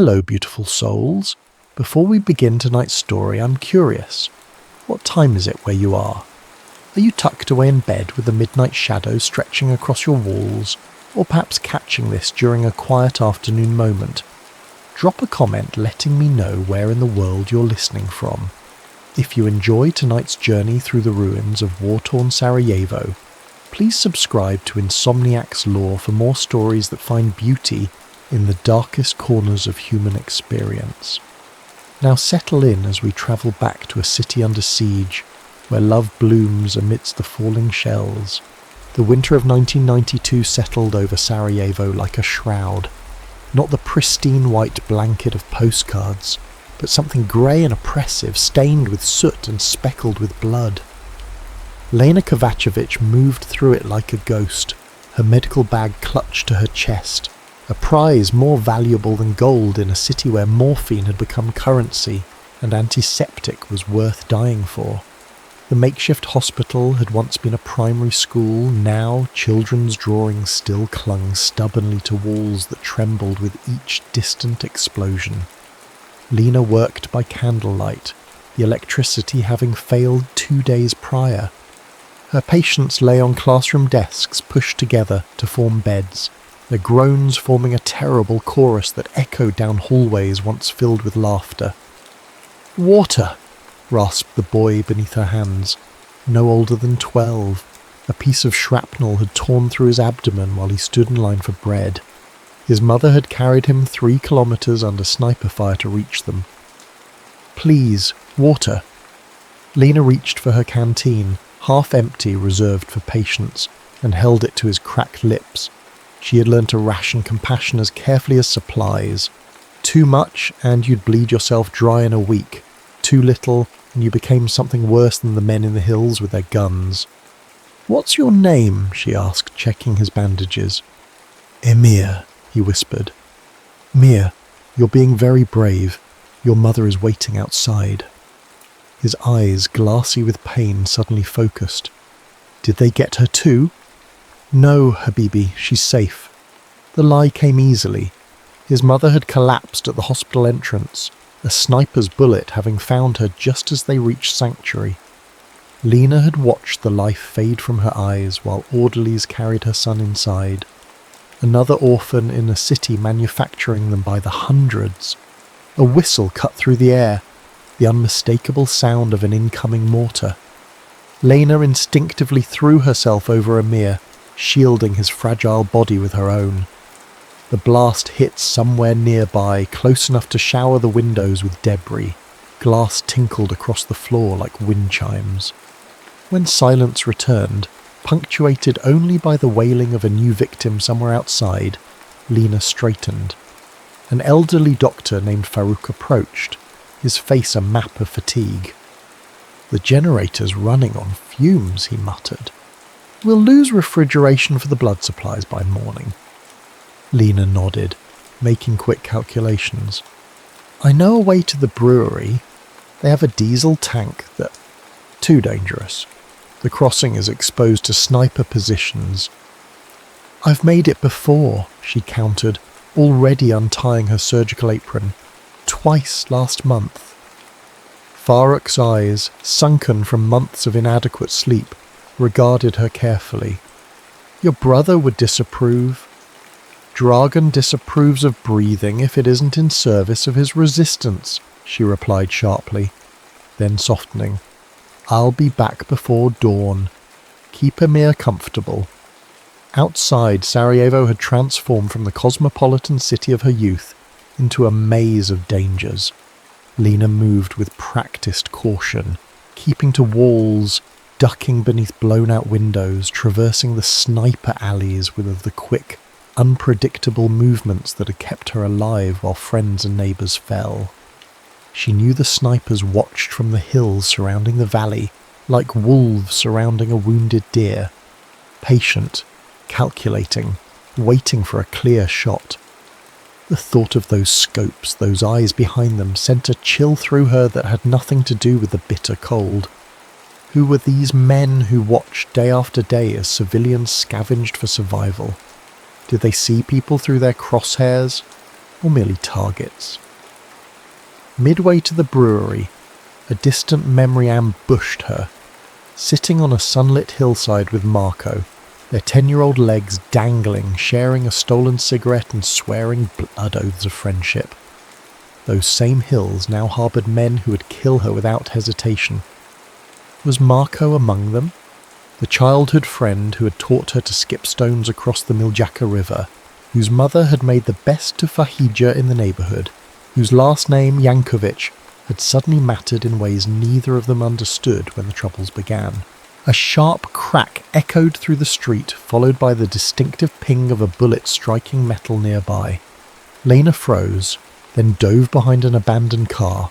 Hello, beautiful souls. Before we begin tonight's story, I'm curious. What time is it where you are? Are you tucked away in bed with the midnight shadow stretching across your walls, or perhaps catching this during a quiet afternoon moment? Drop a comment letting me know where in the world you're listening from. If you enjoy tonight's journey through the ruins of war-torn Sarajevo, please subscribe to Insomniac's Lore for more stories that find beauty in the darkest corners of human experience. Now settle in as we travel back to a city under siege, where love blooms amidst the falling shells. The winter of 1992 settled over Sarajevo like a shroud. Not the pristine white blanket of postcards, but something grey and oppressive, stained with soot and speckled with blood. Lena Kovacevic moved through it like a ghost, her medical bag clutched to her chest, a prize more valuable than gold in a city where morphine had become currency and antiseptic was worth dying for. The makeshift hospital had once been a primary school, now children's drawings still clung stubbornly to walls that trembled with each distant explosion. Lena worked by candlelight, the electricity having failed 2 days prior. Her patients lay on classroom desks pushed together to form beds, their groans forming a terrible chorus that echoed down hallways once filled with laughter. "Water!" rasped the boy beneath her hands, no older than 12. A piece of shrapnel had torn through his abdomen while he stood in line for bread. His mother had carried him 3 kilometers under sniper fire to reach them. "Please, water." Lena reached for her canteen, half empty, reserved for patients, and held it to his cracked lips. She had learned to ration compassion as carefully as supplies. Too much, and you'd bleed yourself dry in a week. Too little, and you became something worse than the men in the hills with their guns. "What's your name?" she asked, checking his bandages. "Emir," he whispered. "Mir, you're being very brave. Your mother is waiting outside." His eyes, glassy with pain, suddenly focused. "Did they get her too?" "No, Habibi, she's safe." The lie came easily. His mother had collapsed at the hospital entrance, a sniper's bullet having found her just as they reached sanctuary. Lena had watched the life fade from her eyes while orderlies carried her son inside. Another orphan in a city manufacturing them by the hundreds. A whistle cut through the air, the unmistakable sound of an incoming mortar. Lena instinctively threw herself over Amir, shielding his fragile body with her own. The blast hit somewhere nearby, close enough to shower the windows with debris. Glass tinkled across the floor like wind chimes. When silence returned, punctuated only by the wailing of a new victim somewhere outside, Lena straightened. An elderly doctor named Farouk approached, his face a map of fatigue. "The generator's running on fumes," he muttered. "We'll lose refrigeration for the blood supplies by morning." Lena nodded, making quick calculations. "I know a way to the brewery. They have a diesel tank that... Too dangerous. The crossing is exposed to sniper positions." "I've made it before," she countered, already untying her surgical apron. "Twice last month." Farouk's eyes, sunken from months of inadequate sleep, regarded her carefully. "Your brother would disapprove." "Dragon disapproves of breathing if it isn't in service of his resistance," she replied sharply. Then softening, "I'll be back before dawn. Keep Emir comfortable." Outside, Sarajevo had transformed from the cosmopolitan city of her youth into a maze of dangers. Lena moved with practiced caution, keeping to walls, ducking beneath blown-out windows, traversing the sniper alleys with the quick, unpredictable movements that had kept her alive while friends and neighbours fell. She knew the snipers watched from the hills surrounding the valley, like wolves surrounding a wounded deer. Patient, calculating, waiting for a clear shot. The thought of those scopes, those eyes behind them, sent a chill through her that had nothing to do with the bitter cold. Who were these men who watched day after day as civilians scavenged for survival? Did they see people through their crosshairs? or merely targets? Midway to the brewery, a distant memory ambushed her, sitting on a sunlit hillside with Marco, their 10-year-old legs dangling, sharing a stolen cigarette and swearing blood oaths of friendship. Those same hills now harboured men who would kill her without hesitation. Was Marco among them? The childhood friend who had taught her to skip stones across the Miljacka River, whose mother had made the best tufahija in the neighbourhood, whose last name, Yankovic, had suddenly mattered in ways neither of them understood when the troubles began. A sharp crack echoed through the street, followed by the distinctive ping of a bullet striking metal nearby. Lena froze, then dove behind an abandoned car.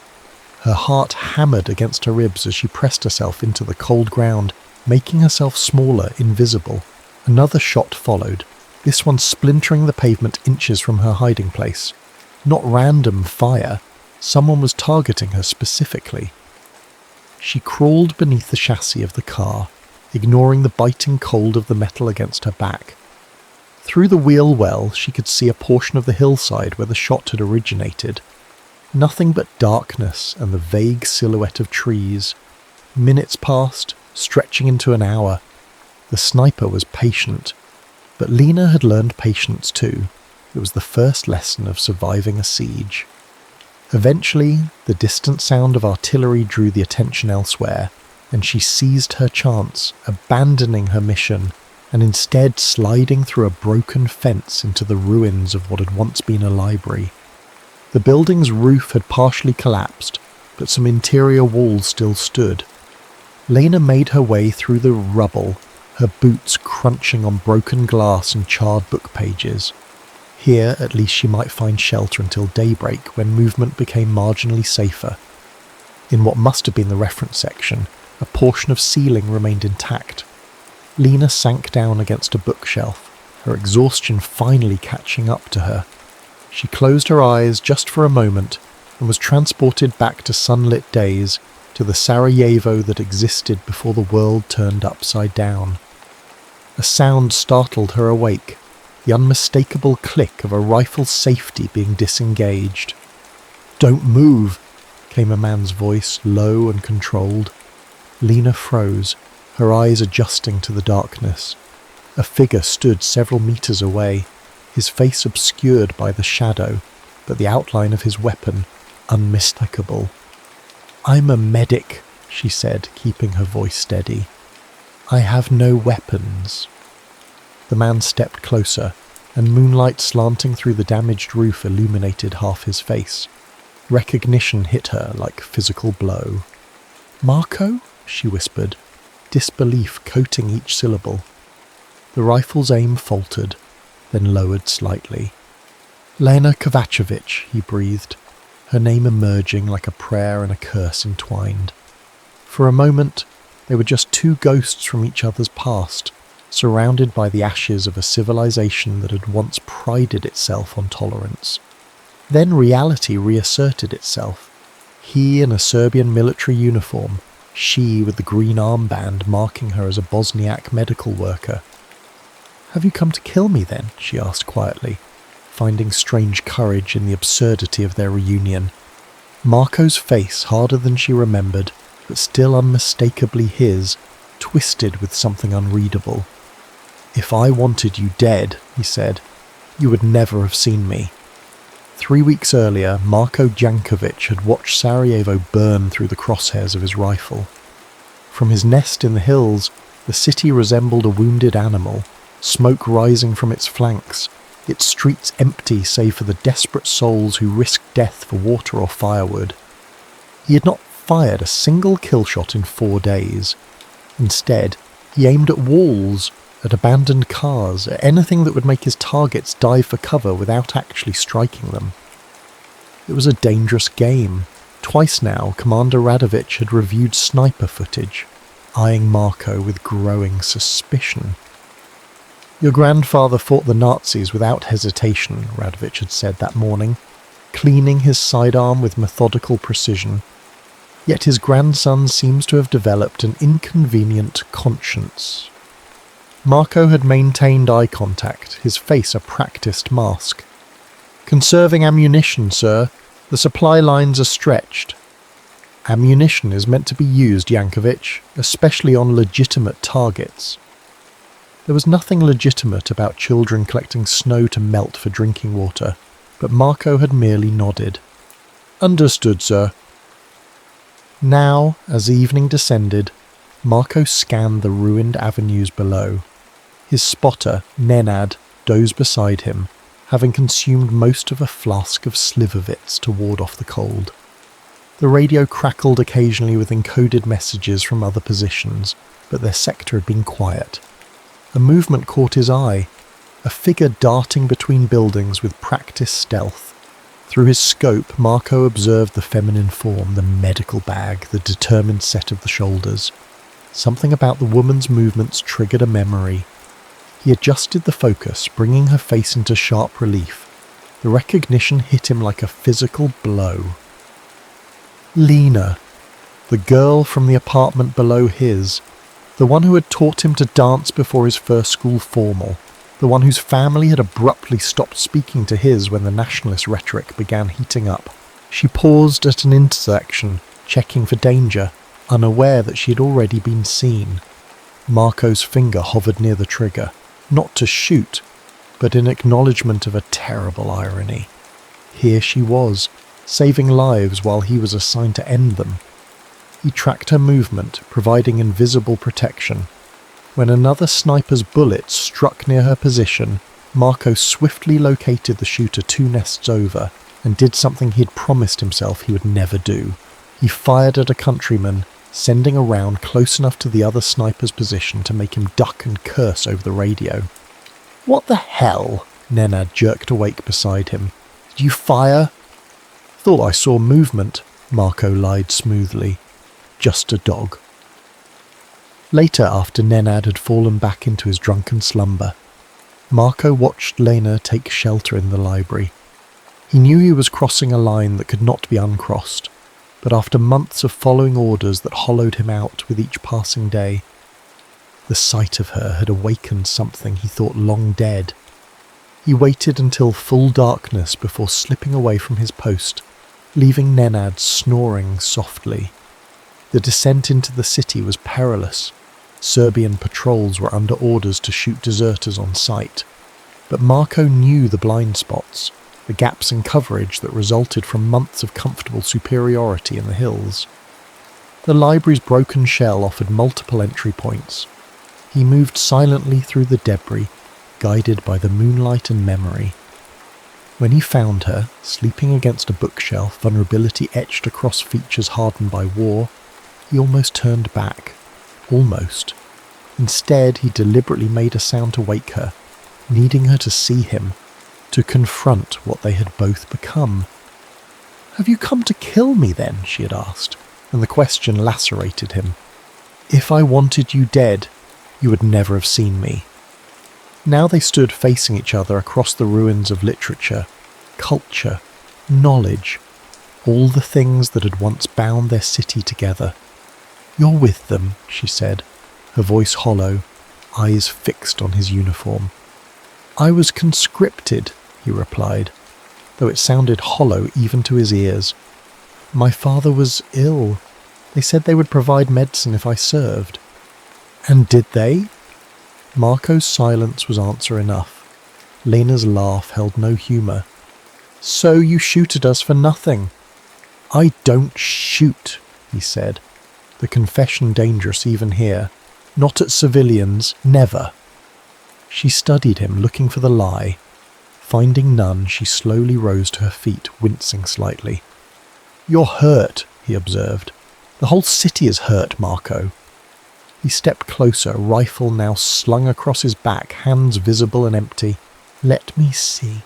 Her heart hammered against her ribs as she pressed herself into the cold ground, making herself smaller, invisible. Another shot followed, this one splintering the pavement inches from her hiding place. Not random fire, someone was targeting her specifically. She crawled beneath the chassis of the car, ignoring the biting cold of the metal against her back. Through the wheel well, she could see a portion of the hillside where the shot had originated. Nothing but darkness and the vague silhouette of trees. Minutes passed, stretching into an hour. The sniper was patient, but Lena had learned patience too. It was the first lesson of surviving a siege. Eventually, the distant sound of artillery drew the attention elsewhere, and she seized her chance, abandoning her mission, and instead sliding through a broken fence into the ruins of what had once been a library. The building's roof had partially collapsed, but some interior walls still stood. Lena made her way through the rubble, her boots crunching on broken glass and charred book pages. Here, at least, she might find shelter until daybreak, when movement became marginally safer. In what must have been the reference section, a portion of ceiling remained intact. Lena sank down against a bookshelf, her exhaustion finally catching up to her. She closed her eyes just for a moment and was transported back to sunlit days, to the Sarajevo that existed before the world turned upside down. A sound startled her awake, the unmistakable click of a rifle's safety being disengaged. "Don't move," came a man's voice, low and controlled. Lena froze, her eyes adjusting to the darkness. A figure stood several meters away, his face obscured by the shadow, but the outline of his weapon unmistakable. "I'm a medic," she said, keeping her voice steady. "I have no weapons." The man stepped closer, and moonlight slanting through the damaged roof illuminated half his face. Recognition hit her like physical blow. "Marco?" she whispered, disbelief coating each syllable. The rifle's aim faltered, then lowered slightly. "Lena Kovacevic," he breathed, her name emerging like a prayer and a curse entwined. For a moment, they were just two ghosts from each other's past, surrounded by the ashes of a civilization that had once prided itself on tolerance. Then reality reasserted itself. He in a Serbian military uniform, she with the green armband marking her as a Bosniak medical worker. "Have you come to kill me then?" she asked quietly, finding strange courage in the absurdity of their reunion. Marco's face, harder than she remembered, but still unmistakably his, twisted with something unreadable. "If I wanted you dead," he said, "you would never have seen me." 3 weeks earlier, Marko Jankovic had watched Sarajevo burn through the crosshairs of his rifle. From his nest in the hills, the city resembled a wounded animal, smoke rising from its flanks, its streets empty save for the desperate souls who risked death for water or firewood. He had not fired a single kill shot in 4 days. Instead, he aimed at walls, at abandoned cars, at anything that would make his targets dive for cover without actually striking them. It was a dangerous game. Twice now, Commander Radovic had reviewed sniper footage, eyeing Marco with growing suspicion. "Your grandfather fought the Nazis without hesitation," Radovic had said that morning, cleaning his sidearm with methodical precision. Yet his grandson seems to have developed an inconvenient conscience. Marco had maintained eye contact, his face a practiced mask. "Conserving ammunition, sir. The supply lines are stretched." "Ammunition is meant to be used, Yankovic, especially on legitimate targets." There was nothing legitimate about children collecting snow to melt for drinking water, but Marco had merely nodded. "Understood, sir." Now, as evening descended, Marco scanned the ruined avenues below. His spotter, Nenad, dozed beside him, having consumed most of a flask of Slivovitz to ward off the cold. The radio crackled occasionally with encoded messages from other positions, but their sector had been quiet. A movement caught his eye, a figure darting between buildings with practiced stealth. Through his scope, Marco observed the feminine form, the medical bag, the determined set of the shoulders. Something about the woman's movements triggered a memory. He adjusted the focus, bringing her face into sharp relief. The recognition hit him like a physical blow. Lena, the girl from the apartment below his, the one who had taught him to dance before his first school formal, the one whose family had abruptly stopped speaking to his when the nationalist rhetoric began heating up. She paused at an intersection, checking for danger, unaware that she had already been seen. Marco's finger hovered near the trigger, not to shoot, but in acknowledgement of a terrible irony. Here she was, saving lives while he was assigned to end them. He tracked her movement, providing invisible protection. When another sniper's bullet struck near her position, Marco swiftly located the shooter 2 nests over and did something he'd promised himself he would never do. He fired at a countryman, sending a round close enough to the other sniper's position to make him duck and curse over the radio. "What the hell?" Nenad jerked awake beside him. "Did you fire?" "Thought I saw movement," Marco lied smoothly. "Just a dog." Later, after Nenad had fallen back into his drunken slumber, Marco watched Lena take shelter in the library. He knew he was crossing a line that could not be uncrossed, but after months of following orders that hollowed him out with each passing day, the sight of her had awakened something he thought long dead. He waited until full darkness before slipping away from his post, leaving Nenad snoring softly. The descent into the city was perilous. Serbian patrols were under orders to shoot deserters on sight. But Marco knew the blind spots, the gaps in coverage that resulted from months of comfortable superiority in the hills. The library's broken shell offered multiple entry points. He moved silently through the debris, guided by the moonlight and memory. When he found her, sleeping against a bookshelf, vulnerability etched across features hardened by war, he almost turned back. Almost. Instead, he deliberately made a sound to wake her, needing her to see him, to confront what they had both become. "Have you come to kill me then?" she had asked, and the question lacerated him. "If I wanted you dead, you would never have seen me." Now they stood facing each other across the ruins of literature, culture, knowledge, all the things that had once bound their city together. "You're with them," she said, her voice hollow, eyes fixed on his uniform. "I was conscripted," he replied, though it sounded hollow even to his ears. "My father was ill. They said they would provide medicine if I served." "And did they?" Marco's silence was answer enough. Lena's laugh held no humour. "So you shoot at us for nothing." "I don't shoot," he said, the confession dangerous even here. "Not at civilians, never." She studied him, looking for the lie. Finding none, she slowly rose to her feet, wincing slightly. "You're hurt," he observed. "The whole city is hurt, Marco." He stepped closer, rifle now slung across his back, hands visible and empty. "Let me see."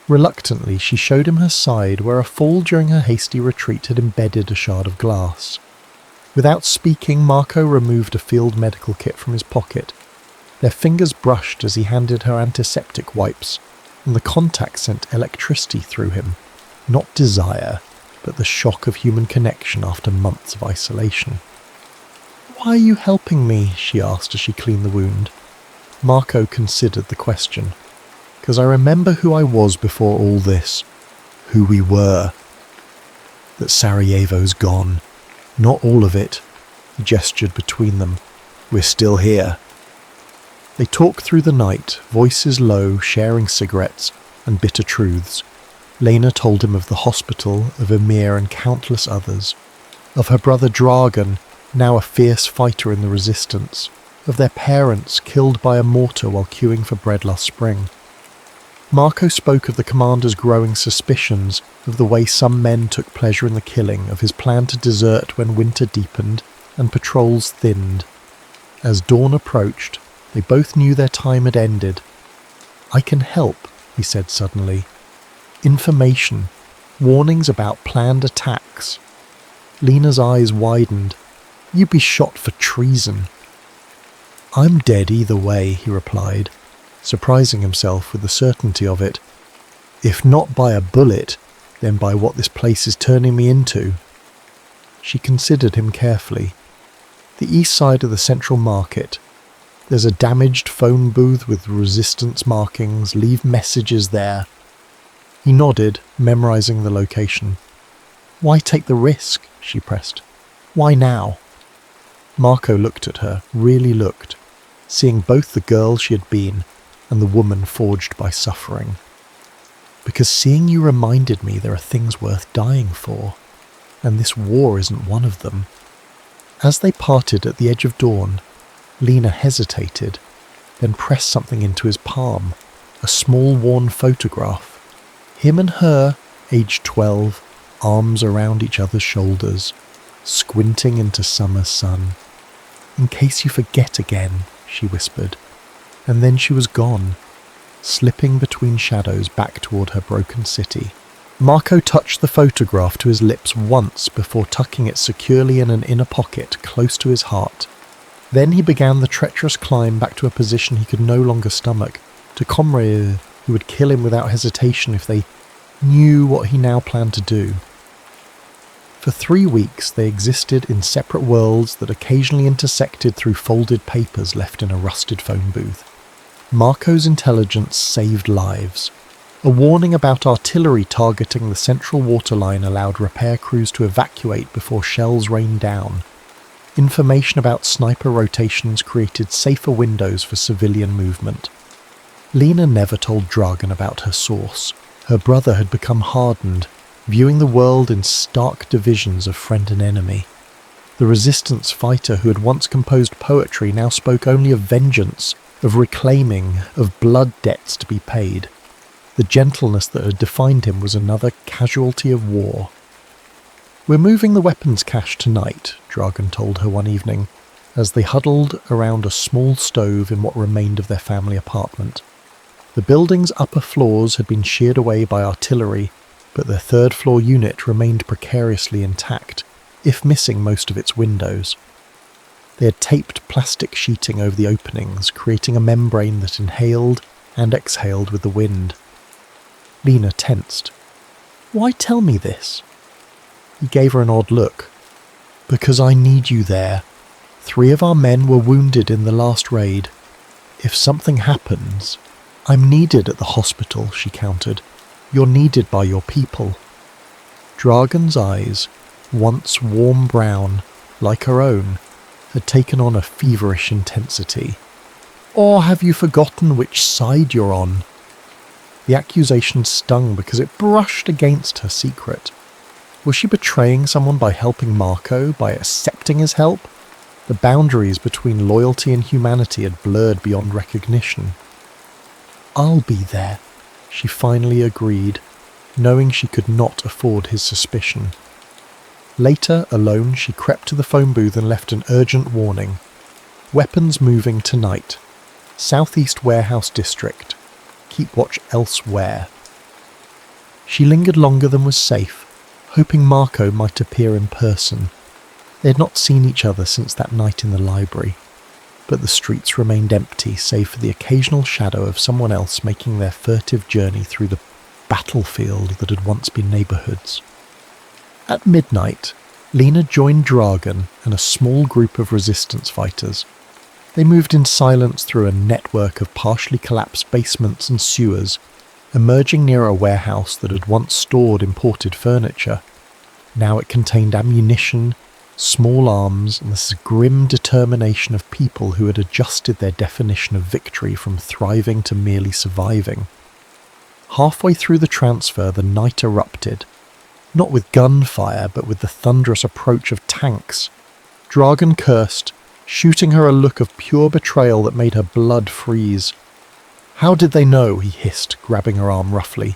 Reluctantly, she showed him her side, where a fall during her hasty retreat had embedded a shard of glass. Without speaking, Marco removed a field medical kit from his pocket. Their fingers brushed as he handed her antiseptic wipes, and the contact sent electricity through him. Not desire, but the shock of human connection after months of isolation. "Why are you helping me?" she asked as she cleaned the wound. Marco considered the question. because I remember who I was before all this, who we were. That Sarajevo's gone. Not all of it. He gestured between them. We're still here. They talked through the night, voices low, sharing cigarettes and bitter truths. Lena told him of the hospital, of Emir and countless others, of her brother Dragan, now a fierce fighter in the resistance, of their parents killed by a mortar while queuing for bread last spring. Marco spoke of the commander's growing suspicions, of the way some men took pleasure in the killing, of his plan to desert when winter deepened and patrols thinned. As dawn approached, they both knew their time had ended. I can help, he said suddenly. Information, warnings about planned attacks. Lena's eyes widened. You'd be shot for treason. I'm dead either way, he replied, surprising himself with the certainty of it. If not by a bullet, then by what this place is turning me into. She considered him carefully. The east side of the central market. There's a damaged phone booth with resistance markings. Leave messages there. He nodded, memorizing the location. Why take the risk? She pressed. Why now? Marco looked at her, really looked, seeing both the girl she had been and the woman forged by suffering. Because seeing you reminded me there are things worth dying for, and this war isn't one of them. As they parted at the edge of dawn, Lena hesitated, then pressed something into his palm, a small worn photograph. Him and her, aged 12, arms around each other's shoulders, squinting into summer sun. In case you forget again, she whispered, and then she was gone, slipping between shadows back toward her broken city. Marco touched the photograph to his lips once before tucking it securely in an inner pocket close to his heart. Then he began the treacherous climb back to a position he could no longer stomach, to comrades who would kill him without hesitation if they knew what he now planned to do. For 3 weeks they existed in separate worlds that occasionally intersected through folded papers left in a rusted phone booth. Marco's intelligence saved lives. A warning about artillery targeting the central waterline allowed repair crews to evacuate before shells rained down. Information about sniper rotations created safer windows for civilian movement. Lena never told Dragan about her source. Her brother had become hardened, viewing the world in stark divisions of friend and enemy. The resistance fighter who had once composed poetry now spoke only of vengeance, of reclaiming, of blood debts to be paid. The gentleness that had defined him was another casualty of war. We're moving the weapons cache tonight, Dragan told her one evening, as they huddled around a small stove in what remained of their family apartment. The building's upper floors had been sheared away by artillery, but the third-floor unit remained precariously intact, if missing most of its windows. They had taped plastic sheeting over the openings, creating a membrane that inhaled and exhaled with the wind. Lena tensed. Why tell me this? He gave her an odd look. Because I need you there. 3 of our men were wounded in the last raid. If something happens... I'm needed at the hospital, she countered. You're needed by your people. Dragan's eyes, once warm brown, like her own, had taken on a feverish intensity. Or have you forgotten which side you're on? The accusation stung because it brushed against her secret. Was she betraying someone by helping Marco, by accepting his help? The boundaries between loyalty and humanity had blurred beyond recognition. I'll be there, she finally agreed, knowing she could not afford his suspicion. Later, alone, she crept to the phone booth and left an urgent warning. Weapons moving tonight. Southeast Warehouse District. Keep watch elsewhere. She lingered longer than was safe, hoping Marco might appear in person. They had not seen each other since that night in the library, but the streets remained empty save for the occasional shadow of someone else making their furtive journey through the battlefield that had once been neighbourhoods. At midnight, Lena joined Dragan and a small group of resistance fighters. They moved in silence through a network of partially collapsed basements and sewers, emerging near a warehouse that had once stored imported furniture. Now it contained ammunition, small arms, and the grim determination of people who had adjusted their definition of victory from thriving to merely surviving. Halfway through the transfer, the night erupted, not with gunfire, but with the thunderous approach of tanks. Dragan cursed, shooting her a look of pure betrayal that made her blood freeze. "How did they know?" he hissed, grabbing her arm roughly.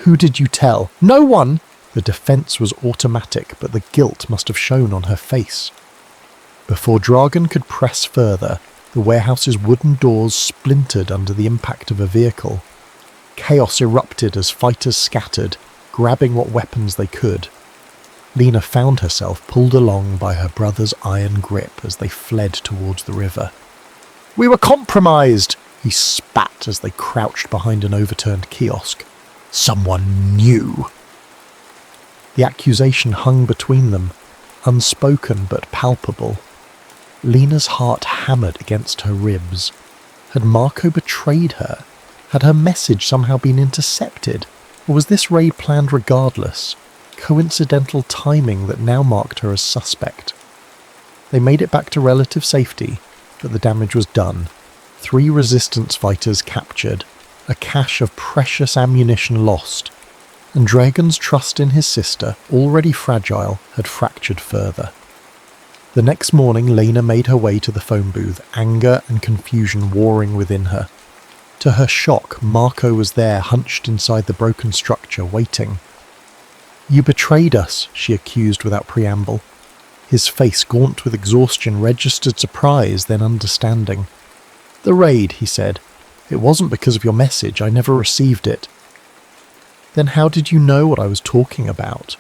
"Who did you tell?" "No one!" The defense was automatic, but the guilt must have shown on her face. Before Dragan could press further, the warehouse's wooden doors splintered under the impact of a vehicle. Chaos erupted as fighters scattered, grabbing what weapons they could. Lena found herself pulled along by her brother's iron grip as they fled towards the river. "We were compromised!" he spat as they crouched behind an overturned kiosk. "Someone knew!" The accusation hung between them, unspoken but palpable. Lena's heart hammered against her ribs. Had Marco betrayed her? Had her message somehow been intercepted? Or was this raid planned regardless? Coincidental timing that now marked her as suspect. They made it back to relative safety, but the damage was done. 3 resistance fighters captured, a cache of precious ammunition lost, and Dragan's trust in his sister, already fragile, had fractured further. The next morning, Lena made her way to the phone booth, anger and confusion warring within her. To her shock, Marco was there, hunched inside the broken structure, waiting. "You betrayed us," she accused without preamble. His face, gaunt with exhaustion, registered surprise, then understanding. "The raid," he said. "It wasn't because of your message. I never received it." "Then how did you know what I was talking about?"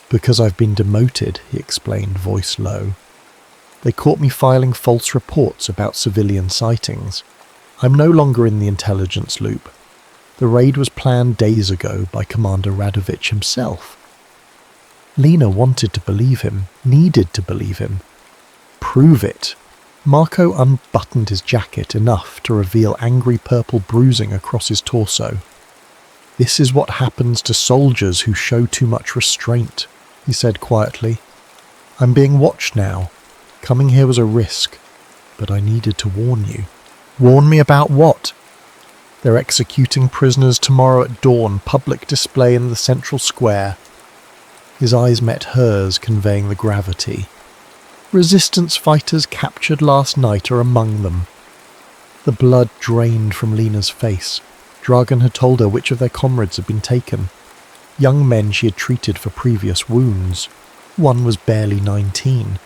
"Because I've been demoted," he explained, voice low. "They caught me filing false reports about civilian sightings. I'm no longer in the intelligence loop. The raid was planned days ago by Commander Radovich himself." Lena wanted to believe him, needed to believe him. "Prove it." Marco unbuttoned his jacket enough to reveal angry purple bruising across his torso. "This is what happens to soldiers who show too much restraint," he said quietly. "I'm being watched now. Coming here was a risk, but I needed to warn you." "Warn me about what?" "They're executing prisoners tomorrow at dawn, public display in the central square." His eyes met hers, conveying the gravity. "Resistance fighters captured last night are among them." The blood drained from Lena's face. Dragan had told her which of their comrades had been taken. Young men she had treated for previous wounds. One was barely 19.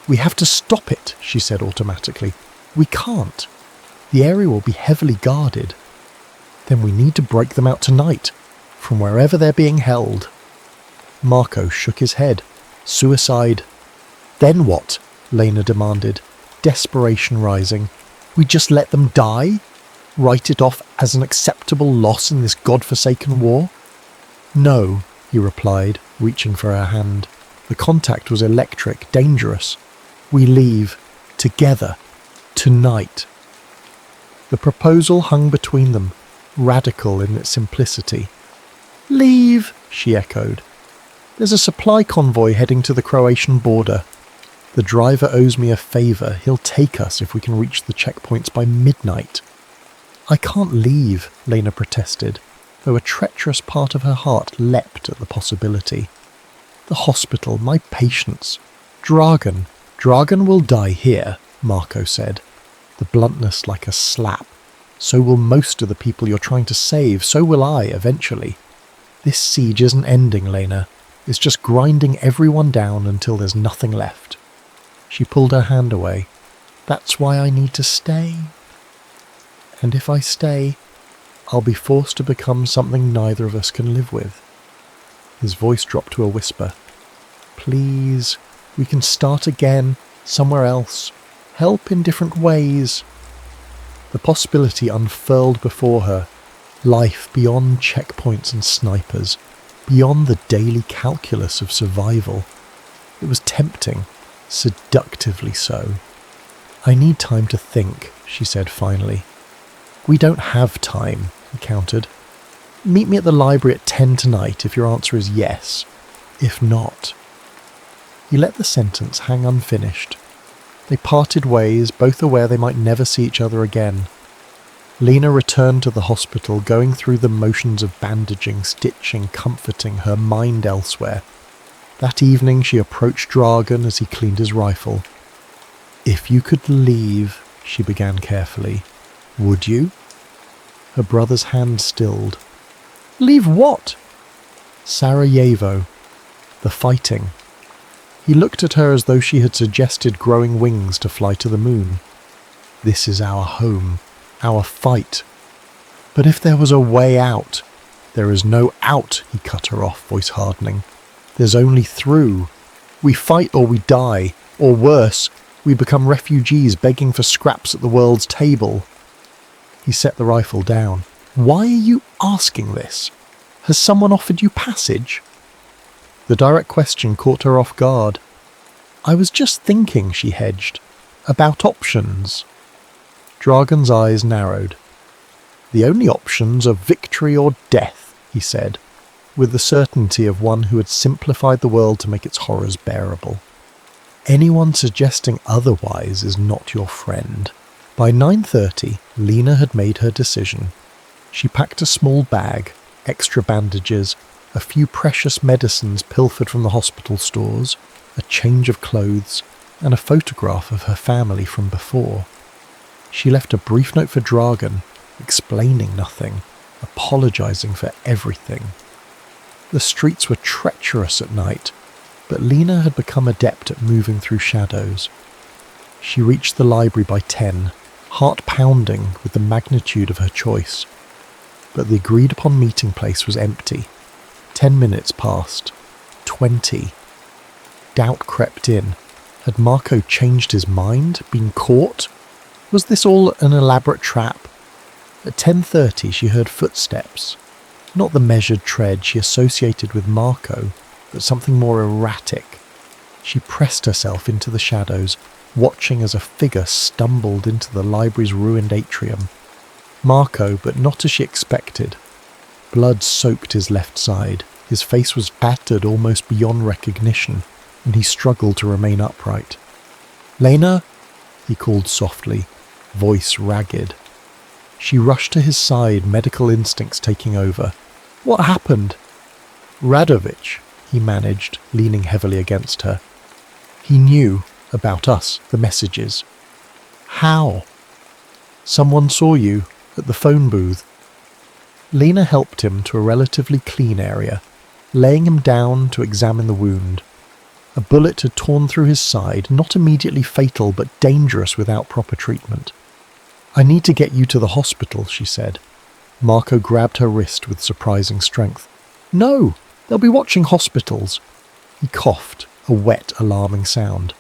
"We have to stop it," she said automatically. "We can't. The area will be heavily guarded." "Then we need to break them out tonight, from wherever they're being held." Marco shook his head. "Suicide." "Then what?" Lena demanded, desperation rising. "We just let them die? Write it off as an acceptable loss in this godforsaken war?" "No," he replied, reaching for her hand. The contact was electric, dangerous. "We leave. Together. Tonight." The proposal hung between them, radical in its simplicity. "Leave," she echoed. "There's a supply convoy heading to the Croatian border. The driver owes me a favour. He'll take us if we can reach the checkpoints by midnight." "I can't leave," Lena protested, though a treacherous part of her heart leapt at the possibility. "The hospital, my patients. Dragan will die here," Marco said, the bluntness like a slap. "So will most of the people you're trying to save. So will I, eventually. This siege isn't ending, Lena. It's just grinding everyone down until there's nothing left." She pulled her hand away. "That's why I need to stay. And if I stay, I'll be forced to become something neither of us can live with." His voice dropped to a whisper. "Please, we can start again, somewhere else. Help in different ways." The possibility unfurled before her. Life beyond checkpoints and snipers, beyond the daily calculus of survival. It was tempting, seductively so. I need time to think, she said finally. We don't have time, he countered. Meet me at the library at 10 tonight if your answer is yes. If not... He let the sentence hang unfinished. They parted ways, both aware they might never see each other again. Lena returned to the hospital, going through the motions of bandaging, stitching, comforting, her mind elsewhere. That evening she approached Dragan as he cleaned his rifle. If you could leave, she began carefully, would you? Her brother's hand stilled. Leave what? Sarajevo. The fighting. He looked at her as though she had suggested growing wings to fly to the moon. This is our home, our fight. But if there was a way out... There is no out, he cut her off, voice hardening. There's only through. We fight or we die, or worse, we become refugees begging for scraps at the world's table. He set the rifle down. Why are you asking this? Has someone offered you passage? The direct question caught her off guard. I was just thinking, she hedged, about options. Dragan's eyes narrowed. The only options are victory or death, he said, with the certainty of one who had simplified the world to make its horrors bearable. Anyone suggesting otherwise is not your friend. By 9:30, Lena had made her decision. She packed a small bag, extra bandages, a few precious medicines pilfered from the hospital stores, a change of clothes, and a photograph of her family from before. She left a brief note for Dragan, explaining nothing, apologizing for everything. The streets were treacherous at night, but Lena had become adept at moving through shadows. She reached the library by 10, heart pounding with the magnitude of her choice. But the agreed-upon meeting place was empty. 10 minutes passed. 20. Doubt crept in. Had Marco changed his mind? Been caught? Was this all an elaborate trap? At 10:30 she heard footsteps. Not the measured tread she associated with Marco, but something more erratic. She pressed herself into the shadows, watching as a figure stumbled into the library's ruined atrium. Marco, but not as she expected. Blood soaked his left side. His face was battered almost beyond recognition, and he struggled to remain upright. "Lena?" he called softly, voice ragged. She rushed to his side, medical instincts taking over. "What happened?" "Radovich," he managed, leaning heavily against her. "He knew about us, the messages." "How?" "Someone saw you at the phone booth." Lena helped him to a relatively clean area, laying him down to examine the wound. A bullet had torn through his side, not immediately fatal but dangerous without proper treatment. "I need to get you to the hospital," she said. Marco grabbed her wrist with surprising strength. "No, they'll be watching hospitals." He coughed, a wet, alarming sound.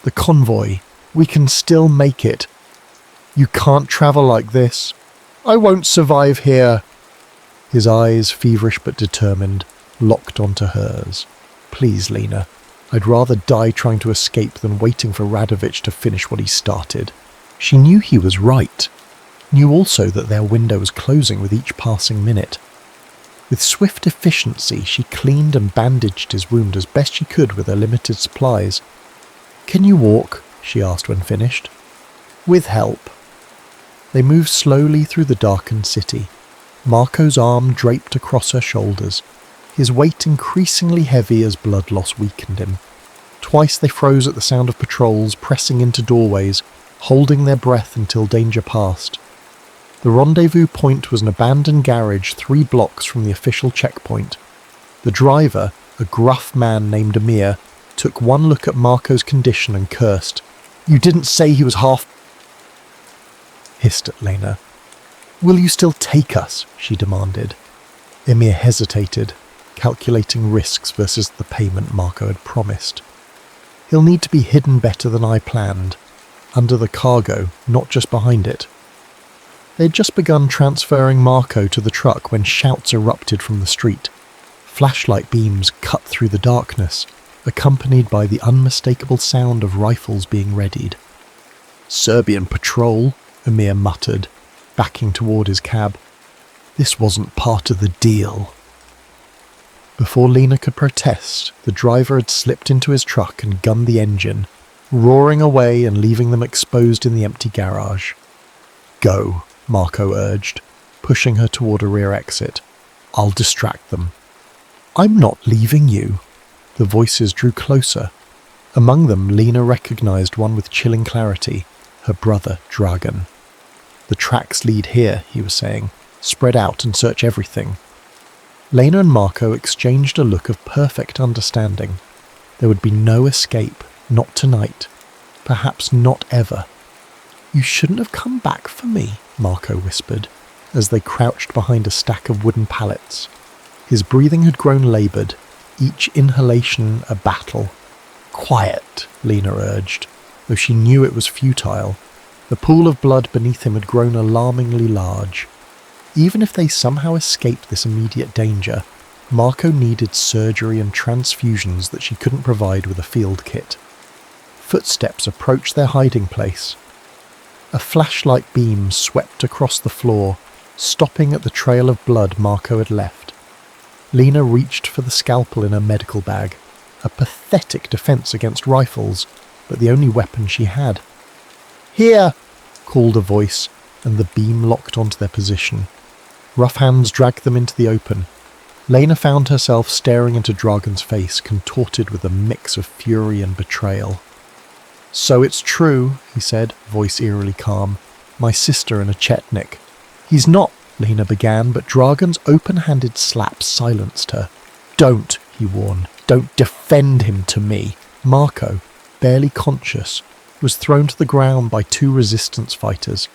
"The convoy. We can still make it." "You can't travel like this." "I won't survive here." His eyes, feverish but determined, locked onto hers. "Please, Lena. I'd rather die trying to escape than waiting for Radovich to finish what he started." She knew he was right. Knew also that their window was closing with each passing minute. With swift efficiency, she cleaned and bandaged his wound as best she could with her limited supplies. "Can you walk?" she asked when finished. "With help." They moved slowly through the darkened city. Marco's arm draped across her shoulders, his weight increasingly heavy as blood loss weakened him. Twice they froze at the sound of patrols pressing into doorways, holding their breath until danger passed. The rendezvous point was an abandoned garage 3 blocks from the official checkpoint. The driver, a gruff man named Amir, took one look at Marco's condition and cursed. "You didn't say he was half..." hissed at Lena. "Will you still take us?" she demanded. Emir hesitated, calculating risks versus the payment Marco had promised. "He'll need to be hidden better than I planned. Under the cargo, not just behind it." They had just begun transferring Marco to the truck when shouts erupted from the street. Flashlight beams cut through the darkness, accompanied by the unmistakable sound of rifles being readied. Serbian patrol, Emir muttered, backing toward his cab. This wasn't part of the deal. Before Lena could protest, the driver had slipped into his truck and gunned the engine, roaring away and leaving them exposed in the empty garage. Go, Marco urged, pushing her toward a rear exit. I'll distract them. I'm not leaving you. The voices drew closer. Among them, Lena recognized one with chilling clarity, her brother, Dragan. The tracks lead here, he was saying. Spread out and search everything. Lena and Marco exchanged a look of perfect understanding. There would be no escape, not tonight, perhaps not ever. You shouldn't have come back for me, Marco whispered, as they crouched behind a stack of wooden pallets. His breathing had grown laboured, each inhalation a battle. Quiet, Lena urged, though she knew it was futile. The pool of blood beneath him had grown alarmingly large. Even if they somehow escaped this immediate danger, Marco needed surgery and transfusions that she couldn't provide with a field kit. Footsteps approached their hiding place. A flashlight beam swept across the floor, stopping at the trail of blood Marco had left. Lena reached for the scalpel in her medical bag, a pathetic defense against rifles, but the only weapon she had. Here, called a voice, and the beam locked onto their position. Rough hands dragged them into the open. Lena found herself staring into Dragan's face, contorted with a mix of fury and betrayal. So it's true, he said, voice eerily calm. My sister and a Chetnik. He's not, Lena began, but Dragan's open-handed slap silenced her. Don't, he warned. Don't defend him to me. Marco, barely conscious, was thrown to the ground by two resistance fighters.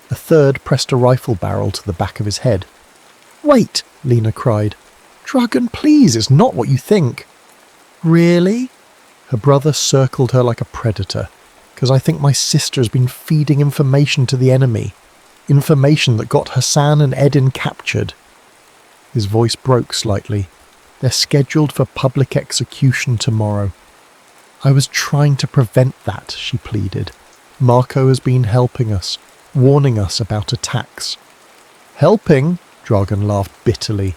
A third pressed a rifle barrel to the back of his head. Wait, Lena cried. Dragan, please, it's not what you think. Really? Her brother circled her like a predator, because I think my sister has been feeding information to the enemy. Information that got Hassan and Edin captured. His voice broke slightly. They're scheduled for public execution tomorrow. I was trying to prevent that, she pleaded. Marco has been helping us, warning us about attacks. Helping? Dragan laughed bitterly.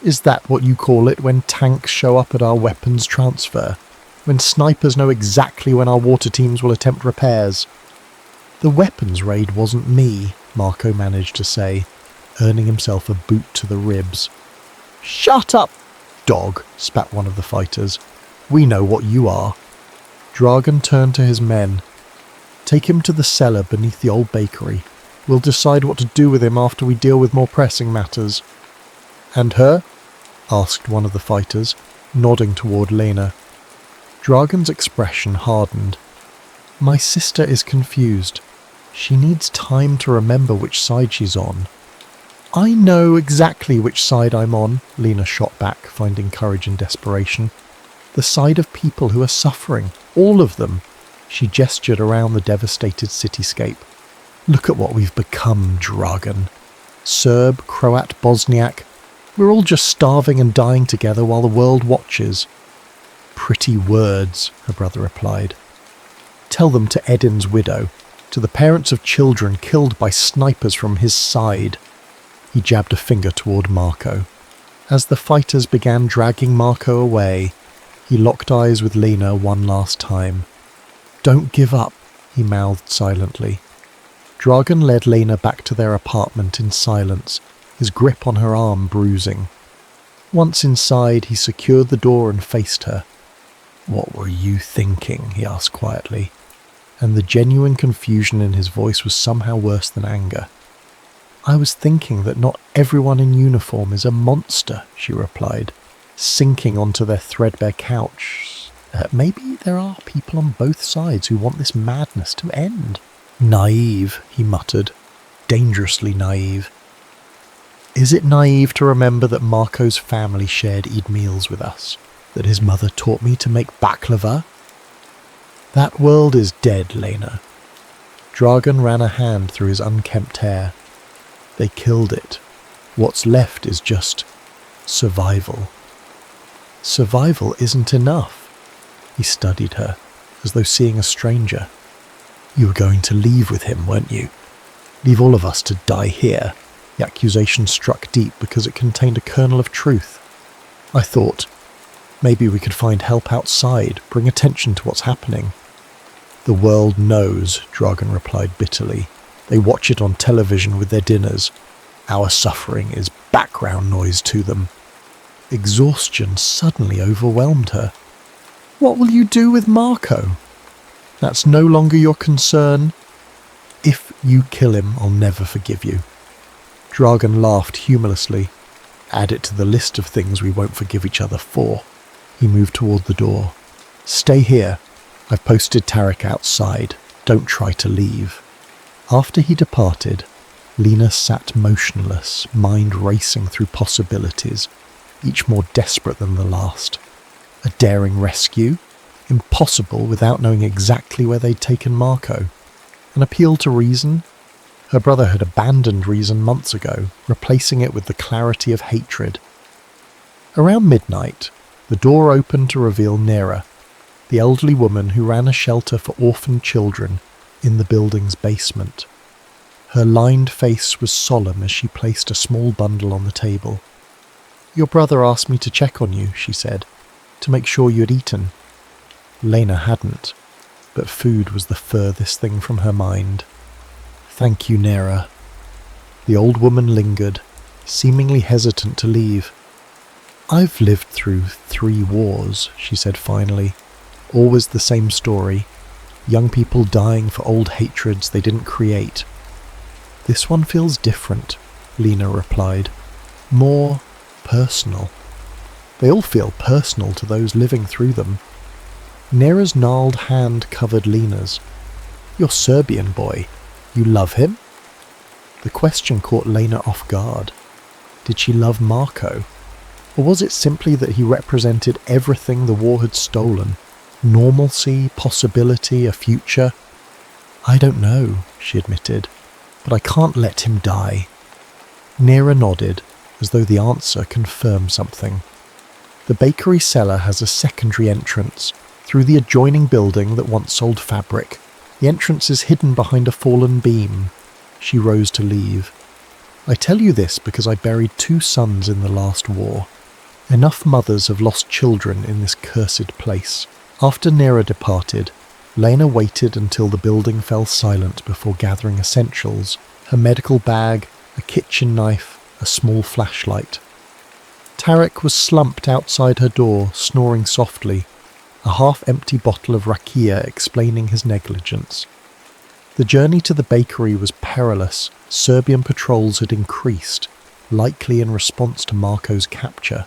Is that what you call it when tanks show up at our weapons transfer? When snipers know exactly when our water teams will attempt repairs? The weapons raid wasn't me, Marco managed to say, earning himself a boot to the ribs. Shut up, dog, spat one of the fighters. We know what you are. Dragan turned to his men. Take him to the cellar beneath the old bakery. We'll decide what to do with him after we deal with more pressing matters. And her? Asked one of the fighters, nodding toward Lena. Dragan's expression hardened. My sister is confused. She needs time to remember which side she's on. I know exactly which side I'm on, Lena shot back, finding courage in desperation. The side of people who are suffering, all of them. She gestured around the devastated cityscape. Look at what we've become, Dragan. Serb, Croat, Bosniak. We're all just starving and dying together while the world watches. Pretty words, her brother replied. Tell them to Edin's widow, to the parents of children killed by snipers from his side. He jabbed a finger toward Marco. As the fighters began dragging Marco away, he locked eyes with Lena one last time. Don't give up, he mouthed silently. Dragan led Lena back to their apartment in silence, his grip on her arm bruising. Once inside, he secured the door and faced her. What were you thinking? He asked quietly, and the genuine confusion in his voice was somehow worse than anger. I was thinking that not everyone in uniform is a monster, she replied, sinking onto their threadbare couch. Maybe there are people on both sides who want this madness to end. Naive, he muttered, dangerously naive. Is it naive to remember that Marco's family shared Eid meals with us? That his mother taught me to make baklava? That world is dead, Lena. Dragan ran a hand through his unkempt hair. They killed it. What's left is just survival. Survival isn't enough. He studied her, as though seeing a stranger. You were going to leave with him, weren't you? Leave all of us to die here. The accusation struck deep because it contained a kernel of truth. I thought, maybe we could find help outside, bring attention to what's happening. The world knows, Dragan replied bitterly. They watch it on television with their dinners. Our suffering is background noise to them. Exhaustion suddenly overwhelmed her. What will you do with Marco? That's no longer your concern. If you kill him, I'll never forgive you. Dragan laughed humorlessly. Add it to the list of things we won't forgive each other for. He moved toward the door. Stay here. I've posted Tarek outside. Don't try to leave. After he departed, Lena sat motionless, mind racing through possibilities, each more desperate than the last. A daring rescue? Impossible without knowing exactly where they'd taken Marco. An appeal to reason? Her brother had abandoned reason months ago, replacing it with the clarity of hatred. Around midnight, the door opened to reveal Nera, the elderly woman who ran a shelter for orphaned children in the building's basement. Her lined face was solemn as she placed a small bundle on the table. Your brother asked me to check on you, she said, to make sure you had eaten. Lena hadn't, but food was the furthest thing from her mind. Thank you, Nera. The old woman lingered, seemingly hesitant to leave. I've lived through 3 wars, she said finally. Always the same story. Young people dying for old hatreds they didn't create. This one feels different, Lena replied. More personal. They all feel personal to those living through them. Nera's gnarled hand covered Lena's. You're Serbian, boy. You love him? The question caught Lena off guard. Did she love Marco? Or was it simply that he represented everything the war had stolen? Normalcy, possibility, a future? I don't know, she admitted, but I can't let him die. Nera nodded, as though the answer confirmed something. The bakery cellar has a secondary entrance, through the adjoining building that once sold fabric. The entrance is hidden behind a fallen beam. She rose to leave. I tell you this because I buried 2 sons in the last war. Enough mothers have lost children in this cursed place. After Nera departed, Lena waited until the building fell silent before gathering essentials, her medical bag, a kitchen knife, a small flashlight. Tarek was slumped outside her door, snoring softly, a half-empty bottle of rakia explaining his negligence. The journey to the bakery was perilous. Serbian patrols had increased, likely in response to Marco's capture.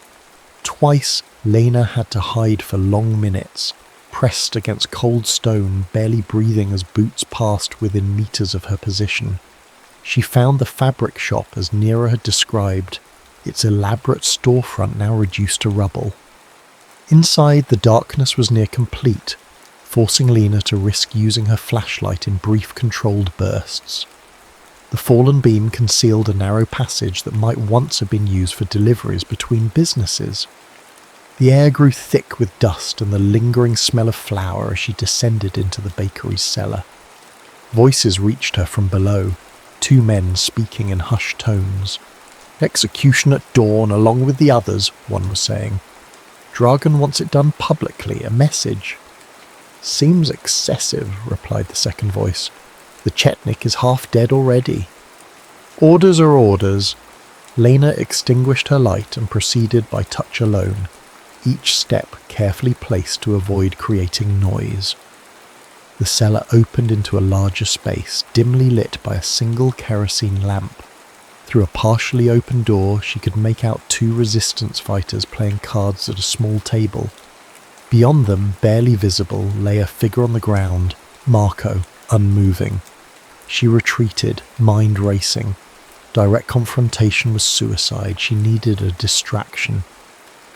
Twice, Lena had to hide for long minutes, pressed against cold stone, barely breathing as boots passed within meters of her position. She found the fabric shop as Nera had described, its elaborate storefront now reduced to rubble. Inside, the darkness was near complete, forcing Lena to risk using her flashlight in brief controlled bursts. The fallen beam concealed a narrow passage that might once have been used for deliveries between businesses. The air grew thick with dust and the lingering smell of flour as she descended into the bakery's cellar. Voices reached her from below, 2 men speaking in hushed tones. Execution at dawn along with the others, one was saying. Dragan wants it done publicly, a message. Seems excessive, replied the second voice. The Chetnik is half dead already. Orders are orders. Lena extinguished her light and proceeded by touch alone, each step carefully placed to avoid creating noise. The cellar opened into a larger space, dimly lit by a single kerosene lamp. Through a partially open door, she could make out 2 resistance fighters playing cards at a small table. Beyond them, barely visible, lay a figure on the ground, Marco, unmoving. She retreated, mind racing. Direct confrontation was suicide. She needed a distraction.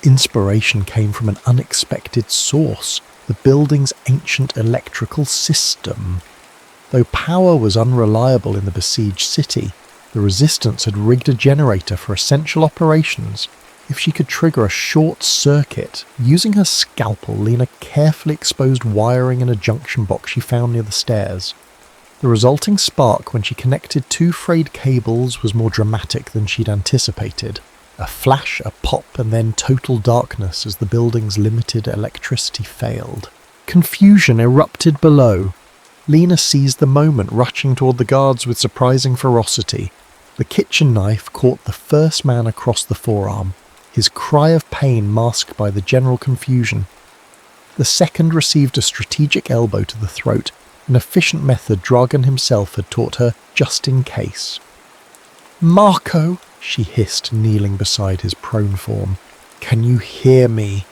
Inspiration came from an unexpected source, the building's ancient electrical system. Though power was unreliable in the besieged city, the resistance had rigged a generator for essential operations. If she could trigger a short circuit, using her scalpel, Lena carefully exposed wiring in a junction box she found near the stairs. The resulting spark when she connected two frayed cables was more dramatic than she'd anticipated. A flash, a pop, and then total darkness as the building's limited electricity failed. Confusion erupted below. Lena seized the moment, rushing toward the guards with surprising ferocity. The kitchen knife caught the first man across the forearm, his cry of pain masked by the general confusion. The second received a strategic elbow to the throat, an efficient method Dragan himself had taught her just in case. "Marco," she hissed, kneeling beside his prone form. "Can you hear me?"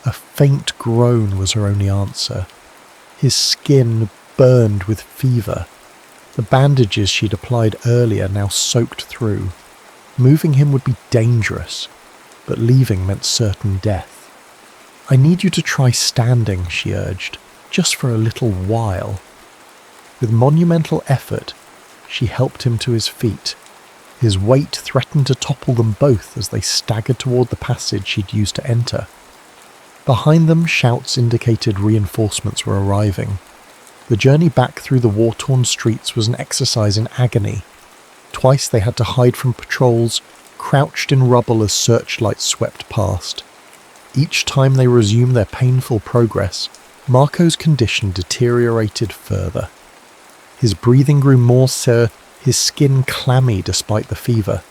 A faint groan was her only answer. His skin burned with fever. The bandages she'd applied earlier now soaked through. Moving him would be dangerous, but leaving meant certain death. "I need you to try standing," she urged, "just for a little while." With monumental effort, she helped him to his feet. His weight threatened to topple them both as they staggered toward the passage she'd used to enter. Behind them, shouts indicated reinforcements were arriving. The journey back through the war-torn streets was an exercise in agony. Twice they had to hide from patrols, crouched in rubble as searchlights swept past. Each time they resumed their painful progress, Marco's condition deteriorated further. His breathing grew more his skin clammy despite the fever.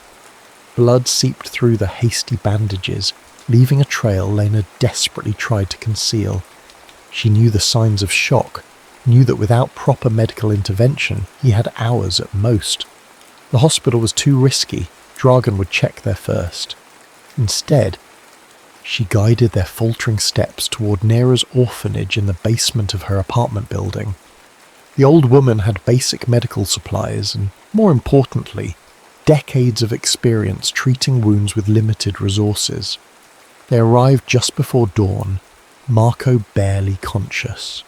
Blood seeped through the hasty bandages, leaving a trail Lena desperately tried to conceal. She knew the signs of shock, knew that without proper medical intervention, he had hours at most. The hospital was too risky. Dragan would check there first. Instead, she guided their faltering steps toward Nera's orphanage in the basement of her apartment building. The old woman had basic medical supplies and, more importantly, decades of experience treating wounds with limited resources. They arrived just before dawn, Marco barely conscious.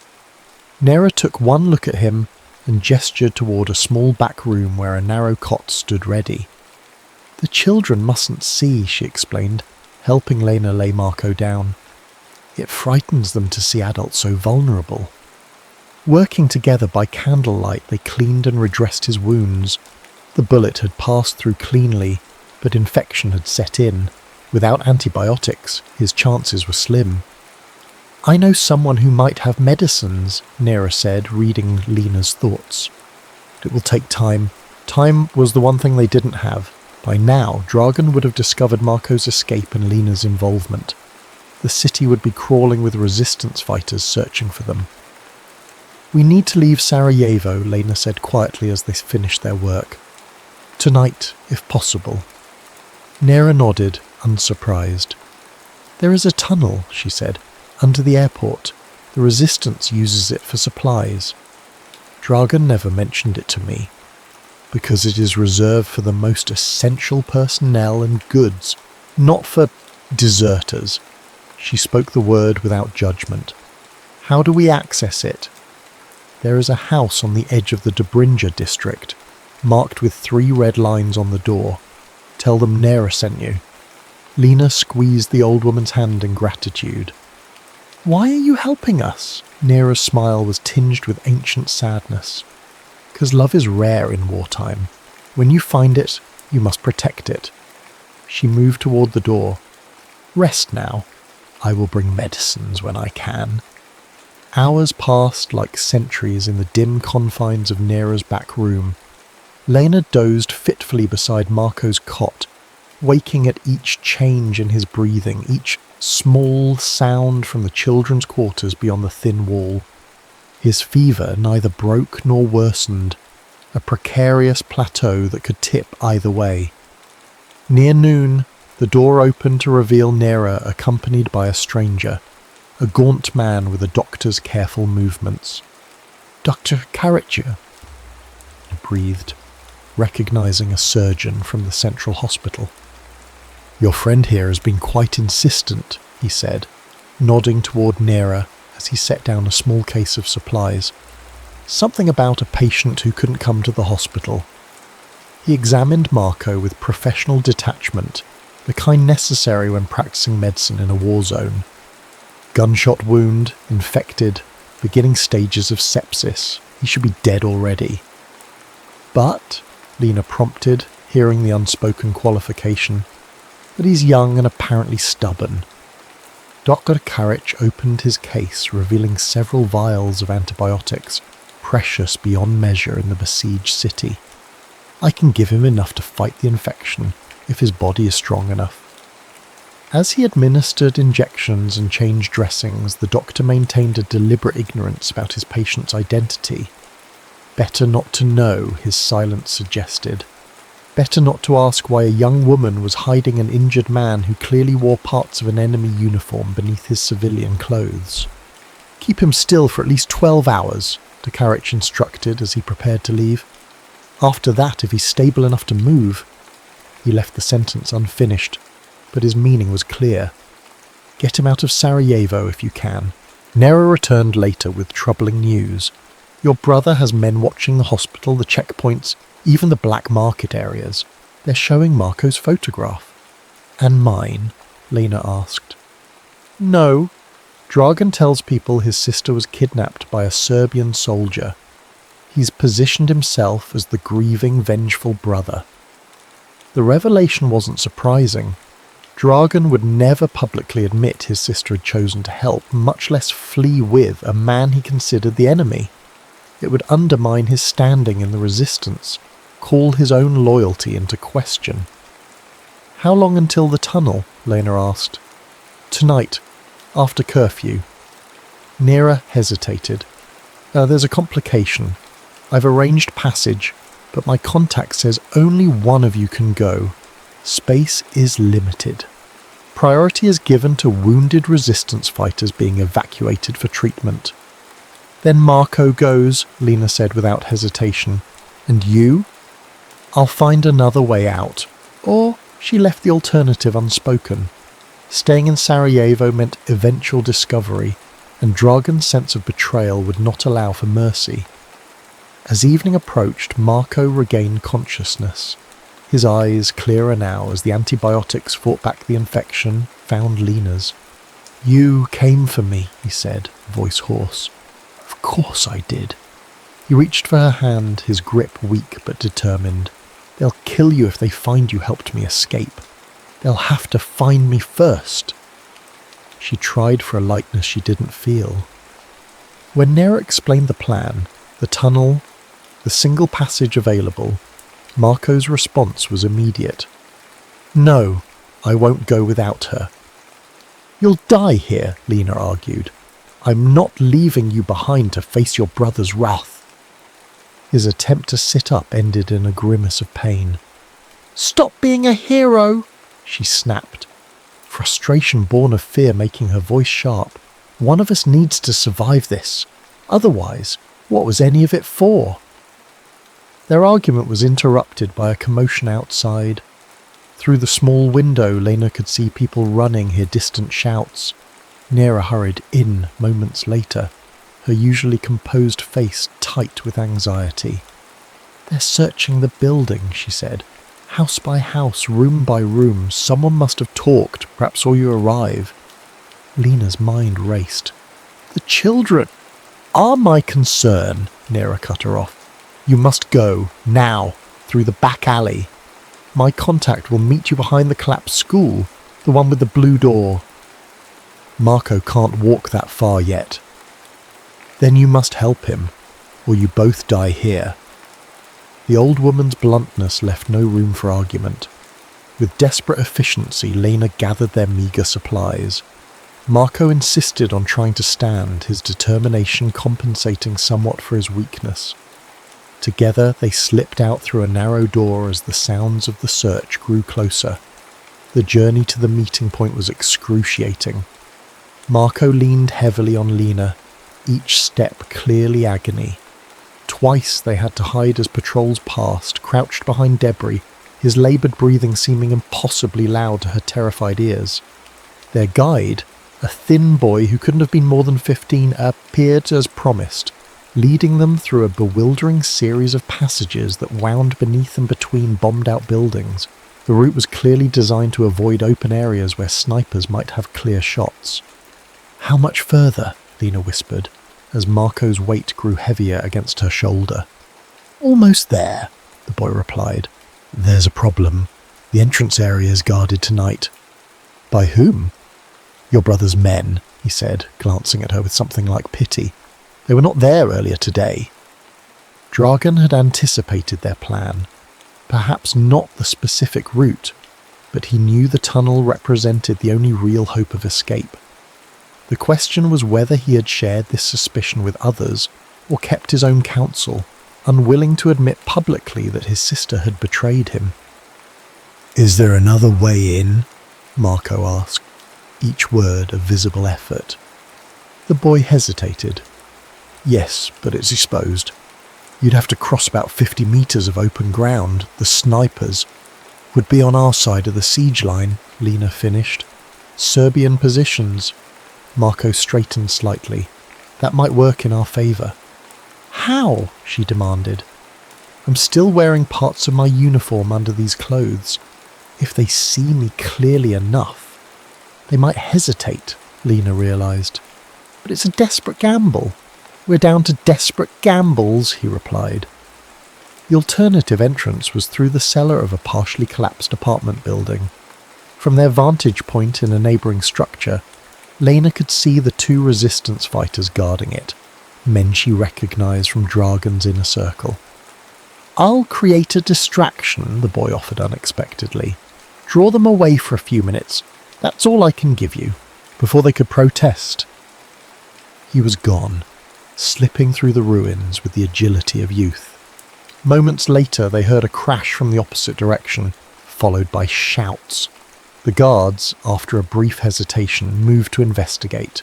Nera took one look at him and gestured toward a small back room where a narrow cot stood ready. "The children mustn't see," she explained, helping Lena lay Marco down. "It frightens them to see adults so vulnerable." Working together by candlelight, they cleaned and redressed his wounds. The bullet had passed through cleanly, but infection had set in. Without antibiotics, his chances were slim. "I know someone who might have medicines," Nera said, reading Lena's thoughts. "It will take time." Time was the one thing they didn't have. By now, Dragan would have discovered Marco's escape and Lena's involvement. The city would be crawling with resistance fighters searching for them. "We need to leave Sarajevo," Lena said quietly as they finished their work. "Tonight, if possible." Nera nodded, unsurprised. "There is a tunnel," she said, "under the airport. The resistance uses it for supplies. Dragan never mentioned it to me, because it is reserved for the most essential personnel and goods, not for deserters." She spoke the word without judgment. "How do we access it?" "There is a house on the edge of the Dobrinja district, marked with 3 red lines on the door. Tell them Nera sent you." Lena squeezed the old woman's hand in gratitude. "Why are you helping us?" Nera's smile was tinged with ancient sadness. "'Cause love is rare in wartime. When you find it, you must protect it." She moved toward the door. "Rest now. I will bring medicines when I can." Hours passed like centuries in the dim confines of Nera's back room. Lena dozed fitfully beside Marco's cot, waking at each change in his breathing, each small sound from the children's quarters beyond the thin wall. His fever neither broke nor worsened, a precarious plateau that could tip either way. Near noon, the door opened to reveal Nera accompanied by a stranger, a gaunt man with a doctor's careful movements. "Dr. Karacha," he breathed, recognizing a surgeon from the central hospital. "Your friend here has been quite insistent," he said, nodding toward Nera as he set down a small case of supplies. Something about a patient who couldn't come to the hospital. He examined Marco with professional detachment, the kind necessary when practicing medicine in a war zone. Gunshot wound, infected, beginning stages of sepsis. He should be dead already. But, Lena prompted, hearing the unspoken qualification, but he's young and apparently stubborn. Dr. Karich opened his case, revealing several vials of antibiotics, precious beyond measure in the besieged city. I can give him enough to fight the infection, if his body is strong enough. As he administered injections and changed dressings, the doctor maintained a deliberate ignorance about his patient's identity. Better not to know, his silence suggested. Better not to ask why a young woman was hiding an injured man who clearly wore parts of an enemy uniform beneath his civilian clothes. Keep him still for at least 12 hours, Karich instructed as he prepared to leave. After that, if he's stable enough to move... He left the sentence unfinished, but his meaning was clear. Get him out of Sarajevo if you can. Nera returned later with troubling news. Your brother has men watching the hospital, the checkpoints, even the black market areas. They're showing Marco's photograph. And mine? Lena asked. No. Dragan tells people his sister was kidnapped by a Serbian soldier. He's positioned himself as the grieving, vengeful brother. The revelation wasn't surprising. Dragan would never publicly admit his sister had chosen to help, much less flee with a man he considered the enemy. It would undermine his standing in the resistance, call his own loyalty into question. How long until the tunnel? Lena asked. Tonight, after curfew. Nera hesitated. There's a complication. I've arranged passage, but my contact says only one of you can go. Space is limited. Priority is given to wounded resistance fighters being evacuated for treatment. Then Marco goes, Lena said without hesitation. And you? I'll find another way out. Or she left the alternative unspoken. Staying in Sarajevo meant eventual discovery, and Dragan's sense of betrayal would not allow for mercy. As evening approached, Marco regained consciousness. His eyes, clearer now as the antibiotics fought back the infection, found Lena's. You came for me, he said, voice hoarse. Of course I did. He reached for her hand, his grip weak but determined. They'll kill you if they find you helped me escape. They'll have to find me first. She tried for a lightness she didn't feel. When Nera explained the plan, the tunnel, the single passage available, Marco's response was immediate. No, I won't go without her. You'll die here, Lena argued. I'm not leaving you behind to face your brother's wrath. His attempt to sit up ended in a grimace of pain. Stop being a hero, she snapped, frustration born of fear making her voice sharp. One of us needs to survive this. Otherwise, what was any of it for? Their argument was interrupted by a commotion outside. Through the small window, Lena could see people running, hear distant shouts. Nera hurried in moments later, her usually composed face tight with anxiety. They're searching the building, she said. House by house, room by room, someone must have talked, perhaps saw you arrive. Lena's mind raced. The children are my concern, Nera cut her off. You must go, now, through the back alley. My contact will meet you behind the collapsed school, the one with the blue door. Marco can't walk that far yet. Then you must help him, or you both die here. The old woman's bluntness left no room for argument. With desperate efficiency, Lena gathered their meagre supplies. Marco insisted on trying to stand, his determination compensating somewhat for his weakness. Together they slipped out through a narrow door as the sounds of the search grew closer. The journey to the meeting point was excruciating. Marco leaned heavily on Lena, each step clearly agony. Twice they had to hide as patrols passed, crouched behind debris, his laboured breathing seeming impossibly loud to her terrified ears. Their guide, a thin boy who couldn't have been more than 15, appeared as promised, leading them through a bewildering series of passages that wound beneath and between bombed-out buildings. The route was clearly designed to avoid open areas where snipers might have clear shots. How much further? Lena whispered. as Marco's weight grew heavier against her shoulder. "Almost there," the boy replied. "There's a problem. The entrance area is guarded tonight." "By whom?" "Your brother's men," he said, glancing at her with something like pity. "They were not there earlier today." Dragan had anticipated their plan. Perhaps not the specific route, but he knew the tunnel represented the only real hope of escape. The question was whether he had shared this suspicion with others or kept his own counsel, unwilling to admit publicly that his sister had betrayed him. "Is there another way in?" Marco asked, each word a visible effort. The boy hesitated. "Yes, but it's exposed. You'd have to cross about 50 meters of open ground. The snipers would be on our side of the siege line," Lena finished. "Serbian positions." Marco straightened slightly. "That might work in our favor." "How?" she demanded. "I'm still wearing parts of my uniform under these clothes. If they see me clearly enough, they might hesitate," Lena realized. "But it's a desperate gamble." "We're down to desperate gambles," he replied. The alternative entrance was through the cellar of a partially collapsed apartment building. From their vantage point in a neighbouring structure, Lena could see the 2 resistance fighters guarding it, men she recognised from Dragan's inner circle. "I'll create a distraction," the boy offered unexpectedly. "Draw them away for a few minutes. That's all I can give you, before they could protest." He was gone, slipping through the ruins with the agility of youth. Moments later, they heard a crash from the opposite direction, followed by shouts. The guards, after a brief hesitation, moved to investigate.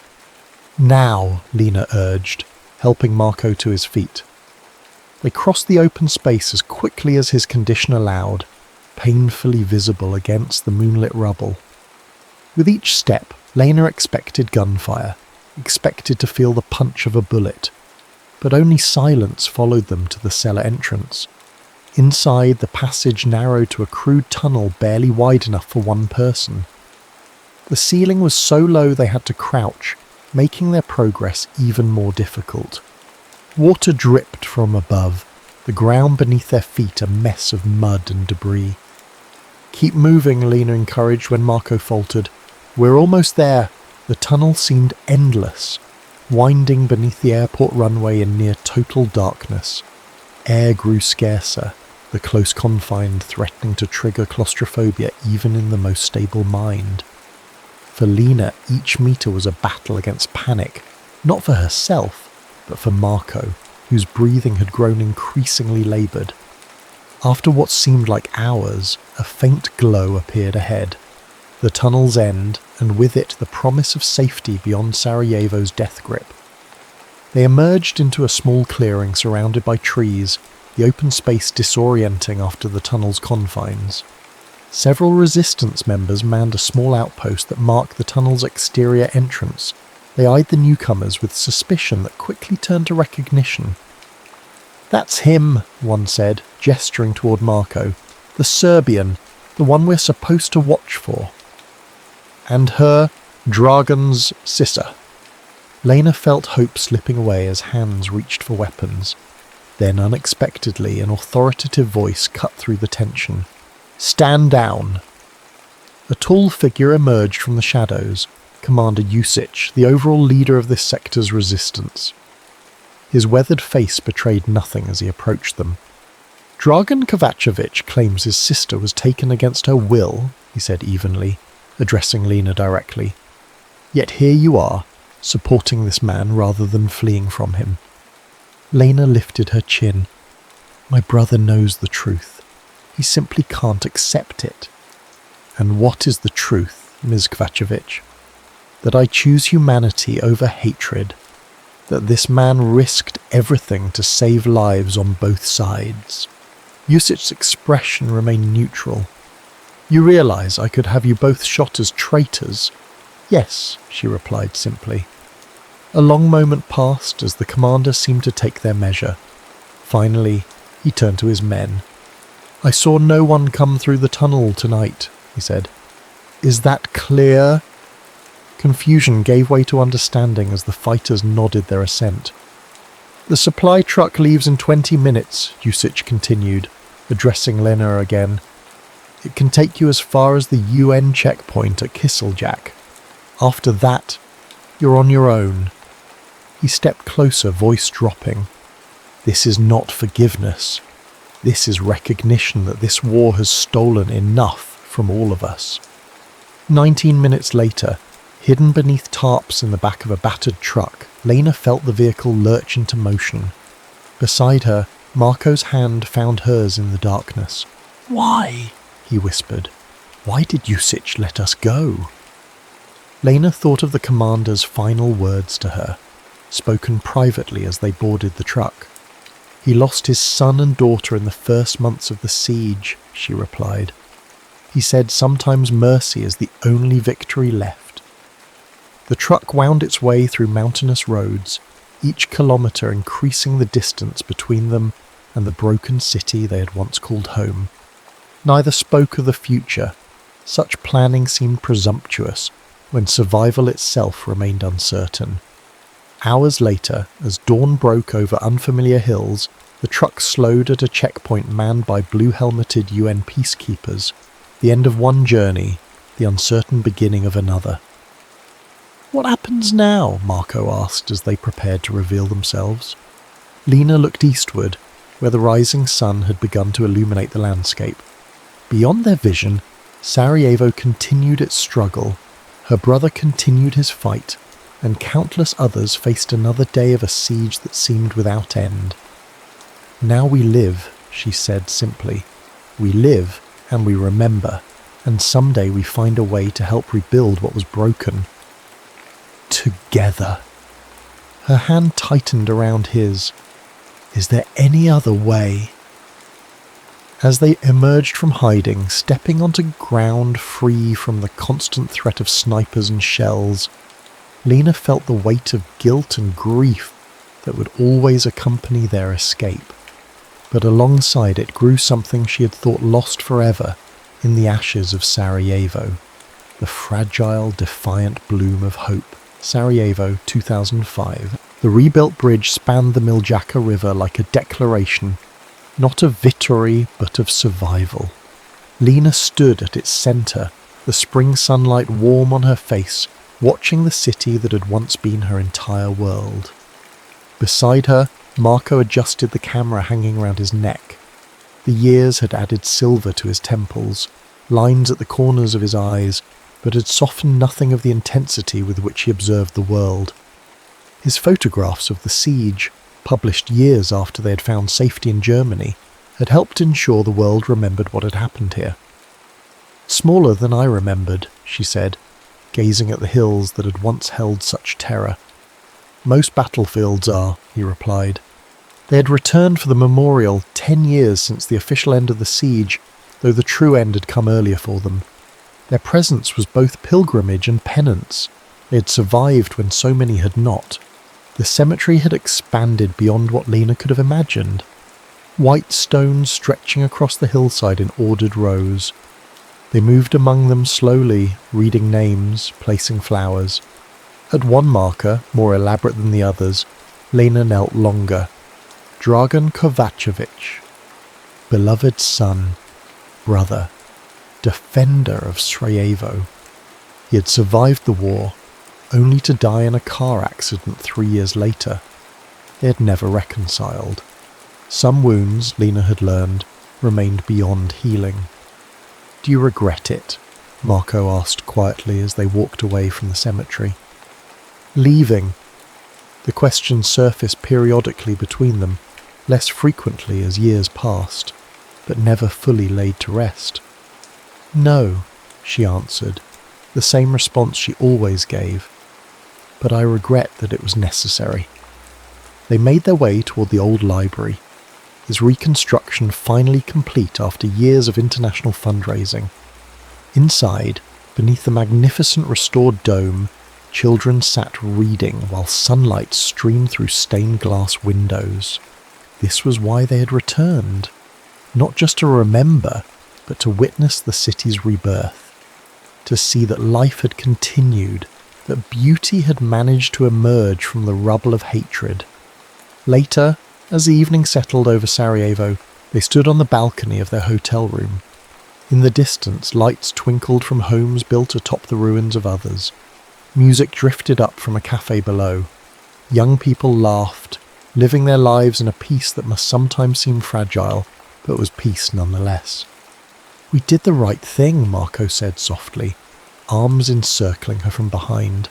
"Now," Lena urged, helping Marco to his feet. They crossed the open space as quickly as his condition allowed, painfully visible against the moonlit rubble. With each step, Lena expected gunfire, expected to feel the punch of a bullet, but only silence followed them to the cellar entrance. Inside, the passage narrowed to a crude tunnel barely wide enough for one person. The ceiling was so low they had to crouch, making their progress even more difficult. Water dripped from above, the ground beneath their feet a mess of mud and debris. "Keep moving," Lena encouraged when Marco faltered. "We're almost there." The tunnel seemed endless, winding beneath the airport runway in near total darkness. Air grew scarcer, the close confine threatening to trigger claustrophobia even in the most stable mind. For Lena, each meter was a battle against panic, not for herself, but for Marco, whose breathing had grown increasingly laboured. After what seemed like hours, a faint glow appeared ahead. The tunnel's end, and with it the promise of safety beyond Sarajevo's death grip. They emerged into a small clearing surrounded by trees, the open space disorienting after the tunnel's confines. Several resistance members manned a small outpost that marked the tunnel's exterior entrance. They eyed the newcomers with suspicion that quickly turned to recognition. "That's him," one said, gesturing toward Marco. "The Serbian, the one we're supposed to watch for." "And her, Dragan's sister." Lena felt hope slipping away as hands reached for weapons. Then, unexpectedly, an authoritative voice cut through the tension. "Stand down." A tall figure emerged from the shadows, Commander Jusic, the overall leader of this sector's resistance. His weathered face betrayed nothing as he approached them. "Dragan Kovacevic claims his sister was taken against her will," he said evenly, addressing Lena directly. "Yet here you are, supporting this man rather than fleeing from him." Lena lifted her chin. "My brother knows the truth. He simply can't accept it." "And what is the truth, Ms. Kovacevic?" "That I choose humanity over hatred. That this man risked everything to save lives on both sides." Jusic's expression remained neutral. "You realize I could have you both shot as traitors?" "Yes," she replied simply. A long moment passed as the commander seemed to take their measure. Finally, he turned to his men. "I saw no one come through the tunnel tonight," he said. "Is that clear?" Confusion gave way to understanding as the fighters nodded their assent. "The supply truck leaves in 20 minutes, Usich continued, addressing Lena again. "It can take you as far as the UN checkpoint at Kisseljak. After that, you're on your own." He stepped closer, voice dropping. "This is not forgiveness. This is recognition that this war has stolen enough from all of us." 19 minutes later, hidden beneath tarps in the back of a battered truck, Lena felt the vehicle lurch into motion. Beside her, Marco's hand found hers in the darkness. "Why?" he whispered. "Why did Usich let us go?" Lena thought of the commander's final words to her, spoken privately as they boarded the truck. "He lost his son and daughter in the first months of the siege," she replied. "He said sometimes mercy is the only victory left." The truck wound its way through mountainous roads, each kilometre increasing the distance between them and the broken city they had once called home. Neither spoke of the future. Such planning seemed presumptuous when survival itself remained uncertain. Hours later, as dawn broke over unfamiliar hills, the truck slowed at a checkpoint manned by blue-helmeted UN peacekeepers. The end of one journey, the uncertain beginning of another. "What happens now?" Marco asked as they prepared to reveal themselves. Lena looked eastward, where the rising sun had begun to illuminate the landscape. Beyond their vision, Sarajevo continued its struggle. Her brother continued his fight, and countless others faced another day of a siege that seemed without end. "Now we live," she said simply. "We live, and we remember, and someday we find a way to help rebuild what was broken. Together." Her hand tightened around his. "Is there any other way?" As they emerged from hiding, stepping onto ground free from the constant threat of snipers and shells, Lena felt the weight of guilt and grief that would always accompany their escape. But alongside it grew something she had thought lost forever in the ashes of Sarajevo, the fragile, defiant bloom of hope. Sarajevo, 2005. The rebuilt bridge spanned the Miljacka River like a declaration, not of victory, but of survival. Lena stood at its centre, the spring sunlight warm on her face, watching the city that had once been her entire world. Beside her, Marco adjusted the camera hanging around his neck. The years had added silver to his temples, lines at the corners of his eyes, but had softened nothing of the intensity with which he observed the world. His photographs of the siege, published years after they had found safety in Germany, had helped ensure the world remembered what had happened here. "Smaller than I remembered," she said, gazing at the hills that had once held such terror. "Most battlefields are," he replied. They had returned for the memorial 10 years since the official end of the siege, though the true end had come earlier for them. Their presence was both pilgrimage and penance. They had survived when so many had not. The cemetery had expanded beyond what Lena could have imagined. White stones stretching across the hillside in ordered rows. They moved among them slowly, reading names, placing flowers. At one marker, more elaborate than the others, Lena knelt longer. Dragan Kovacevic, beloved son, brother, defender of Sarajevo. He had survived the war, only to die in a car accident 3 years later. They had never reconciled. Some wounds, Lena had learned, remained beyond healing. "Do you regret it?" Marco asked quietly as they walked away from the cemetery. "Leaving?" The question surfaced periodically between them, less frequently as years passed, but never fully laid to rest. "No," she answered, the same response she always gave. "But I regret that it was necessary." They made their way toward the old library, its reconstruction finally complete after years of international fundraising. Inside, beneath the magnificent restored dome, children sat reading while sunlight streamed through stained glass windows. This was why they had returned, not just to remember, but to witness the city's rebirth, to see that life had continued, that beauty had managed to emerge from the rubble of hatred. Later, as the evening settled over Sarajevo, they stood on the balcony of their hotel room. In the distance, lights twinkled from homes built atop the ruins of others. Music drifted up from a cafe below. Young people laughed, living their lives in a peace that must sometimes seem fragile, but was peace nonetheless. "We did the right thing," Marco said softly, arms encircling her from behind.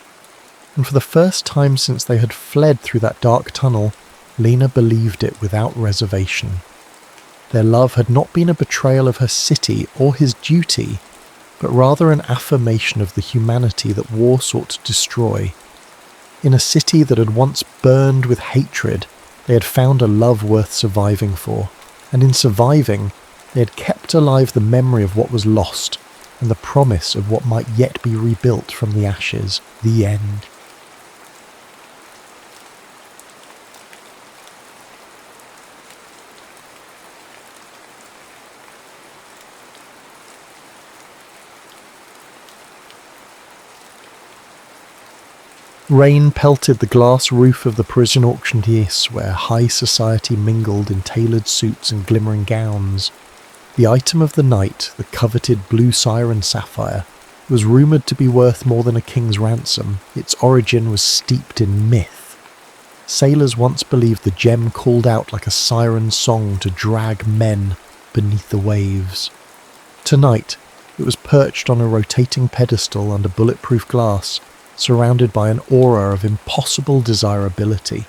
And for the first time since they had fled through that dark tunnel, Lena believed it without reservation. Their love had not been a betrayal of her city or his duty, but rather an affirmation of the humanity that war sought to destroy. In a city that had once burned with hatred, they had found a love worth surviving for, and in surviving, they had kept alive the memory of what was lost, and the promise of what might yet be rebuilt from the ashes. The end. Rain pelted the glass roof of the Parisian auctioneer's, where high society mingled in tailored suits and glimmering gowns. The item of the night, the coveted blue siren sapphire, was rumoured to be worth more than a king's ransom. Its origin was steeped in myth. Sailors once believed the gem called out like a siren song to drag men beneath the waves. Tonight, it was perched on a rotating pedestal under bulletproof glass, surrounded by an aura of impossible desirability.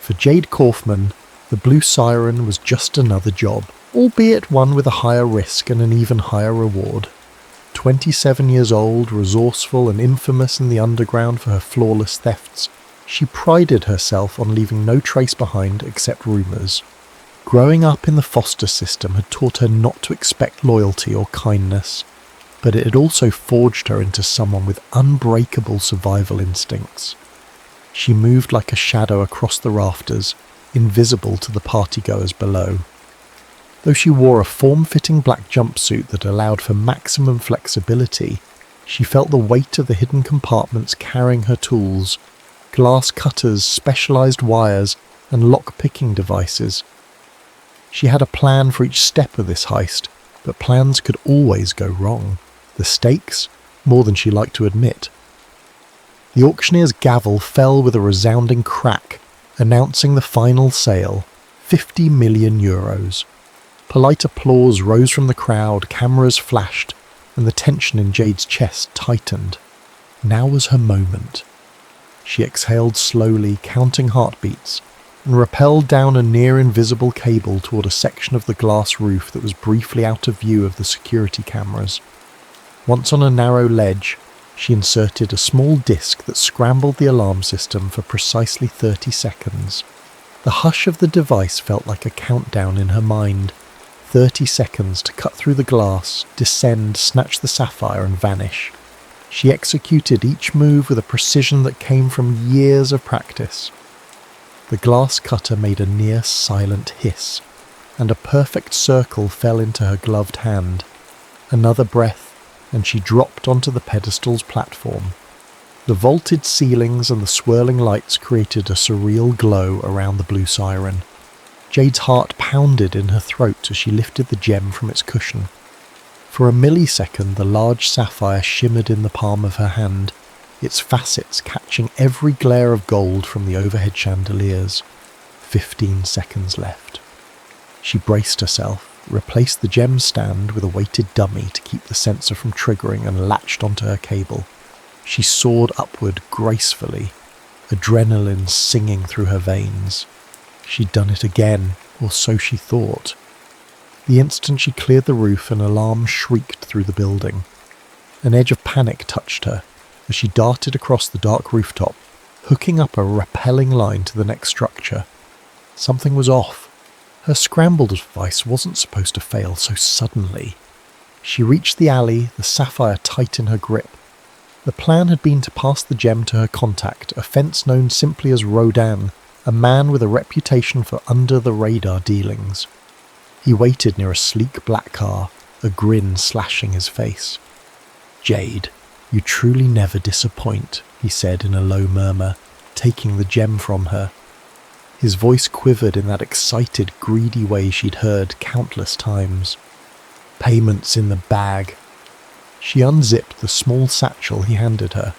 For Jade Kaufman, the blue siren was just another job, albeit one with a higher risk and an even higher reward. 27 years old, resourceful and infamous in the underground for her flawless thefts, she prided herself on leaving no trace behind except rumours. Growing up in the foster system had taught her not to expect loyalty or kindness, but it had also forged her into someone with unbreakable survival instincts. She moved like a shadow across the rafters, invisible to the partygoers below. Though she wore a form-fitting black jumpsuit that allowed for maximum flexibility, she felt the weight of the hidden compartments carrying her tools, glass cutters, specialised wires, and lock-picking devices. She had a plan for each step of this heist, but plans could always go wrong. The stakes, more than she liked to admit. The auctioneer's gavel fell with a resounding crack, announcing the final sale, 50 million euros. Polite applause rose from the crowd, cameras flashed, and the tension in Jade's chest tightened. Now was her moment. She exhaled slowly, counting heartbeats, and rappelled down a near-invisible cable toward a section of the glass roof that was briefly out of view of the security cameras. Once on a narrow ledge, she inserted a small disc that scrambled the alarm system for precisely 30 seconds. The hush of the device felt like a countdown in her mind. 30 seconds to cut through the glass, descend, snatch the sapphire and vanish. She executed each move with a precision that came from years of practice. The glass cutter made a near-silent hiss, and a perfect circle fell into her gloved hand. Another breath, and she dropped onto the pedestal's platform. The vaulted ceilings and the swirling lights created a surreal glow around the blue siren. Jade's heart pounded in her throat as she lifted the gem from its cushion. For a millisecond, the large sapphire shimmered in the palm of her hand, its facets catching every glare of gold from the overhead chandeliers. 15 seconds left. She braced herself, replaced the gem stand with a weighted dummy to keep the sensor from triggering, and latched onto her cable. She soared upward gracefully, adrenaline singing through her veins. She'd done it again, or so she thought. The instant she cleared the roof, an alarm shrieked through the building. An edge of panic touched her as she darted across the dark rooftop, hooking up a rappelling line to the next structure. Something was off. Her scramble device wasn't supposed to fail so suddenly. She reached the alley, the sapphire tight in her grip. The plan had been to pass the gem to her contact, a fence known simply as Rodin, a man with a reputation for under-the-radar dealings. He waited near a sleek black car, a grin slashing his face. "Jade, "You truly never disappoint," he said in a low murmur, taking the gem from her. His voice quivered in that excited, greedy way she'd heard countless times. "Payment's in the bag." She unzipped the small satchel he handed her.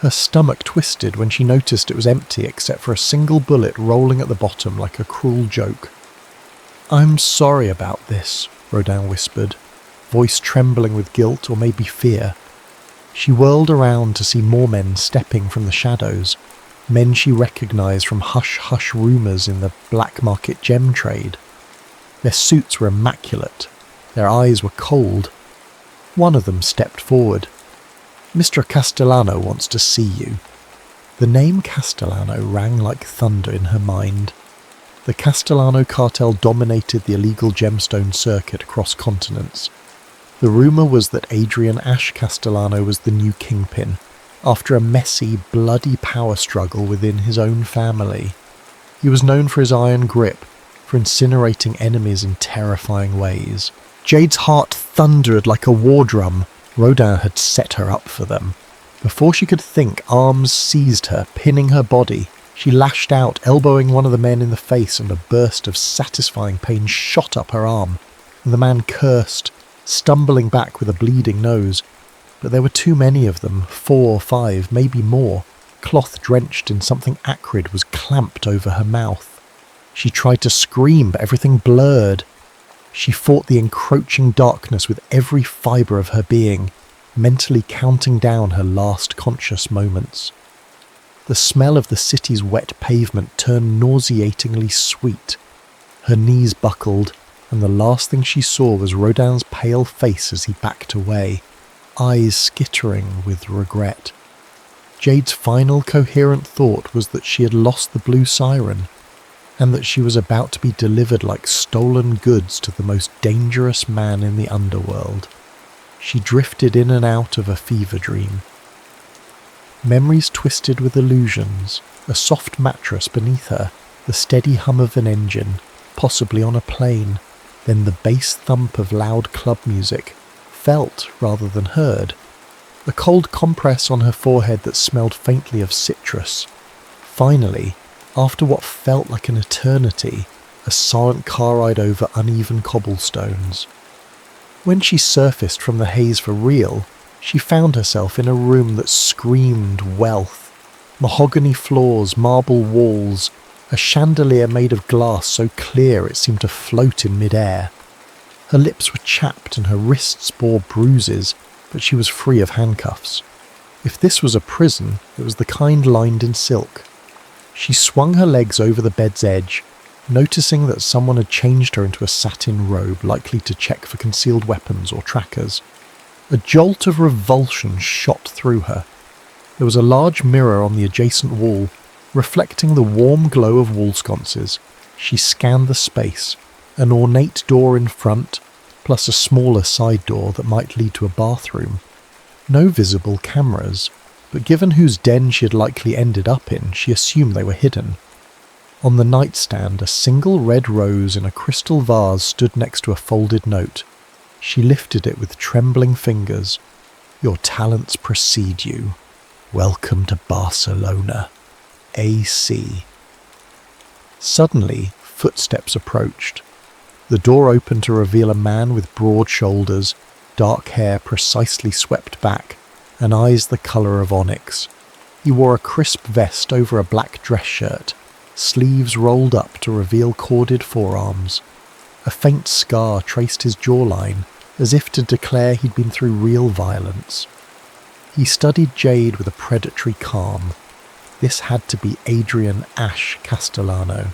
Her stomach twisted when she noticed it was empty except for a single bullet rolling at the bottom like a cruel joke. "I'm sorry about this," Rodin whispered, voice trembling with guilt or maybe fear. She whirled around to see more men stepping from the shadows, men she recognized from hush-hush rumours in the black market gem trade. Their suits were immaculate. Their eyes were cold. One of them stepped forward. "Mr. Castellano wants to see you." The name Castellano rang like thunder in her mind. The Castellano cartel dominated the illegal gemstone circuit across continents. The rumour was that Adrian Ash Castellano was the new kingpin, after a messy, bloody power struggle within his own family. He was known for his iron grip, for incinerating enemies in terrifying ways. Jade's heart thundered like a war drum. Rodin had set her up for them. Before she could think, arms seized her, pinning her body. She lashed out, elbowing one of the men in the face, and a burst of satisfying pain shot up her arm. And the man cursed, stumbling back with a bleeding nose. But there were too many of them, 4 or 5, maybe more. Cloth drenched in something acrid was clamped over her mouth. She tried to scream, but everything blurred. She fought the encroaching darkness with every fibre of her being, mentally counting down her last conscious moments. The smell of the city's wet pavement turned nauseatingly sweet. Her knees buckled, and the last thing she saw was Rodin's pale face as he backed away, eyes skittering with regret. Jade's final coherent thought was that she had lost the blue siren, and that she was about to be delivered like stolen goods to the most dangerous man in the underworld. She drifted in and out of a fever dream. Memories twisted with illusions, a soft mattress beneath her, the steady hum of an engine, possibly on a plane, then the bass thump of loud club music, felt rather than heard, a cold compress on her forehead that smelled faintly of citrus. Finally, after what felt like an eternity, a silent car ride over uneven cobblestones. When she surfaced from the haze for real, she found herself in a room that screamed wealth. Mahogany floors, marble walls, a chandelier made of glass so clear it seemed to float in mid-air. Her lips were chapped and her wrists bore bruises, but she was free of handcuffs. If this was a prison, it was the kind lined in silk. She swung her legs over the bed's edge, noticing that someone had changed her into a satin robe likely to check for concealed weapons or trackers. A jolt of revulsion shot through her. There was a large mirror on the adjacent wall, reflecting the warm glow of wall sconces. She scanned the space, an ornate door in front, plus a smaller side door that might lead to a bathroom. No visible cameras, but given whose den she had likely ended up in, she assumed they were hidden. On the nightstand, a single red rose in a crystal vase stood next to a folded note. She lifted it with trembling fingers. "Your talents precede you. Welcome to Barcelona. AC." Suddenly, footsteps approached. The door opened to reveal a man with broad shoulders, dark hair precisely swept back, and eyes the colour of onyx. He wore a crisp vest over a black dress shirt, sleeves rolled up to reveal corded forearms. A faint scar traced his jawline, as if to declare he'd been through real violence. He studied Jade with a predatory calm. This had to be Adrian Ash Castellano.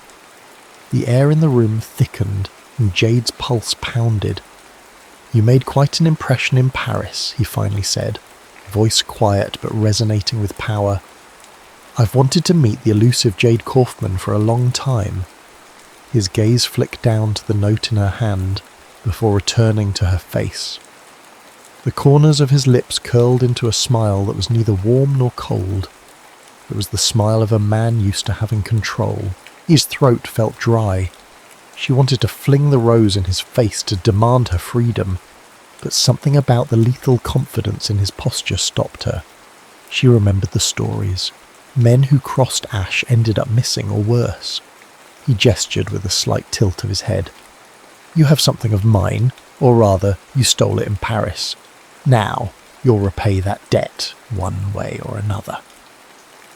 The air in the room thickened, and Jade's pulse pounded. "You made quite an impression in Paris," he finally said, voice quiet but resonating with power. "I've wanted to meet the elusive Jade Kaufman for a long time." His gaze flicked down to the note in her hand, before returning to her face. The corners of his lips curled into a smile that was neither warm nor cold. It was the smile of a man used to having control. His throat felt dry. She wanted to fling the rose in his face to demand her freedom. but something about the lethal confidence in his posture stopped her. She remembered the stories. Men who crossed Ash ended up missing or worse. He gestured with a slight tilt of his head. You have something of mine, or rather, you stole it in Paris. Now, you'll repay that debt, one way or another.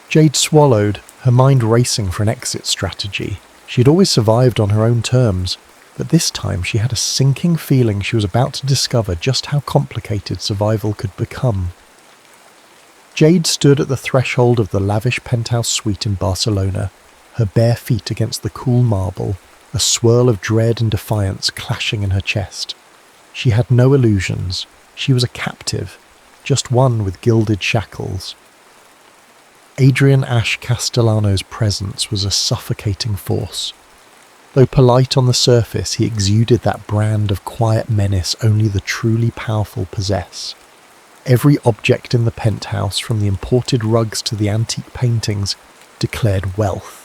Jade swallowed, her mind racing for an exit strategy. She had always survived on her own terms, but this time she had a sinking feeling she was about to discover just how complicated survival could become. Jade stood at the threshold of the lavish penthouse suite in Barcelona, her bare feet against the cool marble, a swirl of dread and defiance clashing in her chest. She had no illusions. She was a captive, just one with gilded shackles. Adrian Ash Castellano's presence was a suffocating force. Though polite on the surface, he exuded that brand of quiet menace only the truly powerful possess. Every object in the penthouse, from the imported rugs to the antique paintings, declared wealth.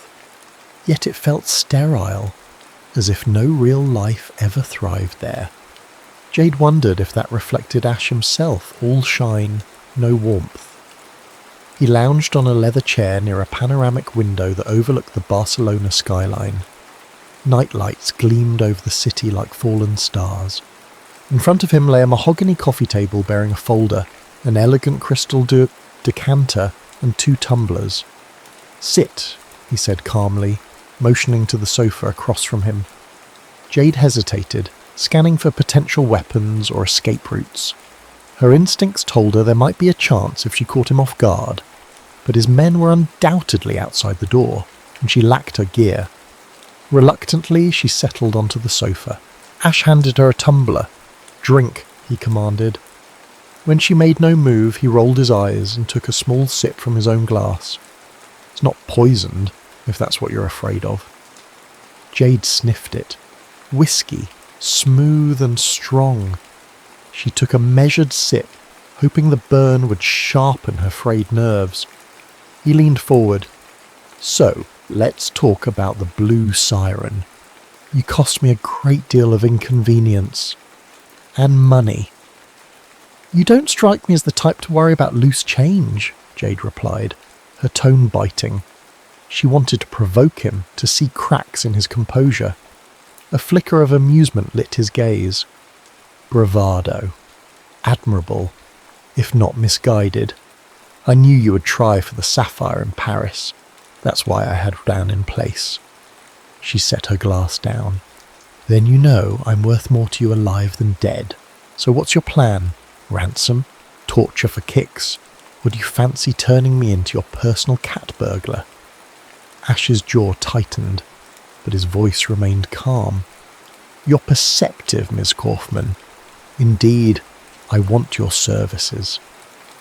Yet it felt sterile, as if no real life ever thrived there. Jade wondered if that reflected Ash himself, all shine, no warmth. He lounged on a leather chair near a panoramic window that overlooked the Barcelona skyline. Night lights gleamed over the city like fallen stars. In front of him lay a mahogany coffee table bearing a folder, an elegant crystal decanter, and 2 tumblers. "Sit," he said calmly, motioning to the sofa across from him. Jade hesitated, scanning for potential weapons or escape routes. Her instincts told her there might be a chance if she caught him off guard, but his men were undoubtedly outside the door, and she lacked her gear. Reluctantly, she settled onto the sofa. Ash handed her a tumbler. "Drink," he commanded. When she made no move, he rolled his eyes and took a small sip from his own glass. "It's not poisoned, if that's what you're afraid of." Jade sniffed it. Whiskey, smooth and strong. She took a measured sip, hoping the burn would sharpen her frayed nerves. He leaned forward. "So, let's talk about the Blue Siren. You cost me a great deal of inconvenience. And money." "You don't strike me as the type to worry about loose change," Jade replied, her tone biting. She wanted to provoke him, to see cracks in his composure. A flicker of amusement lit his gaze. Bravado. Admirable, if not misguided. I knew you would try for the sapphire in Paris. That's why I had Dan in place. She set her glass down. "Then you know I'm worth more to you alive than dead. So what's your plan? Ransom? Torture for kicks? Or do you fancy turning me into your personal cat burglar?" Ash's jaw tightened, but his voice remained calm. "You're perceptive, Miss Kaufman. Indeed, I want your services.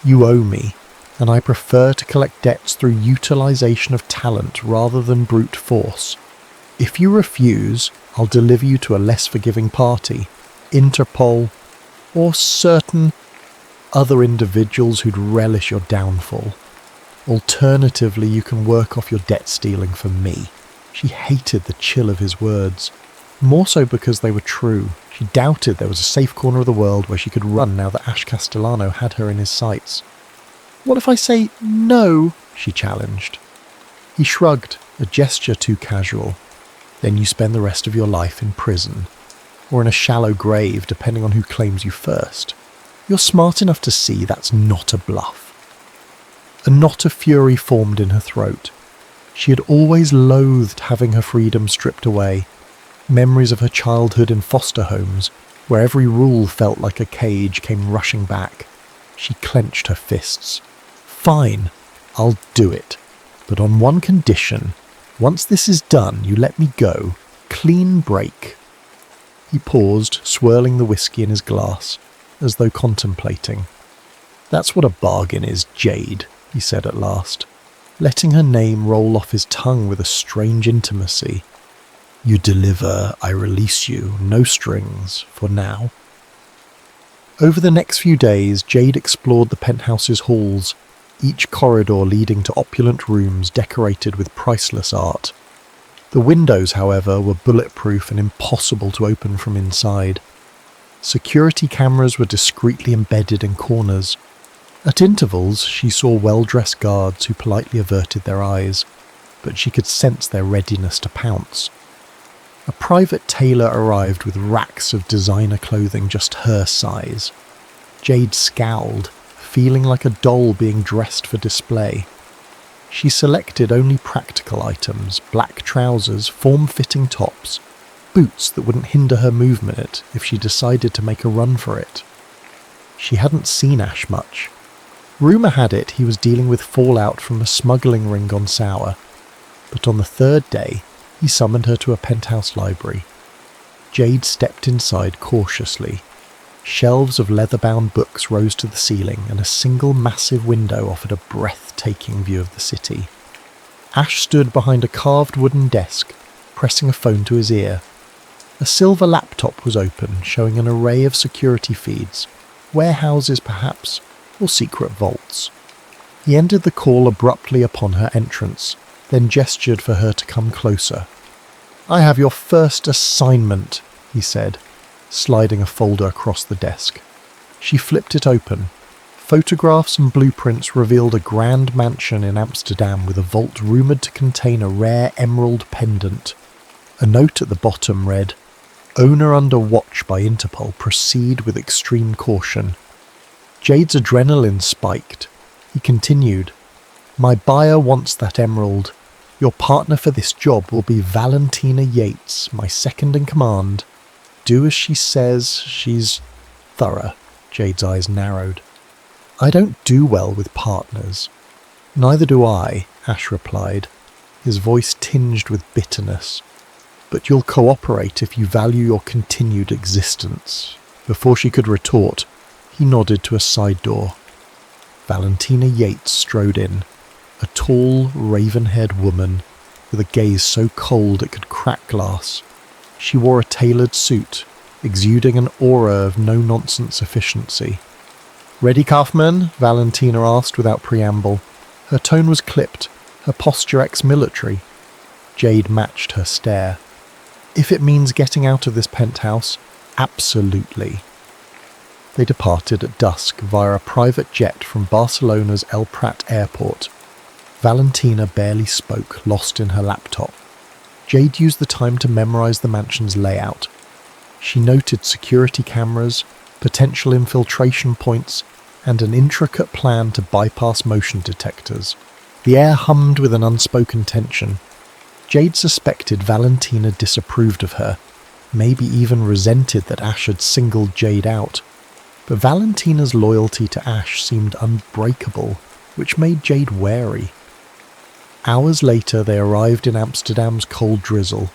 You owe me, and I prefer to collect debts through utilization of talent rather than brute force. If you refuse, I'll deliver you to a less forgiving party, Interpol, or certain other individuals who'd relish your downfall. Alternatively, you can work off your debt stealing for me." She hated the chill of his words, more so because they were true. She doubted there was a safe corner of the world where she could run now that Ash Castellano had her in his sights. "What if I say no?" she challenged. He shrugged, a gesture too casual. "Then you spend the rest of your life in prison, or in a shallow grave, depending on who claims you first. You're smart enough to see that's not a bluff." A knot of fury formed in her throat. She had always loathed having her freedom stripped away. Memories of her childhood in foster homes, where every rule felt like a cage, came rushing back. She clenched her fists. "Fine, I'll do it. But on one condition. Once this is done, you let me go. Clean break." He paused, swirling the whiskey in his glass, as though contemplating. "That's what a bargain is, Jade," he said at last, letting her name roll off his tongue with a strange intimacy. "You deliver, I release you, no strings, for now." Over the next few days, Jade explored the penthouse's halls, each corridor leading to opulent rooms decorated with priceless art. The windows, however, were bulletproof and impossible to open from inside. Security cameras were discreetly embedded in corners. At intervals, she saw well-dressed guards who politely averted their eyes, but she could sense their readiness to pounce. A private tailor arrived with racks of designer clothing just her size. Jade scowled, feeling like a doll being dressed for display. She selected only practical items: black trousers, form-fitting tops, boots that wouldn't hinder her movement if she decided to make a run for it. She hadn't seen Ash much. Rumour had it he was dealing with fallout from a smuggling ring on Sour, but on the third day he summoned her to a penthouse library. Jade stepped inside cautiously. Shelves of leather-bound books rose to the ceiling, and a single massive window offered a breathtaking view of the city. Ash stood behind a carved wooden desk, pressing a phone to his ear. A silver laptop was open, showing an array of security feeds, warehouses perhaps, or secret vaults. He ended the call abruptly upon her entrance, then gestured for her to come closer. "I have your first assignment," he said, sliding a folder across the desk. She flipped it open. Photographs and blueprints revealed a grand mansion in Amsterdam with a vault rumoured to contain a rare emerald pendant. A note at the bottom read, "Owner under watch by Interpol. Proceed with extreme caution." Jade's adrenaline spiked. He continued, "My buyer wants that emerald. Your partner for this job will be Valentina Yates, my second in command. Do as she says." She's thorough. Jade's eyes narrowed. "I don't do well with partners." "Neither do I," Ash replied, his voice tinged with bitterness. "But you'll cooperate if you value your continued existence." Before she could retort, he nodded to a side door. Valentina Yates strode in, a tall, raven-haired woman with a gaze so cold it could crack glass. She wore a tailored suit, exuding an aura of no-nonsense efficiency. "Ready, Kaufman?" Valentina asked without preamble. Her tone was clipped, her posture ex-military. Jade matched her stare. "If it means getting out of this penthouse, absolutely." They departed at dusk via a private jet from Barcelona's El Prat airport. Valentina barely spoke, lost in her laptop. Jade used the time to memorize the mansion's layout. She noted security cameras, potential infiltration points, and an intricate plan to bypass motion detectors. The air hummed with an unspoken tension. Jade suspected Valentina disapproved of her, maybe even resented that Ash had singled Jade out. But Valentina's loyalty to Ash seemed unbreakable, which made Jade wary. Hours later they arrived in Amsterdam's cold drizzle.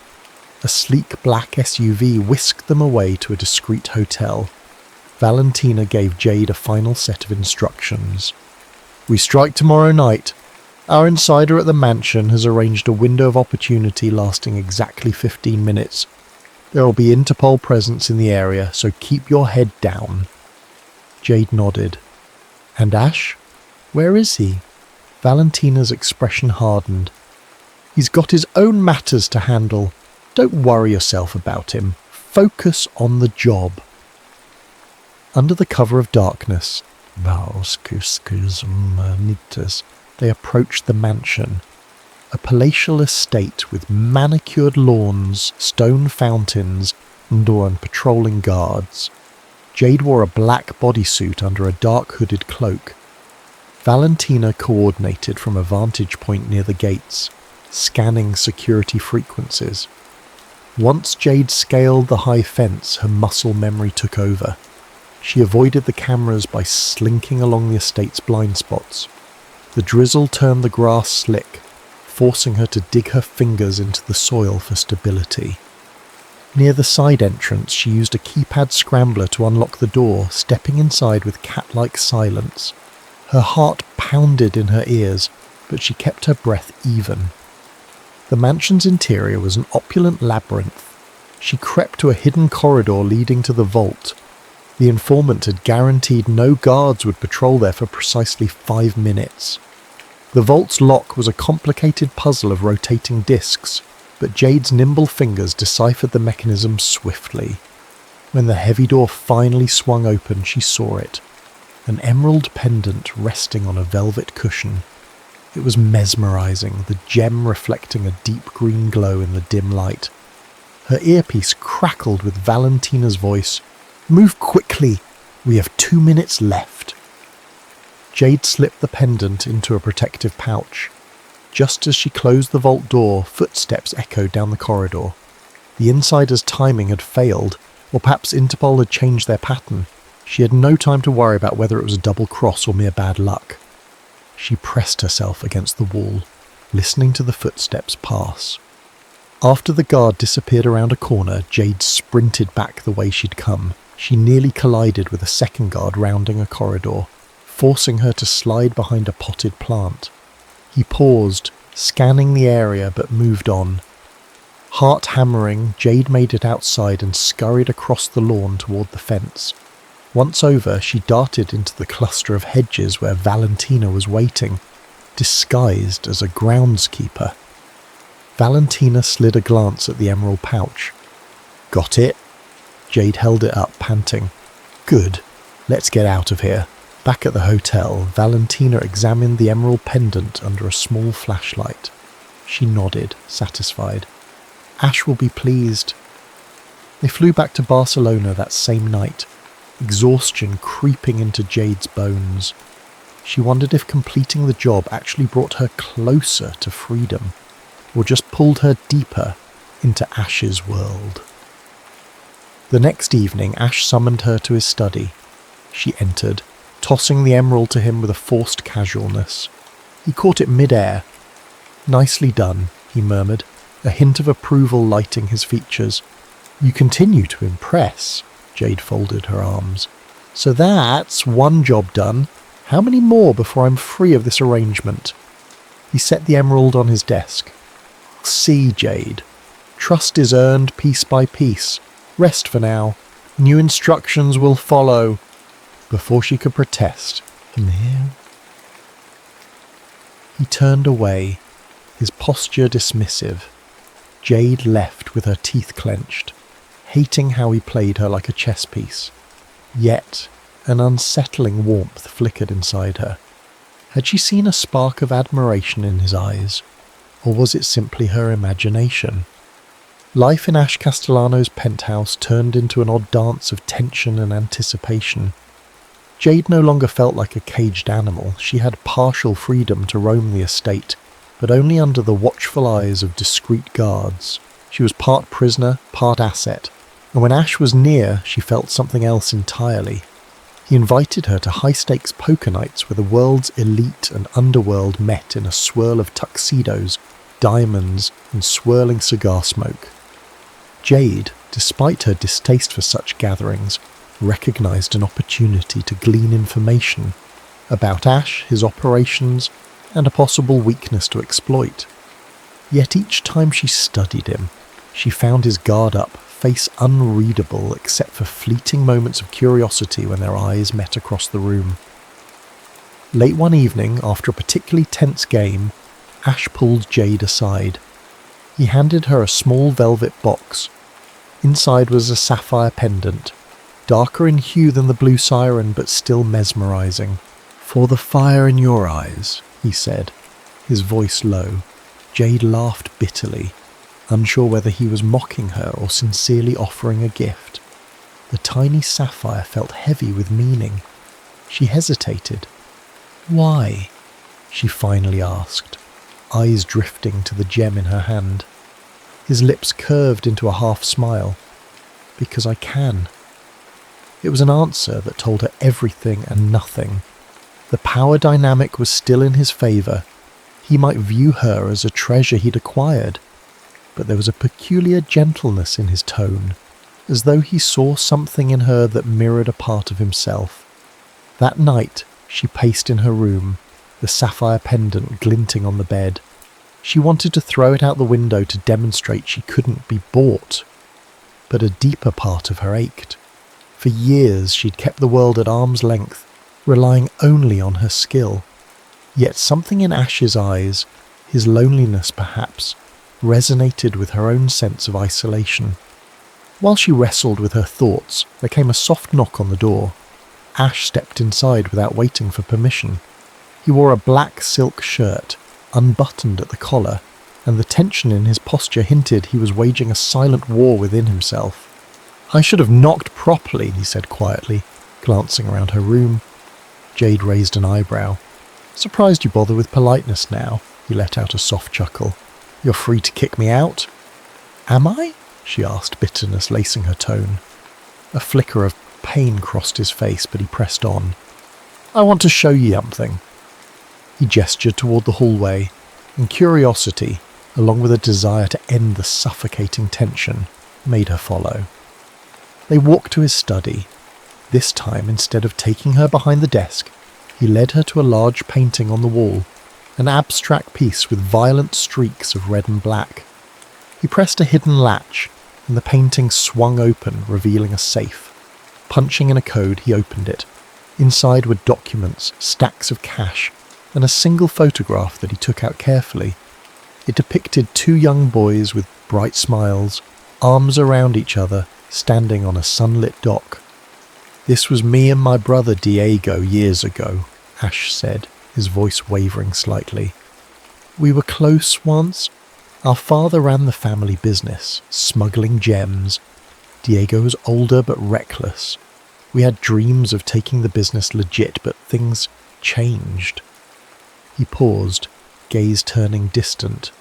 A sleek black SUV whisked them away to a discreet hotel. Valentina gave Jade a final set of instructions. "We strike tomorrow night. Our insider at the mansion has arranged a window of opportunity lasting exactly 15 minutes. There will be Interpol presence in the area, so keep your head down." Jade nodded. "And Ash? Where is he?" Valentina's expression hardened. "He's got his own matters to handle. Don't worry yourself about him. Focus on the job." Under the cover of darkness, they approached the mansion, a palatial estate with manicured lawns, stone fountains, and patrolling guards. Jade wore a black bodysuit under a dark hooded cloak. Valentina coordinated from a vantage point near the gates, scanning security frequencies. Once Jade scaled the high fence, her muscle memory took over. She avoided the cameras by slinking along the estate's blind spots. The drizzle turned the grass slick, forcing her to dig her fingers into the soil for stability. Near the side entrance, she used a keypad scrambler to unlock the door, stepping inside with cat-like silence. Her heart pounded in her ears, but she kept her breath even. The mansion's interior was an opulent labyrinth. She crept to a hidden corridor leading to the vault. The informant had guaranteed no guards would patrol there for precisely 5 minutes. The vault's lock was a complicated puzzle of rotating discs, but Jade's nimble fingers deciphered the mechanism swiftly. When the heavy door finally swung open, she saw it. An emerald pendant resting on a velvet cushion. It was mesmerizing, the gem reflecting a deep green glow in the dim light. Her earpiece crackled with Valentina's voice. "Move quickly! We have 2 minutes left." Jade slipped the pendant into a protective pouch. Just as she closed the vault door, footsteps echoed down the corridor. The insider's timing had failed, or perhaps Interpol had changed their pattern. She had no time to worry about whether it was a double cross or mere bad luck. She pressed herself against the wall, listening to the footsteps pass. After the guard disappeared around a corner, Jade sprinted back the way she'd come. She nearly collided with a second guard rounding a corridor, forcing her to slide behind a potted plant. He paused, scanning the area, but moved on. Heart hammering, Jade made it outside and scurried across the lawn toward the fence. Once over, she darted into the cluster of hedges where Valentina was waiting, disguised as a groundskeeper. Valentina slid a glance at the emerald pouch. "Got it?" Jade held it up, panting. "Good. Let's get out of here." Back at the hotel, Valentina examined the emerald pendant under a small flashlight. She nodded, satisfied. "Ash will be pleased." They flew back to Barcelona that same night, exhaustion creeping into Jade's bones. She wondered if completing the job actually brought her closer to freedom, or just pulled her deeper into Ash's world. The next evening, Ash summoned her to his study. She entered, tossing the emerald to him with a forced casualness. He caught it mid-air. "Nicely done," he murmured, a hint of approval lighting his features. "You continue to impress." Jade folded her arms. "So that's one job done. How many more before I'm free of this arrangement?" He set the emerald on his desk. "See, Jade. Trust is earned piece by piece. Rest for now. New instructions will follow." Before she could protest, he turned away, his posture dismissive. Jade left with her teeth clenched, hating how he played her like a chess piece. Yet an unsettling warmth flickered inside her. Had she seen a spark of admiration in his eyes, or was it simply her imagination? Life in Ash Castellano's penthouse turned into an odd dance of tension and anticipation. Jade no longer felt like a caged animal. She had partial freedom to roam the estate, but only under the watchful eyes of discreet guards. She was part prisoner, part asset, and when Ash was near, she felt something else entirely. He invited her to high-stakes poker nights where the world's elite and underworld met in a swirl of tuxedos, diamonds, and swirling cigar smoke. Jade, despite her distaste for such gatherings, recognized an opportunity to glean information about Ash, his operations, and a possible weakness to exploit. Yet each time she studied him, she found his guard up, face unreadable except for fleeting moments of curiosity when their eyes met across the room. Late one evening, after a particularly tense game, Ash pulled Jade aside. He handed her a small velvet box. Inside was a sapphire pendant, darker in hue than the blue siren, but still mesmerizing. "For the fire in your eyes," he said, his voice low. Jade laughed bitterly, unsure whether he was mocking her or sincerely offering a gift. The tiny sapphire felt heavy with meaning. She hesitated. "Why?" she finally asked, eyes drifting to the gem in her hand. His lips curved into a half-smile. "Because I can." It was an answer that told her everything and nothing. The power dynamic was still in his favour. He might view her as a treasure he'd acquired, but there was a peculiar gentleness in his tone, as though he saw something in her that mirrored a part of himself. That night, she paced in her room, the sapphire pendant glinting on the bed. She wanted to throw it out the window to demonstrate she couldn't be bought. But a deeper part of her ached. For years she'd kept the world at arm's length, relying only on her skill. Yet something in Ash's eyes, his loneliness perhaps, resonated with her own sense of isolation. While she wrestled with her thoughts, there came a soft knock on the door. Ash stepped inside without waiting for permission. He wore a black silk shirt, unbuttoned at the collar, and the tension in his posture hinted he was waging a silent war within himself. "I should have knocked properly," he said quietly, glancing around her room. Jade raised an eyebrow. "Surprised you bother with politeness now," he let out a soft chuckle. "You're free to kick me out." "Am I?" she asked, bitterness lacing her tone. A flicker of pain crossed his face, but he pressed on. "I want to show you something." He gestured toward the hallway, and curiosity, along with a desire to end the suffocating tension, made her follow. They walked to his study. This time, instead of taking her behind the desk, he led her to a large painting on the wall, an abstract piece with violent streaks of red and black. He pressed a hidden latch, and the painting swung open, revealing a safe. Punching in a code, he opened it. Inside were documents, stacks of cash, and a single photograph that he took out carefully. It depicted two young boys with bright smiles, arms around each other, standing on a sunlit dock. "This was me and my brother Diego years ago," Ash said, his voice wavering slightly. "We were close once. Our father ran the family business, smuggling gems. Diego was older but reckless. We had dreams of taking the business legit, but things changed." He paused, gaze turning distant.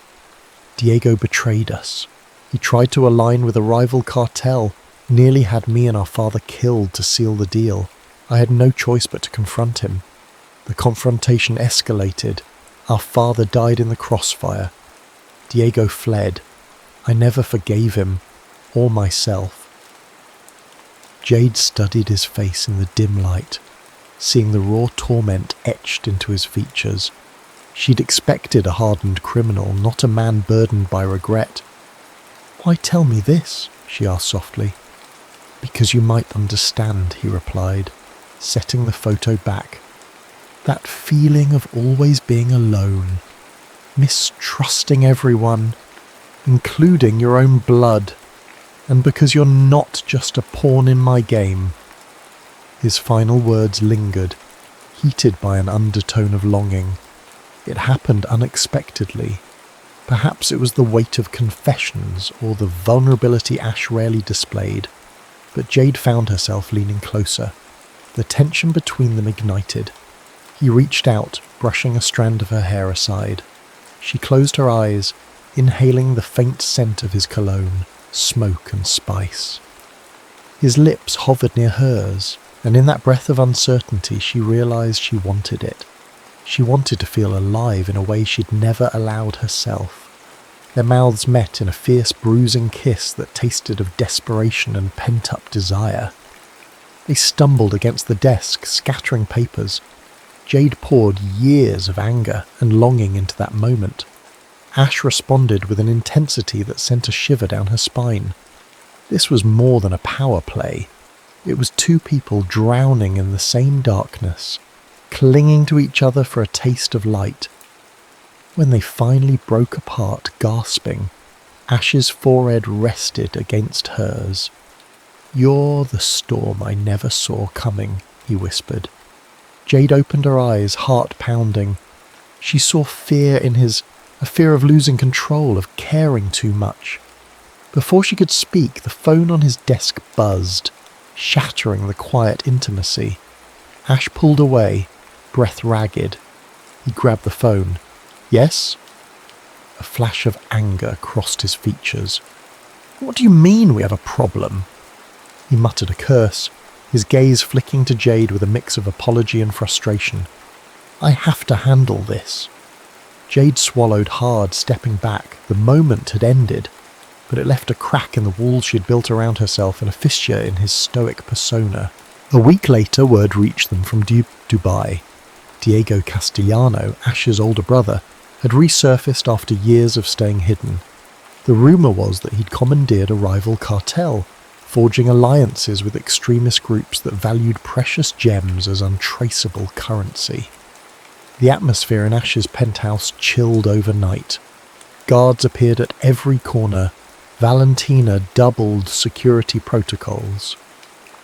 "Diego betrayed us. He tried to align with a rival cartel, nearly had me and our father killed to seal the deal. I had no choice but to confront him. The confrontation escalated. Our father died in the crossfire. Diego fled. I never forgave him, or myself." Jade studied his face in the dim light, seeing the raw torment etched into his features. She'd expected a hardened criminal, not a man burdened by regret. "Why tell me this?" she asked softly. "Because you might understand," he replied, setting the photo back. "That feeling of always being alone, mistrusting everyone, including your own blood, and because you're not just a pawn in my game." His final words lingered, heated by an undertone of longing. It happened unexpectedly. Perhaps it was the weight of confessions or the vulnerability Ash rarely displayed, but Jade found herself leaning closer. The tension between them ignited. He reached out, brushing a strand of her hair aside. She closed her eyes, inhaling the faint scent of his cologne, smoke and spice. His lips hovered near hers, and in that breath of uncertainty she realized she wanted it. She wanted to feel alive in a way she'd never allowed herself. Their mouths met in a fierce bruising kiss that tasted of desperation and pent-up desire. They stumbled against the desk, scattering papers. Jade poured years of anger and longing into that moment. Ash responded with an intensity that sent a shiver down her spine. This was more than a power play. It was two people drowning in the same darkness, clinging to each other for a taste of light. When they finally broke apart, gasping, Ash's forehead rested against hers. "You're the storm I never saw coming," he whispered. Jade opened her eyes, heart pounding. She saw fear in his, a fear of losing control, of caring too much. Before she could speak, the phone on his desk buzzed, shattering the quiet intimacy. Ash pulled away, breath ragged. He grabbed the phone. "Yes?" A flash of anger crossed his features. "What do you mean we have a problem?" He muttered a curse, his gaze flicking to Jade with a mix of apology and frustration. "I have to handle this." Jade swallowed hard, stepping back. The moment had ended, but it left a crack in the walls she had built around herself and a fissure in his stoic persona. A week later, word reached them from Dubai. Diego Castellano, Ash's older brother, had resurfaced after years of staying hidden. The rumour was that he'd commandeered a rival cartel, forging alliances with extremist groups that valued precious gems as untraceable currency. The atmosphere in Ash's penthouse chilled overnight. Guards appeared at every corner, Valentina doubled security protocols.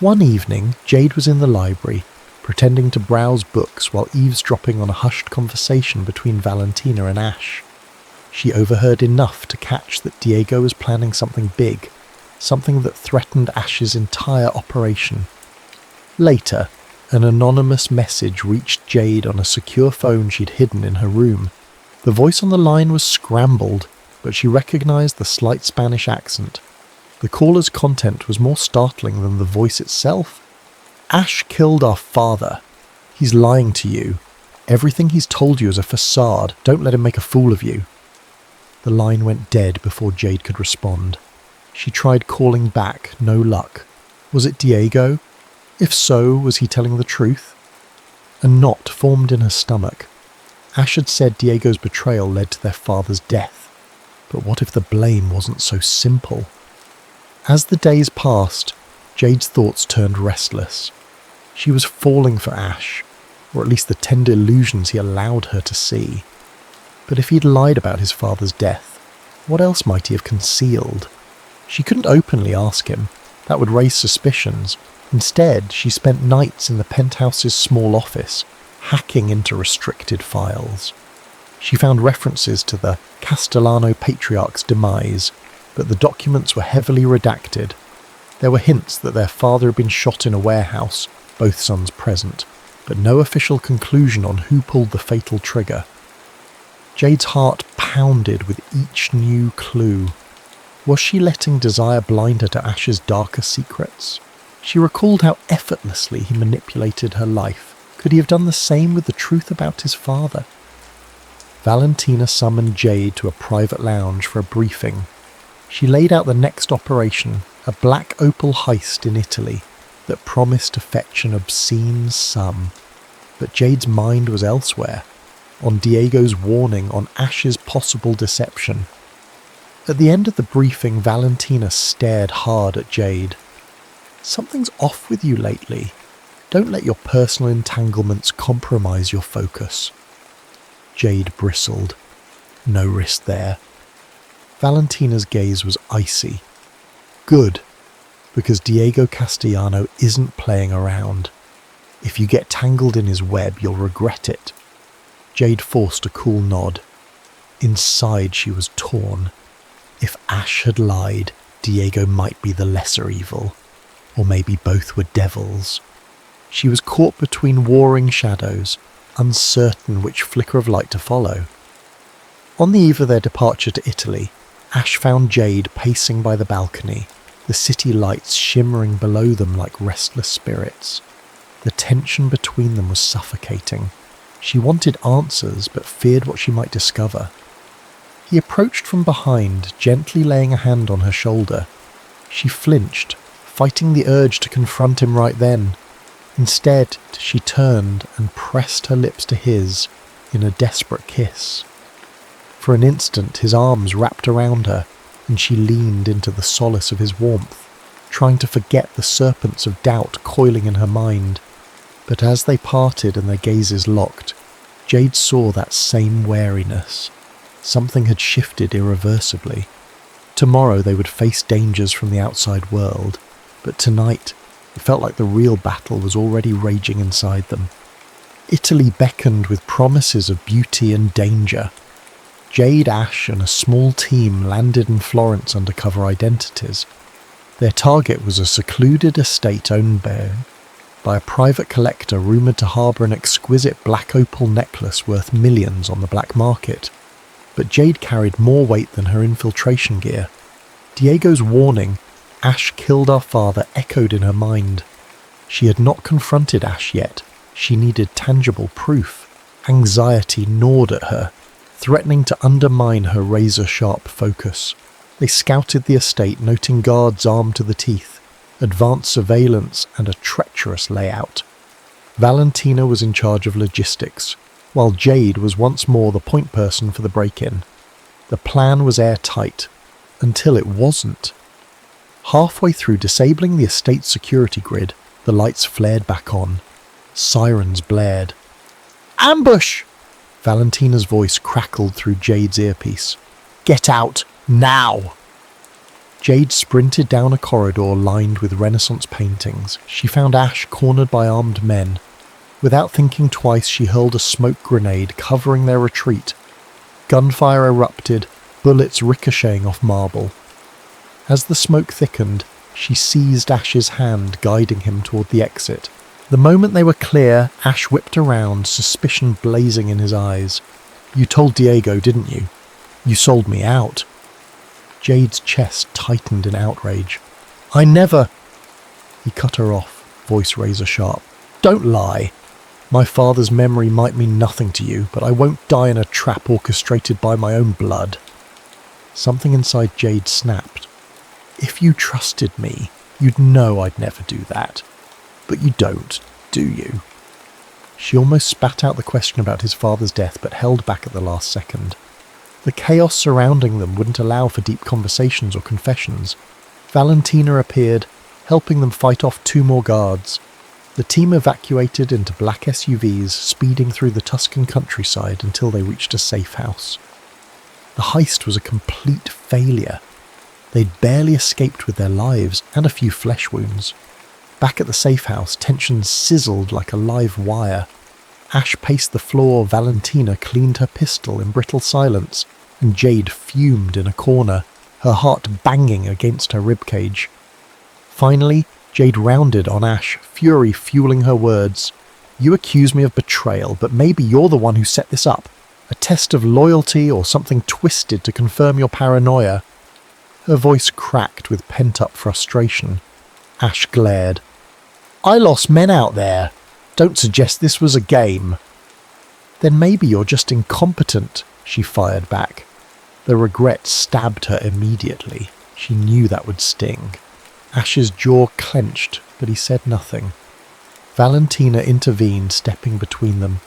One evening, Jade was in the library, pretending to browse books while eavesdropping on a hushed conversation between Valentina and Ash. She overheard enough to catch that Diego was planning something big, something that threatened Ash's entire operation. Later, an anonymous message reached Jade on a secure phone she'd hidden in her room. The voice on the line was scrambled, but she recognized the slight Spanish accent. The caller's content was more startling than the voice itself. "Ash killed our father. He's lying to you. Everything he's told you is a facade. Don't let him make a fool of you." The line went dead before Jade could respond. She tried calling back, no luck. Was it Diego? If so, was he telling the truth? A knot formed in her stomach. Ash had said Diego's betrayal led to their father's death. But what if the blame wasn't so simple? As the days passed, Jade's thoughts turned restless. She was falling for Ash, or at least the tender illusions he allowed her to see. But if he'd lied about his father's death, what else might he have concealed? She couldn't openly ask him. That would raise suspicions. Instead, she spent nights in the penthouse's small office, hacking into restricted files. She found references to the Castellano patriarch's demise, but the documents were heavily redacted. There were hints that their father had been shot in a warehouse, both sons present, but no official conclusion on who pulled the fatal trigger. Jade's heart pounded with each new clue. Was she letting desire blind her to Ash's darker secrets? She recalled how effortlessly he manipulated her life. Could he have done the same with the truth about his father? Valentina summoned Jade to a private lounge for a briefing. She laid out the next operation, a black opal heist in Italy that promised to fetch an obscene sum. But Jade's mind was elsewhere, on Diego's warning, on Ash's possible deception. At the end of the briefing, Valentina stared hard at Jade. "Something's off with you lately. Don't let your personal entanglements compromise your focus." Jade bristled. No risk there. Valentina's gaze was icy. Good, because Diego Castellano isn't playing around. If you get tangled in his web, you'll regret it. Jade forced a cool nod. Inside she was torn. If Ash had lied, Diego might be the lesser evil. Or maybe both were devils. She was caught between warring shadows, uncertain which flicker of light to follow. On the eve of their departure to Italy, Ash found Jade pacing by the balcony, the city lights shimmering below them like restless spirits. The tension between them was suffocating. She wanted answers, but feared what she might discover. He approached from behind, gently laying a hand on her shoulder. She flinched, fighting the urge to confront him right then. Instead, she turned and pressed her lips to his in a desperate kiss. For an instant, his arms wrapped around her, and she leaned into the solace of his warmth, trying to forget the serpents of doubt coiling in her mind. But as they parted and their gazes locked, Jade saw that same wariness. Something had shifted irreversibly. Tomorrow they would face dangers from the outside world, but tonight it felt like the real battle was already raging inside them. Italy beckoned with promises of beauty and danger. Jade, Ash and a small team landed in Florence under cover identities. Their target was a secluded estate owned by a private collector rumoured to harbour an exquisite black opal necklace worth millions on the black market. But Jade carried more weight than her infiltration gear. Diego's warning, "Ash killed our father," echoed in her mind. She had not confronted Ash yet. She needed tangible proof. Anxiety gnawed at her, threatening to undermine her razor-sharp focus. They scouted the estate, noting guards armed to the teeth, advanced surveillance and a treacherous layout. Valentina was in charge of logistics, while Jade was once more the point person for the break-in. The plan was airtight, until it wasn't. Halfway through disabling the estate's security grid, the lights flared back on. Sirens blared. "Ambush!" Valentina's voice crackled through Jade's earpiece. "Get out, now!" Jade sprinted down a corridor lined with Renaissance paintings. She found Ash cornered by armed men. Without thinking twice, she hurled a smoke grenade, covering their retreat. Gunfire erupted, bullets ricocheting off marble. As the smoke thickened, she seized Ash's hand, guiding him toward the exit. The moment they were clear, Ash whipped around, suspicion blazing in his eyes. "You told Diego, didn't you? You sold me out." Jade's chest tightened in outrage. "I never—" He cut her off, voice razor sharp. "Don't lie. My father's memory might mean nothing to you, but I won't die in a trap orchestrated by my own blood." Something inside Jade snapped. "If you trusted me, you'd know I'd never do that. But you don't, do you?" She almost spat out the question about his father's death, but held back at the last second. The chaos surrounding them wouldn't allow for deep conversations or confessions. Valentina appeared, helping them fight off 2 more guards. The team evacuated into black SUVs, speeding through the Tuscan countryside until they reached a safe house. The heist was a complete failure. They'd barely escaped with their lives and a few flesh wounds. Back at the safe house, tension sizzled like a live wire. Ash paced the floor, Valentina cleaned her pistol in brittle silence, and Jade fumed in a corner, her heart banging against her ribcage. Finally, Jade rounded on Ash, fury fueling her words. "You accuse me of betrayal, but maybe you're the one who set this up. A test of loyalty or something twisted to confirm your paranoia." Her voice cracked with pent-up frustration. Ash glared. "I lost men out there. Don't suggest this was a game." "Then maybe you're just incompetent," she fired back. The regret stabbed her immediately. She knew that would sting. Ash's jaw clenched, but he said nothing. Valentina intervened, stepping between them.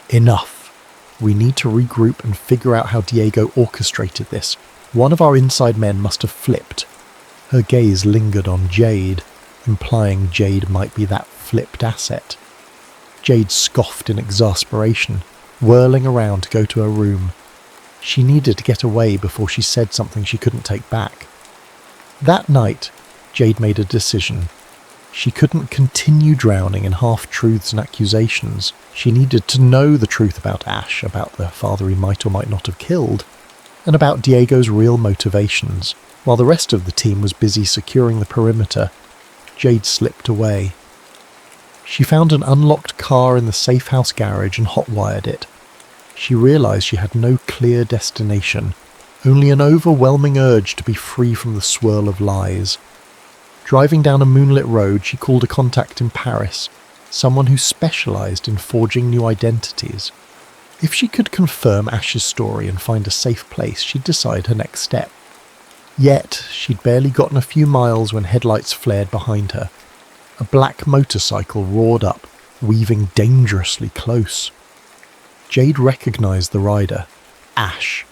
"Enough. We need to regroup and figure out how Diego orchestrated this. One of our inside men must have flipped." Her gaze lingered on Jade, implying Jade might be that flipped asset. Jade scoffed in exasperation, whirling around to go to her room. She needed to get away before she said something she couldn't take back. That night, Jade made a decision. She couldn't continue drowning in half-truths and accusations. She needed to know the truth about Ash, about the father he might or might not have killed, and about Diego's real motivations. While the rest of the team was busy securing the perimeter, Jade slipped away. She found an unlocked car in the safe house garage and hot-wired it. She realized she had no clear destination, only an overwhelming urge to be free from the swirl of lies. Driving down a moonlit road, she called a contact in Paris, someone who specialized in forging new identities. If she could confirm Ash's story and find a safe place, she'd decide her next step. Yet, she'd barely gotten a few miles when headlights flared behind her. A black motorcycle roared up, weaving dangerously close. Jade recognized the rider, Ash.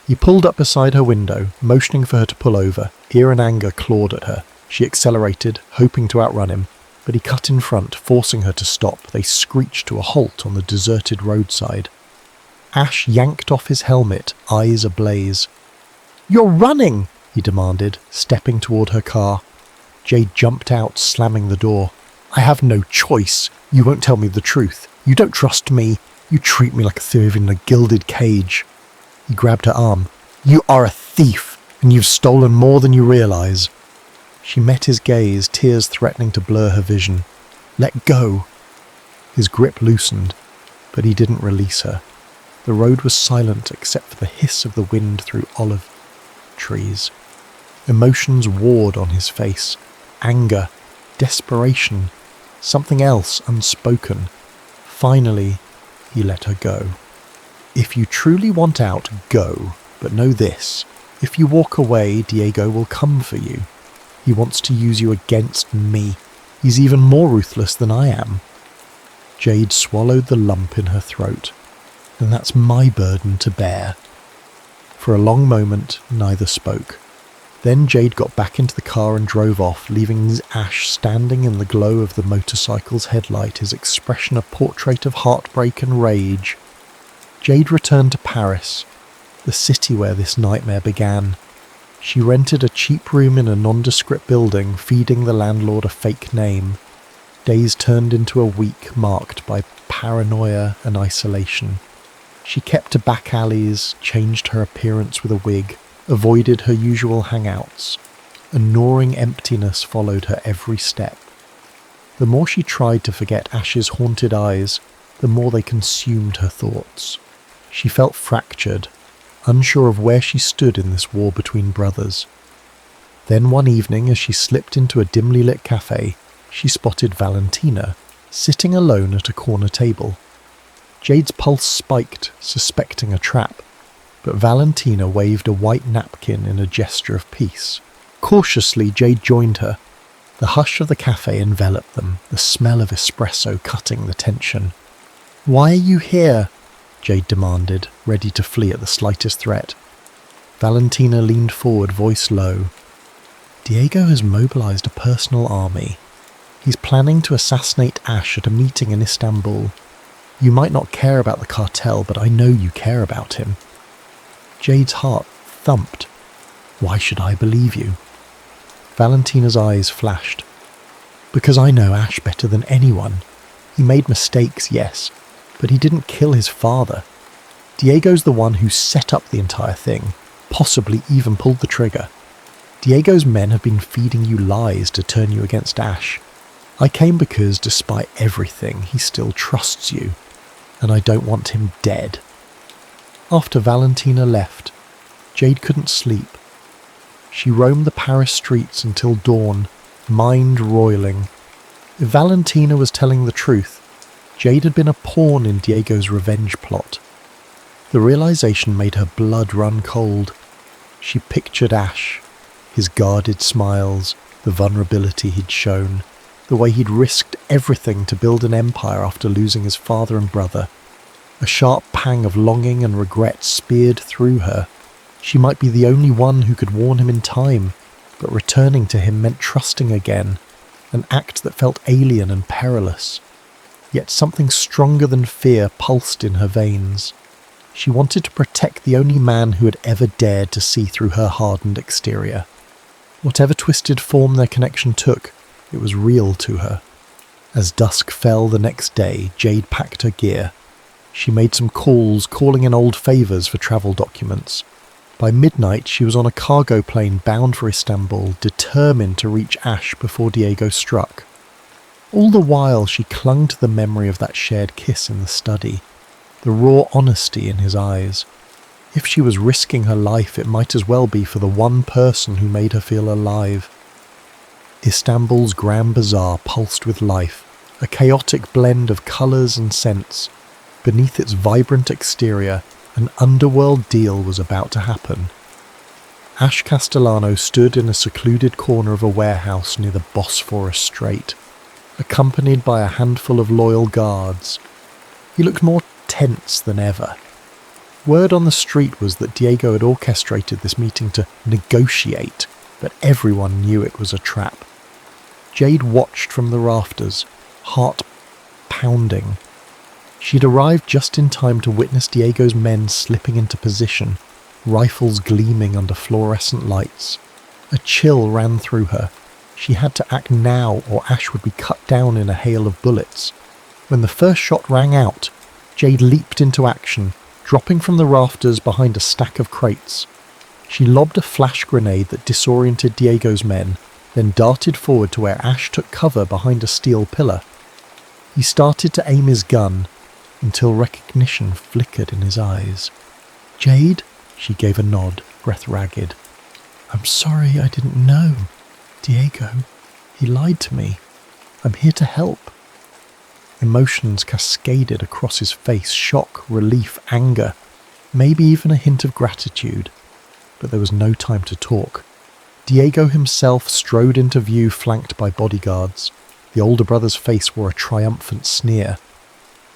He pulled up beside her window, motioning for her to pull over. Fear and anger clawed at her. She accelerated, hoping to outrun him, but he cut in front, forcing her to stop. They screeched to a halt on the deserted roadside. Ash yanked off his helmet, eyes ablaze. "You're running!" he demanded, stepping toward her car. Jade jumped out, slamming the door. "I have no choice. You won't tell me the truth. You don't trust me. You treat me like a thief in a gilded cage." He grabbed her arm. "You are a thief, and you've stolen more than you realize." She met his gaze, tears threatening to blur her vision. "Let go." His grip loosened, but he didn't release her. The road was silent except for the hiss of the wind through olive trees. Emotions warred on his face. Anger, desperation, something else unspoken. Finally, he let her go. "If you truly want out, go. But know this. If you walk away, Diego will come for you. He wants to use you against me. He's even more ruthless than I am." Jade swallowed the lump in her throat. "And that's my burden to bear." For a long moment, neither spoke. Then Jade got back into the car and drove off, leaving Ash standing in the glow of the motorcycle's headlight, his expression a portrait of heartbreak and rage. Jade returned to Paris, the city where this nightmare began. She rented a cheap room in a nondescript building, feeding the landlord a fake name. Days turned into a week marked by paranoia and isolation. She kept to back alleys, changed her appearance with a wig, avoided her usual hangouts. A gnawing emptiness followed her every step. The more she tried to forget Ash's haunted eyes, the more they consumed her thoughts. She felt fractured, unsure of where she stood in this war between brothers. Then one evening, as she slipped into a dimly lit cafe, she spotted Valentina, sitting alone at a corner table. Jade's pulse spiked, suspecting a trap, but Valentina waved a white napkin in a gesture of peace. Cautiously, Jade joined her. The hush of the cafe enveloped them, the smell of espresso cutting the tension. "Why are you here?" Jade demanded, ready to flee at the slightest threat. Valentina leaned forward, voice low. "Diego has mobilized a personal army. He's planning to assassinate Ash at a meeting in Istanbul. You might not care about the cartel, but I know you care about him." Jade's heart thumped. "Why should I believe you?" Valentina's eyes flashed. "Because I know Ash better than anyone. He made mistakes, yes, but he didn't kill his father. Diego's the one who set up the entire thing, possibly even pulled the trigger. Diego's men have been feeding you lies to turn you against Ash. I came because, despite everything, he still trusts you, and I don't want him dead." After Valentina left, Jade couldn't sleep. She roamed the Paris streets until dawn, mind roiling. If Valentina was telling the truth, Jade had been a pawn in Diego's revenge plot. The realization made her blood run cold. She pictured Ash, his guarded smiles, the vulnerability he'd shown, the way he'd risked everything to build an empire after losing his father and brother. A sharp pang of longing and regret speared through her. She might be the only one who could warn him in time, but returning to him meant trusting again, an act that felt alien and perilous. Yet something stronger than fear pulsed in her veins. She wanted to protect the only man who had ever dared to see through her hardened exterior. Whatever twisted form their connection took, it was real to her. As dusk fell the next day, Jade packed her gear. She made some calls, calling in old favours for travel documents. By midnight, she was on a cargo plane bound for Istanbul, determined to reach Ash before Diego struck. All the while, she clung to the memory of that shared kiss in the study, the raw honesty in his eyes. If she was risking her life, it might as well be for the one person who made her feel alive. Istanbul's Grand Bazaar pulsed with life, a chaotic blend of colours and scents. Beneath its vibrant exterior, an underworld deal was about to happen. Ash Castellano stood in a secluded corner of a warehouse near the Bosphorus Strait, accompanied by a handful of loyal guards. He looked more tense than ever. Word on the street was that Diego had orchestrated this meeting to negotiate, but everyone knew it was a trap. Jade watched from the rafters, heart pounding. She'd arrived just in time to witness Diego's men slipping into position, rifles gleaming under fluorescent lights. A chill ran through her. She had to act now or Ash would be cut down in a hail of bullets. When the first shot rang out, Jade leaped into action, dropping from the rafters behind a stack of crates. She lobbed a flash grenade that disoriented Diego's men, then darted forward to where Ash took cover behind a steel pillar. He started to aim his gun, until recognition flickered in his eyes. "Jade?" She gave a nod, breath ragged. "I'm sorry, I didn't know. Diego, he lied to me. I'm here to help." Emotions cascaded across his face, shock, relief, anger, maybe even a hint of gratitude. But there was no time to talk. Diego himself strode into view, flanked by bodyguards. The older brother's face wore a triumphant sneer.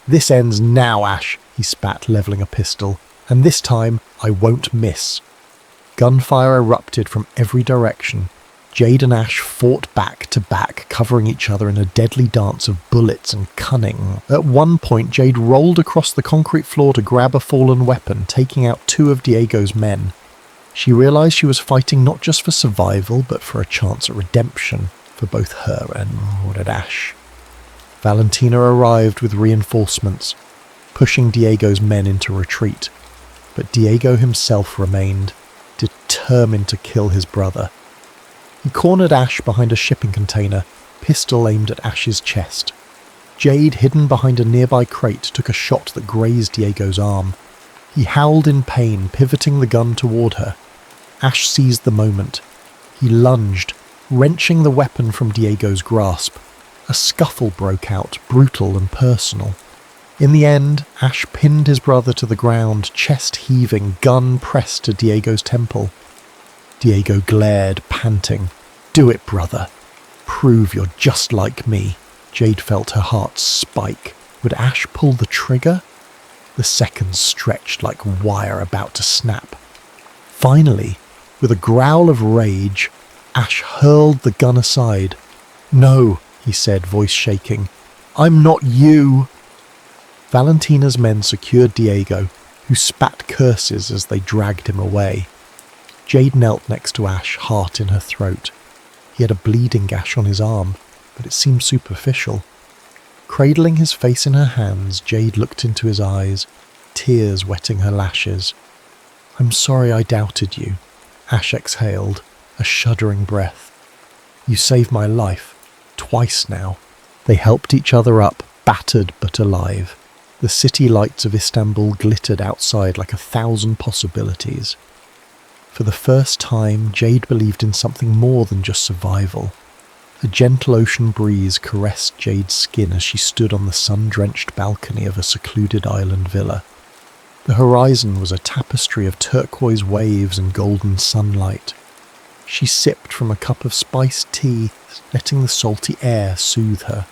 "This ends now, Ash," he spat, levelling a pistol. "And this time, I won't miss." Gunfire erupted from every direction. Jade and Ash fought back to back, covering each other in a deadly dance of bullets and cunning. At one point, Jade rolled across the concrete floor to grab a fallen weapon, taking out two of Diego's men. She realised she was fighting not just for survival, but for a chance at redemption for both her and murdered Ash. Valentina arrived with reinforcements, pushing Diego's men into retreat, but Diego himself remained, determined to kill his brother. He cornered Ash behind a shipping container, pistol aimed at Ash's chest. Jade, hidden behind a nearby crate, took a shot that grazed Diego's arm. He howled in pain, pivoting the gun toward her. Ash seized the moment. He lunged, wrenching the weapon from Diego's grasp. A scuffle broke out, brutal and personal. In the end, Ash pinned his brother to the ground, chest heaving, gun pressed to Diego's temple. Diego glared, panting. "Do it, brother. Prove you're just like me." Jade felt her heart spike. Would Ash pull the trigger? The seconds stretched like wire about to snap. Finally, with a growl of rage, Ash hurled the gun aside. "No," he said, voice shaking. "I'm not you." Valentina's men secured Diego, who spat curses as they dragged him away. Jade knelt next to Ash, heart in her throat. He had a bleeding gash on his arm, but it seemed superficial. Cradling his face in her hands, Jade looked into his eyes, tears wetting her lashes. "I'm sorry I doubted you," Ash exhaled, a shuddering breath. "You saved my life, twice now." They helped each other up, battered but alive. The city lights of Istanbul glittered outside like 1,000 possibilities. For the first time, Jade believed in something more than just survival. A gentle ocean breeze caressed Jade's skin as she stood on the sun-drenched balcony of a secluded island villa. The horizon was a tapestry of turquoise waves and golden sunlight. She sipped from a cup of spiced tea, letting the salty air soothe her.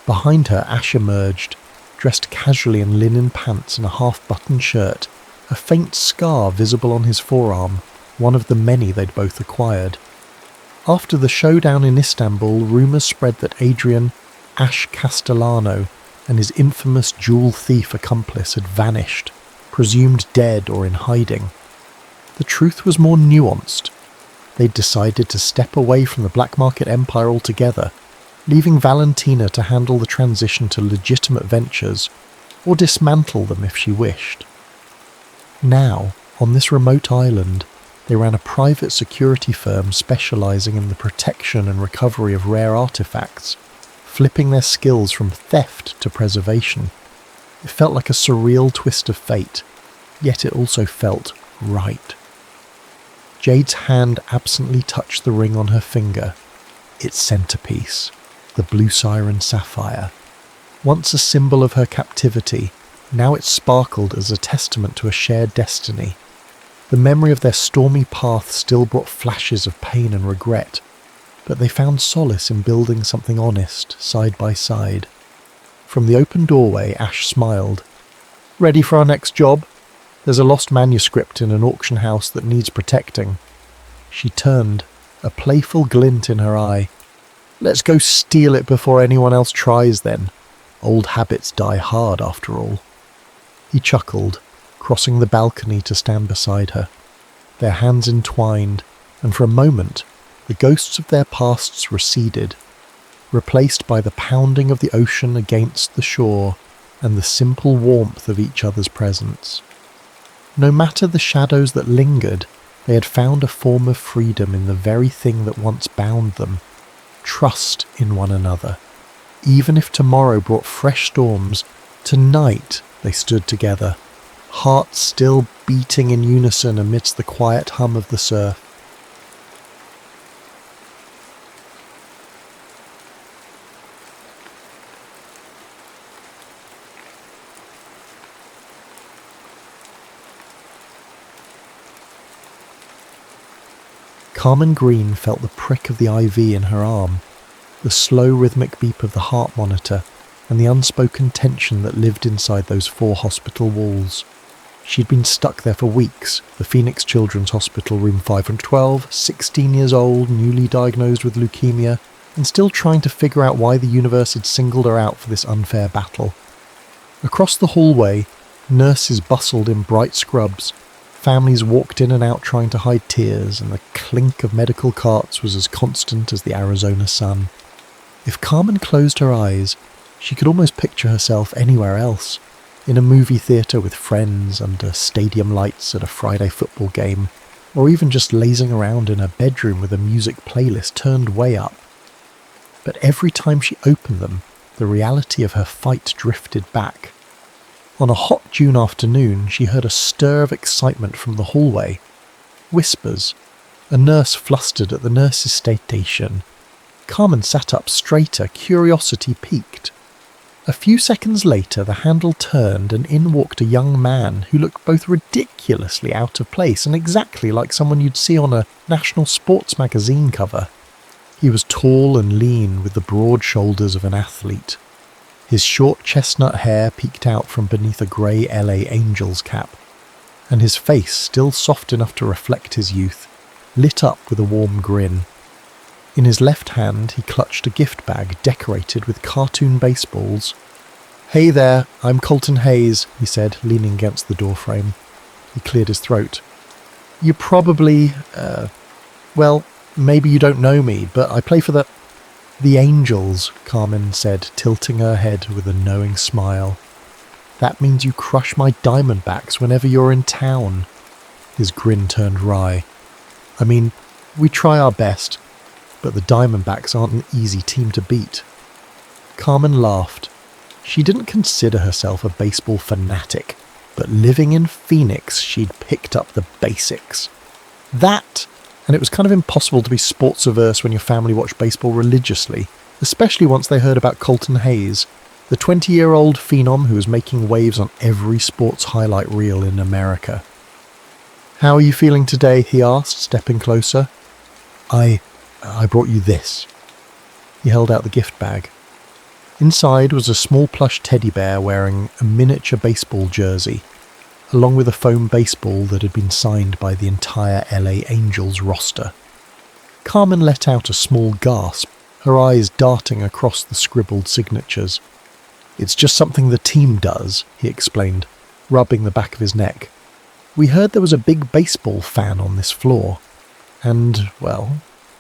Behind her, Ash emerged, dressed casually in linen pants and a half-buttoned shirt, a faint scar visible on his forearm, one of the many they'd both acquired. After the showdown in Istanbul, rumours spread that Adrian, Ash Castellano, and his infamous jewel thief accomplice had vanished, presumed dead or in hiding. The truth was more nuanced. They'd decided to step away from the black market empire altogether, leaving Valentina to handle the transition to legitimate ventures, or dismantle them if she wished. Now, on this remote island, they ran a private security firm specialising in the protection and recovery of rare artefacts, flipping their skills from theft to preservation. It felt like a surreal twist of fate, yet it also felt right. Jade's hand absently touched the ring on her finger, its centrepiece, the blue siren sapphire. Once a symbol of her captivity, now it sparkled as a testament to a shared destiny. The memory of their stormy path still brought flashes of pain and regret, but they found solace in building something honest, side by side. From the open doorway, Ash smiled. "Ready for our next job? There's a lost manuscript in an auction house that needs protecting." She turned, a playful glint in her eye. "Let's go steal it before anyone else tries then. Old habits die hard after all." He chuckled, crossing the balcony to stand beside her. Their hands entwined, and for a moment, the ghosts of their pasts receded, replaced by the pounding of the ocean against the shore and the simple warmth of each other's presence. No matter the shadows that lingered, they had found a form of freedom in the very thing that once bound them, trust in one another. Even if tomorrow brought fresh storms, tonight they stood together, hearts still beating in unison amidst the quiet hum of the surf. Carmen Green felt the prick of the IV in her arm, the slow rhythmic beep of the heart monitor, and the unspoken tension that lived inside those 4 hospital walls. She'd been stuck there for weeks, the Phoenix Children's Hospital, room 512, 16 years old, newly diagnosed with leukemia, and still trying to figure out why the universe had singled her out for this unfair battle. Across the hallway, nurses bustled in bright scrubs, Families walked in and out trying to hide tears, and the clink of medical carts was as constant as the Arizona sun. If Carmen closed her eyes, she could almost picture herself anywhere else, in a movie theatre with friends, under stadium lights at a Friday football game, or even just lazing around in her bedroom with a music playlist turned way up. But every time she opened them, the reality of her fight drifted back. On a hot June afternoon, she heard a stir of excitement from the hallway. Whispers. A nurse flustered at the nurse's station. Carmen sat up straighter, curiosity piqued. A few seconds later, the handle turned and in walked a young man who looked both ridiculously out of place and exactly like someone you'd see on a national sports magazine cover. He was tall and lean with the broad shoulders of an athlete. His short chestnut hair peeked out from beneath a grey LA Angels cap, and his face, still soft enough to reflect his youth, lit up with a warm grin. In his left hand, he clutched a gift bag decorated with cartoon baseballs. "Hey there, I'm Colton Hayes," he said, leaning against the doorframe. He cleared his throat. "You probably, maybe you don't know me, but I play for the Angels," Carmen said, tilting her head with a knowing smile. "That means you crush my Diamondbacks whenever you're in town." His grin turned wry. "I mean, we try our best, but the Diamondbacks aren't an easy team to beat." Carmen laughed. She didn't consider herself a baseball fanatic, but living in Phoenix, she'd picked up the basics. And it was kind of impossible to be sports-averse when your family watched baseball religiously, especially once they heard about Colton Hayes, the 20-year-old phenom who was making waves on every sports highlight reel in America. "How are you feeling today?" he asked, stepping closer. I brought you this." He held out the gift bag. Inside was a small plush teddy bear wearing a miniature baseball jersey, along with a foam baseball that had been signed by the entire LA Angels roster. Carmen let out a small gasp, her eyes darting across the scribbled signatures. "It's just something the team does," he explained, rubbing the back of his neck. "We heard there was a big baseball fan on this floor. And, well,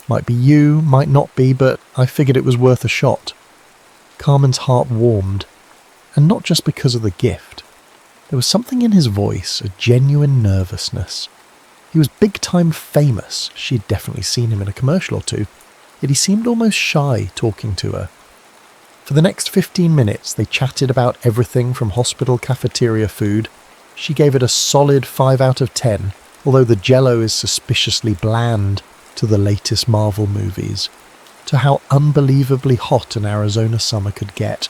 might be you, might not be, but I figured it was worth a shot." Carmen's heart warmed, and not just because of the gift. There was something in his voice, a genuine nervousness. He was big-time famous. She'd definitely seen him in a commercial or two, yet he seemed almost shy talking to her. For the next 15 minutes, they chatted about everything from hospital cafeteria food. She gave it a solid 5 out of 10, although the jello is suspiciously bland, to the latest Marvel movies, to how unbelievably hot an Arizona summer could get.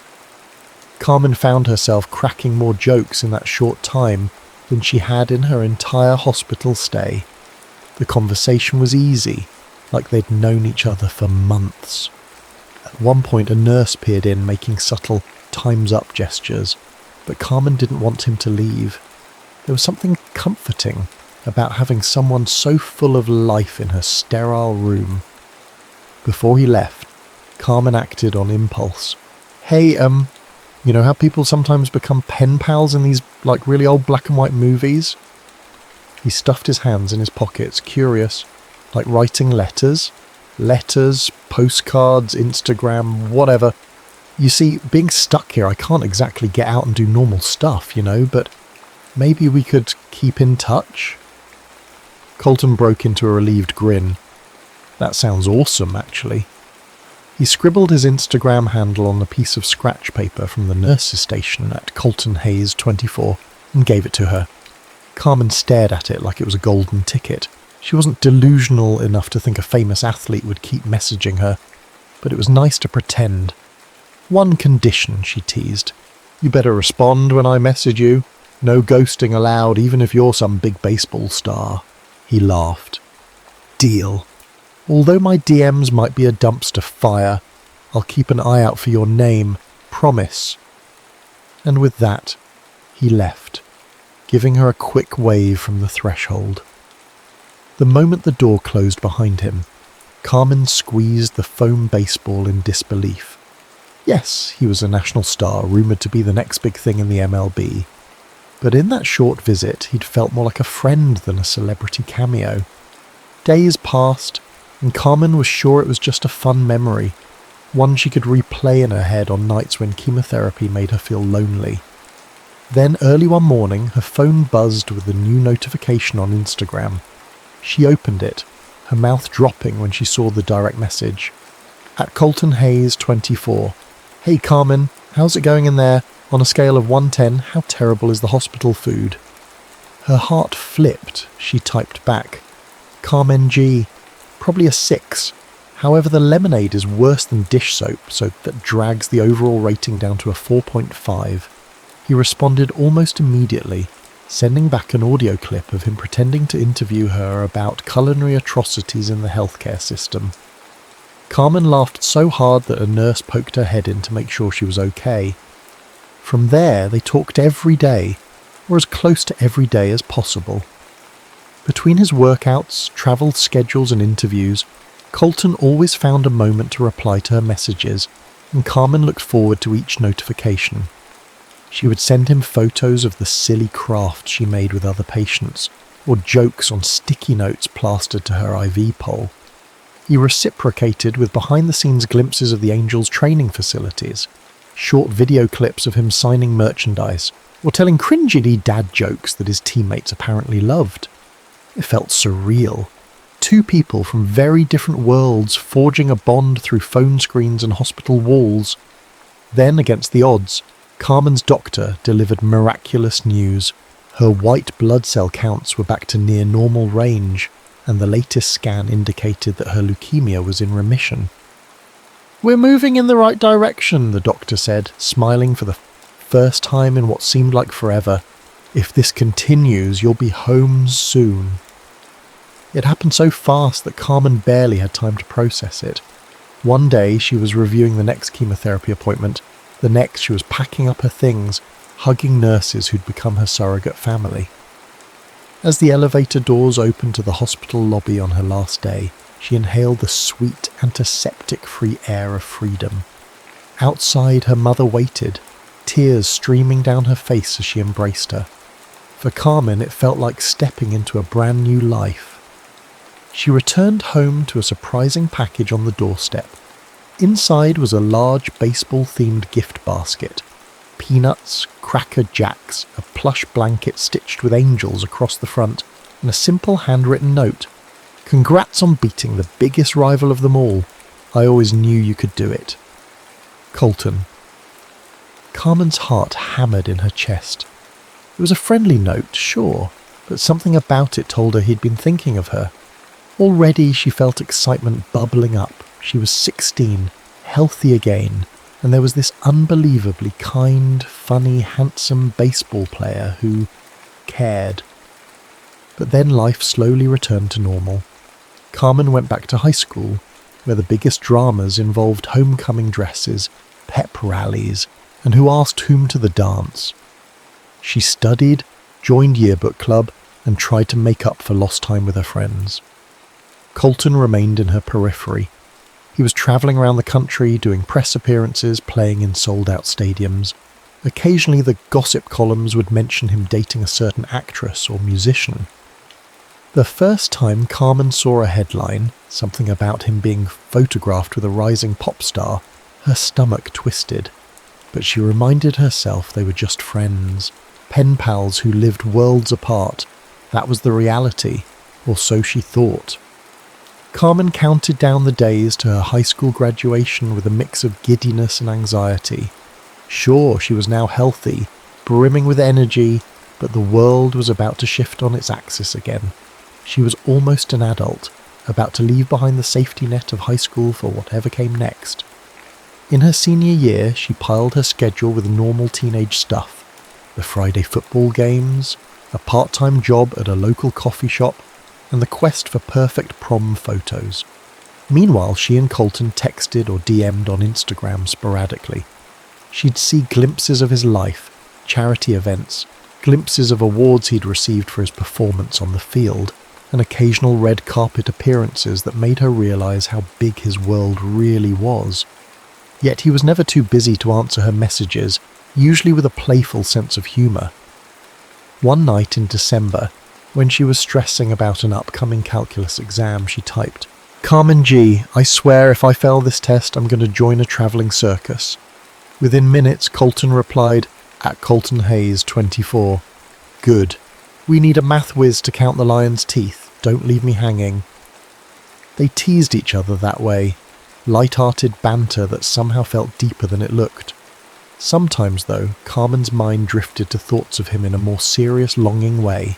Carmen found herself cracking more jokes in that short time than she had in her entire hospital stay. The conversation was easy, like they'd known each other for months. At one point a nurse peered in, making subtle time's up gestures, but Carmen didn't want him to leave. There was something comforting about having someone so full of life in her sterile room. Before he left, Carmen acted on impulse. "Hey, you know how people sometimes become pen pals in these, really old black and white movies?" He stuffed his hands in his pockets, curious. "Like writing letters? Letters, postcards, Instagram, whatever. You see, being stuck here, I can't exactly get out and do normal stuff, but maybe we could keep in touch?" Colton broke into a relieved grin. "That sounds awesome, actually." He scribbled his Instagram handle on a piece of scratch paper from the nurse's station at Colton Hayes 24 and gave it to her. Carmen stared at it like it was a golden ticket. She wasn't delusional enough to think a famous athlete would keep messaging her, but it was nice to pretend. "One condition," she teased. "You better respond when I message you. No ghosting allowed, even if you're some big baseball star." He laughed. "Deal. Although my DMs might be a dumpster fire, I'll keep an eye out for your name. Promise." And with that, he left, giving her a quick wave from the threshold. The moment the door closed behind him, Carmen squeezed the foam baseball in disbelief. Yes, he was a national star, rumoured to be the next big thing in the MLB. But in that short visit, he'd felt more like a friend than a celebrity cameo. Days passed, and Carmen was sure it was just a fun memory, one she could replay in her head on nights when chemotherapy made her feel lonely. Then early one morning, her phone buzzed with a new notification on Instagram. She opened it, her mouth dropping when she saw the direct message. At Colton Hayes, 24. Hey Carmen, how's it going in there? On a scale of 1-10, how terrible is the hospital food? Her heart flipped. She typed back, Carmen G, probably a 6. However, the lemonade is worse than dish soap, so that drags the overall rating down to a 4.5. He responded almost immediately, sending back an audio clip of him pretending to interview her about culinary atrocities in the healthcare system. Carmen laughed so hard that a nurse poked her head in to make sure she was okay. From there, they talked every day, or as close to every day as possible. Between his workouts, travel schedules and interviews, Colton always found a moment to reply to her messages, and Carmen looked forward to each notification. She would send him photos of the silly craft she made with other patients, or jokes on sticky notes plastered to her IV pole. He reciprocated with behind-the-scenes glimpses of the Angels' training facilities, short video clips of him signing merchandise, or telling cringy dad jokes that his teammates apparently loved. It felt surreal. Two people from very different worlds forging a bond through phone screens and hospital walls. Then, against the odds, Carmen's doctor delivered miraculous news. Her white blood cell counts were back to near normal range, and the latest scan indicated that her leukemia was in remission. "We're moving in the right direction," the doctor said, smiling for the first time in what seemed like forever. "If this continues, you'll be home soon." It happened so fast that Carmen barely had time to process it. One day she was reviewing the next chemotherapy appointment. The next she was packing up her things, hugging nurses who'd become her surrogate family. As the elevator doors opened to the hospital lobby on her last day, she inhaled the sweet, antiseptic-free air of freedom. Outside, her mother waited, tears streaming down her face as she embraced her. For Carmen, it felt like stepping into a brand new life. She returned home to a surprising package on the doorstep. Inside was a large baseball-themed gift basket. Peanuts, Cracker Jacks, a plush blanket stitched with angels across the front, and a simple handwritten note. "Congrats on beating the biggest rival of them all. I always knew you could do it. Colton." Carmen's heart hammered in her chest. It was a friendly note, sure, but something about it told her he'd been thinking of her. Already she felt excitement bubbling up. She was 16, healthy again, and there was this unbelievably kind, funny, handsome baseball player who cared. But then life slowly returned to normal. Carmen went back to high school, where the biggest dramas involved homecoming dresses, pep rallies, and who asked whom to the dance. She studied, joined yearbook club, and tried to make up for lost time with her friends. Colton remained in her periphery. He was travelling around the country, doing press appearances, playing in sold-out stadiums. Occasionally the gossip columns would mention him dating a certain actress or musician. The first time Carmen saw a headline, something about him being photographed with a rising pop star, her stomach twisted. But she reminded herself they were just friends, pen pals who lived worlds apart. That was the reality, or so she thought. Carmen counted down the days to her high school graduation with a mix of giddiness and anxiety. Sure, she was now healthy, brimming with energy, but the world was about to shift on its axis again. She was almost an adult, about to leave behind the safety net of high school for whatever came next. In her senior year, she piled her schedule with normal teenage stuff. The Friday football games, a part-time job at a local coffee shop, and the quest for perfect prom photos. Meanwhile, she and Colton texted or DM'd on Instagram sporadically. She'd see glimpses of his life, charity events, glimpses of awards he'd received for his performance on the field, and occasional red carpet appearances that made her realise how big his world really was. Yet he was never too busy to answer her messages, usually with a playful sense of humour. One night in December, when she was stressing about an upcoming calculus exam, she typed, "Carmen G, I swear if I fail this test, I'm going to join a travelling circus." Within minutes, Colton replied, "At Colton Hayes, 24. Good. We need a math whiz to count the lion's teeth. Don't leave me hanging." They teased each other that way, light-hearted banter that somehow felt deeper than it looked. Sometimes, though, Carmen's mind drifted to thoughts of him in a more serious, longing way.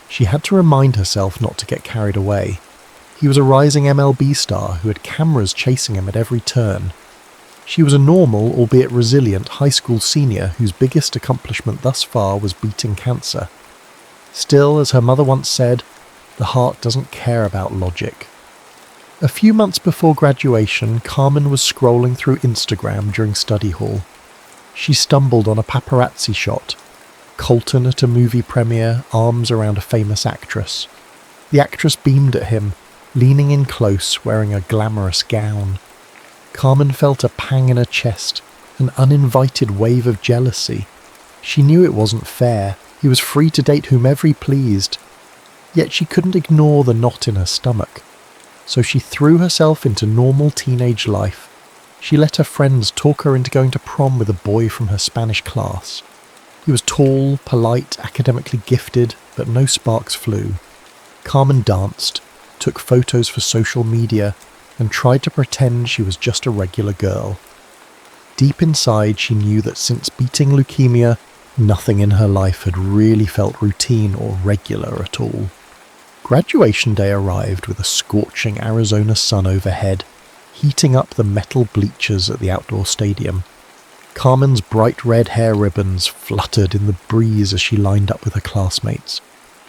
She had to remind herself not to get carried away. He was a rising MLB star who had cameras chasing him at every turn. She was a normal, albeit resilient, high school senior whose biggest accomplishment thus far was beating cancer. Still, as her mother once said, the heart doesn't care about logic. A few months before graduation, Carmen was scrolling through Instagram during study hall. She stumbled on a paparazzi shot. Colton at a movie premiere, arms around a famous actress. The actress beamed at him, leaning in close, wearing a glamorous gown. Carmen felt a pang in her chest, an uninvited wave of jealousy. She knew it wasn't fair. He was free to date whomever he pleased. Yet she couldn't ignore the knot in her stomach. So she threw herself into normal teenage life. She let her friends talk her into going to prom with a boy from her Spanish class. He was tall, polite, academically gifted, but no sparks flew. Carmen danced, took photos for social media, and tried to pretend she was just a regular girl. Deep inside, she knew that since beating leukemia, nothing in her life had really felt routine or regular at all. Graduation day arrived with a scorching Arizona sun overhead, heating up the metal bleachers at the outdoor stadium. Carmen's bright red hair ribbons fluttered in the breeze as she lined up with her classmates.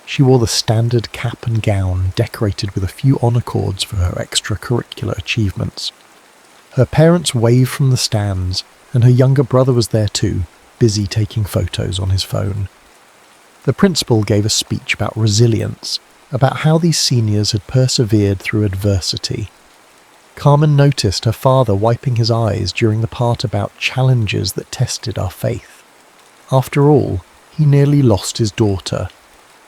She wore the standard cap and gown, decorated with a few honor cords for her extracurricular achievements. Her parents waved from the stands, and her younger brother was there too, busy taking photos on his phone. The principal gave a speech about resilience, about how these seniors had persevered through adversity. Carmen noticed her father wiping his eyes during the part about challenges that tested our faith. After all, he nearly lost his daughter.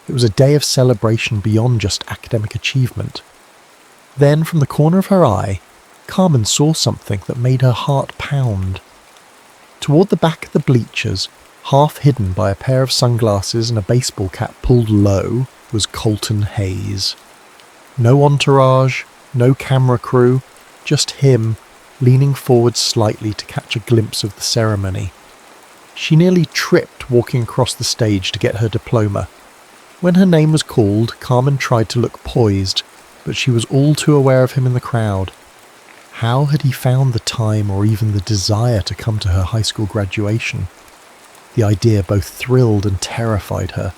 It was a day of celebration beyond just academic achievement. Then, from the corner of her eye, Carmen saw something that made her heart pound. Toward the back of the bleachers, half hidden by a pair of sunglasses and a baseball cap pulled low, was Colton Hayes. No entourage, no camera crew, just him, leaning forward slightly to catch a glimpse of the ceremony. She nearly tripped walking across the stage to get her diploma. When her name was called, Carmen tried to look poised, but she was all too aware of him in the crowd. How had he found the time or even the desire to come to her high school graduation? The idea both thrilled and terrified her.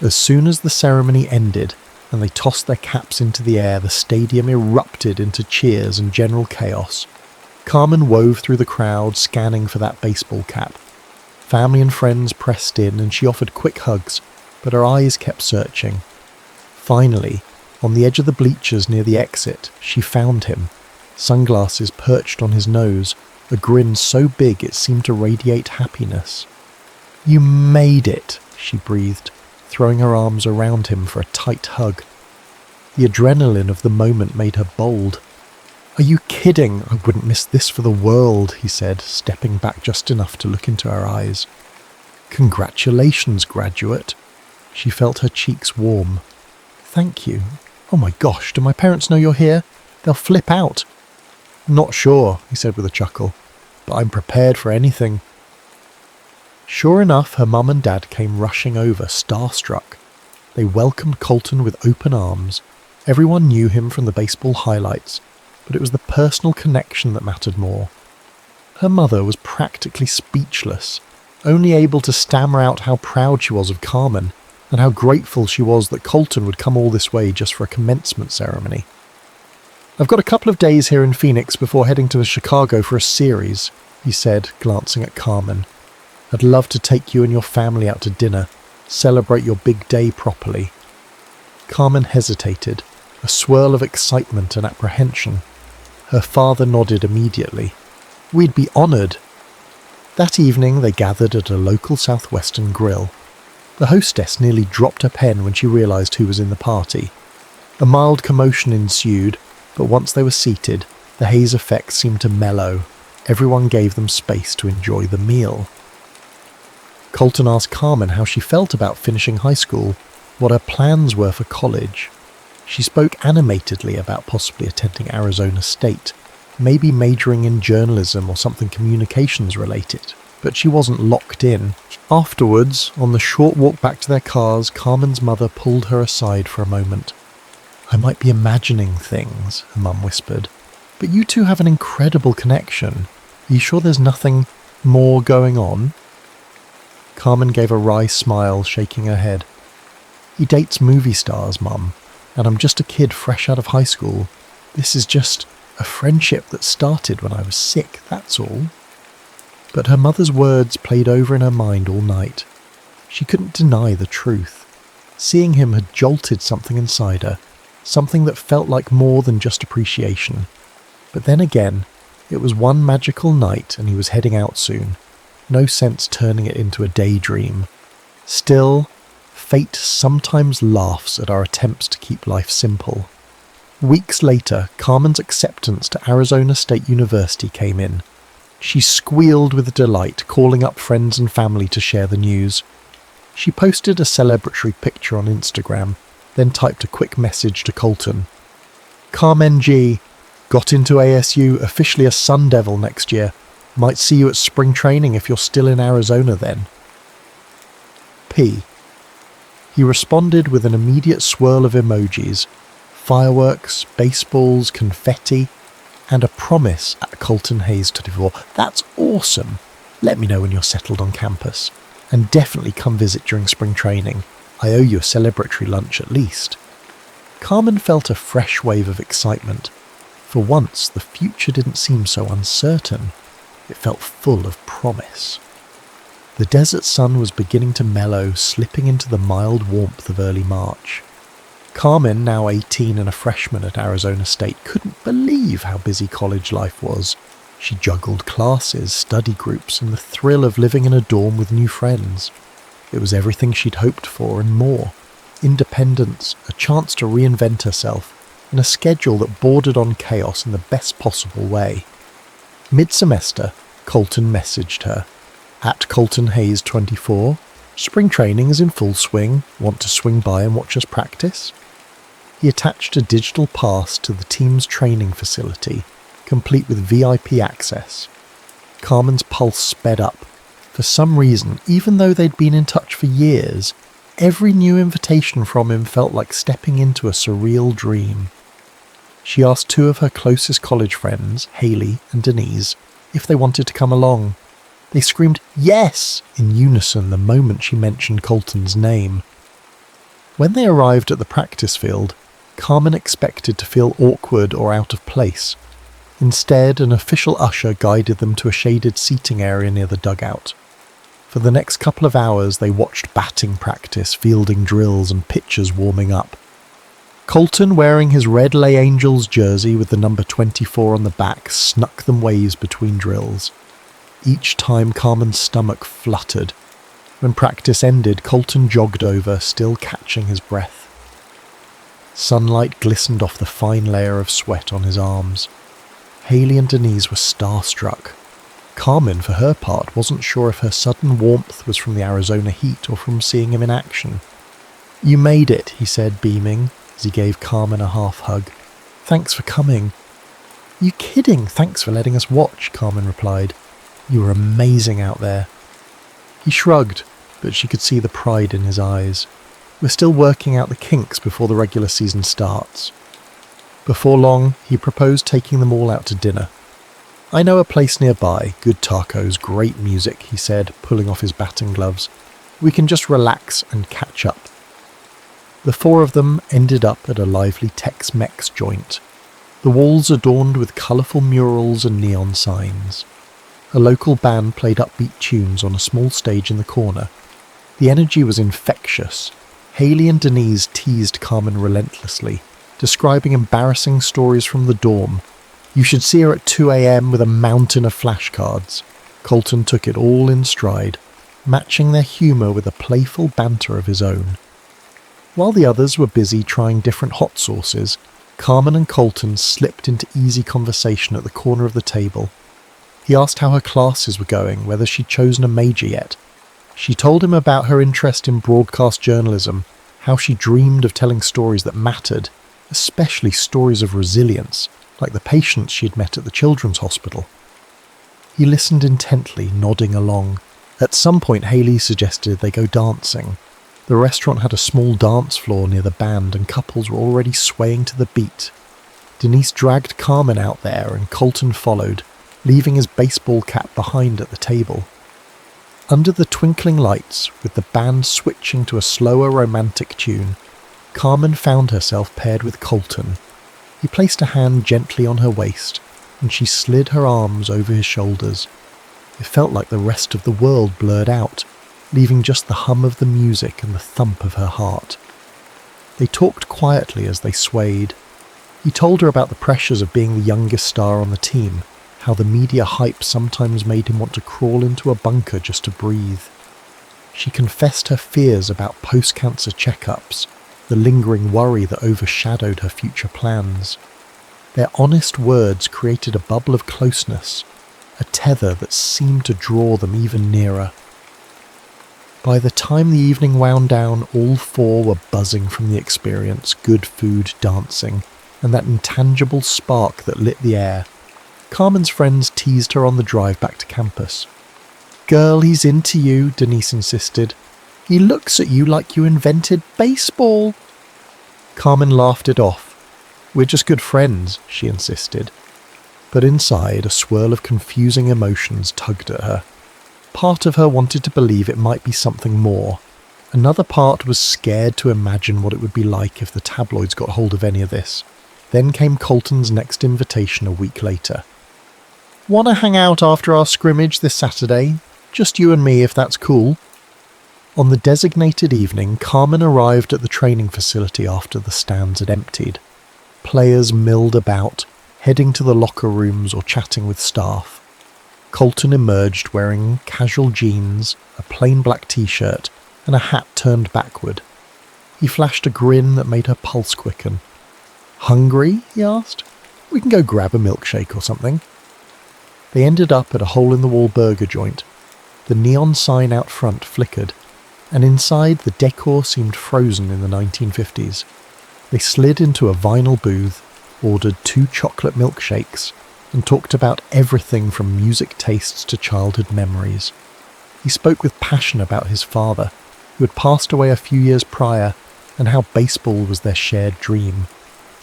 As soon as the ceremony ended and they tossed their caps into the air, the stadium erupted into cheers and general chaos. Carmen wove through the crowd, scanning for that baseball cap. Family and friends pressed in and she offered quick hugs, but her eyes kept searching. Finally, on the edge of the bleachers near the exit, she found him, sunglasses perched on his nose, a grin so big it seemed to radiate happiness. "You made it," she breathed, throwing her arms around him for a tight hug. The adrenaline of the moment made her bold. "Are you kidding? I wouldn't miss this for the world," he said, stepping back just enough to look into her eyes. "Congratulations, graduate." She felt her cheeks warm. "Thank you. Oh my gosh, do my parents know you're here? They'll flip out." "Not sure," he said with a chuckle, "but I'm prepared for anything." Sure enough, her mum and dad came rushing over, starstruck. They welcomed Colton with open arms. Everyone knew him from the baseball highlights, but it was the personal connection that mattered more. Her mother was practically speechless, only able to stammer out how proud she was of Carmen, and how grateful she was that Colton would come all this way just for a commencement ceremony. "I've got a couple of days here in Phoenix before heading to Chicago for a series," he said, glancing at Carmen. "I'd love to take you and your family out to dinner, celebrate your big day properly." Carmen hesitated, a swirl of excitement and apprehension. Her father nodded immediately. "We'd be honoured." That evening they gathered at a local southwestern grill. The hostess nearly dropped her pen when she realised who was in the party. A mild commotion ensued, but once they were seated, the haze effect seemed to mellow. Everyone gave them space to enjoy the meal. Colton asked Carmen how she felt about finishing high school, what her plans were for college. She spoke animatedly about possibly attending Arizona State, maybe majoring in journalism or something communications related, but she wasn't locked in. Afterwards, on the short walk back to their cars, Carmen's mother pulled her aside for a moment. "I might be imagining things," her mum whispered, "but you two have an incredible connection. Are you sure there's nothing more going on?" Carmen gave a wry smile, shaking her head. "He dates movie stars, Mum, and I'm just a kid fresh out of high school. This is just a friendship that started when I was sick, that's all." But her mother's words played over in her mind all night. She couldn't deny the truth. Seeing him had jolted something inside her, something that felt like more than just appreciation. But then again, it was one magical night and he was heading out soon. No sense turning it into a daydream. Still, fate sometimes laughs at our attempts to keep life simple. Weeks later, Carmen's acceptance to Arizona State University came in. She squealed with delight, calling up friends and family to share the news. She posted a celebratory picture on Instagram, then typed a quick message to Colton. "Carmen G. Got into ASU, officially a Sun Devil next year. Might see you at spring training if you're still in Arizona then." P. He responded with an immediate swirl of emojis, fireworks, baseballs, confetti, and a promise at Colton Hayes 24. "That's awesome. Let me know when you're settled on campus. And definitely come visit during spring training. I owe you a celebratory lunch at least." Carmen felt a fresh wave of excitement. For once, the future didn't seem so uncertain. It felt full of promise. The desert sun was beginning to mellow, slipping into the mild warmth of early March. Carmen, now 18 and a freshman at Arizona State, couldn't believe how busy college life was. She juggled classes, study groups, and the thrill of living in a dorm with new friends. It was everything she'd hoped for and more. Independence, a chance to reinvent herself, and a schedule that bordered on chaos in the best possible way. Mid-semester, Colton messaged her. "At Colton Hayes 24, spring training is in full swing. Want to swing by and watch us practice?" He attached a digital pass to the team's training facility, complete with VIP access. Carmen's pulse sped up. For some reason, even though they'd been in touch for years, every new invitation from him felt like stepping into a surreal dream. She asked two of her closest college friends, Haley and Denise, if they wanted to come along. They screamed "yes" in unison the moment she mentioned Colton's name. When they arrived at the practice field, Carmen expected to feel awkward or out of place. Instead, an official usher guided them to a shaded seating area near the dugout. For the next couple of hours, they watched batting practice, fielding drills, and pitchers warming up. Colton, wearing his red Lay Angels jersey with the number 24 on the back, snuck them ways between drills. Each time, Carmen's stomach fluttered. When practice ended, Colton jogged over, still catching his breath. Sunlight glistened off the fine layer of sweat on his arms. Haley and Denise were starstruck. Carmen, for her part, wasn't sure if her sudden warmth was from the Arizona heat or from seeing him in action. "You made it," he said, beaming, as he gave Carmen a half-hug. "Thanks for coming." "You kidding? Thanks for letting us watch," Carmen replied. "You were amazing out there." He shrugged, but she could see the pride in his eyes. "We're still working out the kinks before the regular season starts." Before long, he proposed taking them all out to dinner. "I know a place nearby, good tacos, great music," he said, pulling off his batting gloves. "We can just relax and catch up." The four of them ended up at a lively Tex-Mex joint. The walls adorned with colourful murals and neon signs. A local band played upbeat tunes on a small stage in the corner. The energy was infectious. Haley and Denise teased Carmen relentlessly, describing embarrassing stories from the dorm. You should see her at 2 a.m. with a mountain of flashcards. Colton took it all in stride. matching their humour with a playful banter of his own. While the others were busy trying different hot sauces, Carmen and Colton slipped into easy conversation at the corner of the table. He asked how her classes were going, whether she'd chosen a major yet. She told him about her interest in broadcast journalism, how she dreamed of telling stories that mattered, especially stories of resilience, like the patients she'd met at the children's hospital. He listened intently, nodding along. At some point, Hayley suggested they go dancing. The restaurant had a small dance floor near the band, and couples were already swaying to the beat. Denise dragged Carmen out there, and Colton followed, leaving his baseball cap behind at the table. Under the twinkling lights, with the band switching to a slower romantic tune, Carmen found herself paired with Colton. He placed a hand gently on her waist, and she slid her arms over his shoulders. It felt like the rest of the world blurred out, leaving just the hum of the music and the thump of her heart. They talked quietly as they swayed. He told her about the pressures of being the youngest star on the team, how the media hype sometimes made him want to crawl into a bunker just to breathe. She confessed her fears about post-cancer checkups, the lingering worry that overshadowed her future plans. Their honest words created a bubble of closeness, a tether that seemed to draw them even nearer. By the time the evening wound down, all four were buzzing from the experience, good food, dancing, and that intangible spark that lit the air. Carmen's friends teased her on the drive back to campus. "Girl, he's into you," Denise insisted. "He looks at you like you invented baseball." Carmen laughed it off. "We're just good friends," she insisted. But inside, a swirl of confusing emotions tugged at her. Part of her wanted to believe it might be something more. Another part was scared to imagine what it would be like if the tabloids got hold of any of this. Then came Colton's next invitation a week later. "Want to hang out after our scrimmage this Saturday? Just you and me, if that's cool." On the designated evening, Carmen arrived at the training facility after the stands had emptied. Players milled about, heading to the locker rooms or chatting with staff. Colton emerged wearing casual jeans, a plain black t-shirt, and a hat turned backward. He flashed a grin that made her pulse quicken. "Hungry?" he asked. "We can go grab a milkshake or something." They ended up at a hole-in-the-wall burger joint. The neon sign out front flickered, and inside the decor seemed frozen in the 1950s. They slid into a vinyl booth, ordered 2 chocolate milkshakes, and talked about everything from music tastes to childhood memories. He spoke with passion about his father, who had passed away a few years prior, and how baseball was their shared dream.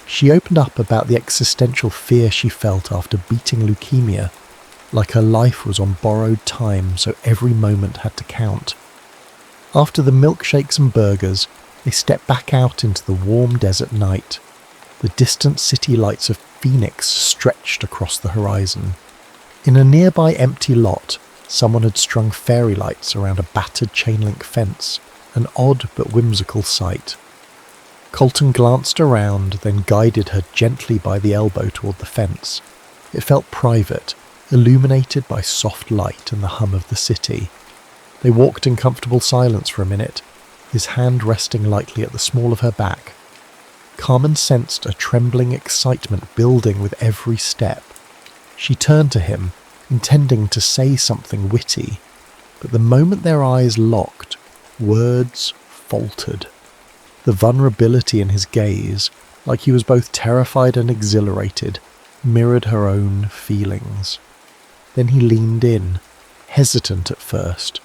She opened up about the existential fear she felt after beating leukemia, like her life was on borrowed time, so every moment had to count. After the milkshakes and burgers, they stepped back out into the warm desert night. The distant city lights of Phoenix stretched across the horizon. In a nearby empty lot, someone had strung fairy lights around a battered chain-link fence, an odd but whimsical sight. Colton glanced around, then guided her gently by the elbow toward the fence. It felt private, illuminated by soft light and the hum of the city. They walked in comfortable silence for a minute, his hand resting lightly at the small of her back. Carmen sensed a trembling excitement building with every step. She turned to him, intending to say something witty, but the moment their eyes locked, words faltered. The vulnerability in his gaze, like he was both terrified and exhilarated, mirrored her own feelings. Then he leaned in, hesitant at first,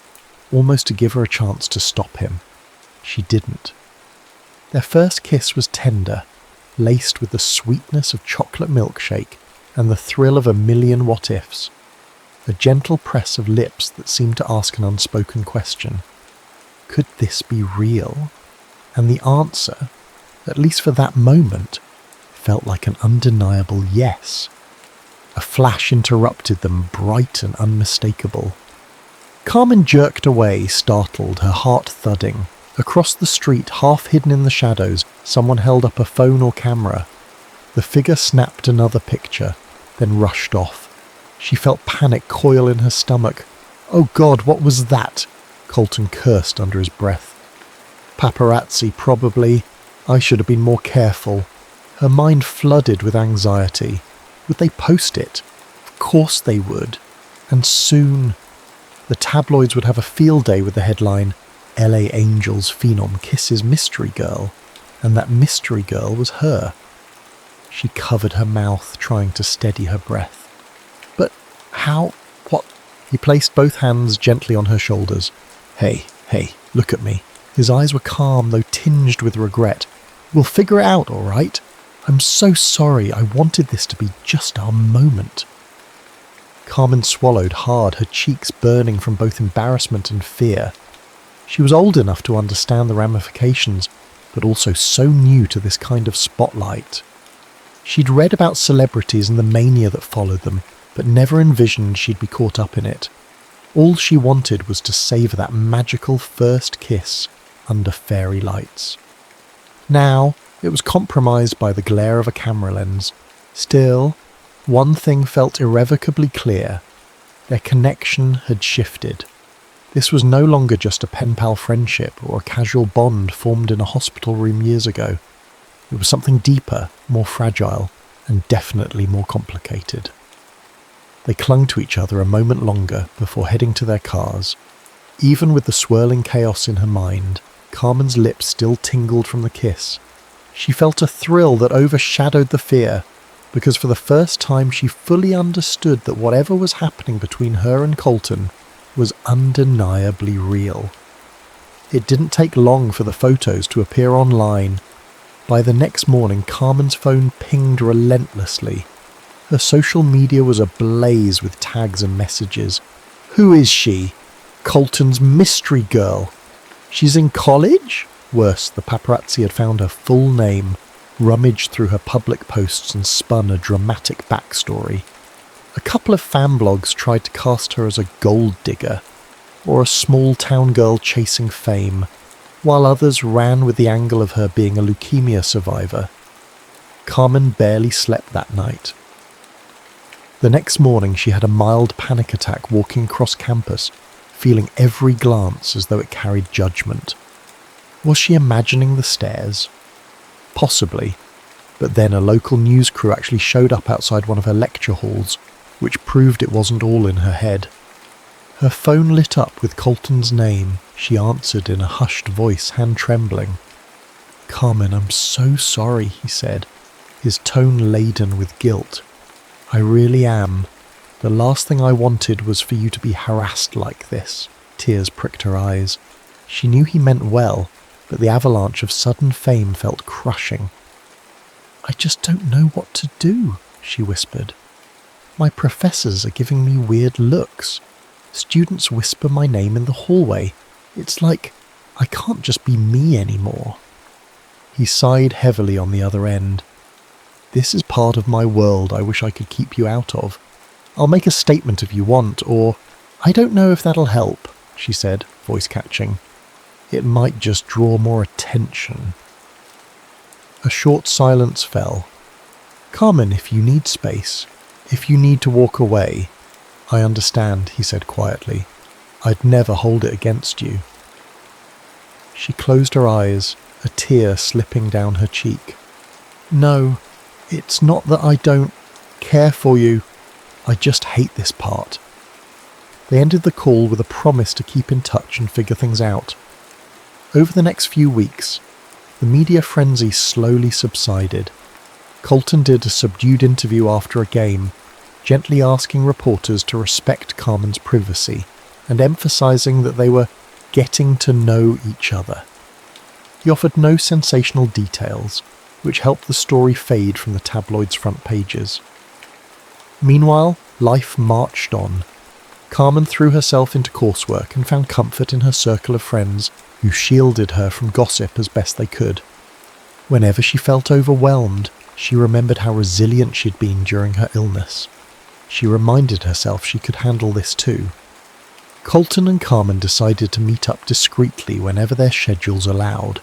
almost to give her a chance to stop him. She didn't. Their first kiss was tender, laced with the sweetness of chocolate milkshake and the thrill of a million what-ifs. A gentle press of lips that seemed to ask an unspoken question. Could this be real? And the answer, at least for that moment, felt like an undeniable yes. A flash interrupted them, bright and unmistakable. Carmen jerked away, startled, her heart thudding. Across the street, half hidden in the shadows, someone held up a phone or camera. The figure snapped another picture, then rushed off. She felt panic coil in her stomach. Oh God, what was that? Colton cursed under his breath. Paparazzi, probably. I should have been more careful. Her mind flooded with anxiety. Would they post it? Of course they would. And soon. The tabloids would have a field day with the headline, LA Angels phenom kisses mystery girl. And that mystery girl was her. She covered her mouth, trying to steady her breath. But how? What? He placed both hands gently on her shoulders. Hey, look at me. His eyes were calm, though tinged with regret. We'll figure it out, all right? I'm so sorry. I wanted this to be just our moment. Carmen swallowed hard, her cheeks burning from both embarrassment and fear. She was old enough to understand the ramifications, but also so new to this kind of spotlight. She'd read about celebrities and the mania that followed them, but never envisioned she'd be caught up in it. All she wanted was to savour that magical first kiss under fairy lights. Now, it was compromised by the glare of a camera lens. Still, one thing felt irrevocably clear. Their connection had shifted. This was no longer just a pen-pal friendship or a casual bond formed in a hospital room years ago. It was something deeper, more fragile, and definitely more complicated. They clung to each other a moment longer before heading to their cars. Even with the swirling chaos in her mind, Carmen's lips still tingled from the kiss. She felt a thrill that overshadowed the fear, because for the first time she fully understood that whatever was happening between her and Colton was undeniably real. It didn't take long for the photos to appear online. By the next morning, Carmen's phone pinged relentlessly. Her social media was ablaze with tags and messages. Who is she? Colton's mystery girl. She's in college? Worse, the paparazzi had found her full name, rummaged through her public posts and spun a dramatic backstory. A couple of fan blogs tried to cast her as a gold digger, or a small town girl chasing fame, while others ran with the angle of her being a leukemia survivor. Carmen barely slept that night. The next morning she had a mild panic attack walking across campus, feeling every glance as though it carried judgment. Was she imagining the stares? Possibly, but then a local news crew actually showed up outside one of her lecture halls, which proved it wasn't all in her head. Her phone lit up with Colton's name. She answered in a hushed voice, hand trembling. "Carmen, I'm so sorry," he said, his tone laden with guilt. "I really am. The last thing I wanted was for you to be harassed like this." Tears pricked her eyes. She knew he meant well, but the avalanche of sudden fame felt crushing. "I just don't know what to do," she whispered. "My professors are giving me weird looks. Students whisper my name in the hallway. It's like I can't just be me anymore." He sighed heavily on the other end. "This is part of my world I wish I could keep you out of. I'll make a statement if you want, or I don't know if that'll help," she said, voice catching. "It might just draw more attention." A short silence fell. "Carmen, if you need space, if you need to walk away, I understand," he said quietly. "I'd never hold it against you." She closed her eyes, a tear slipping down her cheek. "No, it's not that I don't care for you. I just hate this part." They ended the call with a promise to keep in touch and figure things out. Over the next few weeks, the media frenzy slowly subsided. Colton did a subdued interview after a game, gently asking reporters to respect Carmen's privacy and emphasizing that they were getting to know each other. He offered no sensational details, which helped the story fade from the tabloid's front pages. Meanwhile, life marched on. Carmen threw herself into coursework and found comfort in her circle of friends who shielded her from gossip as best they could. Whenever she felt overwhelmed, she remembered how resilient she'd been during her illness. She reminded herself she could handle this too. Colton and Carmen decided to meet up discreetly whenever their schedules allowed.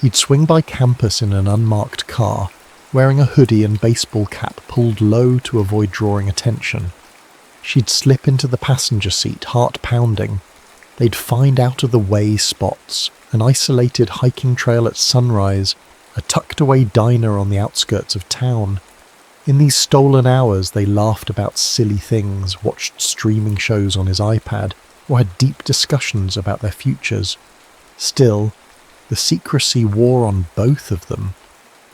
He'd swing by campus in an unmarked car, wearing a hoodie and baseball cap pulled low to avoid drawing attention. She'd slip into the passenger seat, heart pounding. They'd find out-of-the-way spots, an isolated hiking trail at sunrise, a tucked-away diner on the outskirts of town. In these stolen hours, they laughed about silly things, watched streaming shows on his iPad, or had deep discussions about their futures. Still, the secrecy wore on both of them.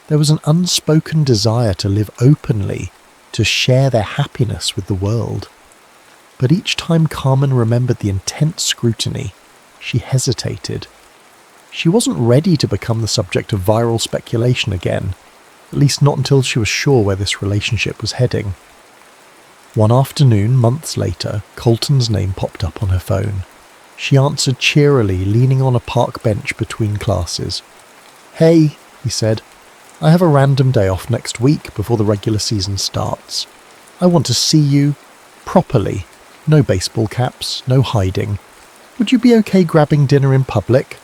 There was an unspoken desire to live openly, to share their happiness with the world. But each time Carmen remembered the intense scrutiny, she hesitated. She wasn't ready to become the subject of viral speculation again, at least not until she was sure where this relationship was heading. One afternoon, months later, Colton's name popped up on her phone. She answered cheerily, leaning on a park bench between classes. "Hey," he said. "I have a random day off next week before the regular season starts. I want to see you properly. No baseball caps, no hiding. Would you be okay grabbing dinner in public?"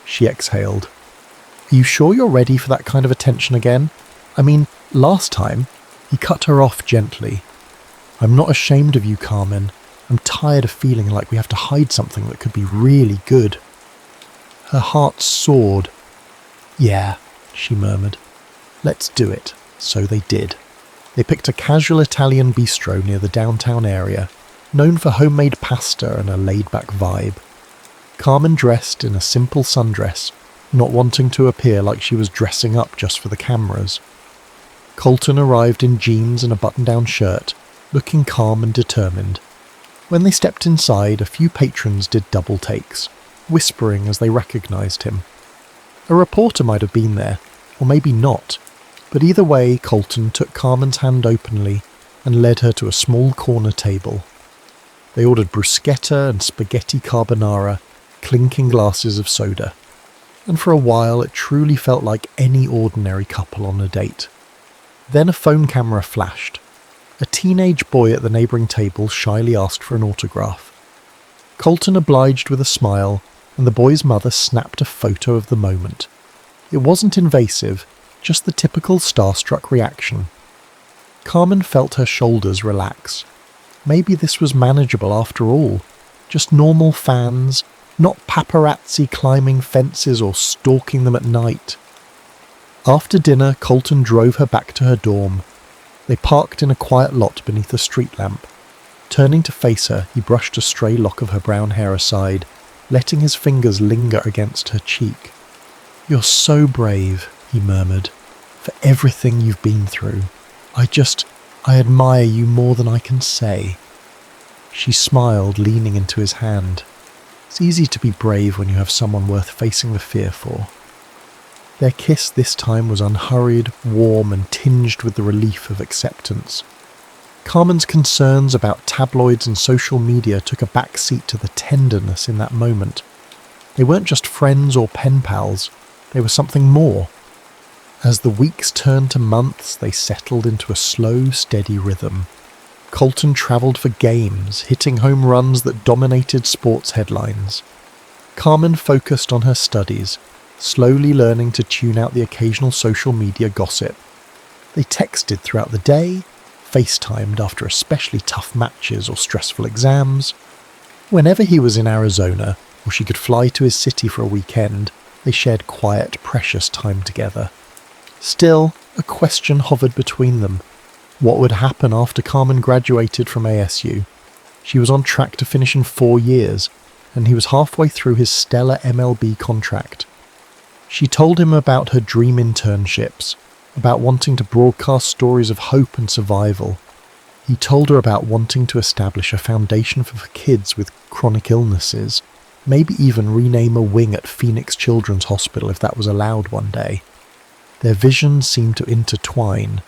She exhaled. "Are you sure you're ready for that kind of attention again? I mean, last time..." He cut her off gently. "I'm not ashamed of you, Carmen. I'm tired of feeling like we have to hide something that could be really good." Her heart soared. "Yeah," she murmured. "Let's do it." So they did. They picked a casual Italian bistro near the downtown area, known for homemade pasta and a laid-back vibe. Carmen dressed in a simple sundress, not wanting to appear like she was dressing up just for the cameras. Colton arrived in jeans and a button-down shirt, looking calm and determined. When they stepped inside, a few patrons did double takes, whispering as they recognized him. A reporter might have been there, or maybe not, but either way, Colton took Carmen's hand openly and led her to a small corner table. They ordered bruschetta and spaghetti carbonara, clinking glasses of soda. And for a while, it truly felt like any ordinary couple on a date. Then a phone camera flashed. A teenage boy at the neighbouring table shyly asked for an autograph. Colton obliged with a smile, and the boy's mother snapped a photo of the moment. It wasn't invasive, just the typical starstruck reaction. Carmen felt her shoulders relax. Maybe this was manageable after all. Just normal fans, not paparazzi climbing fences or stalking them at night. After dinner, Colton drove her back to her dorm. They parked in a quiet lot beneath a street lamp. Turning to face her, he brushed a stray lock of her brown hair aside, letting his fingers linger against her cheek. "You're so brave," he murmured, "for everything you've been through. I admire you more than I can say." She smiled, leaning into his hand. It's easy to be brave when you have someone worth facing the fear for. Their kiss this time was unhurried, warm, and tinged with the relief of acceptance. Carmen's concerns about tabloids and social media took a back seat to the tenderness in that moment. They weren't just friends or pen pals, they were something more. As the weeks turned to months, they settled into a slow, steady rhythm. Colton travelled for games, hitting home runs that dominated sports headlines. Carmen focused on her studies, slowly learning to tune out the occasional social media gossip. They texted throughout the day, FaceTimed after especially tough matches or stressful exams. Whenever he was in Arizona, or she could fly to his city for a weekend, they shared quiet, precious time together. Still, a question hovered between them. What would happen after Carmen graduated from ASU? She was on track to finish in 4 years, and he was halfway through his stellar MLB contract. She told him about her dream internships, about wanting to broadcast stories of hope and survival. He told her about wanting to establish a foundation for kids with chronic illnesses, maybe even rename a wing at Phoenix Children's Hospital if that was allowed one day. Their visions seemed to intertwine,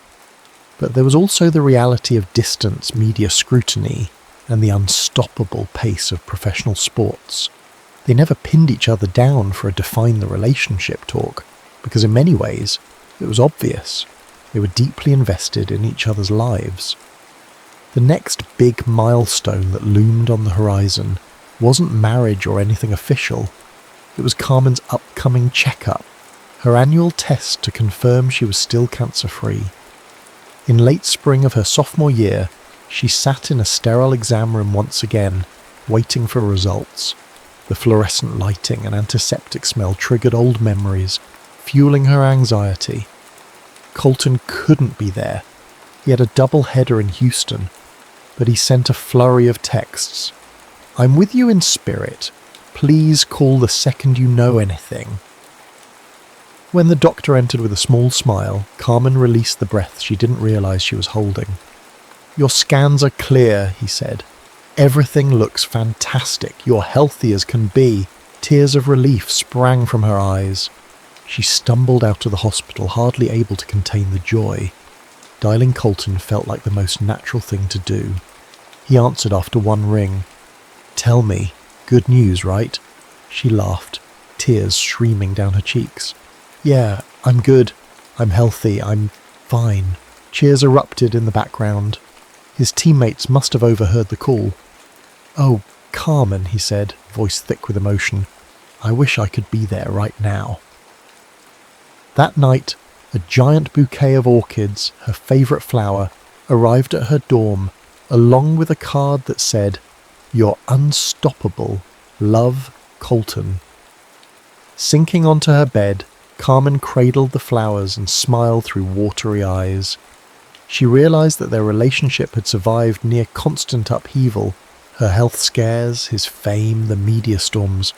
but there was also the reality of distance, media scrutiny, and the unstoppable pace of professional sports. They never pinned each other down for a define the relationship talk, because in many ways, it was obvious. They were deeply invested in each other's lives. The next big milestone that loomed on the horizon wasn't marriage or anything official. It was Carmen's upcoming checkup, her annual test to confirm she was still cancer-free. In late spring of her sophomore year, she sat in a sterile exam room once again, waiting for results. The fluorescent lighting and antiseptic smell triggered old memories, fueling her anxiety. Colton couldn't be there. He had a double header in Houston, but he sent a flurry of texts. "I'm with you in spirit. Please call the second you know anything." When the doctor entered with a small smile, Carmen released the breath she didn't realise she was holding. "Your scans are clear," he said. "Everything looks fantastic. You're healthy as can be." Tears of relief sprang from her eyes. She stumbled out of the hospital, hardly able to contain the joy. Dialing Colton felt like the most natural thing to do. He answered after one ring. "Tell me, good news, right?" She laughed, tears streaming down her cheeks. "Yeah, I'm good. I'm healthy. I'm fine." Cheers erupted in the background. His teammates must have overheard the call. "Oh, Carmen," he said, voice thick with emotion. "I wish I could be there right now." That night, a giant bouquet of orchids, her favourite flower, arrived at her dorm, along with a card that said, "You're unstoppable. Love, Colton." Sinking onto her bed, Carmen cradled the flowers and smiled through watery eyes. She realised that their relationship had survived near constant upheaval, her health scares, his fame, the media storms,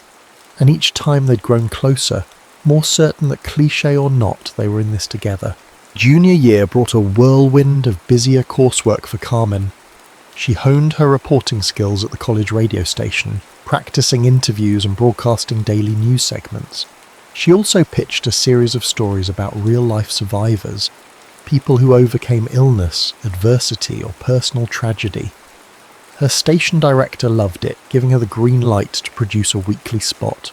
and each time they'd grown closer, more certain that cliché or not, they were in this together. Junior year brought a whirlwind of busier coursework for Carmen. She honed her reporting skills at the college radio station, practicing interviews and broadcasting daily news segments. She also pitched a series of stories about real-life survivors, people who overcame illness, adversity, or personal tragedy. Her station director loved it, giving her the green light to produce a weekly spot.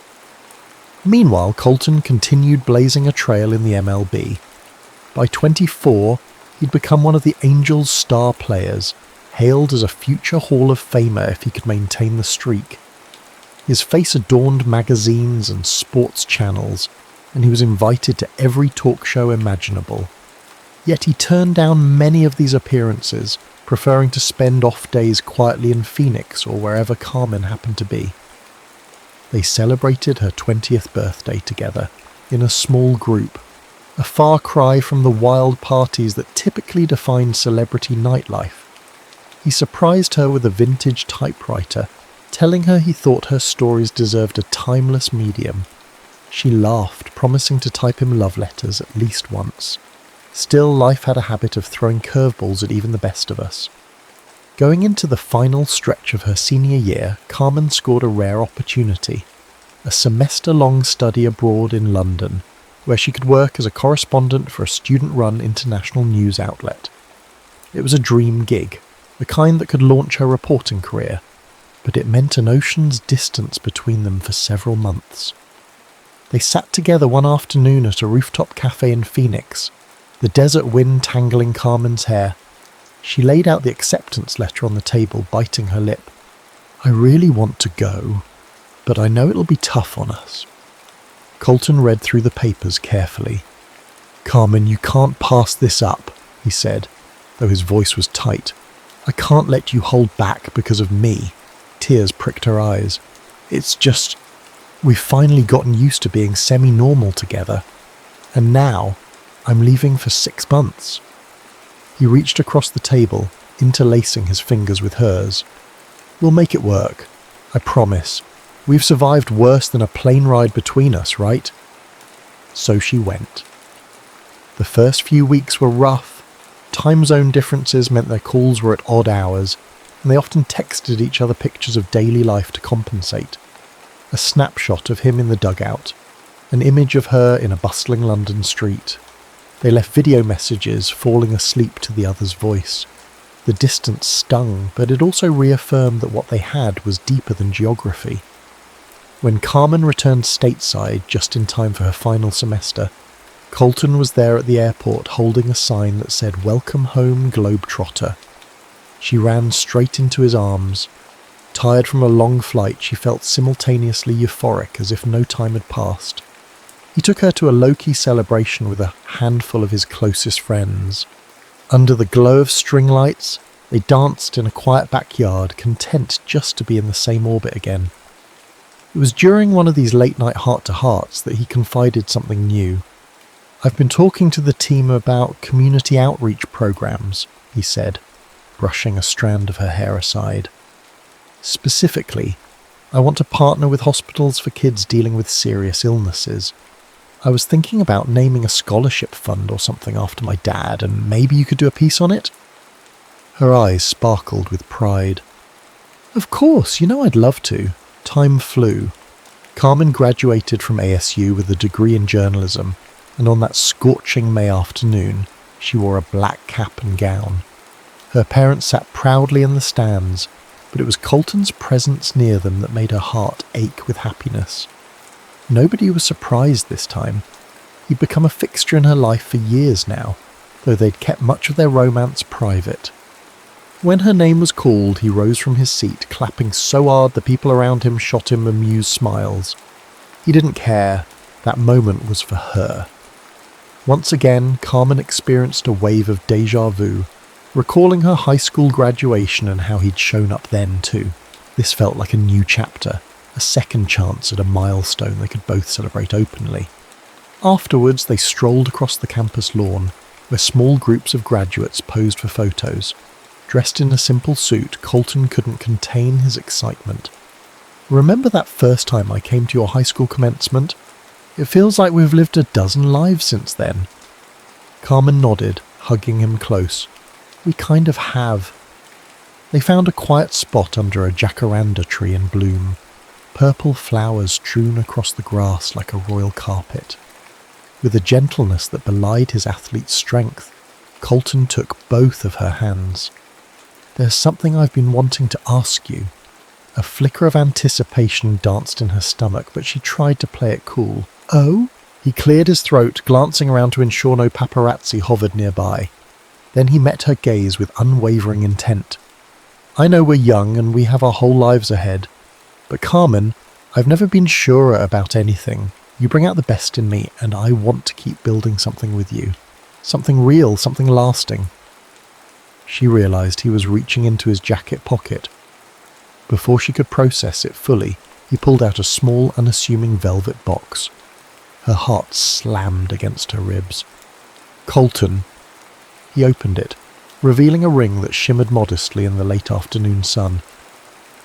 Meanwhile, Colton continued blazing a trail in the MLB. By 24, he'd become one of the Angels' star players, hailed as a future Hall of Famer if he could maintain the streak. His face adorned magazines and sports channels, and he was invited to every talk show imaginable. Yet he turned down many of these appearances, preferring to spend off days quietly in Phoenix or wherever Carmen happened to be. They celebrated her 20th birthday together, in a small group, a far cry from the wild parties that typically defined celebrity nightlife. He surprised her with a vintage typewriter, telling her he thought her stories deserved a timeless medium. She laughed, promising to type him love letters at least once. Still, life had a habit of throwing curveballs at even the best of us. Going into the final stretch of her senior year, Carmen scored a rare opportunity, a semester-long study abroad in London, where she could work as a correspondent for a student-run international news outlet. It was a dream gig, the kind that could launch her reporting career, but it meant an ocean's distance between them for several months. They sat together one afternoon at a rooftop cafe in Phoenix, the desert wind tangling Carmen's hair. She laid out the acceptance letter on the table, biting her lip. "I really want to go, but I know it'll be tough on us." Colton read through the papers carefully. "Carmen, you can't pass this up," he said, though his voice was tight. "I can't let you hold back because of me." Tears pricked her eyes. "It's just, we've finally gotten used to being semi-normal together, and now I'm leaving for 6 months." He reached across the table, interlacing his fingers with hers. "We'll make it work. I promise. We've survived worse than a plane ride between us, right?" So she went. The first few weeks were rough. Time zone differences meant their calls were at odd hours, and they often texted each other pictures of daily life to compensate. A snapshot of him in the dugout, an image of her in a bustling London street. They left video messages, falling asleep to the other's voice. The distance stung, but it also reaffirmed that what they had was deeper than geography. When Carmen returned stateside just in time for her final semester, Colton was there at the airport holding a sign that said "Welcome home, Globetrotter." She ran straight into his arms. Tired from a long flight, she felt simultaneously euphoric, as if no time had passed. He took her to a low-key celebration with a handful of his closest friends. Under the glow of string lights, They danced in a quiet backyard, content just to be in the same orbit again. It was during one of these late-night heart-to-hearts that he confided something new. "I've been talking to the team about community outreach programs," he said, brushing a strand of her hair aside. "Specifically, I want to partner with hospitals for kids dealing with serious illnesses. I was thinking about naming a scholarship fund or something after my dad, and maybe you could do a piece on it?" Her eyes sparkled with pride. "Of course, I'd love to." Time flew. Carmen graduated from ASU with a degree in journalism, and on that scorching May afternoon, she wore a black cap and gown. Her parents sat proudly in the stands, but it was Colton's presence near them that made her heart ache with happiness. Nobody was surprised this time. He'd become a fixture in her life for years now, though they'd kept much of their romance private. When her name was called, he rose from his seat, clapping so hard the people around him shot him amused smiles. He didn't care. That moment was for her. Once again, Carmen experienced a wave of déjà vu, recalling her high school graduation and how he'd shown up then too. This felt like a new chapter, a second chance at a milestone they could both celebrate openly. Afterwards, they strolled across the campus lawn, where small groups of graduates posed for photos. Dressed in a simple suit, Colton couldn't contain his excitement. "Remember that first time I came to your high school commencement? It feels like we've lived a dozen lives since then." Carmen nodded, hugging him close. "We kind of have." They found a quiet spot under a jacaranda tree in bloom, purple flowers strewn across the grass like a royal carpet. With a gentleness that belied his athlete's strength, Colton took both of her hands. "There's something I've been wanting to ask you." A flicker of anticipation danced in her stomach, but she tried to play it cool. "Oh?" He cleared his throat, glancing around to ensure no paparazzi hovered nearby. Then he met her gaze with unwavering intent. "I know we're young and we have our whole lives ahead. But Carmen, I've never been surer about anything. You bring out the best in me, and I want to keep building something with you. Something real, something lasting." She realized he was reaching into his jacket pocket. Before she could process it fully, he pulled out a small, unassuming velvet box. Her heart slammed against her ribs. "Colton." He opened it, revealing a ring that shimmered modestly in the late afternoon sun.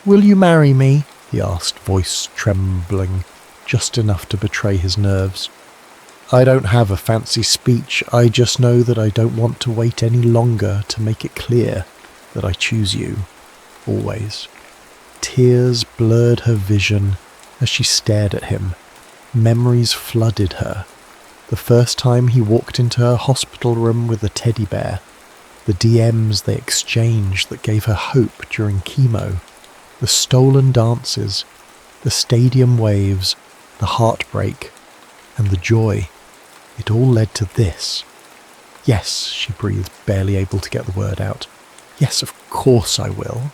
"Will you marry me?" he asked, voice trembling, just enough to betray his nerves. "I don't have a fancy speech. I just know that I don't want to wait any longer to make it clear that I choose you. Always." Tears blurred her vision as she stared at him. Memories flooded her. The first time he walked into her hospital room with a teddy bear. The DMs they exchanged that gave her hope during chemo. The stolen dances. The stadium waves. The heartbreak. And the joy. It all led to this. "Yes," she breathed, barely able to get the word out. "Yes, of course I will."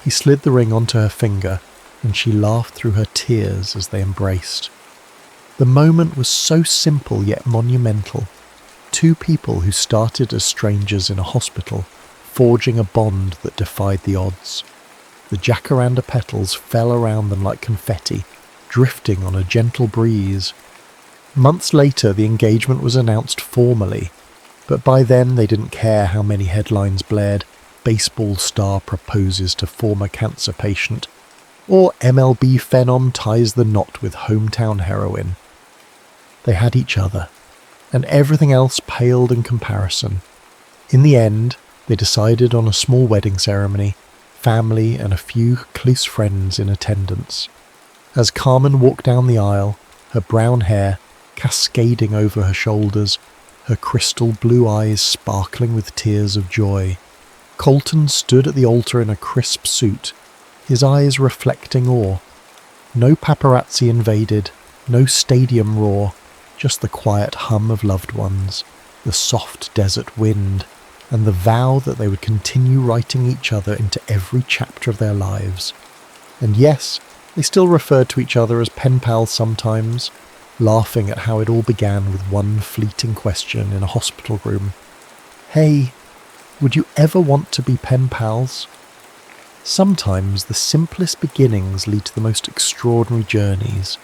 He slid the ring onto her finger, and she laughed through her tears as they embraced. The moment was so simple yet monumental. Two people who started as strangers in a hospital, forging a bond that defied the odds. The jacaranda petals fell around them like confetti, drifting on a gentle breeze. Months later, the engagement was announced formally, but by then they didn't care how many headlines blared. Baseball star proposes to former cancer patient, or MLB phenom ties the knot with hometown heroine. They had each other, and everything else paled in comparison. In the end, they decided on a small wedding ceremony, family and a few close friends in attendance. As Carmen walked down the aisle, her brown hair cascading over her shoulders, her crystal blue eyes sparkling with tears of joy, Colton stood at the altar in a crisp suit, his eyes reflecting awe. No paparazzi invaded, no stadium roar, just the quiet hum of loved ones, the soft desert wind, and the vow that they would continue writing each other into every chapter of their lives. And yes, they still referred to each other as pen pals sometimes, laughing at how it all began with one fleeting question in a hospital room. "Hey, Would you ever want to be pen pals? Sometimes the simplest beginnings lead to the most extraordinary journeys.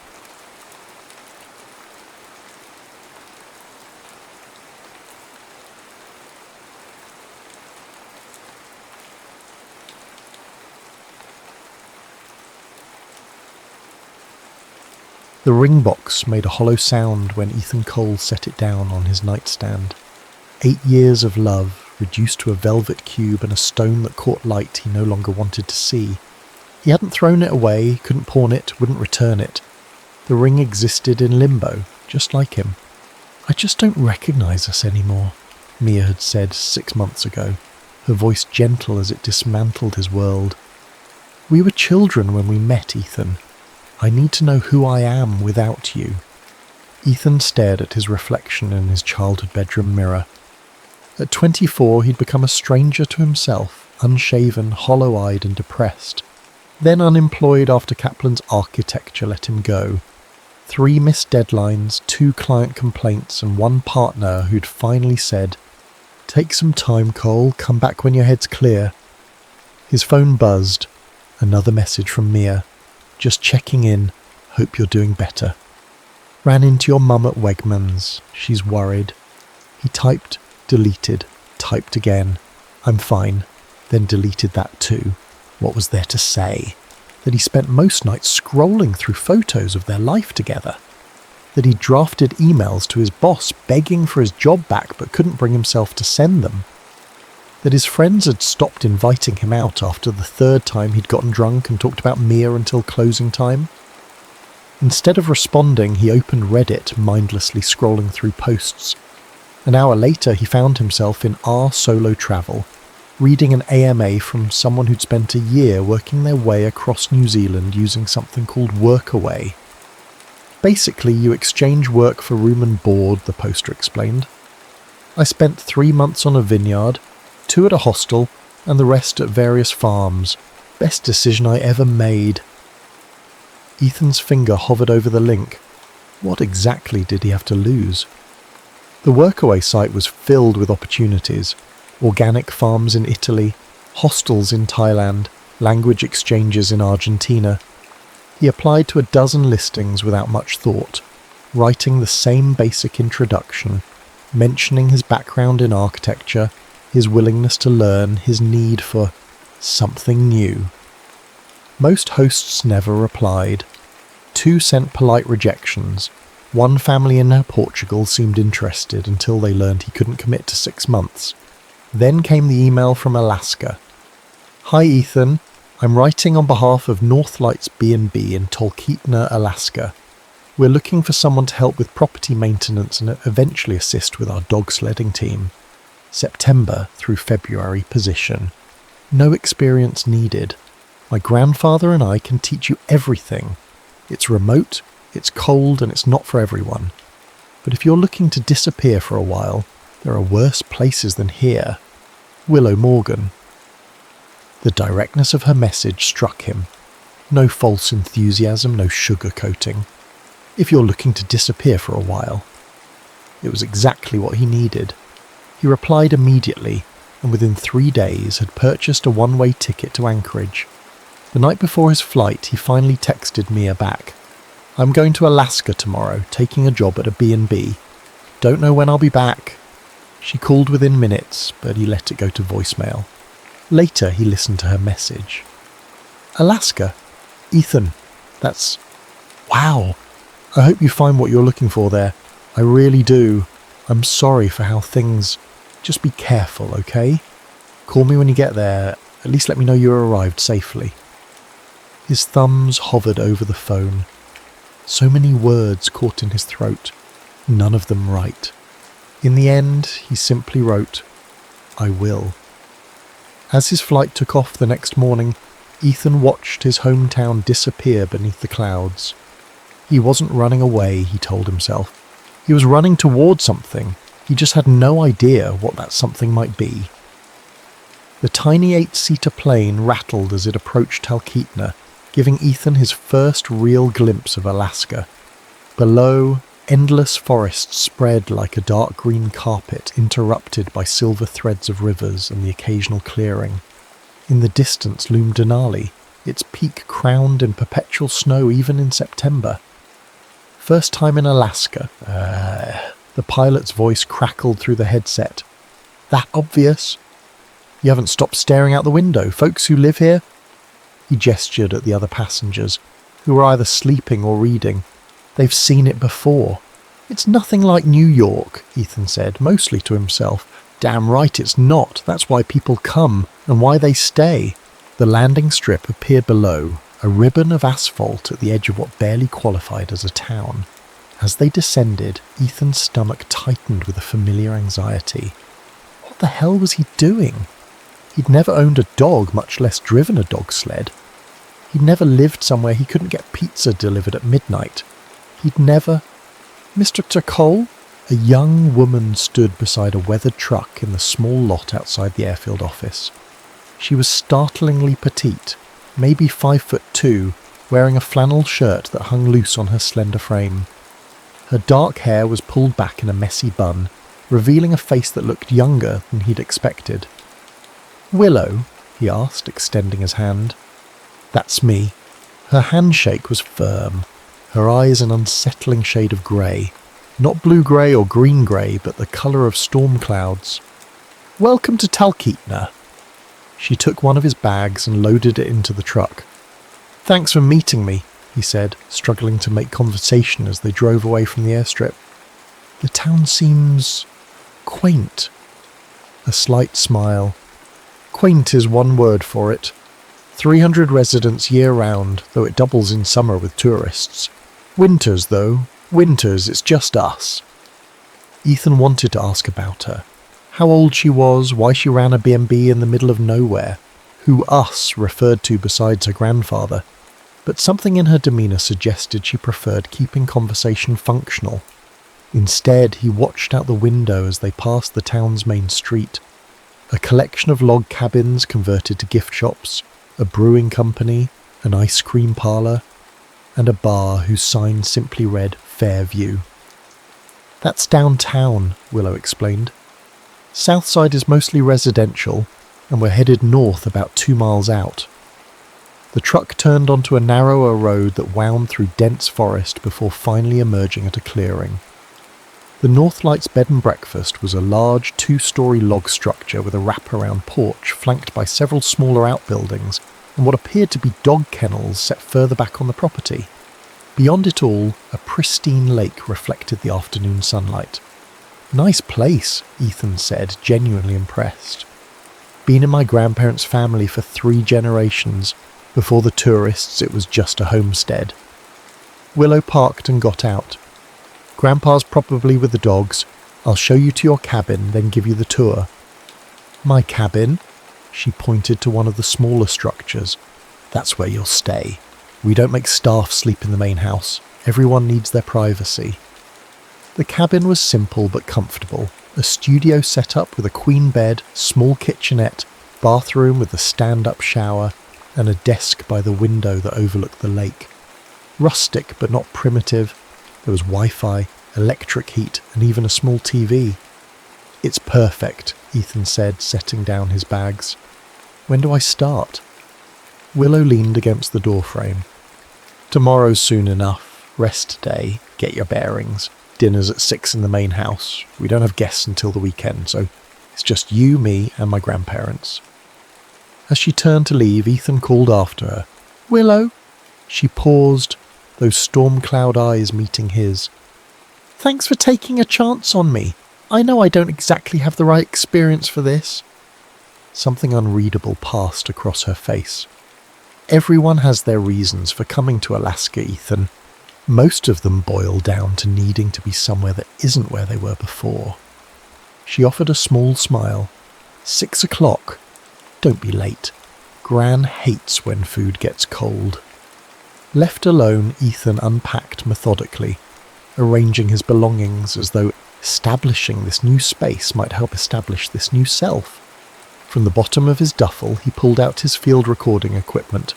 The ring box made a hollow sound when Ethan Cole set it down on his nightstand. 8 years of love, reduced to a velvet cube and a stone that caught light he no longer wanted to see. He hadn't thrown it away, couldn't pawn it, wouldn't return it. The ring existed in limbo, just like him. "I just don't recognise us anymore," Mia had said 6 months ago, her voice gentle as it dismantled his world. "We were children when we met, Ethan. I need to know who I am without you." Ethan stared at his reflection in his childhood bedroom mirror. At 24, he'd become a stranger to himself, unshaven, hollow-eyed and depressed. Then unemployed after Kaplan's architecture let him go. 3 missed deadlines, 2 client complaints and 1 partner who'd finally said, "Take some time, Cole, come back when your head's clear." His phone buzzed. Another message from Mia. "Just checking in, hope you're doing better. Ran into your mum at Wegmans, she's worried." He typed, deleted, typed again. "I'm fine," then deleted that too. What was there to say? That he spent most nights scrolling through photos of their life together. That he drafted emails to his boss begging for his job back but couldn't bring himself to send them. That his friends had stopped inviting him out after the 3rd time he'd gotten drunk and talked about Mia until closing time. Instead of responding, he opened Reddit, mindlessly scrolling through posts. An hour later, he found himself in R solo travel, reading an AMA from someone who'd spent a year working their way across New Zealand using something called Workaway. Basically, you exchange work for room and board, the poster explained. "I spent 3 months on a vineyard, 2 at a hostel, and the rest at various farms. Best decision I ever made." Ethan's finger hovered over the link. What exactly did he have to lose? The Workaway site was filled with opportunities. Organic farms in Italy, hostels in Thailand, language exchanges in Argentina. He applied to a dozen listings without much thought, writing the same basic introduction, mentioning his background in architecture, his willingness to learn, his need for something new. Most hosts never replied. 2 sent polite rejections. 1 family in Portugal seemed interested until they learned he couldn't commit to 6 months. Then came the email from Alaska. "Hi Ethan, I'm writing on behalf of North Lights B&B in Talkeetna, Alaska. We're looking for someone to help with property maintenance and eventually assist with our dog sledding team. September through February position. No experience needed. My grandfather and I can teach you everything. It's remote, it's cold, and it's not for everyone. But if you're looking to disappear for a while, there are worse places than here. Willow Morgan." The directness of her message struck him. No false enthusiasm, no sugarcoating. If you're looking to disappear for a while. It was exactly what he needed. He replied immediately, and within 3 days had purchased a one-way ticket to Anchorage. The night before his flight, he finally texted Mia back. "I'm going to Alaska tomorrow, taking a job at a B&B. Don't know when I'll be back." She called within minutes, but he let it go to voicemail. Later, he listened to her message. "Alaska? Ethan, that's... wow. I hope you find what you're looking for there. I really do. I'm sorry for how things... Just be careful, okay? Call me when you get there. At least let me know you arrived safely." His thumbs hovered over the phone. So many words caught in his throat, none of them right. In the end, he simply wrote, "I will." As his flight took off the next morning, Ethan watched his hometown disappear beneath the clouds. He wasn't running away, he told himself. He was running towards something. He just had no idea what that something might be. The tiny 8-seater plane rattled as it approached Talkeetna, giving Ethan his first real glimpse of Alaska. Below, Endless forests spread like a dark green carpet interrupted by silver threads of rivers and the occasional clearing. In the distance loomed Denali, its peak crowned in perpetual snow even in September. First time in Alaska. The pilot's voice crackled through the headset. That obvious? You haven't stopped staring out the window, folks who live here? He gestured at the other passengers, who were either sleeping or reading. They've seen it before. It's nothing like New York, Ethan said, mostly to himself. Damn right it's not. That's why people come, and why they stay. The landing strip appeared below, a ribbon of asphalt at the edge of what barely qualified as a town. As they descended, Ethan's stomach tightened with a familiar anxiety. What the hell was he doing? He'd never owned a dog, much less driven a dog sled. He'd never lived somewhere he couldn't get pizza delivered at midnight. He'd never... Mr. Cole? A young woman stood beside a weathered truck in the small lot outside the airfield office. She was startlingly petite, maybe 5'2", wearing a flannel shirt that hung loose on her slender frame. Her dark hair was pulled back in a messy bun, revealing a face that looked younger than he'd expected. "Willow?" he asked, extending his hand. "That's me." Her handshake was firm, her eyes an unsettling shade of grey. Not blue-grey or green-grey, but the colour of storm clouds. "Welcome to Talkeetna." She took one of his bags and loaded it into the truck. "Thanks for meeting me," he said, struggling to make conversation as they drove away from the airstrip. "The town seems... quaint." A slight smile. "Quaint is one word for it. 300 residents year-round, though it doubles in summer with tourists. Winters, though. Winters, it's just us." Ethan wanted to ask about her. How old she was, why she ran a B&B in the middle of nowhere, who us referred to besides her grandfather. But something in her demeanour suggested she preferred keeping conversation functional. Instead, he watched out the window as they passed the town's main street. A collection of log cabins converted to gift shops, a brewing company, an ice cream parlour, and a bar whose sign simply read Fairview. "That's downtown," Willow explained. "Southside is mostly residential, and we're headed north about 2 miles out." The truck turned onto a narrower road that wound through dense forest before finally emerging at a clearing. The North Lights bed and breakfast was a large 2-storey log structure with a wraparound porch flanked by several smaller outbuildings and what appeared to be dog kennels set further back on the property. Beyond it all, a pristine lake reflected the afternoon sunlight. "Nice place," Ethan said, genuinely impressed. "Been in my grandparents' family for 3 generations. Before the tourists, it was just a homestead." Willow parked and got out. "Grandpa's probably with the dogs. I'll show you to your cabin, then give you the tour." "My cabin?" She pointed to one of the smaller structures. "That's where you'll stay. We don't make staff sleep in the main house. Everyone needs their privacy." The cabin was simple but comfortable. A studio setup with a queen bed, small kitchenette, bathroom with a stand-up shower, and a desk by the window that overlooked the lake. Rustic but not primitive. There was Wi-Fi, electric heat, and even a small TV. "It's perfect," Ethan said, setting down his bags. "When do I start?" Willow leaned against the doorframe. "Tomorrow's soon enough. Rest day, get your bearings. Dinner's at 6 in the main house. We don't have guests until the weekend, so it's just you, me, and my grandparents." As she turned to leave, Ethan called after her. "Willow?" She paused, those storm cloud eyes meeting his. "Thanks for taking a chance on me. I know I don't exactly have the right experience for this." Something unreadable passed across her face. "Everyone has their reasons for coming to Alaska, Ethan. Most of them boil down to needing to be somewhere that isn't where they were before." She offered a small smile. 6 o'clock. Don't be late. Gran hates when food gets cold. Left alone, Ethan unpacked methodically, arranging his belongings as though establishing this new space might help establish this new self. From the bottom of his duffel, he pulled out his field recording equipment,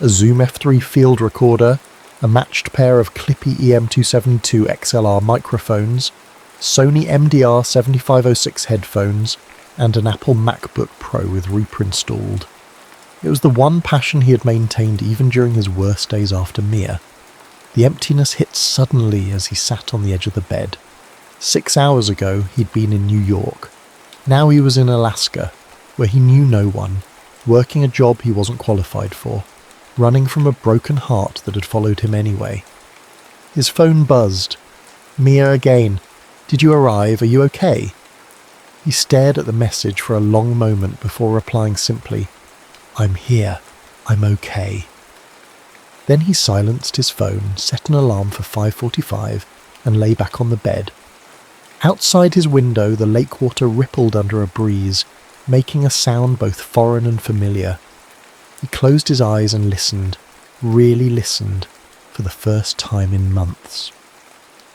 a Zoom F3 field recorder, a matched pair of Clippy EM272 XLR microphones, Sony MDR7506 headphones, and an Apple MacBook Pro with Reaper installed. It was the one passion he had maintained even during his worst days after Mia. The emptiness hit suddenly as he sat on the edge of the bed. 6 hours ago he'd been in New York. Now he was in Alaska, where he knew no one, working a job he wasn't qualified for, running from a broken heart that had followed him anyway. His phone buzzed. "Mia again. Did you arrive? Are you okay?" He stared at the message for a long moment before replying simply, "I'm here. I'm okay." Then he silenced his phone, set an alarm for 5:45, and lay back on the bed. Outside his window, the lake water rippled under a breeze, making a sound both foreign and familiar. He closed his eyes and listened, really listened, for the first time in months.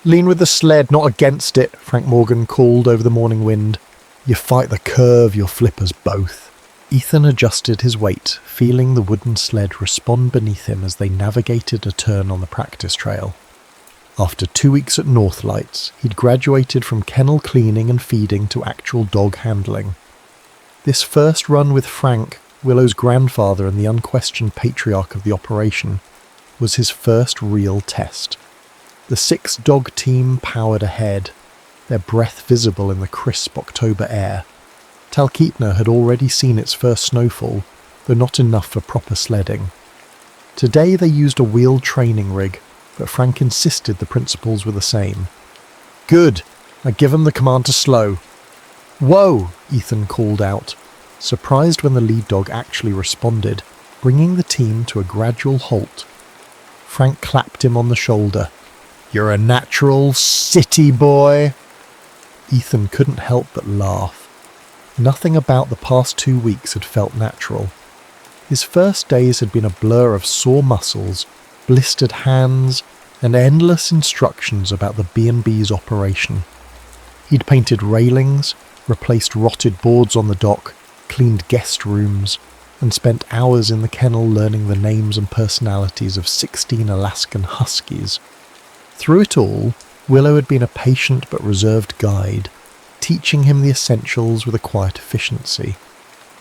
"Lean with the sled, not against it," Frank Morgan called over the morning wind. "You fight the curve, you'll flip us both." Ethan adjusted his weight, feeling the wooden sled respond beneath him as they navigated a turn on the practice trail. After 2 weeks at Northlights, he'd graduated from kennel cleaning and feeding to actual dog handling. This first run with Frank, Willow's grandfather and the unquestioned patriarch of the operation, was his first real test. The 6-dog team powered ahead, their breath visible in the crisp October air. Talkeetna had already seen its first snowfall, though not enough for proper sledding. Today they used a wheeled training rig, but Frank insisted the principles were the same. "Good! Now give 'em the command to slow." "Whoa!" Ethan called out, surprised when the lead dog actually responded, bringing the team to a gradual halt. Frank clapped him on the shoulder. "You're a natural city boy." Ethan couldn't help but laugh. Nothing about the past 2 weeks had felt natural. His first days had been a blur of sore muscles, blistered hands, and endless instructions about the B&B's operation. He'd painted railings, replaced rotted boards on the dock, cleaned guest rooms, and spent hours in the kennel learning the names and personalities of 16 Alaskan huskies. Through it all, Willow had been a patient but reserved guide, teaching him the essentials with a quiet efficiency.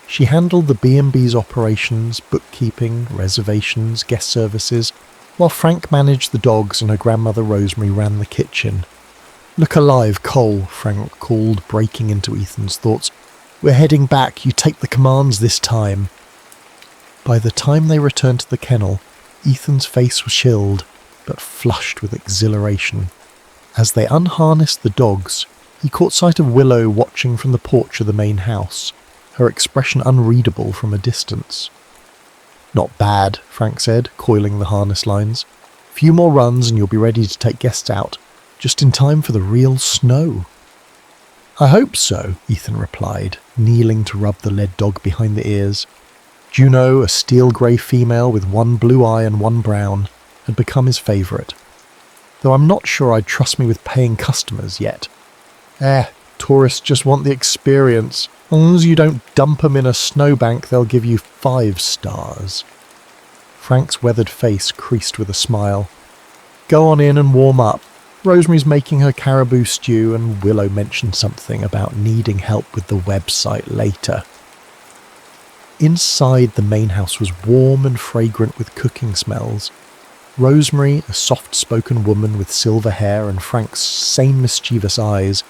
She handled the B&B's operations, bookkeeping, reservations, guest services, while Frank managed the dogs and her grandmother Rosemary ran the kitchen. "Look alive, Cole," Frank called, breaking into Ethan's thoughts. "We're heading back. You take the commands this time." By the time they returned to the kennel, Ethan's face was chilled, but flushed with exhilaration. As they unharnessed the dogs, he caught sight of Willow watching from the porch of the main house, her expression unreadable from a distance. "Not bad," Frank said, coiling the harness lines. "Few more runs and you'll be ready to take guests out, just in time for the real snow." "I hope so," Ethan replied, kneeling to rub the lead dog behind the ears. Juno, a steel-grey female with one blue eye and one brown, had become his favourite. Though I'm not sure I'd trust me with paying customers yet. Tourists just want the experience. As long as you don't dump 'em in a snowbank, they'll give you 5 stars. Frank's weathered face creased with a smile. "Go on in and warm up. Rosemary's making her caribou stew, and Willow mentioned something about needing help with the website later." Inside, the main house was warm and fragrant with cooking smells. Rosemary, a soft-spoken woman with silver hair and Frank's same mischievous eyes,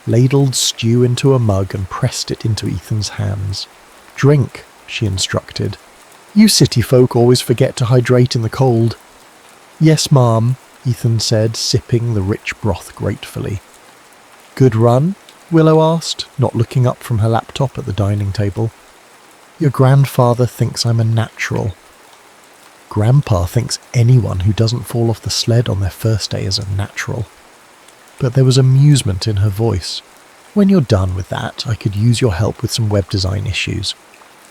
ladled stew into a mug and pressed it into Ethan's hands. "Drink," she instructed. "You city folk always forget to hydrate in the cold." "Yes, ma'am," Ethan said, sipping the rich broth gratefully. "Good run?" Willow asked, not looking up from her laptop at the dining table. "Your grandfather thinks I'm a natural." Grandpa thinks anyone who doesn't fall off the sled on their first day is a natural. But there was amusement in her voice. "When you're done with that, I could use your help with some web design issues.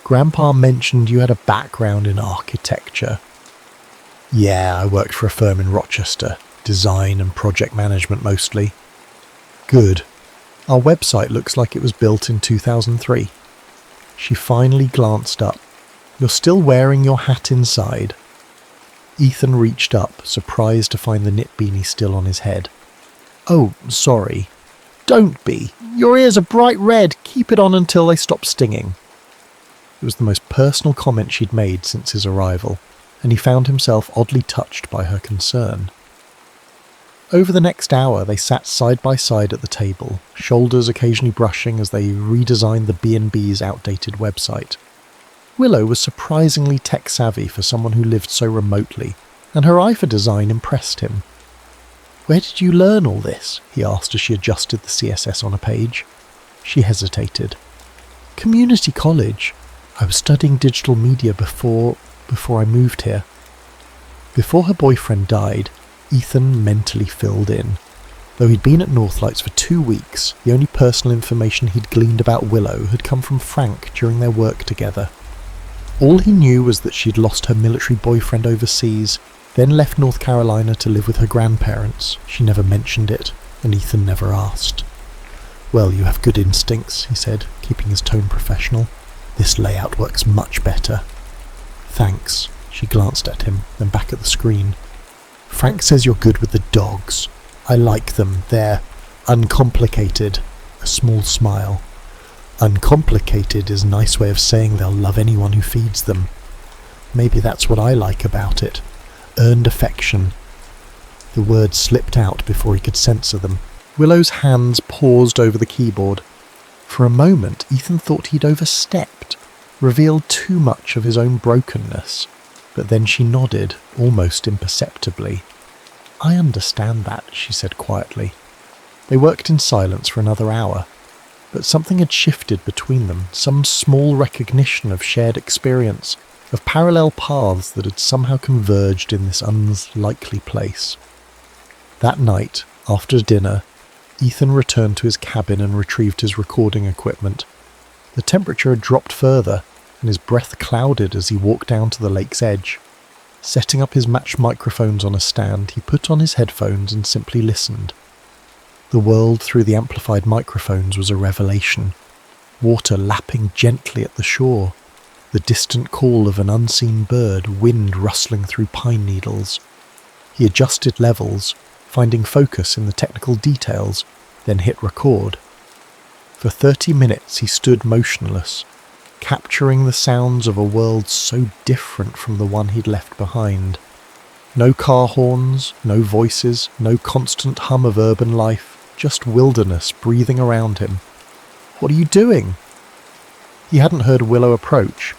Grandpa mentioned you had a background in architecture." "Yeah, I worked for a firm in Rochester. Design and project management mostly." "Good. Our website looks like it was built in 2003. She finally glanced up. "You're still wearing your hat inside." Ethan reached up, surprised to find the knit beanie still on his head. "Oh, sorry." "Don't be. Your ears are bright red. Keep it on until they stop stinging." It was the most personal comment she'd made since his arrival, and he found himself oddly touched by her concern. Over the next hour, they sat side by side at the table, shoulders occasionally brushing as they redesigned the B&B's outdated website. Willow was surprisingly tech-savvy for someone who lived so remotely, and her eye for design impressed him. "Where did you learn all this?" he asked as she adjusted the CSS on a page. She hesitated. "Community college. I was studying digital media before I moved here." Before her boyfriend died, Ethan mentally filled in. Though he'd been at Northlights for 2 weeks, the only personal information he'd gleaned about Willow had come from Frank during their work together. All he knew was that she'd lost her military boyfriend overseas, then left North Carolina to live with her grandparents. She never mentioned it, and Ethan never asked. "Well, you have good instincts," he said, keeping his tone professional. "This layout works much better." "Thanks." She glanced at him, then back at the screen. "Frank says you're good with the dogs. I like them. They're uncomplicated." A small smile. "Uncomplicated is a nice way of saying they'll love anyone who feeds them. Maybe that's what I like about it. Earned affection." The words slipped out before he could censor them. Willow's hands paused over the keyboard. For a moment, Ethan thought he'd overstepped, revealed too much of his own brokenness. But then she nodded, almost imperceptibly. "I understand that," she said quietly. They worked in silence for another hour, but something had shifted between them, some small recognition of shared experience, of parallel paths that had somehow converged in this unlikely place. That night, after dinner, Ethan returned to his cabin and retrieved his recording equipment. The temperature had dropped further, and his breath clouded as he walked down to the lake's edge. Setting up his matched microphones on a stand, he put on his headphones and simply listened. The world through the amplified microphones was a revelation. Water lapping gently at the shore, the distant call of an unseen bird, wind rustling through pine needles. He adjusted levels, finding focus in the technical details, then hit record. For 30 minutes he stood motionless, capturing the sounds of a world so different from the one he'd left behind. No car horns, no voices, no constant hum of urban life, just wilderness breathing around him. "What are you doing?" He hadn't heard Willow approach.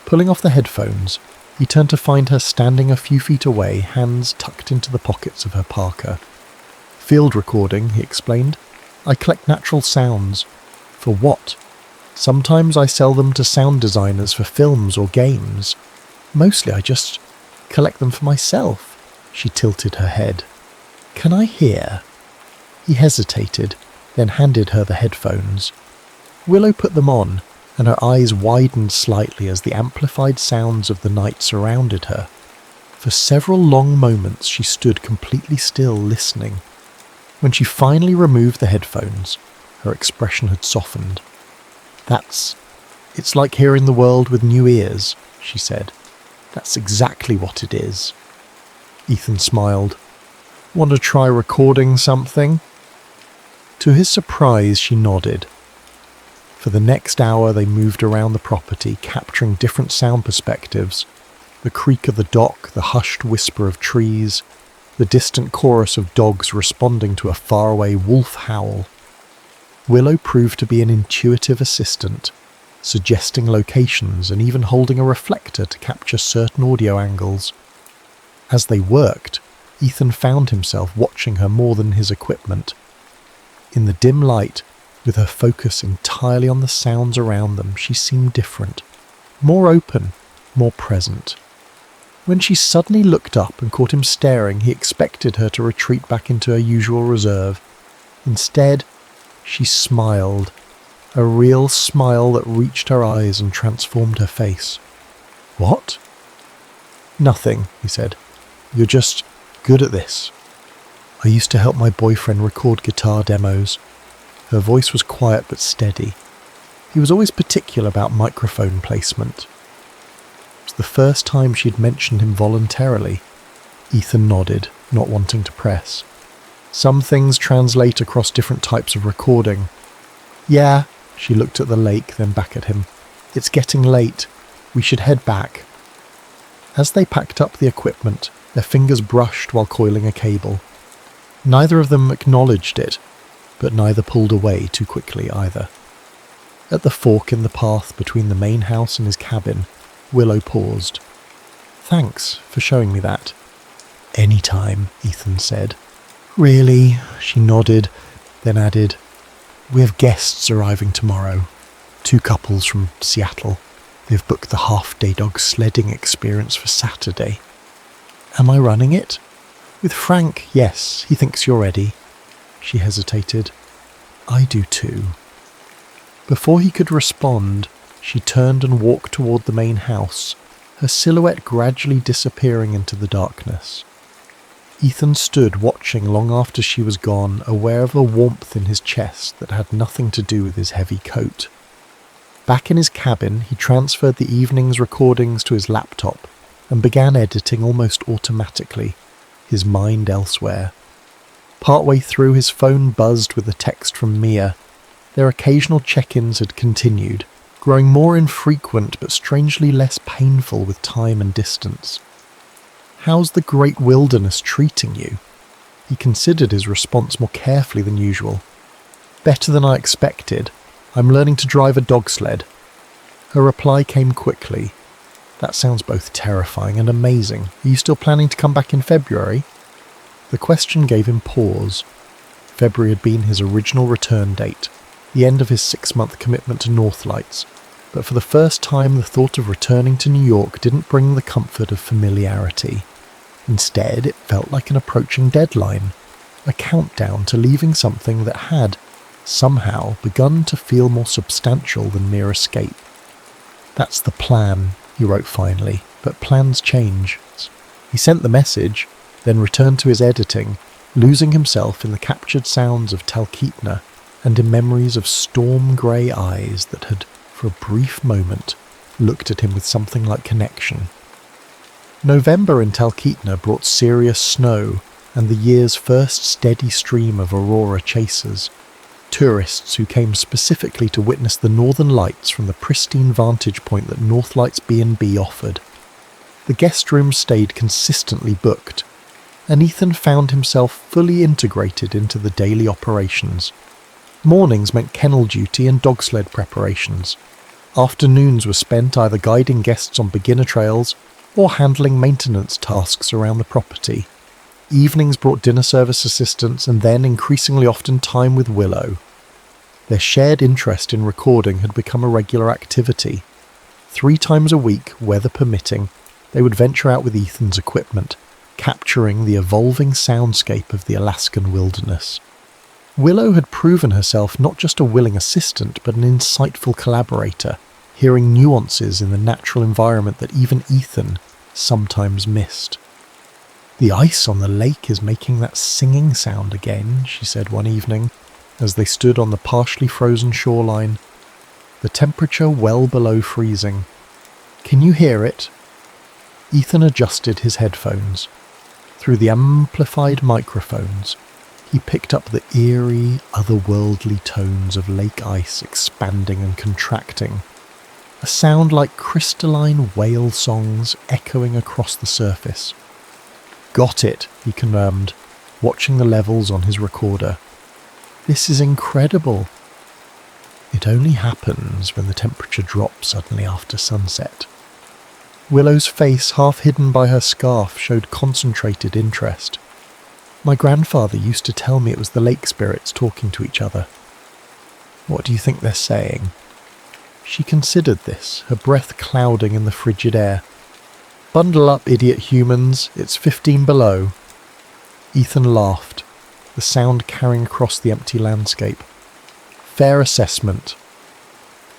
Pulling off the headphones, he turned to find her standing a few feet away, hands tucked into the pockets of her parka. "Field recording," he explained. "I collect natural sounds." "For what?" "Sometimes I sell them to sound designers for films or games. Mostly I just collect them for myself." She tilted her head. "Can I hear?" He hesitated, then handed her the headphones. Willow put them on, and her eyes widened slightly as the amplified sounds of the night surrounded her. For several long moments she stood completely still, listening. When she finally removed the headphones, her expression had softened. It's like hearing the world with new ears," she said. "That's exactly what it is." Ethan smiled. "Want to try recording something?" To his surprise, she nodded. For the next hour they moved around the property, capturing different sound perspectives. The creak of the dock, the hushed whisper of trees, the distant chorus of dogs responding to a faraway wolf howl. Willow proved to be an intuitive assistant, suggesting locations and even holding a reflector to capture certain audio angles. As they worked, Ethan found himself watching her more than his equipment. In the dim light, with her focus entirely on the sounds around them, she seemed different, more open, more present. When she suddenly looked up and caught him staring, he expected her to retreat back into her usual reserve. Instead, she smiled, a real smile that reached her eyes and transformed her face. "What?" "Nothing," he said. "You're just good at this. I used to help my boyfriend record guitar demos." Her voice was quiet but steady. He was always particular about microphone placement. It was the first time she'd mentioned him voluntarily, Ethan nodded, not wanting to press. Some things translate across different types of recording. Yeah, she looked at the lake, then back at him. It's getting late. We should head back. As they packed up the equipment, their fingers brushed while coiling a cable. Neither of them acknowledged it, but neither pulled away too quickly either. At the fork in the path between the main house and his cabin, Willow paused. Thanks for showing me that. Anytime, Ethan said. Really? She nodded, then added, We have guests arriving tomorrow. 2 couples from Seattle. They've booked the half-day dog sledding experience for Saturday. Am I running it? With Frank, yes, he thinks you're ready. She hesitated. I do too. Before he could respond, she turned and walked toward the main house, her silhouette gradually disappearing into the darkness. Ethan stood watching long after she was gone, aware of a warmth in his chest that had nothing to do with his heavy coat. Back in his cabin, he transferred the evening's recordings to his laptop and began editing almost automatically, his mind elsewhere. Partway through, his phone buzzed with a text from Mia. Their occasional check-ins had continued, growing more infrequent but strangely less painful with time and distance. How's the great wilderness treating you? He considered his response more carefully than usual. Better than I expected. I'm learning to drive a dog sled. Her reply came quickly. That sounds both terrifying and amazing. Are you still planning to come back in February? The question gave him pause. February had been his original return date, the end of his 6-month commitment to Northlights, but for the first time the thought of returning to New York didn't bring the comfort of familiarity. Instead, it felt like an approaching deadline, a countdown to leaving something that had, somehow, begun to feel more substantial than mere escape. That's the plan, he wrote finally, but plans change. He sent the message, then returned to his editing, losing himself in the captured sounds of Talkeetna and in memories of storm-grey eyes that had, for a brief moment, looked at him with something like connection. November in Talkeetna brought serious snow and the year's first steady stream of aurora chasers, tourists who came specifically to witness the northern lights from the pristine vantage point that Northlights B&B offered. The guest rooms stayed consistently booked, and Ethan found himself fully integrated into the daily operations. Mornings meant kennel duty and dog sled preparations. Afternoons were spent either guiding guests on beginner trails or handling maintenance tasks around the property. Evenings brought dinner service assistance and then, increasingly often, time with Willow. Their shared interest in recording had become a regular activity. 3 times a week, weather permitting, they would venture out with Ethan's equipment, capturing the evolving soundscape of the Alaskan wilderness. Willow had proven herself not just a willing assistant, but an insightful collaborator, hearing nuances in the natural environment that even Ethan sometimes missed. The ice on the lake is making that singing sound again, she said one evening, as they stood on the partially frozen shoreline, the temperature well below freezing. Can you hear it? Ethan adjusted his headphones. Through the amplified microphones, he picked up the eerie, otherworldly tones of lake ice expanding and contracting, a sound like crystalline whale songs echoing across the surface. Got it, he confirmed, watching the levels on his recorder. This is incredible. It only happens when the temperature drops suddenly after sunset. Willow's face, half hidden by her scarf, showed concentrated interest. My grandfather used to tell me it was the lake spirits talking to each other. What do you think they're saying? She considered this, her breath clouding in the frigid air. Bundle up, idiot humans, it's 15 below. Ethan laughed, the sound carrying across the empty landscape. Fair assessment.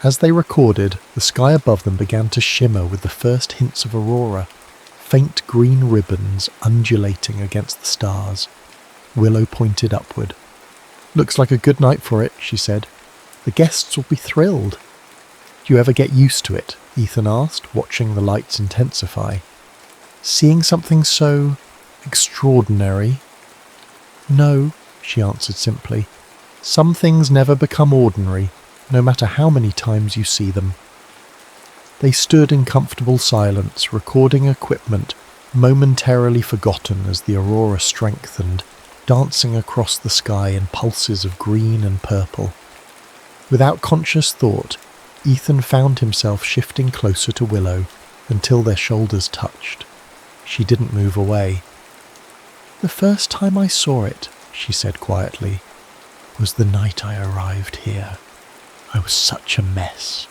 As they recorded, the sky above them began to shimmer with the first hints of aurora, faint green ribbons undulating against the stars. Willow pointed upward. Looks like a good night for it, she said. The guests will be thrilled. Do you ever get used to it? Ethan asked, watching the lights intensify. Seeing something so Extraordinary? No, she answered simply. Some things never become ordinary, no matter how many times you see them. They stood in comfortable silence, recording equipment momentarily forgotten as the aurora strengthened, dancing across the sky in pulses of green and purple. Without conscious thought, Ethan found himself shifting closer to Willow until their shoulders touched. She didn't move away. The first time I saw it, she said quietly, was the night I arrived here. I was such a mess.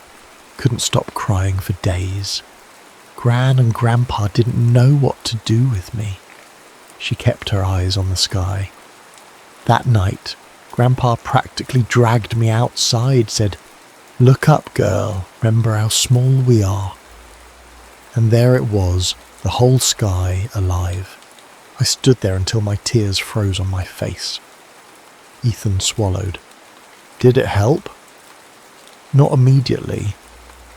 Couldn't stop crying for days. Gran and Grandpa didn't know what to do with me. She kept her eyes on the sky. That night, Grandpa practically dragged me outside, said, "Look up, girl, remember how small we are." And there it was, the whole sky alive. I stood there until my tears froze on my face. Ethan swallowed. Did it help? Not immediately,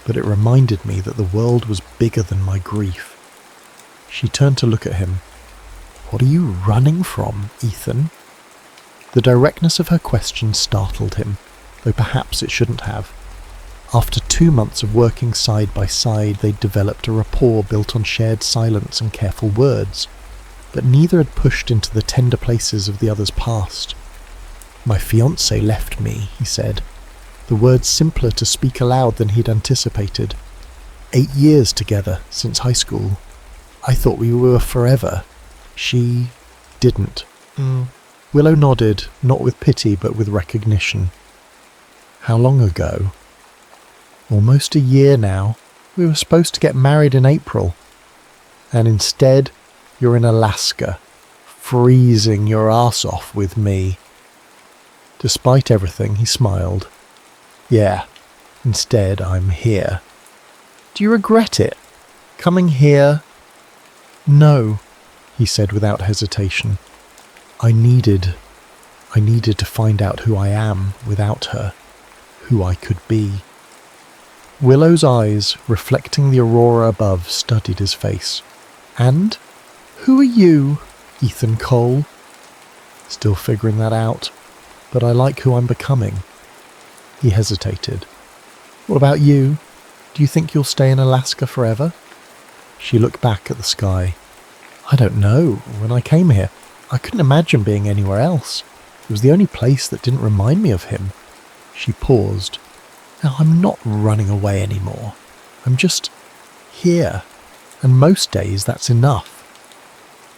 but it reminded me that the world was bigger than my grief. She turned to look at him. What are you running from, Ethan? The directness of her question startled him, though perhaps it shouldn't have. After 2 months of working side by side, they'd developed a rapport built on shared silence and careful words, but neither had pushed into the tender places of the other's past. My fiancé left me, he said, the words simpler to speak aloud than he'd anticipated. 8 years together since high school. I thought we were forever. She didn't. Willow nodded, not with pity but with recognition. How long ago? Almost a year now. We were supposed to get married in April. And instead, you're in Alaska, freezing your ass off with me. Despite everything, he smiled. Yeah, instead I'm here. Do you regret it? Coming here? No, he said without hesitation. I needed to find out who I am without her, who I could be. Willow's eyes, reflecting the aurora above, studied his face. And? Who are you, Ethan Cole? Still figuring that out, but I like who I'm becoming. He hesitated. What about you? Do you think you'll stay in Alaska forever? She looked back at the sky. I don't know. When I came here, I couldn't imagine being anywhere else. It was the only place that didn't remind me of him. She paused. Now, I'm not running away anymore. I'm just here. And most days that's enough.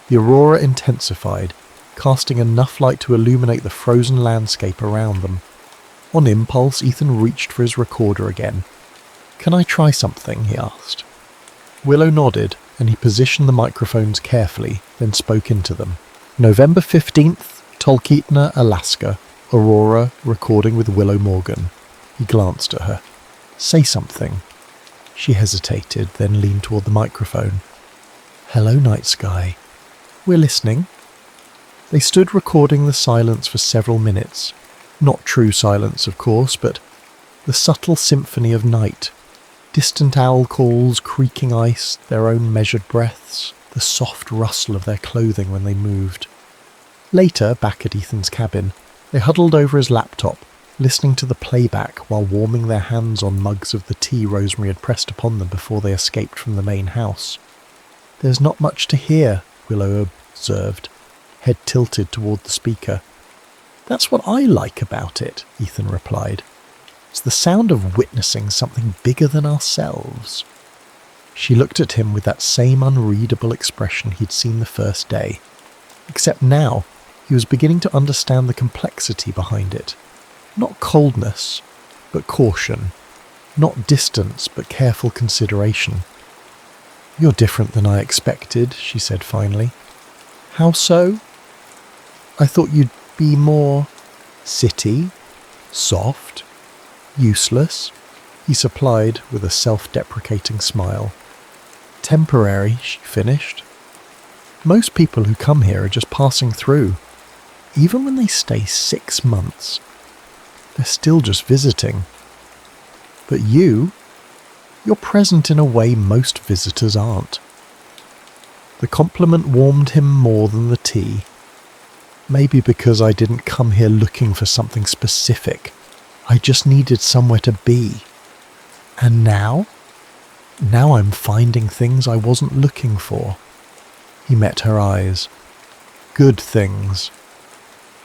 The aurora intensified, casting enough light to illuminate the frozen landscape around them. On impulse, Ethan reached for his recorder again. Can I try something? He asked. Willow nodded, and he positioned the microphones carefully, then spoke into them. November 15th, Talkeetna, Alaska. Aurora, recording with Willow Morgan. He glanced at her. Say something. She hesitated, then leaned toward the microphone. Hello, night sky. We're listening. They stood recording the silence for several minutes. Not true silence, of course, but the subtle symphony of night. Distant owl calls, creaking ice, their own measured breaths, the soft rustle of their clothing when they moved. Later, back at Ethan's cabin, they huddled over his laptop, listening to the playback while warming their hands on mugs of the tea Rosemary had pressed upon them before they escaped from the main house. There's not much to hear, Willow observed, head tilted toward the speaker. That's what I like about it, Ethan replied. It's the sound of witnessing something bigger than ourselves. She looked at him with that same unreadable expression he'd seen the first day, except now he was beginning to understand the complexity behind it. Not coldness, but caution. Not distance, but careful consideration. You're different than I expected, she said finally. How so? I thought you'd be more city, soft, useless, he supplied with a self-deprecating smile. Temporary, she finished. Most people who come here are just passing through. Even when they stay 6 months, they're still just visiting. But you're present in a way most visitors aren't. The compliment warmed him more than the tea. Maybe because I didn't come here looking for something specific. I just needed somewhere to be. And now? Now I'm finding things I wasn't looking for. He met her eyes. Good things.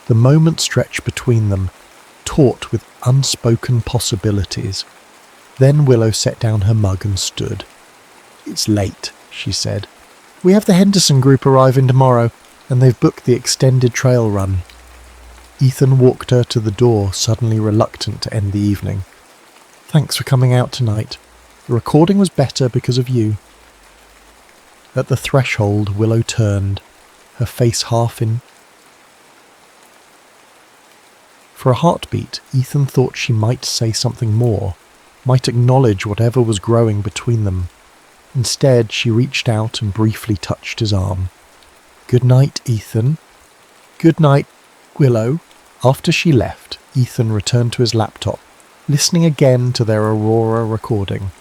The moment stretched between them, taut with unspoken possibilities. Then Willow set down her mug and stood. "It's late," she said. "We have the Henderson group arriving tomorrow, and they've booked the extended trail run." Ethan walked her to the door, suddenly reluctant to end the evening. "Thanks for coming out tonight. The recording was better because of you." At the threshold, Willow turned, her face half in. For a heartbeat, Ethan thought she might say something more, might acknowledge whatever was growing between them. Instead, she reached out and briefly touched his arm. "Good night, Ethan." "Good night, Willow." After she left, Ethan returned to his laptop, listening again to their Aurora recording.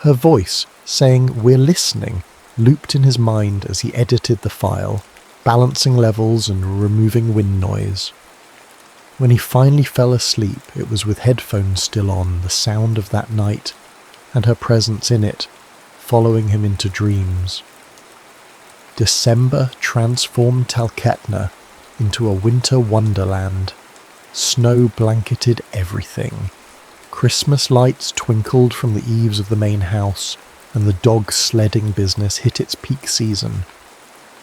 Her voice, saying "we're listening," looped in his mind as he edited the file, balancing levels and removing wind noise. When he finally fell asleep, it was with headphones still on, the sound of that night, and her presence in it, following him into dreams. December transformed Talkeetna into a winter wonderland. Snow blanketed everything. Christmas lights twinkled from the eaves of the main house, and the dog sledding business hit its peak season.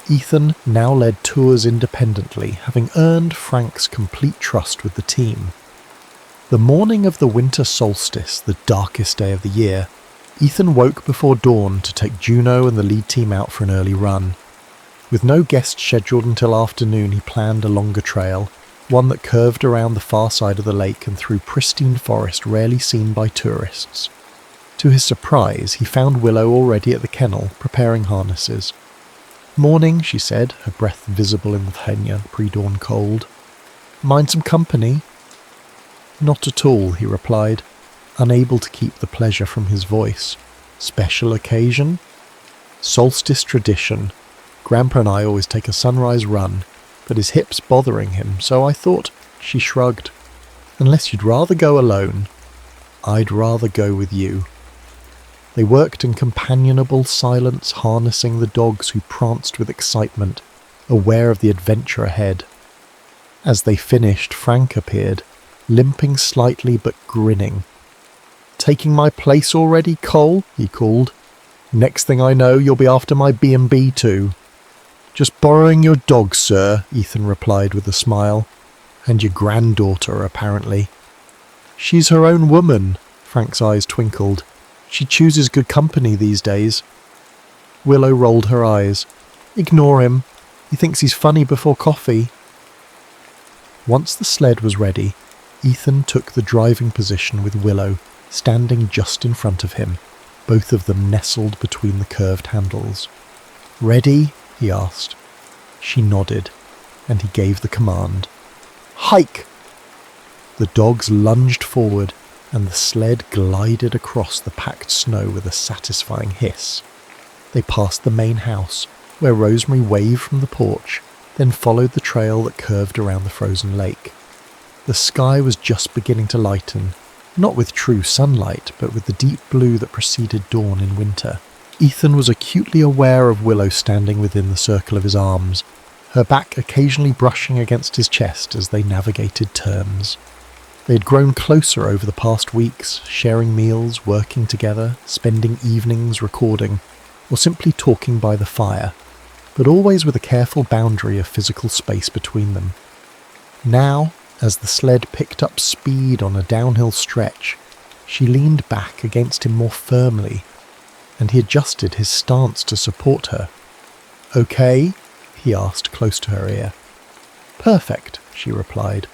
Ethan now led tours independently, having earned Frank's complete trust with the team. The morning of the winter solstice, the darkest day of the year, Ethan woke before dawn to take Juno and the lead team out for an early run. With no guests scheduled until afternoon, he planned a longer trail, one that curved around the far side of the lake and through pristine forest rarely seen by tourists. To his surprise, he found Willow already at the kennel, preparing harnesses. "Morning," she said, her breath visible in the Kenya pre-dawn cold. "Mind some company?" "Not at all," he replied, unable to keep the pleasure from his voice. "Special occasion?" "Solstice tradition. Grandpa and I always take a sunrise run, but his hip's bothering him, so I thought," she shrugged. "Unless you'd rather go alone." "I'd rather go with you." They worked in companionable silence, harnessing the dogs who pranced with excitement, aware of the adventure ahead. As they finished, Frank appeared, limping slightly but grinning. "Taking my place already, Cole?" he called. "Next thing I know, you'll be after my B&B too." "Just borrowing your dog, sir," Ethan replied with a smile. "And your granddaughter, apparently." "She's her own woman," Frank's eyes twinkled. "She chooses good company these days." Willow rolled her eyes. "Ignore him. He thinks he's funny before coffee." Once the sled was ready, Ethan took the driving position with Willow standing just in front of him, both of them nestled between the curved handles. "Ready?" he asked. She nodded, and he gave the command. "Hike!" The dogs lunged forward, and the sled glided across the packed snow with a satisfying hiss. They passed the main house, where Rosemary waved from the porch, then followed the trail that curved around the frozen lake. The sky was just beginning to lighten, not with true sunlight, but with the deep blue that preceded dawn in winter. Ethan was acutely aware of Willow standing within the circle of his arms, her back occasionally brushing against his chest as they navigated turns. They had grown closer over the past weeks, sharing meals, working together, spending evenings recording, or simply talking by the fire, but always with a careful boundary of physical space between them. Now, as the sled picked up speed on a downhill stretch, she leaned back against him more firmly, and he adjusted his stance to support her. "Okay?" he asked close to her ear. "Perfect," she replied,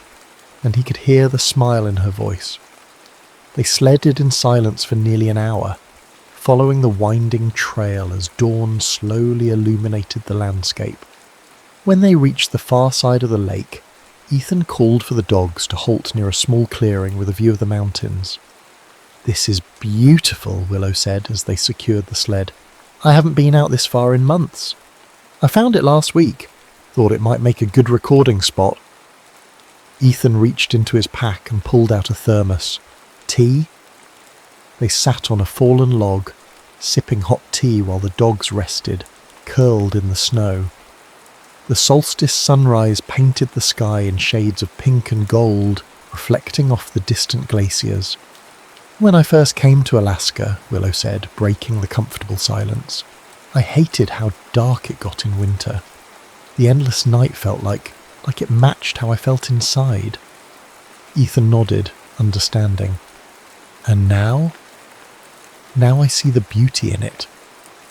and he could hear the smile in her voice. They sledded in silence for nearly an hour, following the winding trail as dawn slowly illuminated the landscape. When they reached the far side of the lake, Ethan called for the dogs to halt near a small clearing with a view of the mountains. "This is beautiful," Willow said as they secured the sled. "I haven't been out this far in months." I found it last week. Thought it might make a good recording spot. Ethan reached into his pack and pulled out a thermos. Tea? They sat on a fallen log, sipping hot tea while the dogs rested, curled in the snow. The solstice sunrise painted the sky in shades of pink and gold, reflecting off the distant glaciers. When I first came to Alaska, Willow said, breaking the comfortable silence, I hated how dark it got in winter. The endless night felt like it matched how I felt inside. Ethan nodded, understanding. And now? Now I see the beauty in it.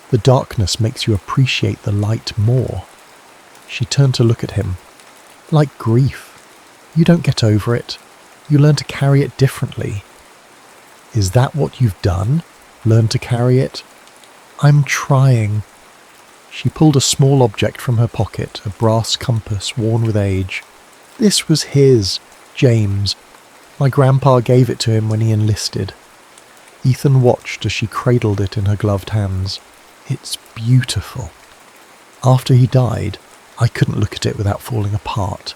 The darkness makes you appreciate the light more. She turned to look at him. Like grief. You don't get over it. You learn to carry it differently. Is that what you've done? Learn to carry it? I'm trying. She pulled a small object from her pocket, a brass compass worn with age. This was his, James. My grandpa gave it to him when he enlisted. Ethan watched as she cradled it in her gloved hands. It's beautiful. After he died, I couldn't look at it without falling apart.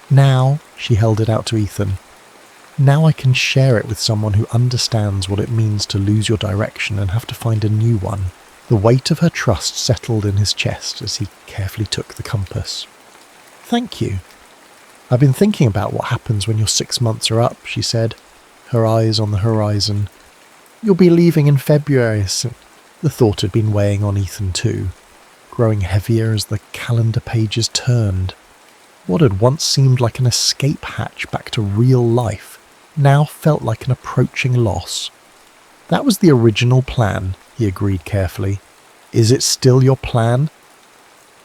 Now, she held it out to Ethan. Now I can share it with someone who understands what it means to lose your direction and have to find a new one. The weight of her trust settled in his chest as he carefully took the compass. Thank you. I've been thinking about what happens when your 6 months are up, she said, her eyes on the horizon. You'll be leaving in February. The thought had been weighing on Ethan too, growing heavier as the calendar pages turned. What had once seemed like an escape hatch back to real life now felt like an approaching loss. That was the original plan, he agreed carefully. Is it still your plan?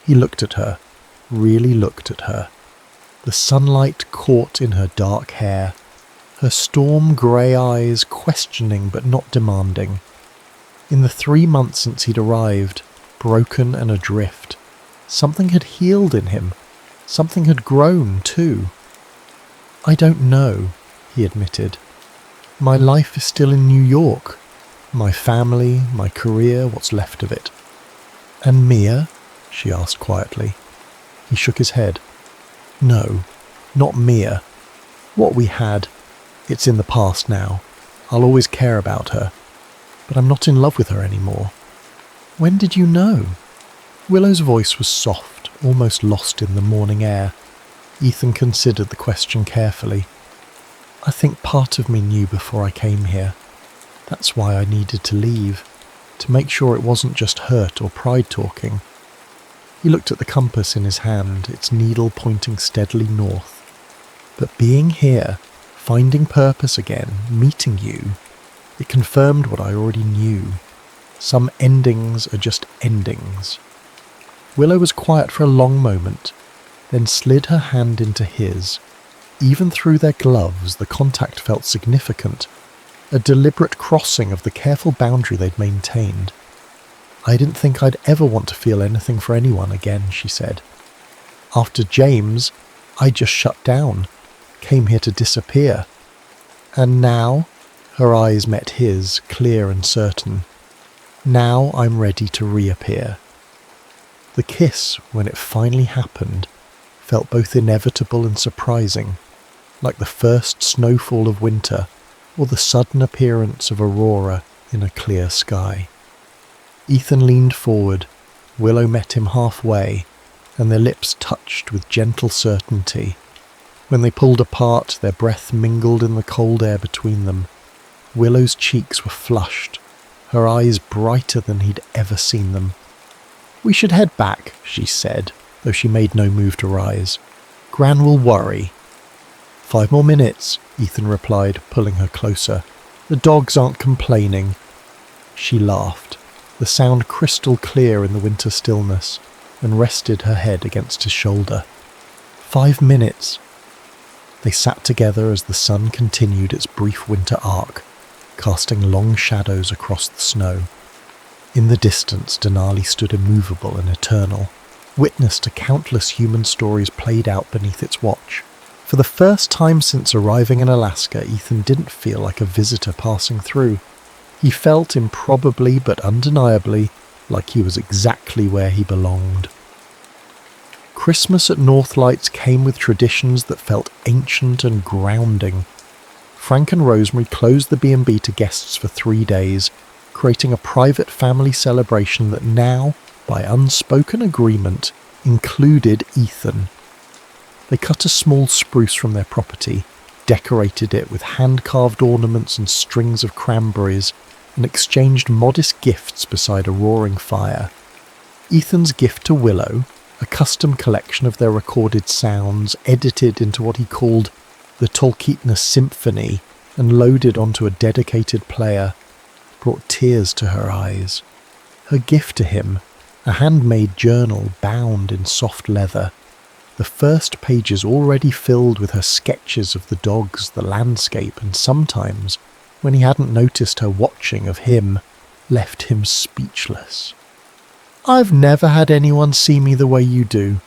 He looked at her, really looked at her. The sunlight caught in her dark hair, her storm grey eyes questioning but not demanding. In the 3 months since he'd arrived, broken and adrift, something had healed in him. Something had grown too. I don't know, he admitted. My life is still in New York. My family, my career, what's left of it. And Mia? She asked quietly. He shook his head. No, not Mia. What we had, it's in the past now. I'll always care about her. But I'm not in love with her anymore. When did you know? Willow's voice was soft, almost lost in the morning air. Ethan considered the question carefully. I think part of me knew before I came here. That's why I needed to leave, to make sure it wasn't just hurt or pride talking. He looked at the compass in his hand, its needle pointing steadily north. But being here, finding purpose again, meeting you, it confirmed what I already knew. Some endings are just endings. Willow was quiet for a long moment, then slid her hand into his. Even through their gloves, the contact felt significant, a deliberate crossing of the careful boundary they'd maintained. I didn't think I'd ever want to feel anything for anyone again, she said. After James, I just shut down, came here to disappear. And now, her eyes met his, clear and certain. Now I'm ready to reappear. The kiss, when it finally happened, felt both inevitable and surprising, like the first snowfall of winter or the sudden appearance of aurora in a clear sky. Ethan leaned forward, Willow met him halfway, and their lips touched with gentle certainty. When they pulled apart, their breath mingled in the cold air between them. Willow's cheeks were flushed, her eyes brighter than he'd ever seen them. We should head back, she said, though she made no move to rise. Gran will worry. 5 more minutes, Ethan replied, pulling her closer. The dogs aren't complaining. She laughed, the sound crystal clear in the winter stillness, and rested her head against his shoulder. 5 minutes. They sat together as the sun continued its brief winter arc, casting long shadows across the snow. In the distance, Denali stood immovable and eternal, witness to countless human stories played out beneath its watch. For the first time since arriving in Alaska, Ethan didn't feel like a visitor passing through. He felt improbably but undeniably like he was exactly where he belonged. Christmas at Northlights came with traditions that felt ancient and grounding. Frank and Rosemary closed the B&B to guests for 3 days, creating a private family celebration that now, by unspoken agreement, included Ethan. They cut a small spruce from their property, decorated it with hand-carved ornaments and strings of cranberries, and exchanged modest gifts beside a roaring fire. Ethan's gift to Willow, a custom collection of their recorded sounds edited into what he called the Tolkienus Symphony and loaded onto a dedicated player, brought tears to her eyes. Her gift to him, a handmade journal bound in soft leather, the first pages already filled with her sketches of the dogs, the landscape, and sometimes, when he hadn't noticed her watching of him, left him speechless. "I've never had anyone see me the way you do,"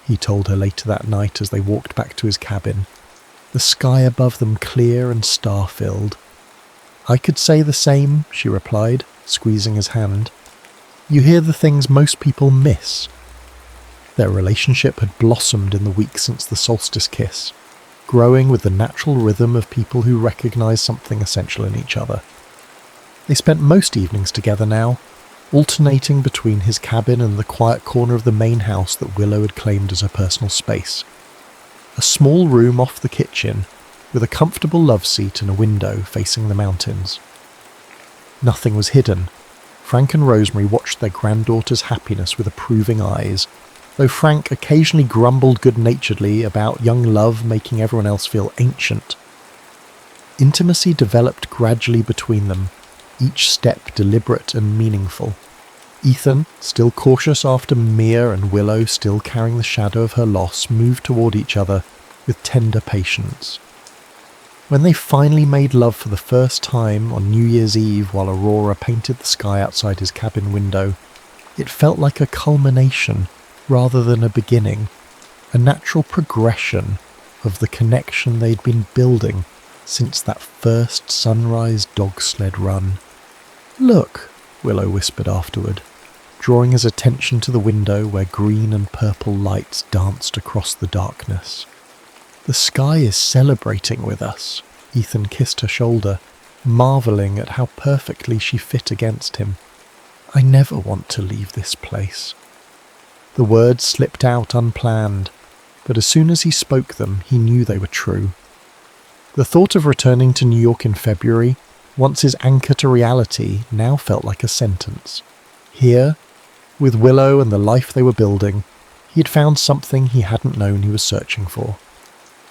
he told her later that night as they walked back to his cabin, the sky above them clear and star-filled. "I could say the same," she replied, squeezing his hand. "You hear the things most people miss." Their relationship had blossomed in the weeks since the solstice kiss, growing with the natural rhythm of people who recognise something essential in each other. They spent most evenings together now, alternating between his cabin and the quiet corner of the main house that Willow had claimed as her personal space. A small room off the kitchen, with a comfortable love seat and a window facing the mountains. Nothing was hidden. Frank and Rosemary watched their granddaughter's happiness with approving eyes, though Frank occasionally grumbled good-naturedly about young love making everyone else feel ancient. Intimacy developed gradually between them, each step deliberate and meaningful. Ethan, still cautious after Mia and Willow still carrying the shadow of her loss, moved toward each other with tender patience. When they finally made love for the first time on New Year's Eve while Aurora painted the sky outside his cabin window, it felt like a culmination rather than a beginning, a natural progression of the connection they'd been building since that first sunrise dog sled run. "Look," Willow whispered afterward, drawing his attention to the window where green and purple lights danced across the darkness. "The sky is celebrating with us." Ethan kissed her shoulder, marvelling at how perfectly she fit against him. "I never want to leave this place." The words slipped out unplanned, but as soon as he spoke them, he knew they were true. The thought of returning to New York in February, once his anchor to reality, now felt like a sentence. Here, with Willow and the life they were building, he had found something he hadn't known he was searching for.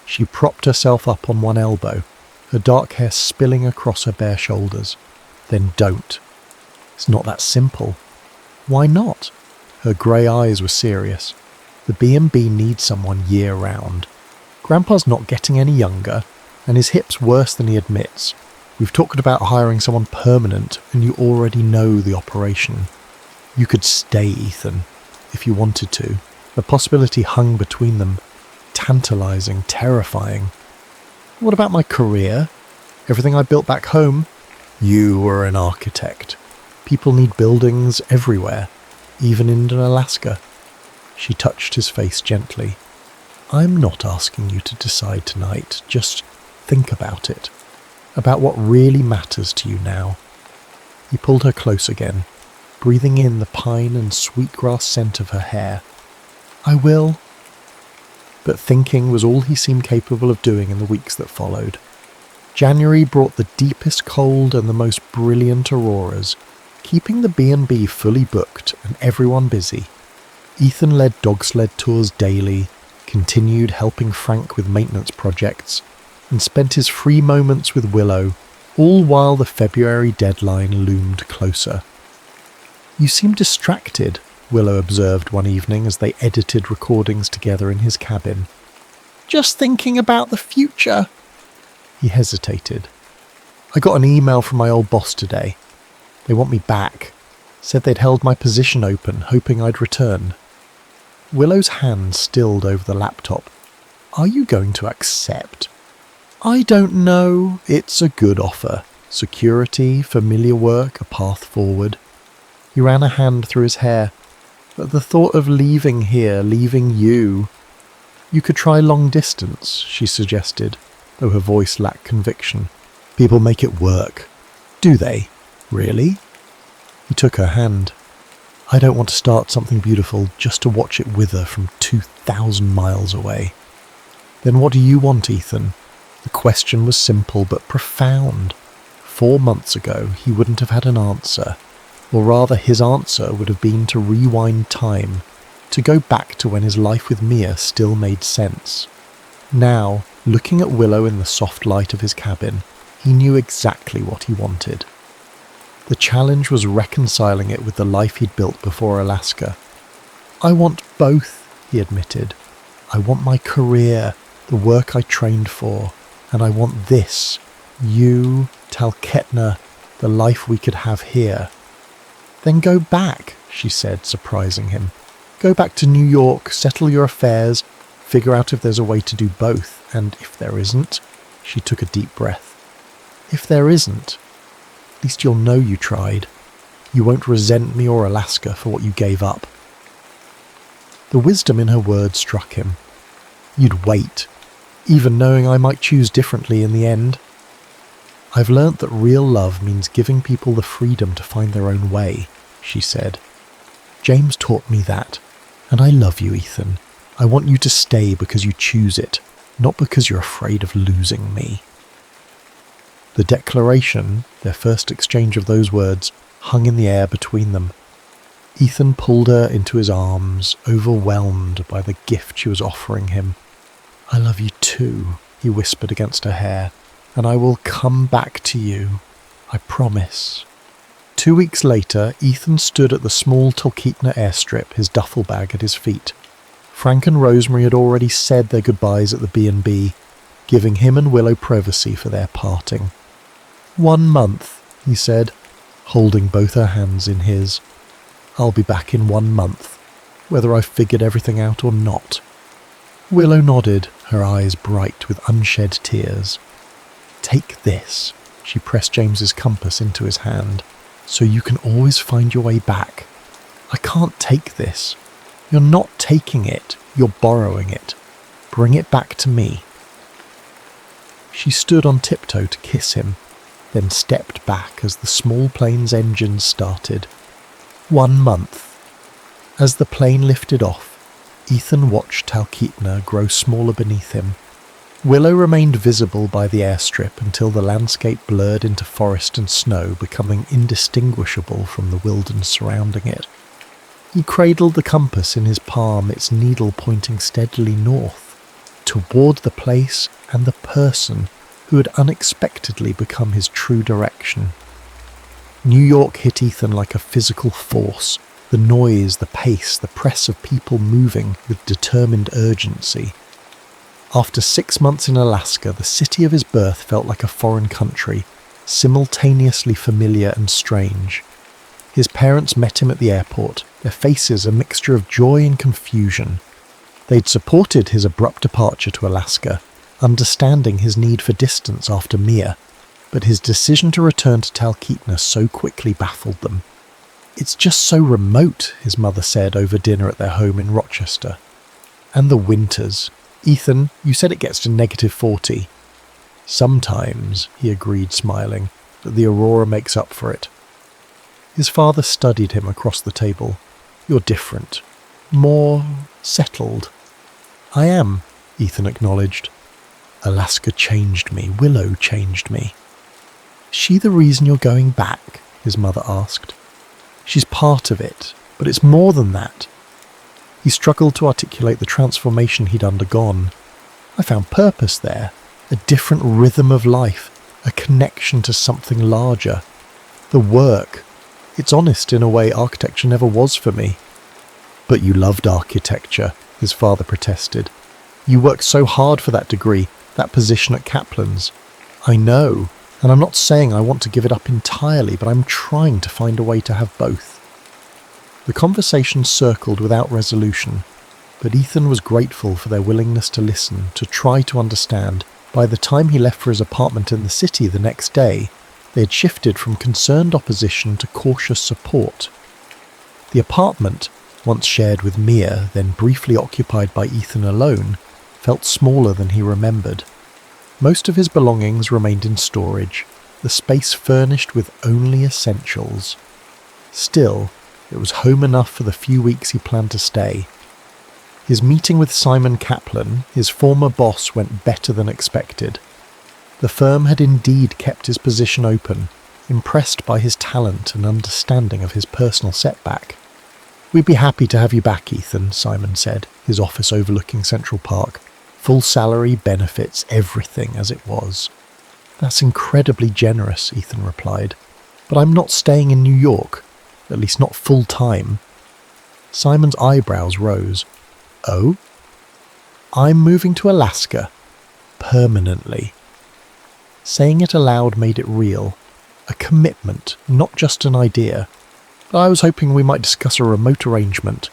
She propped herself up on one elbow, her dark hair spilling across her bare shoulders. "Then don't. It's not that simple." "Why not?" Her grey eyes were serious. "The B&B needs someone year-round. Grandpa's not getting any younger, and his hip's worse than he admits. We've talked about hiring someone permanent, and you already know the operation. You could stay, Ethan, if you wanted to." The possibility hung between them, tantalising, terrifying. "What about my career? Everything I built back home?" "You were an architect. People need buildings everywhere, even in Alaska." She touched his face gently. "I'm not asking you to decide tonight. Just think about it. About what really matters to you now." He pulled her close again, breathing in the pine and sweetgrass scent of her hair. "I will." But thinking was all he seemed capable of doing in the weeks that followed. January brought the deepest cold and the most brilliant auroras, keeping the B&B fully booked and everyone busy. Ethan led dog sled tours daily, continued helping Frank with maintenance projects, and spent his free moments with Willow, all while the February deadline loomed closer. "You seem distracted," Willow observed one evening as they edited recordings together in his cabin. "Just thinking about the future." He hesitated. "I got an email from my old boss today. They want me back. Said they'd held my position open, hoping I'd return." Willow's hand stilled over the laptop. "Are you going to accept?" "I don't know. It's a good offer. Security, familiar work, a path forward." He ran a hand through his hair. But the thought of leaving here, leaving you... You could try long distance, she suggested, though her voice lacked conviction. People make it work. Do they? Really? He took her hand. I don't want to start something beautiful just to watch it wither from 2,000 miles away. Then what do you want, Ethan? The question was simple but profound. 4 months ago, he wouldn't have had an answer. Or rather, his answer would have been to rewind time, to go back to when his life with Mia still made sense. Now, looking at Willow in the soft light of his cabin, he knew exactly what he wanted. The challenge was reconciling it with the life he'd built before Alaska. I want both, he admitted. I want my career, the work I trained for, and I want this, you, Talkeetna, the life we could have here. Then go back, she said, surprising him. Go back to New York, settle your affairs, figure out if there's a way to do both, and if there isn't, she took a deep breath. If there isn't, at least you'll know you tried. You won't resent me or Alaska for what you gave up. The wisdom in her words struck him. You'd wait, even knowing I might choose differently in the end. I've learnt that real love means giving people the freedom to find their own way, she said. James taught me that, and I love you, Ethan. I want you to stay because you choose it, not because you're afraid of losing me. The declaration, their first exchange of those words, hung in the air between them. Ethan pulled her into his arms, overwhelmed by the gift she was offering him. I love you too, he whispered against her hair, and I will come back to you. I promise. 2 weeks later, Ethan stood at the small Talkeetna airstrip, his duffel bag at his feet. Frank and Rosemary had already said their goodbyes at the B&B, giving him and Willow privacy for their parting. 1 month, he said, holding both her hands in his. I'll be back in 1 month, whether I've figured everything out or not. Willow nodded, her eyes bright with unshed tears. Take this, she pressed James's compass into his hand, so you can always find your way back. I can't take this. You're not taking it, you're borrowing it. Bring it back to me. She stood on tiptoe to kiss him, then stepped back as the small plane's engines started. 1 month. As the plane lifted off, Ethan watched Talkeetna grow smaller beneath him. Willow remained visible by the airstrip until the landscape blurred into forest and snow, becoming indistinguishable from the wilderness surrounding it. He cradled the compass in his palm, its needle pointing steadily north, toward the place and the person who had unexpectedly become his true direction. New York hit Ethan like a physical force, the noise, the pace, the press of people moving with determined urgency. After 6 months in Alaska, the city of his birth felt like a foreign country, simultaneously familiar and strange. His parents met him at the airport, their faces a mixture of joy and confusion. They'd supported his abrupt departure to Alaska, understanding his need for distance after Mia, but his decision to return to Talkeetna so quickly baffled them. It's just so remote, his mother said over dinner at their home in Rochester. And the winters. Ethan, you said it gets to -40. Sometimes, he agreed, smiling, but the aurora makes up for it. His father studied him across the table. You're different. More settled. I am, Ethan acknowledged. Alaska changed me. Willow changed me. Is she the reason you're going back? His mother asked. She's part of it, but it's more than that. He struggled to articulate the transformation he'd undergone. I found purpose there, a different rhythm of life, a connection to something larger. The work. It's honest in a way architecture never was for me. But you loved architecture, his father protested. You worked so hard for that degree, that position at Kaplan's. I know, and I'm not saying I want to give it up entirely, but I'm trying to find a way to have both. The conversation circled without resolution, but Ethan was grateful for their willingness to listen, to try to understand. By the time he left for his apartment in the city the next day, they had shifted from concerned opposition to cautious support. The apartment, once shared with Mia, then briefly occupied by Ethan alone, felt smaller than he remembered. Most of his belongings remained in storage, the space furnished with only essentials. Still, it was home enough for the few weeks he planned to stay. His meeting with Simon Kaplan, his former boss, went better than expected. The firm had indeed kept his position open, impressed by his talent and understanding of his personal setback. "We'd be happy to have you back, Ethan," Simon said, his office overlooking Central Park. "Full salary, benefits, everything as it was." "That's incredibly generous," Ethan replied. "But I'm not staying in New York, at least not full time." Simon's eyebrows rose. "Oh?" "I'm moving to Alaska. Permanently." Saying it aloud made it real. A commitment, not just an idea. "I was hoping we might discuss a remote arrangement.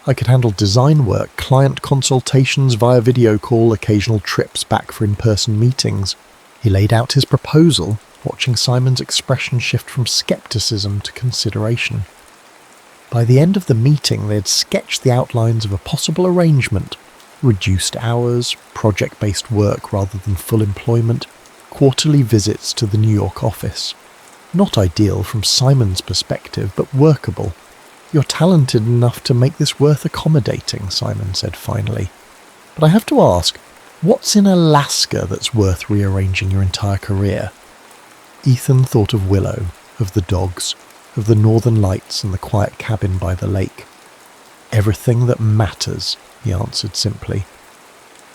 I could handle design work, client consultations via video call, occasional trips back for in-person meetings." He laid out his proposal, watching Simon's expression shift from skepticism to consideration. By the end of the meeting, they had sketched the outlines of a possible arrangement: reduced hours, project-based work rather than full employment, quarterly visits to the New York office. Not ideal from Simon's perspective, but workable. "You're talented enough to make this worth accommodating," Simon said finally. "But I have to ask, what's in Alaska that's worth rearranging your entire career?" Ethan thought of Willow, of the dogs, of the northern lights and the quiet cabin by the lake. "Everything that matters," he answered simply.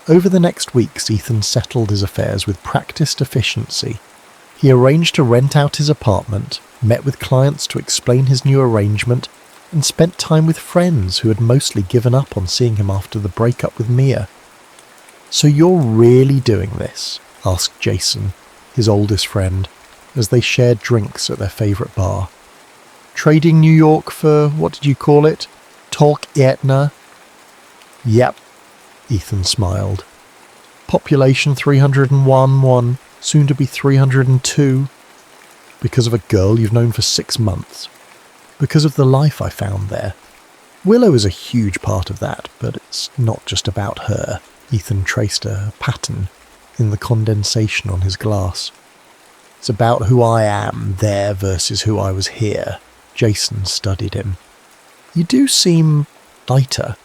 Over the next weeks, Ethan settled his affairs with practiced efficiency. He arranged to rent out his apartment, met with clients to explain his new arrangement, and spent time with friends who had mostly given up on seeing him after the breakup with Mia. "So you're really doing this?" asked Jason, his oldest friend, as they shared drinks at their favourite bar. "Trading New York for, what did you call it? Talk Etna?" "Yep," Ethan smiled. "Population 301, soon to be 302. Because of a girl you've known for 6 months. Because of the life I found there. Willow is a huge part of that, but it's not just about her." Ethan traced a pattern in the condensation on his glass. "It's about who I am there versus who I was here." Jason studied him. "You do seem lighter,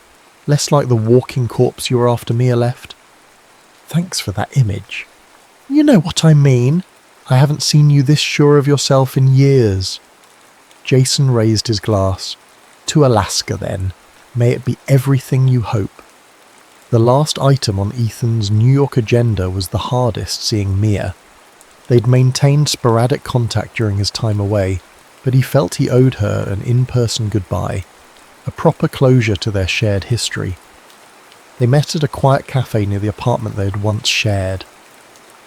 less like the walking corpse you were after Mia left." "Thanks for that image." "You know what I mean. I haven't seen you this sure of yourself in years." Jason raised his glass. "To Alaska, then. May it be everything you hope." The last item on Ethan's New York agenda was the hardest, seeing Mia. They'd maintained sporadic contact during his time away, but he felt he owed her an in-person goodbye, a proper closure to their shared history. They met at a quiet cafe near the apartment they had once shared.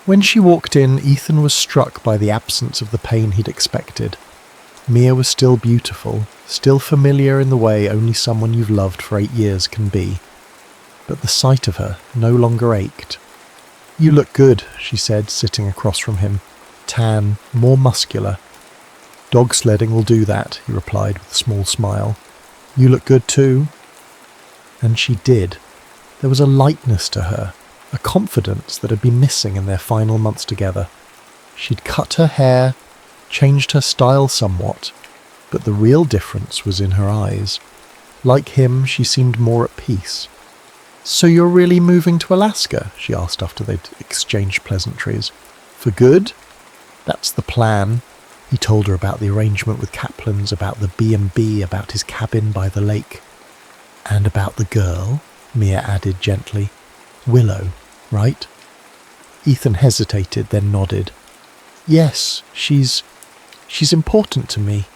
When she walked in, Ethan was struck by the absence of the pain he'd expected. Mia was still beautiful, still familiar in the way only someone you've loved for 8 years can be. But the sight of her no longer ached. "You look good," she said, sitting across from him. "Tan, more muscular." "Dog sledding will do that," he replied with a small smile. "You look good too." And she did. There was a lightness to her, a confidence that had been missing in their final months together. She'd cut her hair, changed her style somewhat, but the real difference was in her eyes. Like him, she seemed more at peace. "So you're really moving to Alaska?" she asked after they'd exchanged pleasantries. "For good?" "That's the plan." He told her about the arrangement with Kaplan's, about the B&B, about his cabin by the lake. "And about the girl," Mia added gently. "Willow, right?" Ethan hesitated, then nodded. "Yes, she's important to me.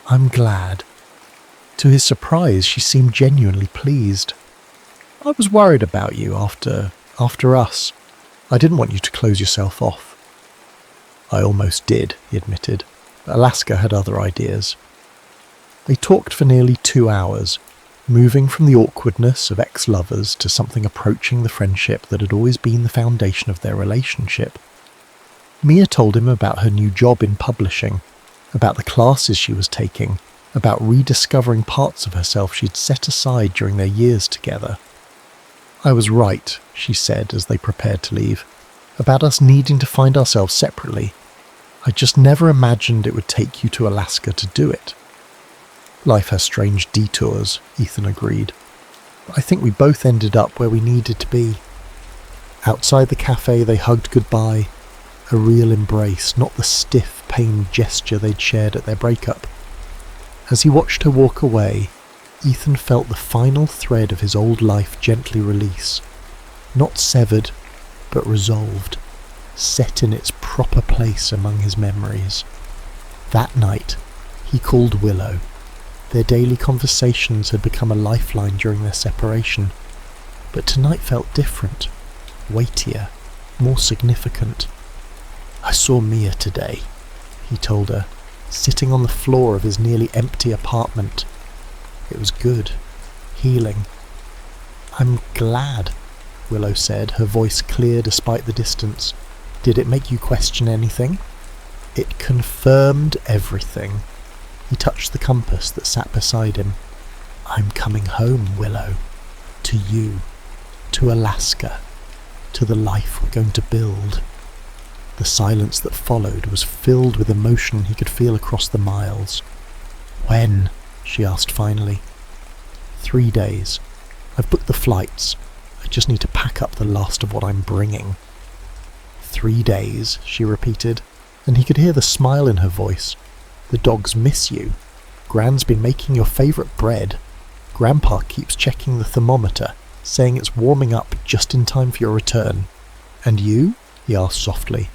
I'm glad." To his surprise, she seemed genuinely pleased. "I was worried about you after us. I didn't want you to close yourself off." "I almost did," he admitted. Alaska had other ideas. They talked for nearly 2 hours, moving from the awkwardness of ex-lovers to something approaching the friendship that had always been the foundation of their relationship. Mia told him about her new job in publishing, about the classes she was taking, about rediscovering parts of herself she'd set aside during their years together. "I was right," she said as they prepared to leave, "about us needing to find ourselves separately. I just never imagined it would take you to Alaska to do it." "Life has strange detours," Ethan agreed. "But I think we both ended up where we needed to be." Outside the cafe they hugged goodbye, a real embrace, not the stiff, pained gesture they'd shared at their breakup. As he watched her walk away, Ethan felt the final thread of his old life gently release. Not severed, but resolved, set in its proper place among his memories. That night, he called Willow. Their daily conversations had become a lifeline during their separation, but tonight felt different, weightier, more significant. "I saw Mia today," he told her, sitting on the floor of his nearly empty apartment. It was good, healing. "I'm glad," Willow said, her voice clear despite the distance. "Did it make you question anything?" "It confirmed everything." He touched the compass that sat beside him. "I'm coming home, Willow. To you. To Alaska. To the life we're going to build." The silence that followed was filled with emotion he could feel across the miles. "When?" she asked finally. 3 days. I've booked the flights. I just need to pack up the last of what I'm bringing." 3 days, she repeated, and he could hear the smile in her voice. "The dogs miss you. Gran's been making your favourite bread. Grandpa keeps checking the thermometer, saying it's warming up just in time for your return." "And you?" he asked softly.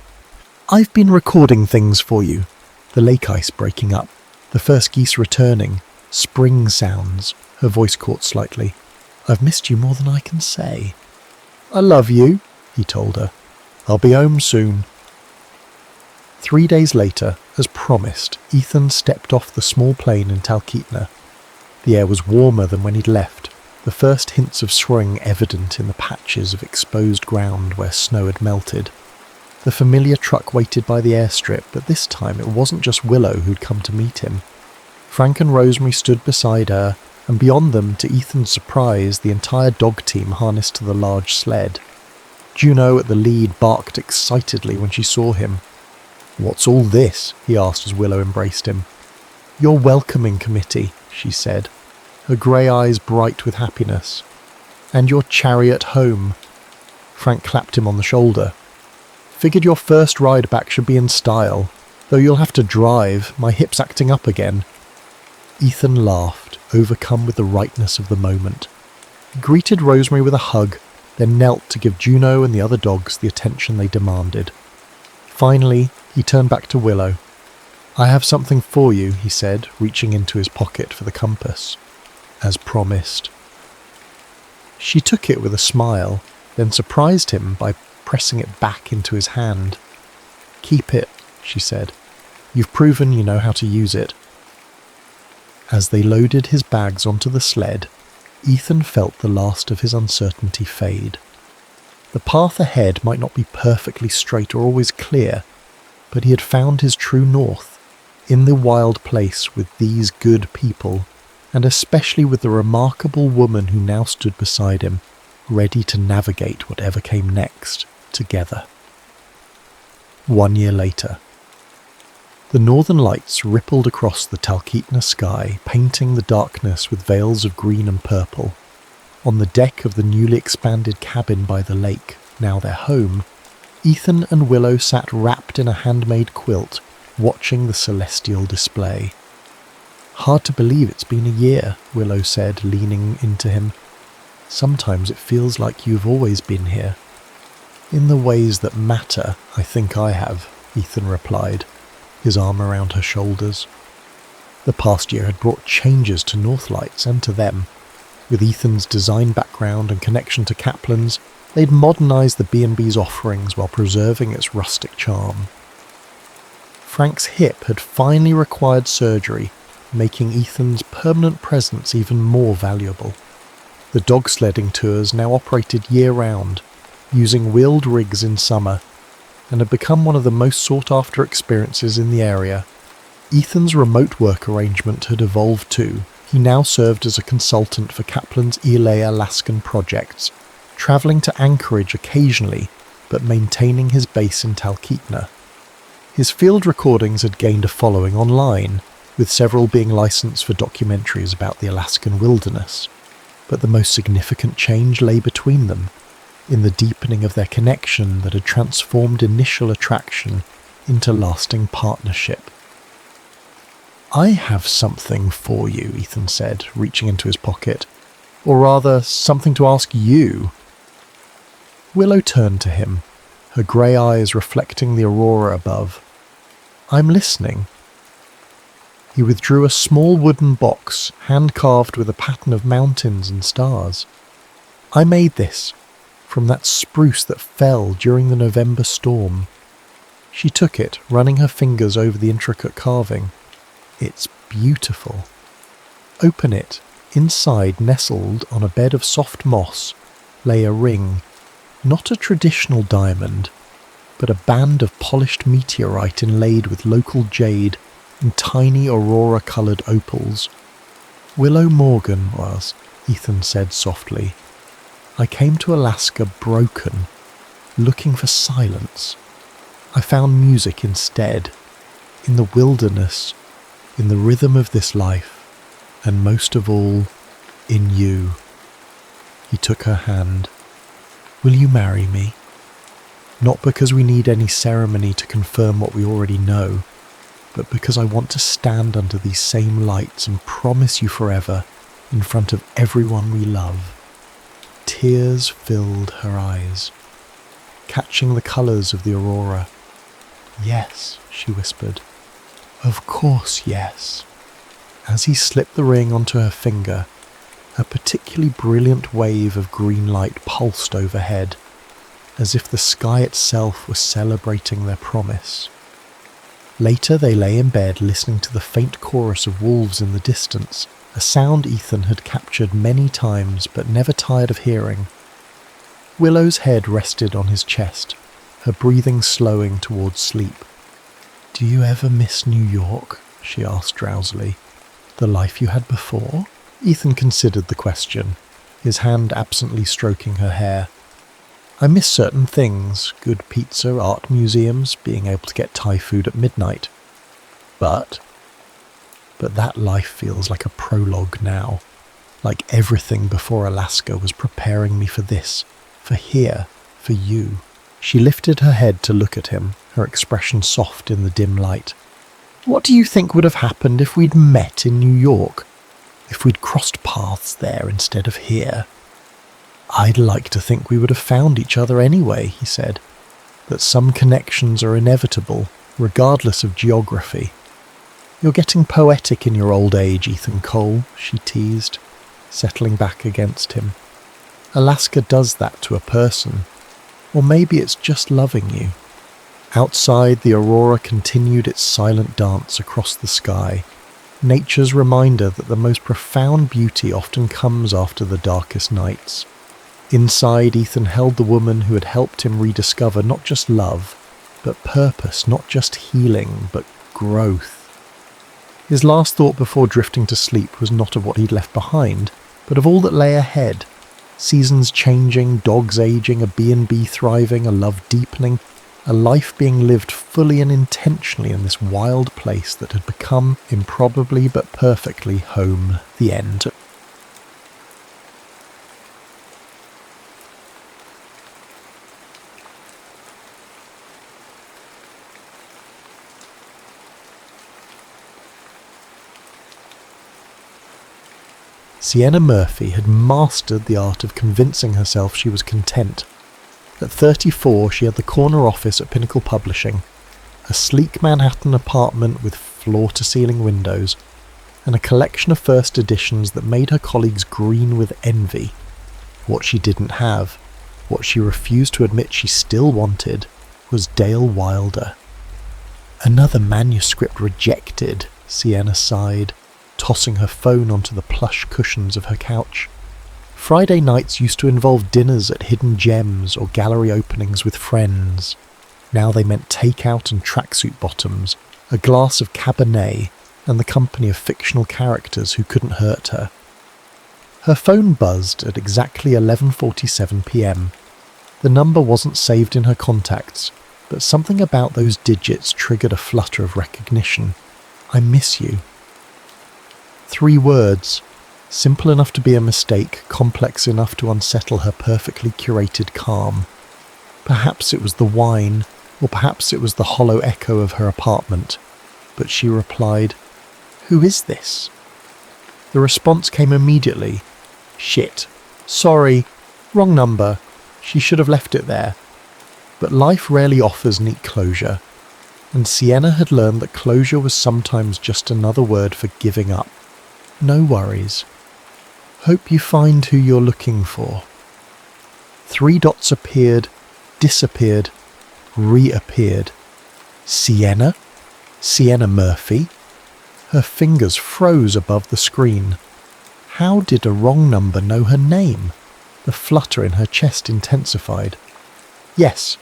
"I've been recording things for you. The lake ice breaking up, the first geese returning, spring sounds." Her voice caught slightly. "I've missed you more than I can say." "I love you," he told her. "I'll be home soon." 3 days later, as promised, Ethan stepped off the small plane in Talkeetna. The air was warmer than when he'd left, the first hints of spring evident in the patches of exposed ground where snow had melted. The familiar truck waited by the airstrip, but this time it wasn't just Willow who'd come to meet him. Frank and Rosemary stood beside her, and beyond them, to Ethan's surprise, the entire dog team harnessed to the large sled. Juno at the lead barked excitedly when she saw him. "What's all this?" he asked as Willow embraced him. "Your welcoming committee," she said, her grey eyes bright with happiness. "And your chariot home." Frank clapped him on the shoulder. "Figured your first ride back should be in style, though you'll have to drive, my hip's acting up again." Ethan laughed, overcome with the rightness of the moment. He greeted Rosemary with a hug, then knelt to give Juno and the other dogs the attention they demanded. Finally, he turned back to Willow. "I have something for you," he said, reaching into his pocket for the compass. "As promised." She took it with a smile, then surprised him by pressing it back into his hand. "Keep it," she said. "You've proven you know how to use it." As they loaded his bags onto the sled, Ethan felt the last of his uncertainty fade. The path ahead might not be perfectly straight or always clear, but he had found his true north, in the wild place with these good people, and especially with the remarkable woman who now stood beside him, ready to navigate whatever came next, together. 1 year later. The northern lights rippled across the Talkeetna sky, painting the darkness with veils of green and purple. On the deck of the newly expanded cabin by the lake, now their home, Ethan and Willow sat wrapped in a handmade quilt, watching the celestial display. "Hard to believe it's been a year," Willow said, leaning into him. "Sometimes it feels like you've always been here." "In the ways that matter, I think I have," Ethan replied, his arm around her shoulders. The past year had brought changes to Northlights and to them. With Ethan's design background and connection to Kaplan's, they'd modernised the B&B's offerings while preserving its rustic charm. Frank's hip had finally required surgery, making Ethan's permanent presence even more valuable. The dog sledding tours now operated year-round, using wheeled rigs in summer, and had become one of the most sought-after experiences in the area. Ethan's remote work arrangement had evolved too. He now served as a consultant for Kaplan's ELA Alaskan projects, travelling to Anchorage occasionally, but maintaining his base in Talkeetna. His field recordings had gained a following online, with several being licensed for documentaries about the Alaskan wilderness. But the most significant change lay between them, in the deepening of their connection that had transformed initial attraction into lasting partnership. "I have something for you," Ethan said, reaching into his pocket. "Or rather, something to ask you." Willow turned to him, her grey eyes reflecting the aurora above. "I'm listening." He withdrew a small wooden box, hand-carved with a pattern of mountains and stars. "I made this, from that spruce that fell during the November storm." She took it, running her fingers over the intricate carving. "It's beautiful." "Open it." Inside, nestled on a bed of soft moss, lay a ring, not a traditional diamond, but a band of polished meteorite inlaid with local jade and tiny aurora-coloured opals. "Willow Morgan was," Ethan said softly. "I came to Alaska broken, looking for silence. I found music instead, in the wilderness, in the rhythm of this life, and most of all, in you." He took her hand. "Will you marry me? Not because we need any ceremony to confirm what we already know, but because I want to stand under these same lights and promise you forever in front of everyone we love." Tears filled her eyes, catching the colours of the aurora. "Yes," she whispered. "Of course, yes." As he slipped the ring onto her finger, a particularly brilliant wave of green light pulsed overhead, as if the sky itself was celebrating their promise. Later they lay in bed listening to the faint chorus of wolves in the distance, a sound Ethan had captured many times but never tired of hearing. Willow's head rested on his chest, her breathing slowing towards sleep. "Do you ever miss New York?" she asked drowsily. "The life you had before?" Ethan considered the question, his hand absently stroking her hair. "I miss certain things, good pizza, art museums, being able to get Thai food at midnight. But that life feels like a prologue now, like everything before Alaska was preparing me for this, for here, for you." She lifted her head to look at him, her expression soft in the dim light. "What do you think would have happened if we'd met in New York? If we'd crossed paths there instead of here?" "I'd like to think we would have found each other anyway," he said. "That some connections are inevitable, regardless of geography." "You're getting poetic in your old age, Ethan Cole," she teased, settling back against him. "Alaska does that to a person. Or maybe it's just loving you." Outside, the aurora continued its silent dance across the sky, nature's reminder that the most profound beauty often comes after the darkest nights. Inside, Ethan held the woman who had helped him rediscover not just love, but purpose, not just healing, but growth. His last thought before drifting to sleep was not of what he'd left behind, but of all that lay ahead. Seasons changing, dogs aging, a B&B thriving, a love deepening, a life being lived fully and intentionally in this wild place that had become, improbably but perfectly, home. The end. Sienna Murphy had mastered the art of convincing herself she was content. At 34, she had the corner office at Pinnacle Publishing, a sleek Manhattan apartment with floor-to-ceiling windows, and a collection of first editions that made her colleagues green with envy. What she didn't have, what she refused to admit she still wanted, was Dale Wilder. "Another manuscript rejected," Sienna sighed, tossing her phone onto the plush cushions of her couch. Friday nights used to involve dinners at Hidden Gems or gallery openings with friends. Now they meant takeout and tracksuit bottoms, a glass of Cabernet, and the company of fictional characters who couldn't hurt her. Her phone buzzed at exactly 11:47 p.m. The number wasn't saved in her contacts, but something about those digits triggered a flutter of recognition. I miss you. 3 words, simple enough to be a mistake, complex enough to unsettle her perfectly curated calm. Perhaps it was the wine, or perhaps it was the hollow echo of her apartment, but she replied, "Who is this?" The response came immediately. "Shit. Sorry. Wrong number. She should have left it there." But life rarely offers neat closure, and Sienna had learned that closure was sometimes just another word for giving up. No worries. Hope you find who you're looking for. 3 dots appeared, disappeared, reappeared. Sienna? Sienna Murphy? Her fingers froze above the screen. How did a wrong number know her name? The flutter in her chest intensified. "Yes.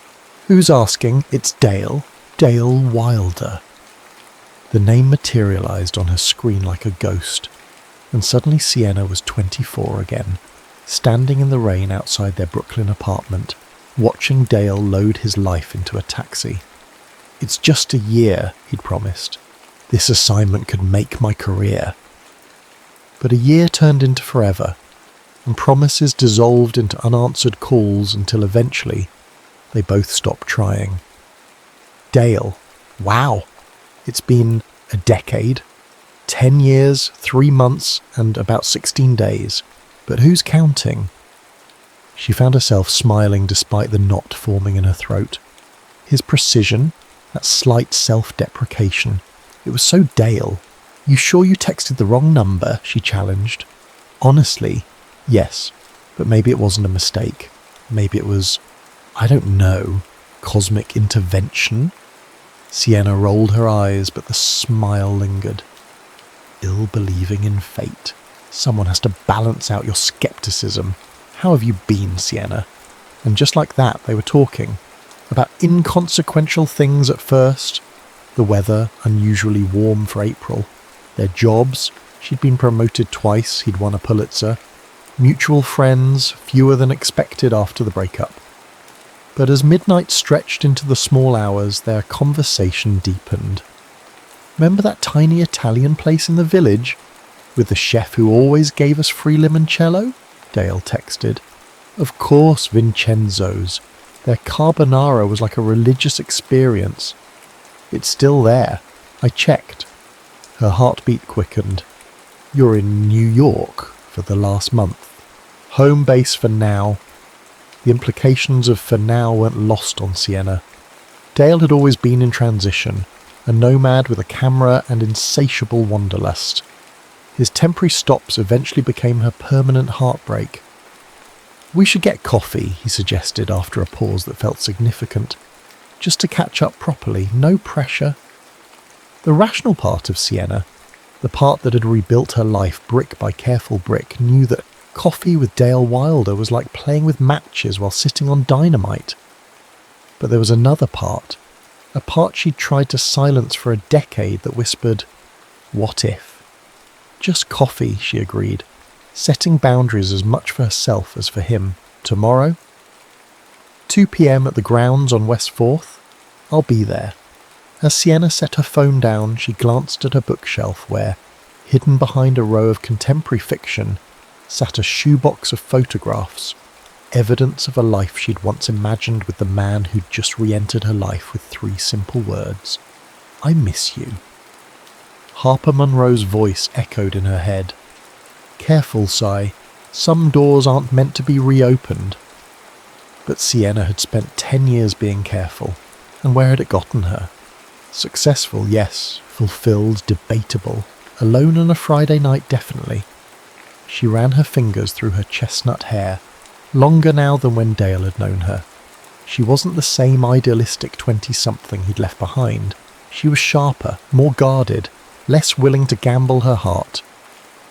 Who's asking? It's Dale. Dale Wilder." The name materialised on her screen like a ghost, and suddenly Sienna was 24 again, standing in the rain outside their Brooklyn apartment, watching Dale load his life into a taxi. "It's just a year," he'd promised. "This assignment could make my career." But a year turned into forever, and promises dissolved into unanswered calls until eventually they both stopped trying. Dale. Wow. It's been a decade. 10 years, 3 months, and about 16 days. But who's counting? She found herself smiling despite the knot forming in her throat. His precision, that slight self-deprecation, it was so Dale. "You sure you texted the wrong number?" she challenged. Honestly, yes, but maybe it wasn't a mistake. Maybe it was, I don't know, cosmic intervention? Sienna rolled her eyes, but the smile lingered. Ill-believing in fate. Someone has to balance out your skepticism. "How have you been, Sienna?" And just like that, they were talking. About inconsequential things at first. The weather, unusually warm for April. Their jobs, she'd been promoted twice, he'd won a Pulitzer. Mutual friends, fewer than expected after the breakup. But as midnight stretched into the small hours, their conversation deepened. "Remember that tiny Italian place in the village? With the chef who always gave us free limoncello?" Dale texted. "Of course, Vincenzo's. Their carbonara was like a religious experience. It's still there. I checked." Her heartbeat quickened. "You're in New York for the last month. Home base for now." The implications of "for now" weren't lost on Sienna. Dale had always been in transition, a nomad with a camera and insatiable wanderlust. His temporary stops eventually became her permanent heartbreak. "We should get coffee," he suggested after a pause that felt significant. "Just to catch up properly, no pressure." The rational part of Sienna, the part that had rebuilt her life brick by careful brick, knew that coffee with Dale Wilder was like playing with matches while sitting on dynamite. But there was another part, a part she'd tried to silence for a decade that whispered, "What if?" "Just coffee," she agreed, setting boundaries as much for herself as for him. "Tomorrow? 2 p.m. at the grounds on West 4th? I'll be there." As Sienna set her phone down, she glanced at her bookshelf where, hidden behind a row of contemporary fiction, sat a shoebox of photographs, evidence of a life she'd once imagined with the man who'd just re-entered her life with 3 simple words. "I miss you." Harper Monroe's voice echoed in her head. "Careful, Si. Some doors aren't meant to be reopened." But Sienna had spent 10 years being careful, and where had it gotten her? Successful, yes. Fulfilled, debatable. Alone on a Friday night, definitely. She ran her fingers through her chestnut hair, longer now than when Dale had known her. She wasn't the same idealistic 20-something he'd left behind. She was sharper, more guarded, less willing to gamble her heart.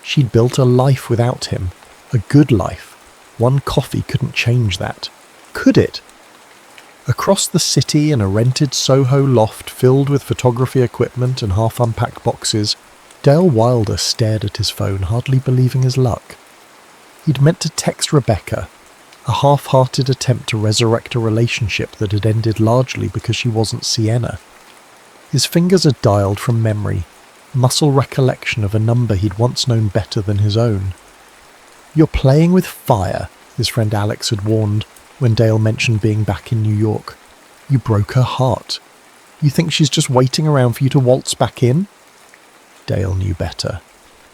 She'd built a life without him, a good life. One coffee couldn't change that. Could it? Across the city in a rented Soho loft filled with photography equipment and half-unpacked boxes, Dale Wilder stared at his phone, hardly believing his luck. He'd meant to text Rebecca, a half-hearted attempt to resurrect a relationship that had ended largely because she wasn't Sienna. His fingers had dialed from memory, muscle recollection of a number he'd once known better than his own. "You're playing with fire," his friend Alex had warned when Dale mentioned being back in New York. "You broke her heart. You think she's just waiting around for you to waltz back in?" Dale knew better.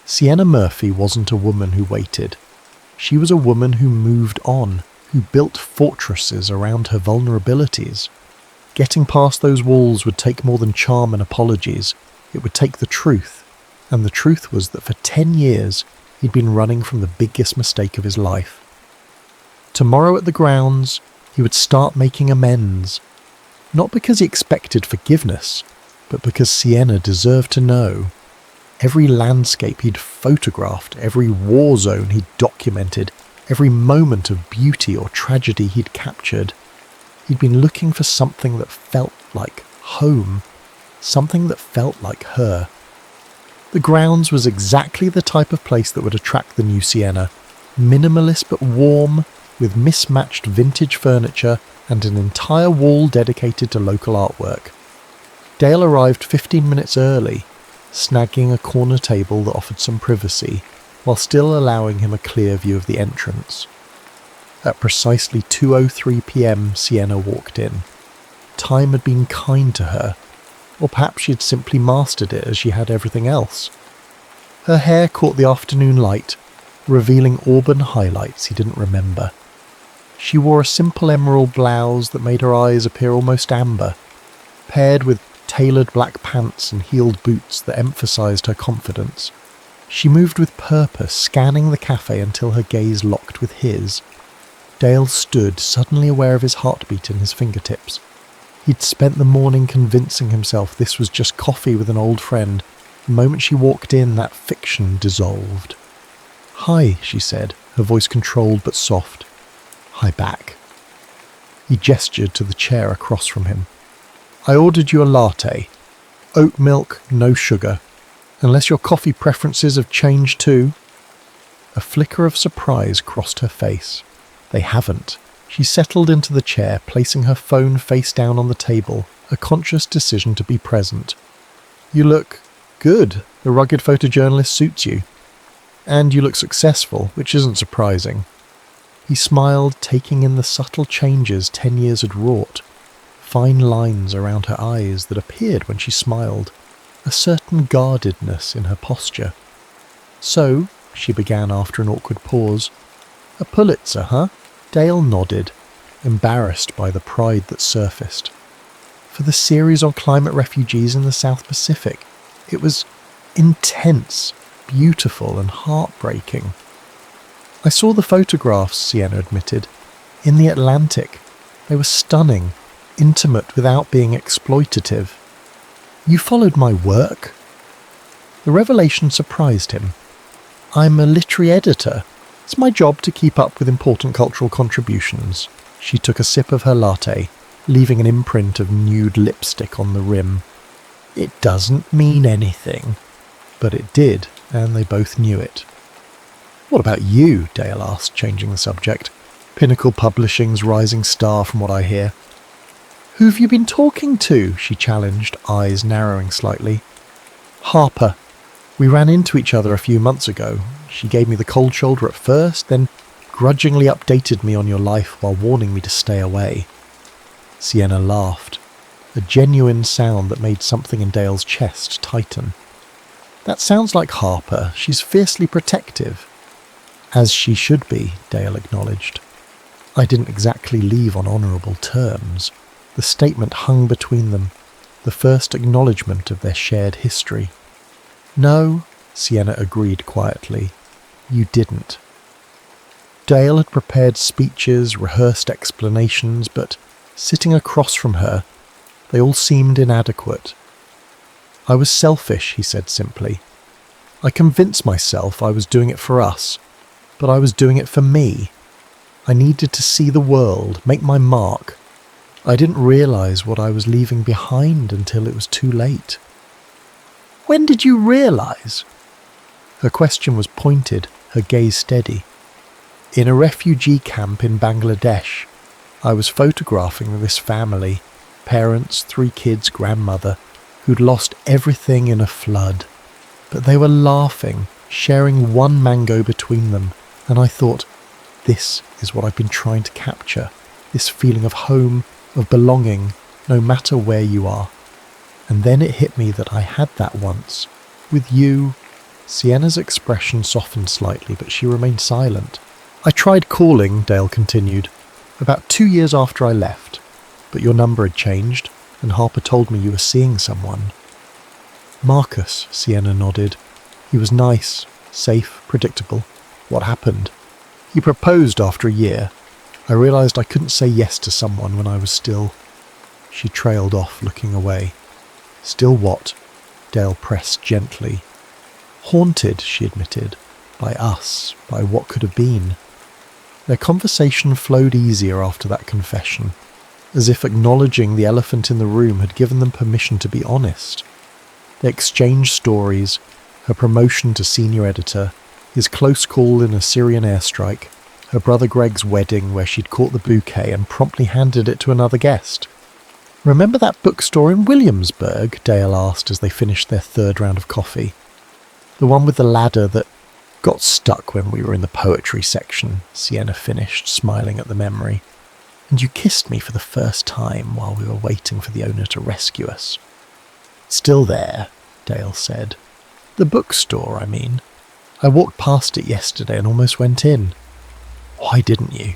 Sienna Murphy wasn't a woman who waited. She was a woman who moved on, who built fortresses around her vulnerabilities. Getting past those walls would take more than charm and apologies. It would take the truth. And the truth was that for 10 years, he'd been running from the biggest mistake of his life. Tomorrow at the grounds, he would start making amends. Not because he expected forgiveness, but because Sienna deserved to know. Every landscape he'd photographed, every war zone he'd documented, every moment of beauty or tragedy he'd captured, he'd been looking for something that felt like home, something that felt like her. The grounds was exactly the type of place that would attract the new Sienna, minimalist but warm, with mismatched vintage furniture and an entire wall dedicated to local artwork. Dale arrived 15 minutes early, snagging a corner table that offered some privacy, while still allowing him a clear view of the entrance. At precisely 2:03 p.m, Sienna walked in. Time had been kind to her, or perhaps she had simply mastered it as she had everything else. Her hair caught the afternoon light, revealing auburn highlights he didn't remember. She wore a simple emerald blouse that made her eyes appear almost amber, paired with tailored black pants and heeled boots that emphasized her confidence. She moved with purpose, scanning the cafe until her gaze locked with his. Dale stood, suddenly aware of his heartbeat in his fingertips. He'd spent the morning convincing himself this was just coffee with an old friend. The moment she walked in, that fiction dissolved. "Hi," she said, her voice controlled but soft. "Hi back." He gestured to the chair across from him. "I ordered you a latte. Oat milk, no sugar. Unless your coffee preferences have changed too." A flicker of surprise crossed her face. They haven't. She settled into the chair, placing her phone face down on the table, a conscious decision to be present. "You look good. The rugged photojournalist suits you. And you look successful, which isn't surprising." He smiled, taking in the subtle changes 10 years had wrought. Fine lines around her eyes that appeared when she smiled. A certain guardedness in her posture. "So," she began after an awkward pause, "a Pulitzer, huh?" Dale nodded, embarrassed by the pride that surfaced. "For the series on climate refugees in the South Pacific. It was intense, beautiful and heartbreaking." "I saw the photographs," Sienna admitted. "In the Atlantic. They were stunning, intimate without being exploitative." "You followed my work?" The revelation surprised him. "I'm a literary editor. It's my job to keep up with important cultural contributions." She took a sip of her latte, leaving an imprint of nude lipstick on the rim. "It doesn't mean anything." But it did, and they both knew it. "What about you?" Dale asked, changing the subject. "Pinnacle Publishing's rising star from what I hear." "Who've you been talking to?" she challenged, eyes narrowing slightly. "Harper. We ran into each other a few months ago. She gave me the cold shoulder at first, then grudgingly updated me on your life while warning me to stay away." Sienna laughed, a genuine sound that made something in Dale's chest tighten. "That sounds like Harper. She's fiercely protective." "As she should be," Dale acknowledged. "I didn't exactly leave on honourable terms." The statement hung between them, the first acknowledgement of their shared history. "No," Sienna agreed quietly. "You didn't." Dale had prepared speeches, rehearsed explanations, but sitting across from her, they all seemed inadequate. "I was selfish," he said simply. "I convinced myself I was doing it for us, but I was doing it for me. I needed to see the world, make my mark. I didn't realise what I was leaving behind until it was too late. When did you realise? Her question was pointed, her gaze steady. In a refugee camp in Bangladesh, I was photographing this family, parents, 3 kids, grandmother, who'd lost everything in a flood. But they were laughing, sharing one mango between them, and I thought, this is what I've been trying to capture, this feeling of home, of belonging, no matter where you are. And then it hit me that I had that once, with you. Sienna's expression softened slightly, but she remained silent. I tried calling, Dale continued, about 2 years after I left, but your number had changed, and Harper told me you were seeing someone. Marcus, Sienna nodded. He was nice, safe, predictable. What happened? He proposed after a year. I realised I couldn't say yes to someone when I was still... She trailed off, looking away. Still what? Dale pressed gently. Haunted, she admitted, by us, by what could have been. Their conversation flowed easier after that confession, as if acknowledging the elephant in the room had given them permission to be honest. They exchanged stories, her promotion to senior editor, his close call in a Syrian airstrike, her brother Greg's wedding where she'd caught the bouquet and promptly handed it to another guest. Remember that bookstore in Williamsburg? Dale asked as they finished their 3rd round of coffee. The one with the ladder that got stuck when we were in the poetry section, Sienna finished, smiling at the memory. And you kissed me for the first time while we were waiting for the owner to rescue us. Still there, Dale said. The bookstore, I mean. I walked past it yesterday and almost went in. Why didn't you?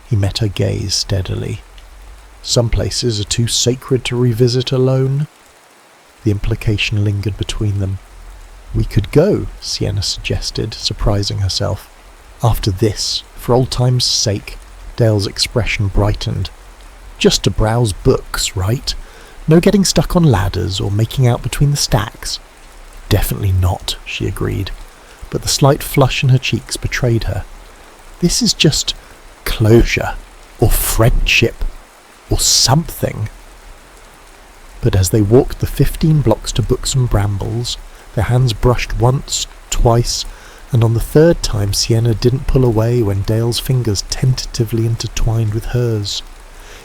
He met her gaze steadily. Some places are too sacred to revisit alone. The implication lingered between them. We could go, Sienna suggested, surprising herself. After this, for old time's sake, Dale's expression brightened. Just to browse books, right? No getting stuck on ladders or making out between the stacks. Definitely not, she agreed, but the slight flush in her cheeks betrayed her. This is just closure, or friendship, or something. But as they walked the 15 blocks to Books and Brambles, their hands brushed once, twice, and on the 3rd time Sienna didn't pull away when Dale's fingers tentatively intertwined with hers.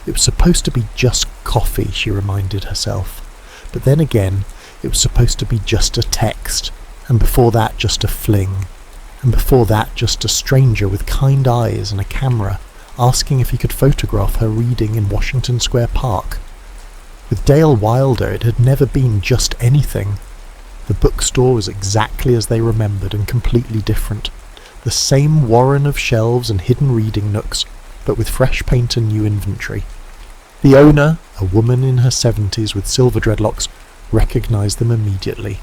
It was supposed to be just coffee, she reminded herself. But then again, it was supposed to be just a text, and before that just a fling, and before that just a stranger with kind eyes and a camera, asking if he could photograph her reading in Washington Square Park. With Dale Wilder it had never been just anything. The bookstore was exactly as they remembered and completely different. The same warren of shelves and hidden reading nooks, but with fresh paint and new inventory. The owner, a woman in her 70s with silver dreadlocks, recognised them immediately.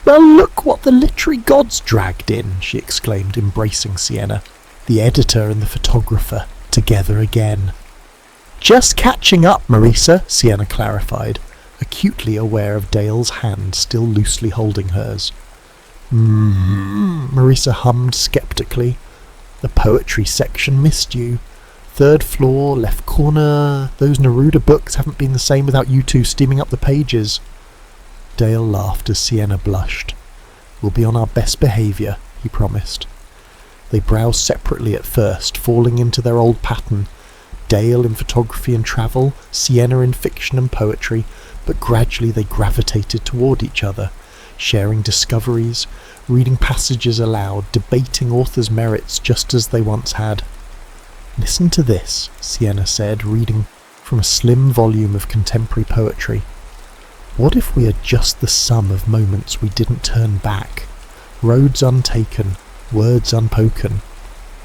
"Well, look what the literary gods dragged in," she exclaimed, embracing Sienna. The editor and the photographer, together again. "Just catching up, Marisa," Sienna clarified, acutely aware of Dale's hand still loosely holding hers. Marisa hummed sceptically. "The poetry section missed you. 3rd floor, left corner. Those Neruda books haven't been the same without you two steaming up the pages." Dale laughed as Sienna blushed. "We'll be on our best behaviour," he promised. They browsed separately at first, falling into their old pattern. Dale in photography and travel, Sienna in fiction and poetry, but gradually they gravitated toward each other, sharing discoveries, reading passages aloud, debating authors' merits just as they once had. "Listen to this," Sienna said, reading from a slim volume of contemporary poetry. "What if we are just the sum of moments we didn't turn back, roads untaken, words unpoken?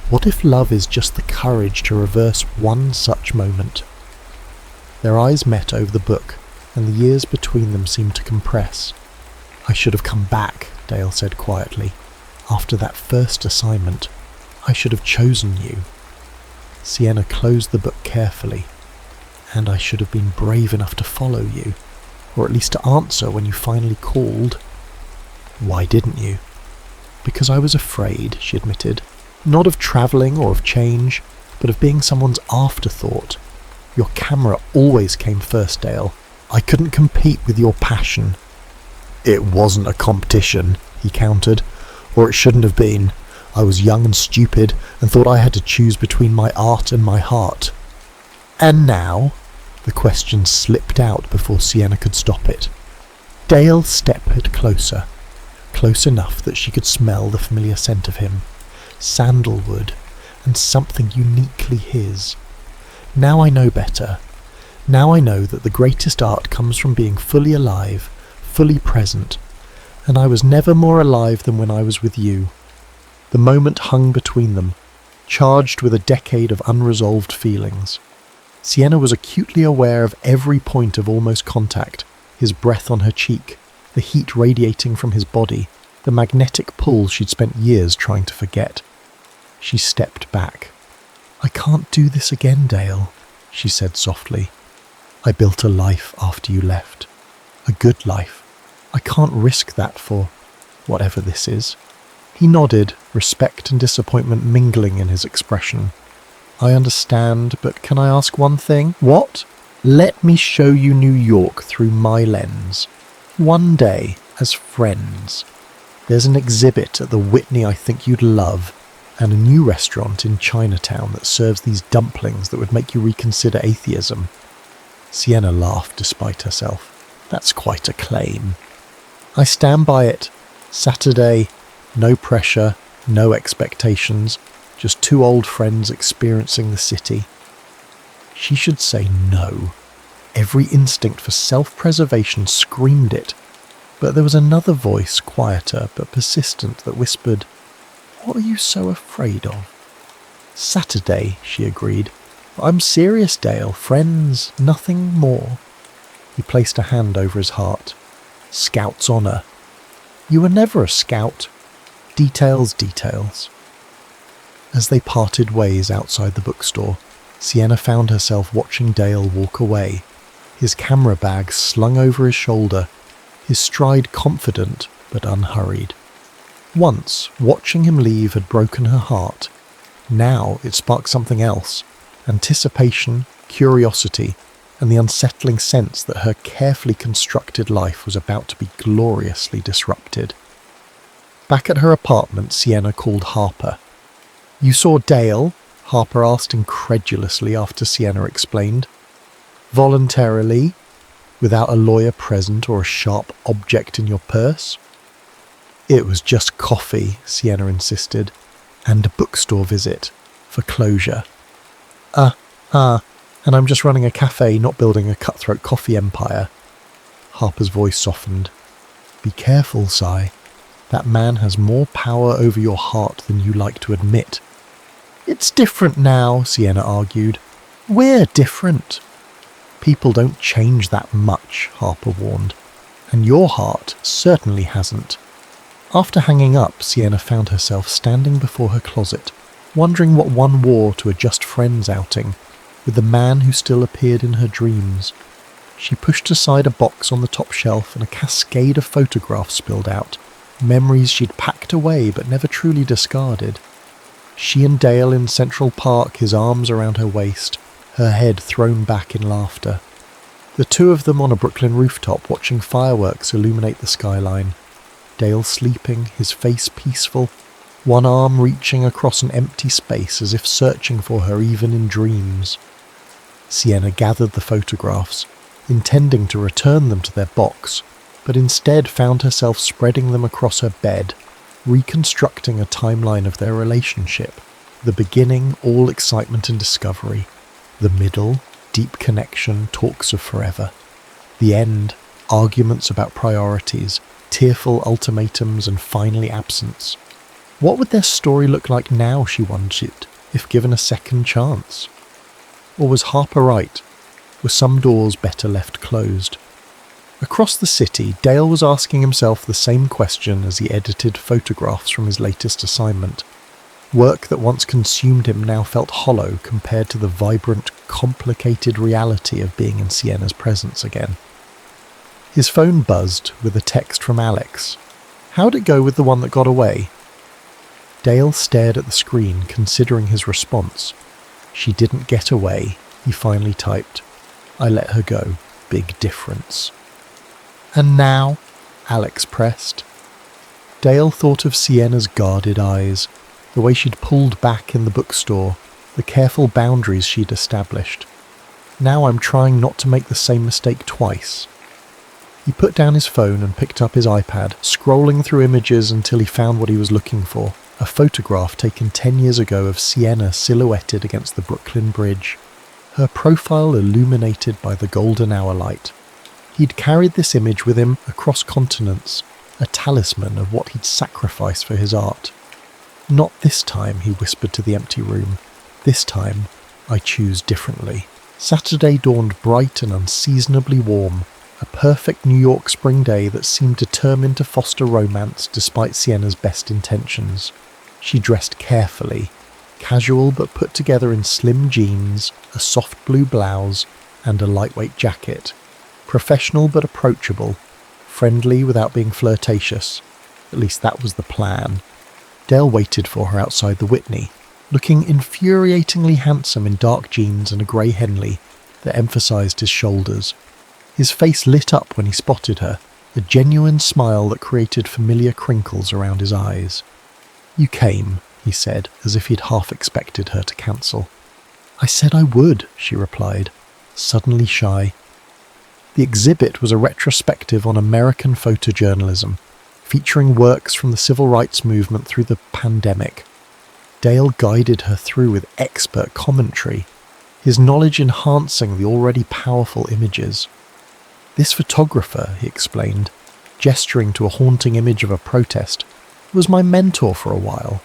What if love is just the courage to reverse one such moment?" Their eyes met over the book, and the years between them seemed to compress. "I should have come back," Dale said quietly. "After that first assignment, I should have chosen you." Sienna closed the book carefully. "And I should have been brave enough to follow you, or at least to answer when you finally called." "Why didn't you?" "Because I was afraid," she admitted. "Not of travelling or of change, but of being someone's afterthought. Your camera always came first, Dale. I couldn't compete with your passion." "It wasn't a competition," he countered, "or it shouldn't have been. I was young and stupid and thought I had to choose between my art and my heart." "And now?" The question slipped out before Sienna could stop it. Dale stepped closer, close enough that she could smell the familiar scent of him, sandalwood, and something uniquely his. "Now I know better. Now I know that the greatest art comes from being fully alive, fully present, and I was never more alive than when I was with you." The moment hung between them, charged with a decade of unresolved feelings. Sienna was acutely aware of every point of almost contact, his breath on her cheek, the heat radiating from his body, the magnetic pull she'd spent years trying to forget. She stepped back. "I can't do this again, Dale," she said softly. "I built a life after you left. A good life. I can't risk that for whatever this is." He nodded, respect and disappointment mingling in his expression. "I understand, but can I ask one thing?" "What?" "Let me show you New York through my lens. One day, as friends. There's an exhibit at the Whitney I think you'd love, and a new restaurant in Chinatown that serves these dumplings that would make you reconsider atheism." Sienna laughed despite herself. "That's quite a claim." "I stand by it. Saturday, no pressure, no expectations, just two old friends experiencing the city." She should say no. Every instinct for self-preservation screamed it, but there was another voice, quieter but persistent, that whispered, "What are you so afraid of?" "Saturday," she agreed. "I'm serious, Dale. Friends, nothing more." He placed a hand over his heart. "Scout's honour." "You were never a scout." "Details, details." As they parted ways outside the bookstore, Sienna found herself watching Dale walk away, his camera bag slung over his shoulder, his stride confident but unhurried. Once, watching him leave had broken her heart. Now it sparked something else, anticipation, curiosity, and the unsettling sense that her carefully constructed life was about to be gloriously disrupted. Back at her apartment, Sienna called Harper. "You saw Dale?" Harper asked incredulously after Sienna explained. "Voluntarily? Without a lawyer present or a sharp object in your purse?" "It was just coffee," Sienna insisted, "and a bookstore visit, for closure." And I'm just running a cafe, not building a cutthroat coffee empire." Harper's voice softened. "Be careful, Si. That man has more power over your heart than you like to admit." "It's different now," Sienna argued. "We're different." "People don't change that much," Harper warned. "And your heart certainly hasn't." After hanging up, Sienna found herself standing before her closet, wondering what one wore to a just friends outing, with the man who still appeared in her dreams. She pushed aside a box on the top shelf and a cascade of photographs spilled out, memories she'd packed away but never truly discarded. She and Dale in Central Park, his arms around her waist, her head thrown back in laughter. The two of them on a Brooklyn rooftop watching fireworks illuminate the skyline. Dale sleeping, his face peaceful, one arm reaching across an empty space as if searching for her even in dreams. Sienna gathered the photographs, intending to return them to their box, but instead found herself spreading them across her bed, reconstructing a timeline of their relationship. The beginning, all excitement and discovery. The middle, deep connection, talks of forever. The end, arguments about priorities, tearful ultimatums, and finally absence. What would their story look like now, she wondered, if given a second chance? Or was Harper right? Were some doors better left closed? Across the city, Dale was asking himself the same question as he edited photographs from his latest assignment. Work that once consumed him now felt hollow compared to the vibrant, complicated reality of being in Sienna's presence again. His phone buzzed with a text from Alex. How'd it go with the one that got away? Dale stared at the screen, considering his response. She didn't get away. He finally typed. I let her go. Big difference. And now? Alex pressed. Dale thought of Sienna's guarded eyes, the way she'd pulled back in the bookstore, the careful boundaries she'd established. Now I'm trying not to make the same mistake twice. He put down his phone and picked up his iPad, scrolling through images until he found what he was looking for, a photograph taken 10 years ago of Sienna silhouetted against the Brooklyn Bridge, her profile illuminated by the golden hour light. He'd carried this image with him across continents, a talisman of what he'd sacrificed for his art. Not this time, he whispered to the empty room. This time, I choose differently. Saturday dawned bright and unseasonably warm, a perfect New York spring day that seemed determined to foster romance despite Sienna's best intentions. She dressed carefully, casual but put together in slim jeans, a soft blue blouse, and a lightweight jacket. Professional but approachable, friendly without being flirtatious. At least that was the plan. Dale waited for her outside the Whitney, looking infuriatingly handsome in dark jeans and a grey Henley that emphasised his shoulders. His face lit up when he spotted her, a genuine smile that created familiar crinkles around his eyes. You came, he said, as if he'd half expected her to cancel. I said I would, she replied, suddenly shy. The exhibit was a retrospective on American photojournalism, featuring works from the civil rights movement through the pandemic. Dale guided her through with expert commentary, his knowledge enhancing the already powerful images. This photographer, he explained, gesturing to a haunting image of a protest, was my mentor for a while.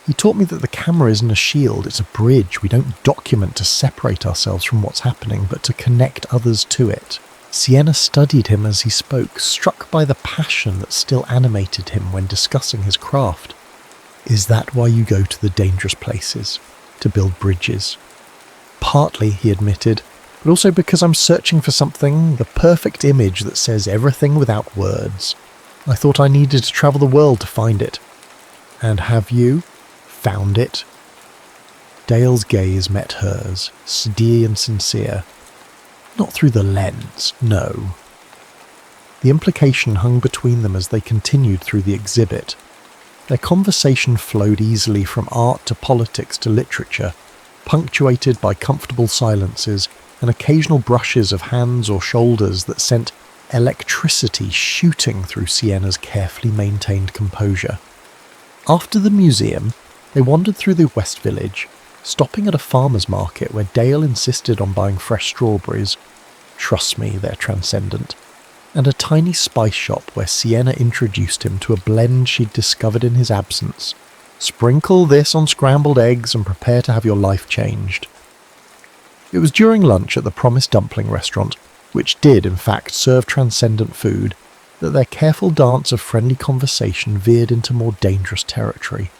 He taught me that the camera isn't a shield, it's a bridge. We don't document to separate ourselves from what's happening, but to connect others to it. Sienna studied him as he spoke, struck by the passion that still animated him when discussing his craft. Is that why you go to the dangerous places? To build bridges? Partly, he admitted, but also because I'm searching for something, the perfect image that says everything without words. I thought I needed to travel the world to find it. And have you found it? Dale's gaze met hers, steady and sincere. Not through the lens, no. The implication hung between them as they continued through the exhibit. Their conversation flowed easily from art to politics to literature, punctuated by comfortable silences and occasional brushes of hands or shoulders that sent electricity shooting through Sienna's carefully maintained composure. After the museum, they wandered through the West Village, stopping at a farmer's market where Dale insisted on buying fresh strawberries. Trust me, they're transcendent. And a tiny spice shop where Sienna introduced him to a blend she'd discovered in his absence. Sprinkle this on scrambled eggs and prepare to have your life changed. It was during lunch at the Promised Dumpling restaurant, which did in fact serve transcendent food, that their careful dance of friendly conversation veered into more dangerous territory.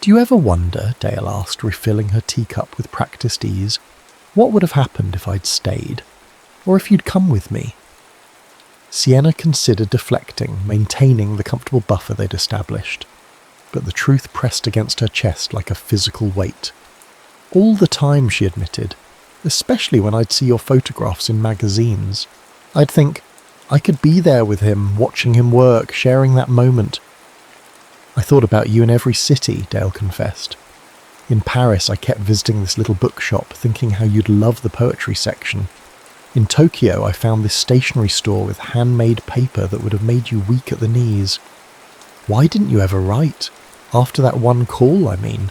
Do you ever wonder, Dale asked, refilling her teacup with practiced ease, what would have happened if I'd stayed? Or if you'd come with me? Sienna considered deflecting, maintaining the comfortable buffer they'd established. But the truth pressed against her chest like a physical weight. All the time, she admitted, especially when I'd see your photographs in magazines. I'd think, I could be there with him, watching him work, sharing that moment. I thought about you in every city, Dale confessed. In Paris, I kept visiting this little bookshop, thinking how you'd love the poetry section. In Tokyo, I found this stationery store with handmade paper that would have made you weak at the knees. Why didn't you ever write? After that one call, I mean.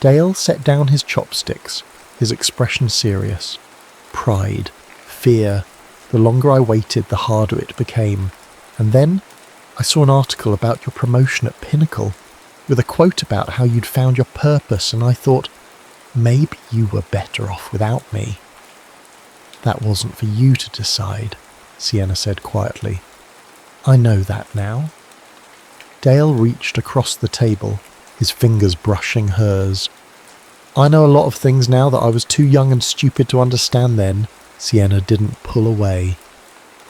Dale set down his chopsticks, his expression serious. Pride, fear. The longer I waited, the harder it became. And then I saw an article about your promotion at Pinnacle, with a quote about how you'd found your purpose, and I thought, maybe you were better off without me. That wasn't for you to decide, Sienna said quietly. I know that now. Dale reached across the table, his fingers brushing hers. I know a lot of things now that I was too young and stupid to understand then. Sienna didn't pull away.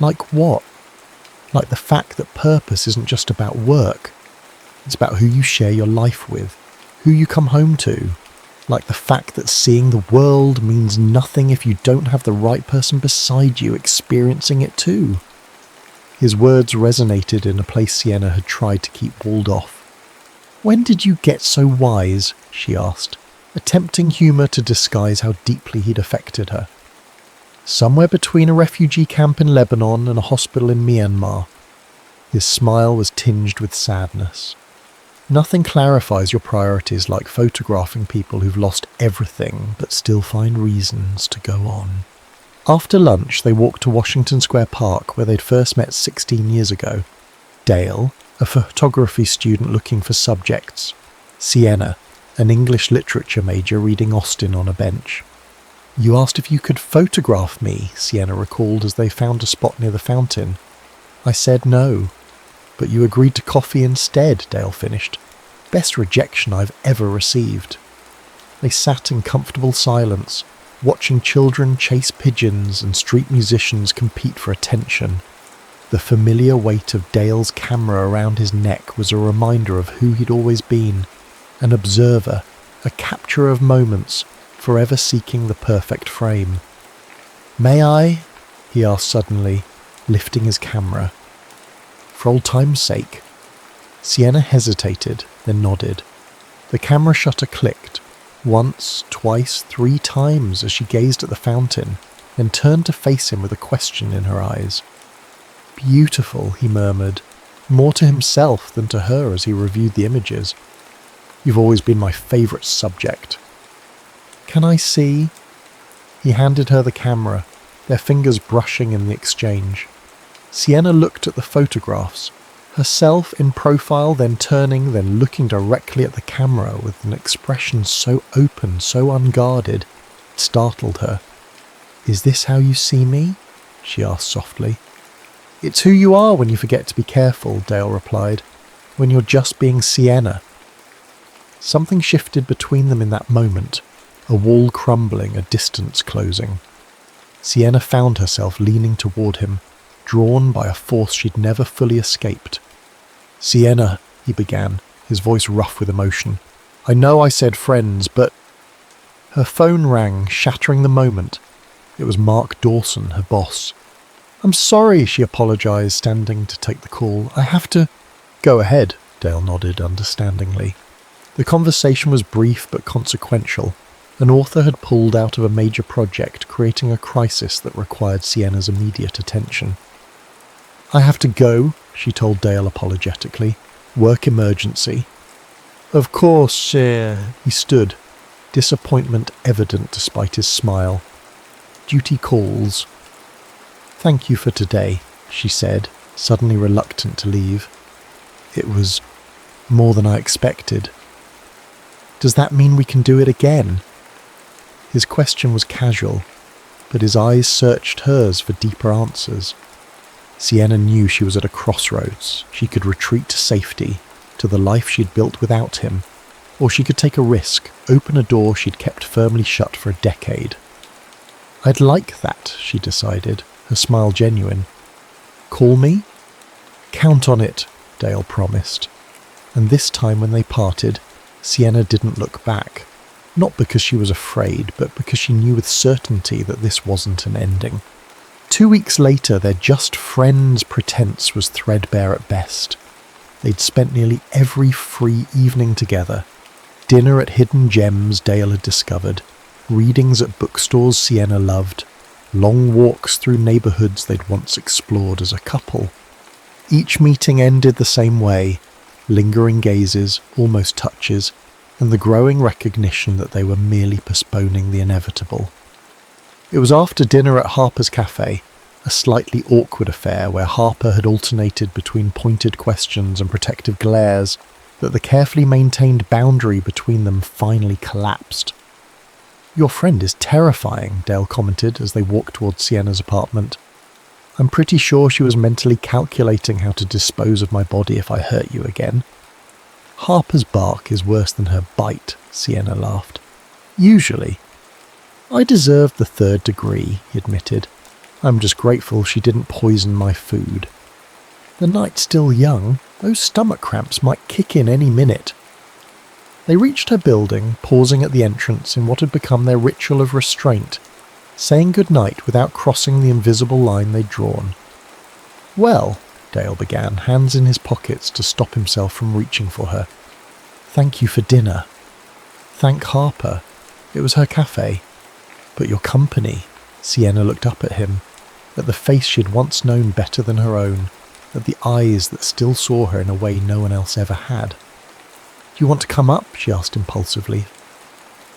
Like what? Like the fact that purpose isn't just about work. It's about who you share your life with, who you come home to, Like the fact that seeing the world means nothing if you don't have the right person beside you experiencing it too. His words resonated in a place Sienna had tried to keep walled off. "When did you get so wise?" she asked, attempting humour to disguise how deeply he'd affected her. "Somewhere between a refugee camp in Lebanon and a hospital in Myanmar." His smile was tinged with sadness. Nothing clarifies your priorities like photographing people who've lost everything but still find reasons to go on. After lunch, they walked to Washington Square Park, where they'd first met 16 years ago. Dale, a photography student looking for subjects. Sienna, an English literature major reading Austen on a bench. "You asked if you could photograph me," Sienna recalled as they found a spot near the fountain. "I said no. But you agreed to coffee instead," Dale finished. "Best rejection I've ever received." They sat in comfortable silence, watching children chase pigeons and street musicians compete for attention. The familiar weight of Dale's camera around his neck was a reminder of who he'd always been, an observer, a capturer of moments, forever seeking the perfect frame. "May I?" he asked suddenly, lifting his camera. "For old time's sake." Sienna hesitated, then nodded. The camera shutter clicked, once, twice, 3 times as she gazed at the fountain, then turned to face him with a question in her eyes. "Beautiful," he murmured, more to himself than to her as he reviewed the images. "You've always been my favourite subject." "Can I see?" He handed her the camera, their fingers brushing in the exchange. Sienna looked at the photographs, herself in profile, then turning, then looking directly at the camera with an expression so open, so unguarded, it startled her. "Is this how you see me?" she asked softly. "It's who you are when you forget to be careful," Dale replied, "when you're just being Sienna." Something shifted between them in that moment, a wall crumbling, a distance closing. Sienna found herself leaning toward him, drawn by a force she'd never fully escaped. "Sienna," he began, his voice rough with emotion. "I know I said friends, but—" Her phone rang, shattering the moment. It was Mark Dawson, her boss. "I'm sorry," she apologised, standing to take the call. "I have to—" "Go ahead," Dale nodded understandingly. The conversation was brief but consequential. An author had pulled out of a major project, creating a crisis that required Sienna's immediate attention. "I have to go," she told Dale apologetically. "Work emergency." "Of course, He stood, disappointment evident despite his smile. "Duty calls." "Thank you for today," she said, suddenly reluctant to leave. "It was more than I expected." "Does that mean we can do it again?" His question was casual, but his eyes searched hers for deeper answers. Sienna knew she was at a crossroads. She could retreat to safety, to the life she'd built without him, or she could take a risk, open a door she'd kept firmly shut for a decade. "I'd like that," she decided, her smile genuine. "Call me?" "Count on it," Dale promised. And this time when they parted, Sienna didn't look back. Not because she was afraid, but because she knew with certainty that this wasn't an ending. 2 weeks later, their just friends pretense was threadbare at best. They'd spent nearly every free evening together. Dinner at hidden gems Dale had discovered, readings at bookstores Sienna loved, long walks through neighbourhoods they'd once explored as a couple. Each meeting ended the same way, lingering gazes, almost touches, and the growing recognition that they were merely postponing the inevitable. It was after dinner at Harper's Cafe, a slightly awkward affair where Harper had alternated between pointed questions and protective glares, that the carefully maintained boundary between them finally collapsed. "Your friend is terrifying," Dale commented as they walked towards Sienna's apartment. "I'm pretty sure she was mentally calculating how to dispose of my body if I hurt you again." "Harper's bark is worse than her bite," Sienna laughed. "Usually." "I deserved the 3rd degree," he admitted. "I'm just grateful she didn't poison my food." "The night's still young. Those stomach cramps might kick in any minute." They reached her building, pausing at the entrance in what had become their ritual of restraint, saying goodnight without crossing the invisible line they'd drawn. "Well," Dale began, hands in his pockets to stop himself from reaching for her. "Thank you for dinner." "Thank Harper. It was her cafe." "But your company." Sienna looked up at him, at the face she'd once known better than her own, at the eyes that still saw her in a way no one else ever had. "Do you want to come up?" she asked impulsively.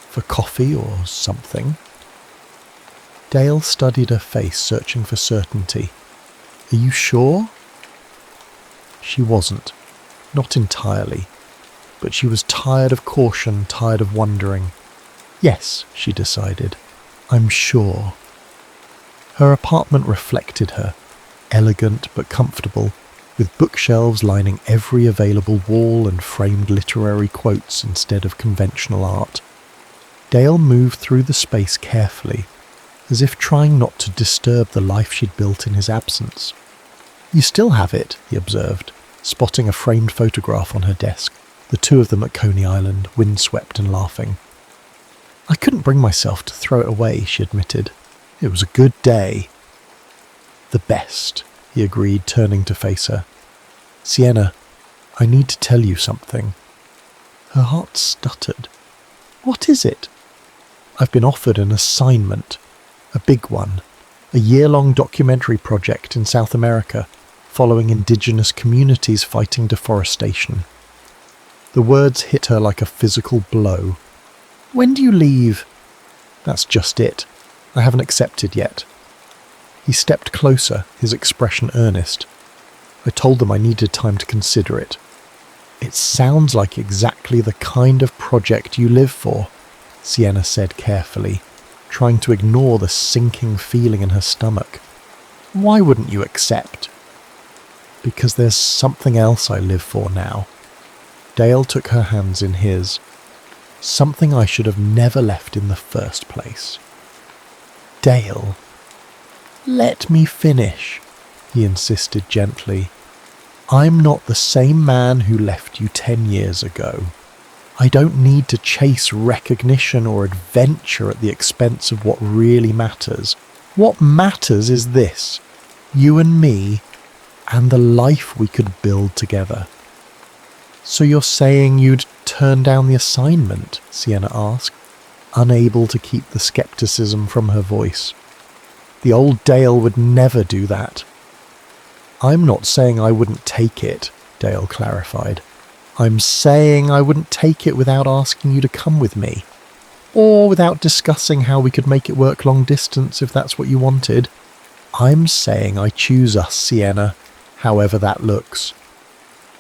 "For coffee or something?" Dale studied her face, searching for certainty. "Are you sure?" She wasn't. Not entirely. But she was tired of caution, tired of wondering. "Yes," she decided. "I'm sure." Her apartment reflected her, elegant but comfortable, with bookshelves lining every available wall and framed literary quotes instead of conventional art. Dale moved through the space carefully, as if trying not to disturb the life she'd built in his absence. "You still have it," he observed, spotting a framed photograph on her desk, the two of them at Coney Island, windswept and laughing. "I couldn't bring myself to throw it away," she admitted. "It was a good day." "The best," he agreed, turning to face her. "Sienna, I need to tell you something." Her heart stuttered. "What is it?" "I've been offered an assignment. A big one. A year-long documentary project in South America, following indigenous communities fighting deforestation." The words hit her like a physical blow. "When do you leave?" "That's just it. I haven't accepted yet." He stepped closer, his expression earnest. "I told them I needed time to consider it." "It sounds like exactly the kind of project you live for," Sienna said carefully, trying to ignore the sinking feeling in her stomach. "Why wouldn't you accept?" "Because there's something else I live for now." Dale took her hands in his. "Something I should have never left in the first place." "Dale." "Let me finish," he insisted gently. "I'm not the same man who left you 10 years ago. I don't need to chase recognition or adventure at the expense of what really matters. What matters is this: you and me, and the life we could build together." "So you're saying you'd turn down the assignment?" Sienna asked, unable to keep the skepticism from her voice. "The old Dale would never do that." "I'm not saying I wouldn't take it," Dale clarified. "I'm saying I wouldn't take it without asking you to come with me. Or without discussing how we could make it work long distance if that's what you wanted. I'm saying I choose us, Sienna, however that looks."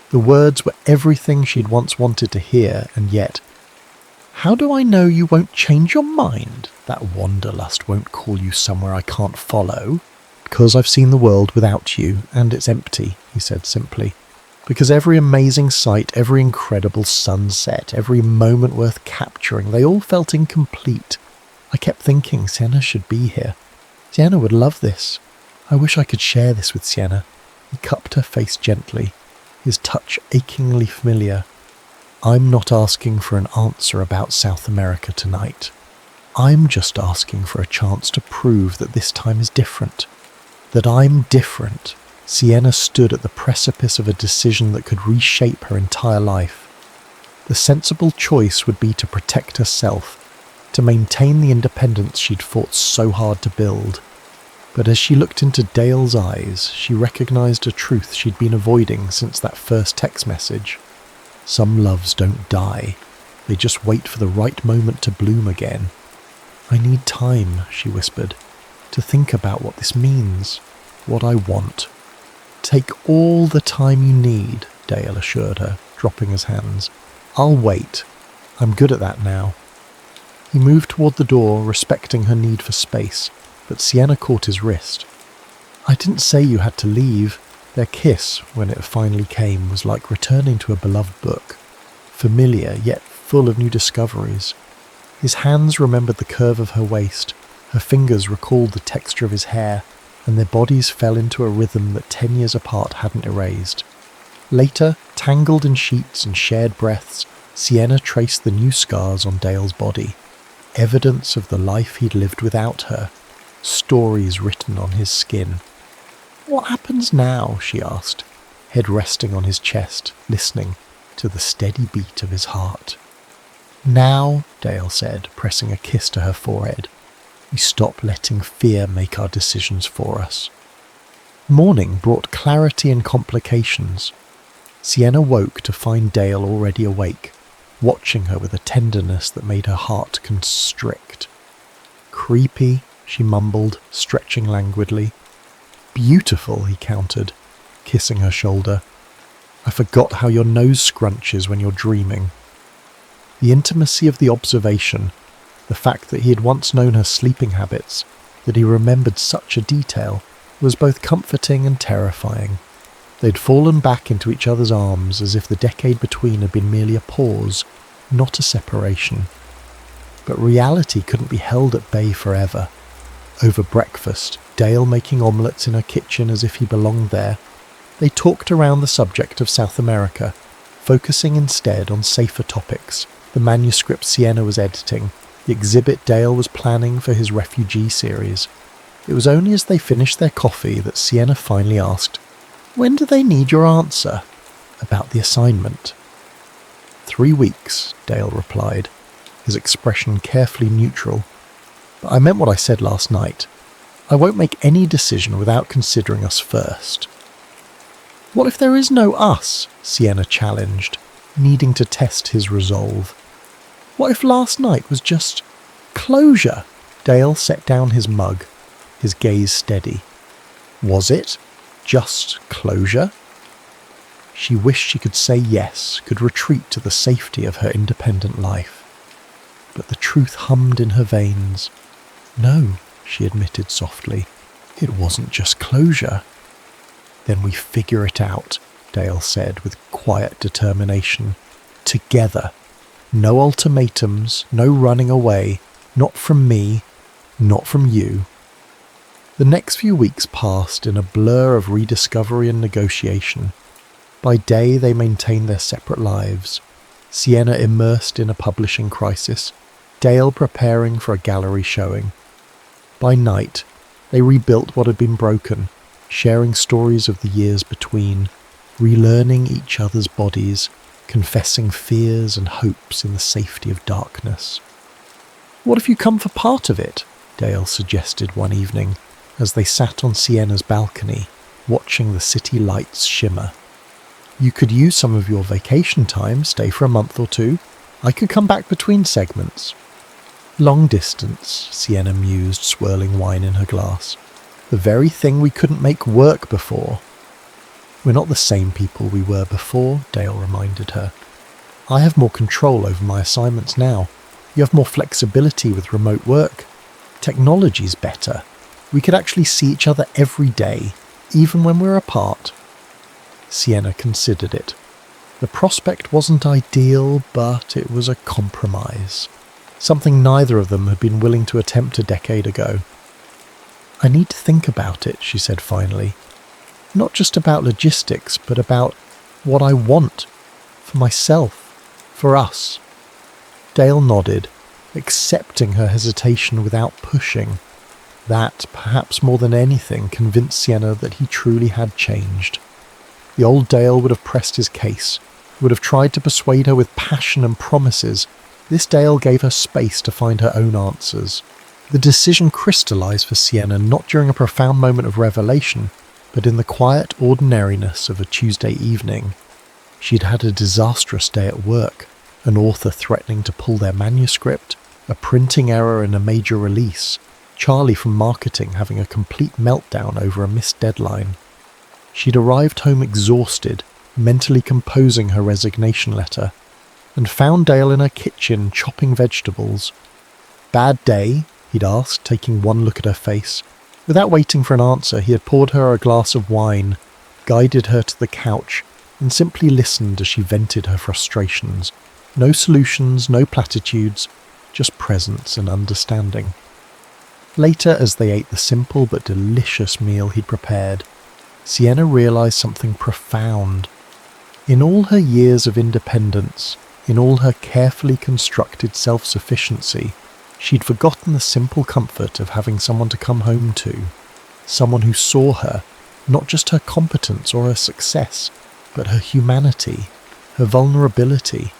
The words were everything she'd once wanted to hear, and yet, "How do I know you won't change your mind? That wanderlust won't call you somewhere I can't follow." "Because I've seen the world without you, and it's empty," he said simply. "Because every amazing sight, every incredible sunset, every moment worth capturing, they all felt incomplete. I kept thinking Sienna should be here. Sienna would love this. I wish I could share this with Sienna." He cupped her face gently, his touch achingly familiar. "I'm not asking for an answer about South America tonight. I'm just asking for a chance to prove that this time is different. That I'm different." Sienna stood at the precipice of a decision that could reshape her entire life. The sensible choice would be to protect herself, to maintain the independence she'd fought so hard to build. But as she looked into Dale's eyes, she recognized a truth she'd been avoiding since that first text message. Some loves don't die. They just wait for the right moment to bloom again. "I need time," she whispered, "to think about what this means, what I want." "Take all the time you need," Dale assured her, dropping his hands. "I'll wait. I'm good at that now." He moved toward the door, respecting her need for space, but Sienna caught his wrist. "I didn't say you had to leave." Their kiss, when it finally came, was like returning to a beloved book, familiar yet full of new discoveries. His hands remembered the curve of her waist, her fingers recalled the texture of his hair, and their bodies fell into a rhythm that 10 years apart hadn't erased. Later, tangled in sheets and shared breaths, Sienna traced the new scars on Dale's body, evidence of the life he'd lived without her, stories written on his skin. "What happens now?" she asked, head resting on his chest, listening to the steady beat of his heart. "Now," Dale said, pressing a kiss to her forehead, "we stop letting fear make our decisions for us." Morning brought clarity and complications. Sienna woke to find Dale already awake, watching her with a tenderness that made her heart constrict. "Creepy," she mumbled, stretching languidly. "Beautiful," he countered, kissing her shoulder. "I forgot how your nose scrunches when you're dreaming." The intimacy of the observation, the fact that he had once known her sleeping habits, that he remembered such a detail, was both comforting and terrifying. They'd fallen back into each other's arms as if the decade between had been merely a pause, not a separation. But reality couldn't be held at bay forever. Over breakfast, Dale making omelettes in her kitchen as if he belonged there, they talked around the subject of South America, focusing instead on safer topics, the manuscript Sienna was editing, the exhibit Dale was planning for his refugee series. It was only as they finished their coffee that Sienna finally asked, "When do they need your answer?" about the assignment. 3 weeks, Dale replied, his expression carefully neutral. "But I meant what I said last night. I won't make any decision without considering us first." "What if there is no us?" Sienna challenged, needing to test his resolve. "What if last night was just closure?" Dale set down his mug, his gaze steady. Was it just closure? She wished she could say yes, could retreat to the safety of her independent life. But the truth hummed in her veins. "No," she admitted softly, "it wasn't just closure." "Then we figure it out," Dale said with quiet determination. "Together. No ultimatums, no running away, not from me, not from you." The next few weeks passed in a blur of rediscovery and negotiation. By day they maintained their separate lives, Sienna immersed in a publishing crisis, Dale preparing for a gallery showing. By night, they rebuilt what had been broken, sharing stories of the years between, relearning each other's bodies, confessing fears and hopes in the safety of darkness. "What if you come for part of it?" Dale suggested one evening, as they sat on Sienna's balcony, watching the city lights shimmer. "You could use some of your vacation time, stay for a month or two. I could come back between segments." "Long distance," Sienna mused, swirling wine in her glass. "The very thing we couldn't make work before." "We're not the same people we were before," Dale reminded her. "I have more control over my assignments now. You have more flexibility with remote work. Technology's better. We could actually see each other every day, even when we're apart." Sienna considered it. The prospect wasn't ideal, but it was a compromise. Something neither of them had been willing to attempt a decade ago. "I need to think about it," she said finally. "Not just about logistics, but about what I want. For myself. For us." Dale nodded, accepting her hesitation without pushing. That, perhaps more than anything, convinced Sienna that he truly had changed. The old Dale would have pressed his case, would have tried to persuade her with passion and promises. This Dale gave her space to find her own answers. The decision crystallized for Sienna not during a profound moment of revelation, but in the quiet ordinariness of a Tuesday evening. She'd had a disastrous day at work, an author threatening to pull their manuscript, a printing error in a major release, Charlie from marketing having a complete meltdown over a missed deadline. She'd arrived home exhausted, mentally composing her resignation letter, and found Dale in her kitchen chopping vegetables. "Bad day?" he'd asked, taking one look at her face. Without waiting for an answer, he had poured her a glass of wine, guided her to the couch, and simply listened as she vented her frustrations. No solutions, no platitudes, just presence and understanding. Later, as they ate the simple but delicious meal he'd prepared, Sienna realized something profound. In all her years of independence, In all her carefully constructed self-sufficiency, she'd forgotten the simple comfort of having someone to come home to, someone who saw her, not just her competence or her success, but her humanity, her vulnerability.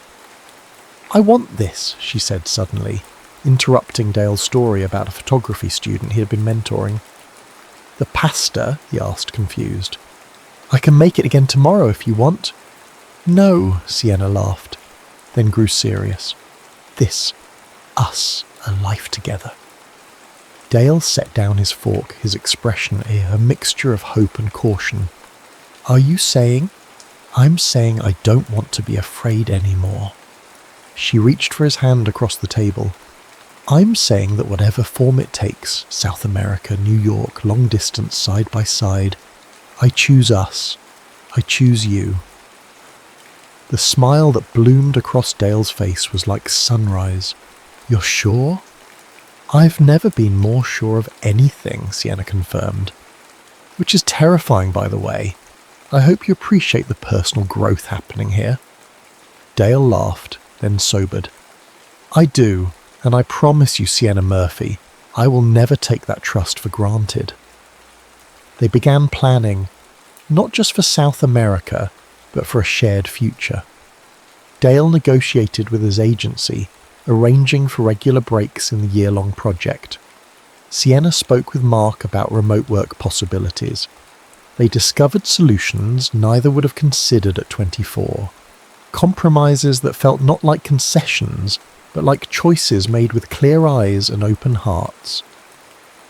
"I want this," she said suddenly, interrupting Dale's story about a photography student he had been mentoring. "The pasta?" he asked, confused. "I can make it again tomorrow if you want." "No," Sienna laughed, then grew serious. "This, us, a life together." Dale set down his fork, his expression a mixture of hope and caution. "Are you saying?" "I'm saying I don't want to be afraid anymore." She reached for his hand across the table. "I'm saying that whatever form it takes, South America, New York, long distance, side by side, I choose us. I choose you." The smile that bloomed across Dale's face was like sunrise. "You're sure?" "I've never been more sure of anything," Sienna confirmed. "Which is terrifying, by the way. I hope you appreciate the personal growth happening here." Dale laughed, then sobered. "I do, and I promise you, Sienna Murphy, I will never take that trust for granted." They began planning, not just for South America, but for a shared future. Dale negotiated with his agency, arranging for regular breaks in the year-long project. Sienna spoke with Mark about remote work possibilities. They discovered solutions neither would have considered at 24. Compromises that felt not like concessions, but like choices made with clear eyes and open hearts.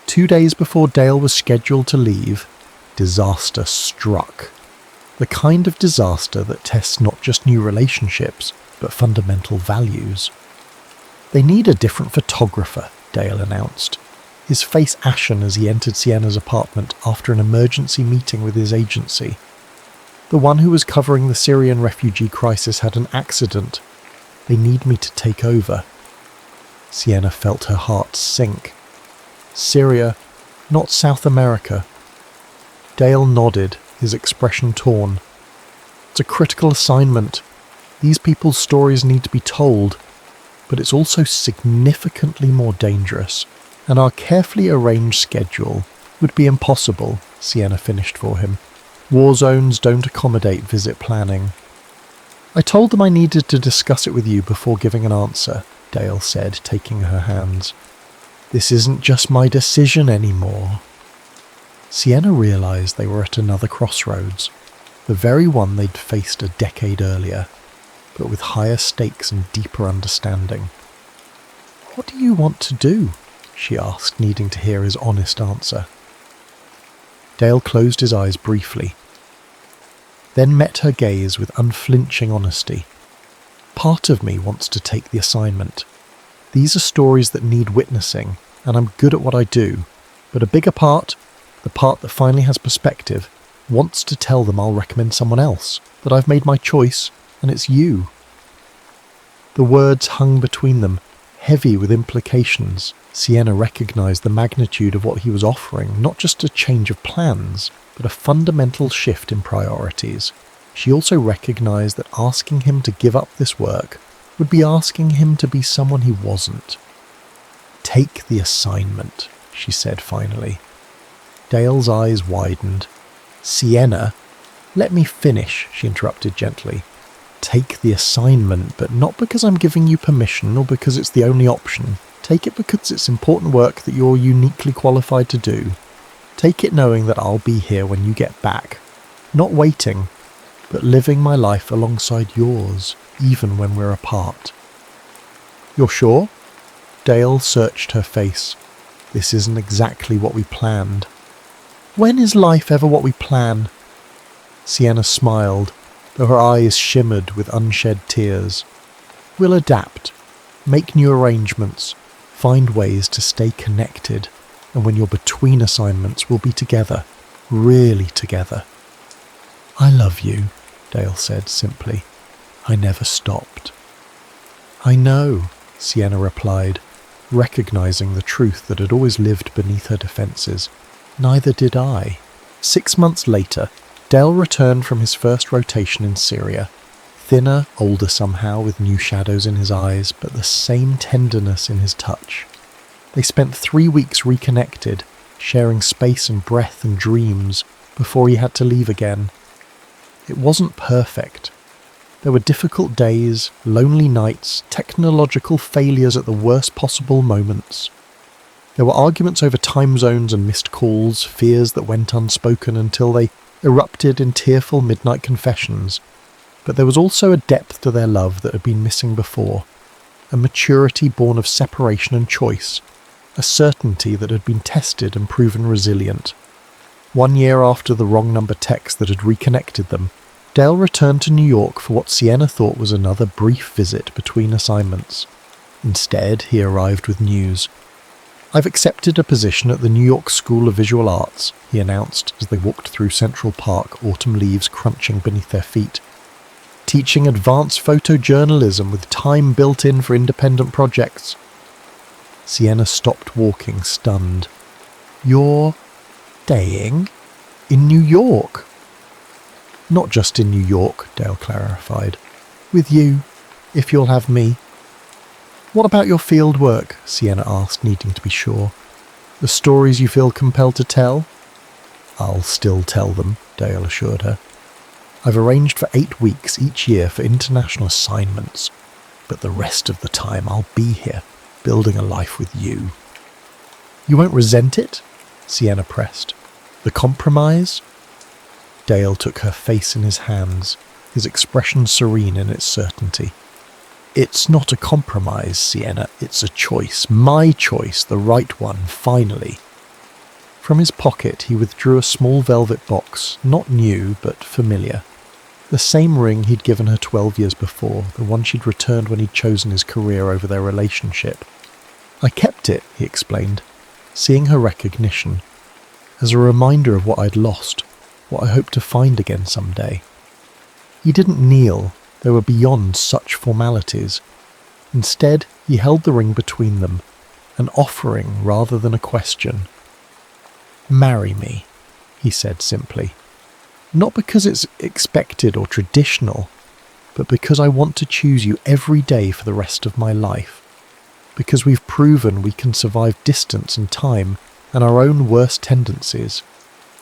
2 days before Dale was scheduled to leave, disaster struck. The kind of disaster that tests not just new relationships, but fundamental values. "They need a different photographer," Dale announced, his face ashen as he entered Sienna's apartment after an emergency meeting with his agency. "The one who was covering the Syrian refugee crisis had an accident. They need me to take over." Sienna felt her heart sink. "Syria, not South America." Dale nodded, his expression torn. "It's a critical assignment. These people's stories need to be told, but it's also significantly more dangerous, and our carefully arranged schedule would be impossible," Sienna finished for him. "War zones don't accommodate visit planning." "I told them I needed to discuss it with you before giving an answer," Dale said, taking her hands. "This isn't just my decision anymore." Sienna realised they were at another crossroads, the very one they'd faced a decade earlier, but with higher stakes and deeper understanding. "What do you want to do?" she asked, needing to hear his honest answer. Dale closed his eyes briefly, then met her gaze with unflinching honesty. "Part of me wants to take the assignment. These are stories that need witnessing, and I'm good at what I do, but a bigger part, the part that finally has perspective, wants to tell them I'll recommend someone else, that I've made my choice, and it's you." The words hung between them, heavy with implications. Sienna recognised the magnitude of what he was offering, not just a change of plans, but a fundamental shift in priorities. She also recognised that asking him to give up this work would be asking him to be someone he wasn't. "Take the assignment," she said finally. Dale's eyes widened. "Sienna, let me finish," she interrupted gently. "Take the assignment, but not because I'm giving you permission or because it's the only option. Take it because it's important work that you're uniquely qualified to do. Take it knowing that I'll be here when you get back. Not waiting, but living my life alongside yours, even when we're apart." "You're sure?" Dale searched her face. "This isn't exactly what we planned." "When is life ever what we plan?" Sienna smiled, though her eyes shimmered with unshed tears. "We'll adapt, make new arrangements, find ways to stay connected, and when you're between assignments, we'll be together, really together." "I love you," Dale said simply. "I never stopped." "I know," Sienna replied, recognising the truth that had always lived beneath her defences. "Neither did I." 6 months later, Dale returned from his first rotation in Syria. Thinner, older somehow, with new shadows in his eyes, but the same tenderness in his touch. They spent 3 weeks reconnected, sharing space and breath and dreams, before he had to leave again. It wasn't perfect. There were difficult days, lonely nights, technological failures at the worst possible moments. There were arguments over time zones and missed calls, fears that went unspoken until they erupted in tearful midnight confessions. But there was also a depth to their love that had been missing before, a maturity born of separation and choice, a certainty that had been tested and proven resilient. 1 year after the wrong number text that had reconnected them, Dale returned to New York for what Sienna thought was another brief visit between assignments. Instead, he arrived with news. "I've accepted a position at the New York School of Visual Arts," he announced as they walked through Central Park, autumn leaves crunching beneath their feet. "Teaching advanced photojournalism with time built in for independent projects." Sienna stopped walking, stunned. "You're staying in New York?" "Not just in New York," Dale clarified. "With you, if you'll have me." "What about your field work?" Sienna asked, needing to be sure. "The stories you feel compelled to tell?" "I'll still tell them," Dale assured her. "I've arranged for 8 weeks each year for international assignments, but the rest of the time I'll be here, building a life with you." "You won't resent it?" Sienna pressed. "The compromise?" Dale took her face in his hands, his expression serene in its certainty. "It's not a compromise, Sienna, it's a choice. My choice, the right one, finally." From his pocket he withdrew a small velvet box, not new, but familiar. The same ring he'd given her 12 years before, the one she'd returned when he'd chosen his career over their relationship. "I kept it," he explained, seeing her recognition, as a reminder of what I'd lost, what I hoped to find again someday. He didn't kneel, they were beyond such formalities. Instead, he held the ring between them, an offering rather than a question. "Marry me," he said simply. "Not because it's expected or traditional, but because I want to choose you every day for the rest of my life. Because we've proven we can survive distance and time and our own worst tendencies.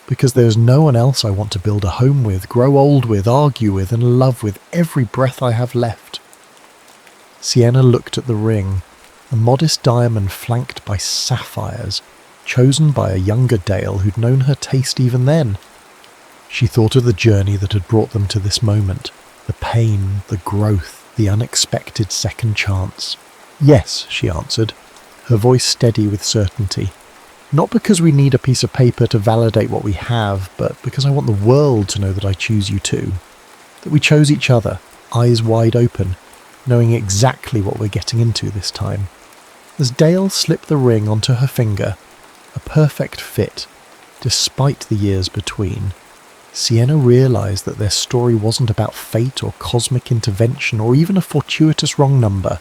Because there's no one else I want to build a home with, grow old with, argue with, and love with every breath I have left." Sienna looked at the ring, a modest diamond flanked by sapphires, chosen by a younger Dale who'd known her taste even then. She thought of the journey that had brought them to this moment, the pain, the growth, the unexpected second chance. "Yes," she answered, her voice steady with certainty. "Not because we need a piece of paper to validate what we have, but because I want the world to know that I choose you too. That we chose each other, eyes wide open, knowing exactly what we're getting into this time." As Dale slipped the ring onto her finger, a perfect fit, despite the years between, Sienna realised that their story wasn't about fate or cosmic intervention or even a fortuitous wrong number.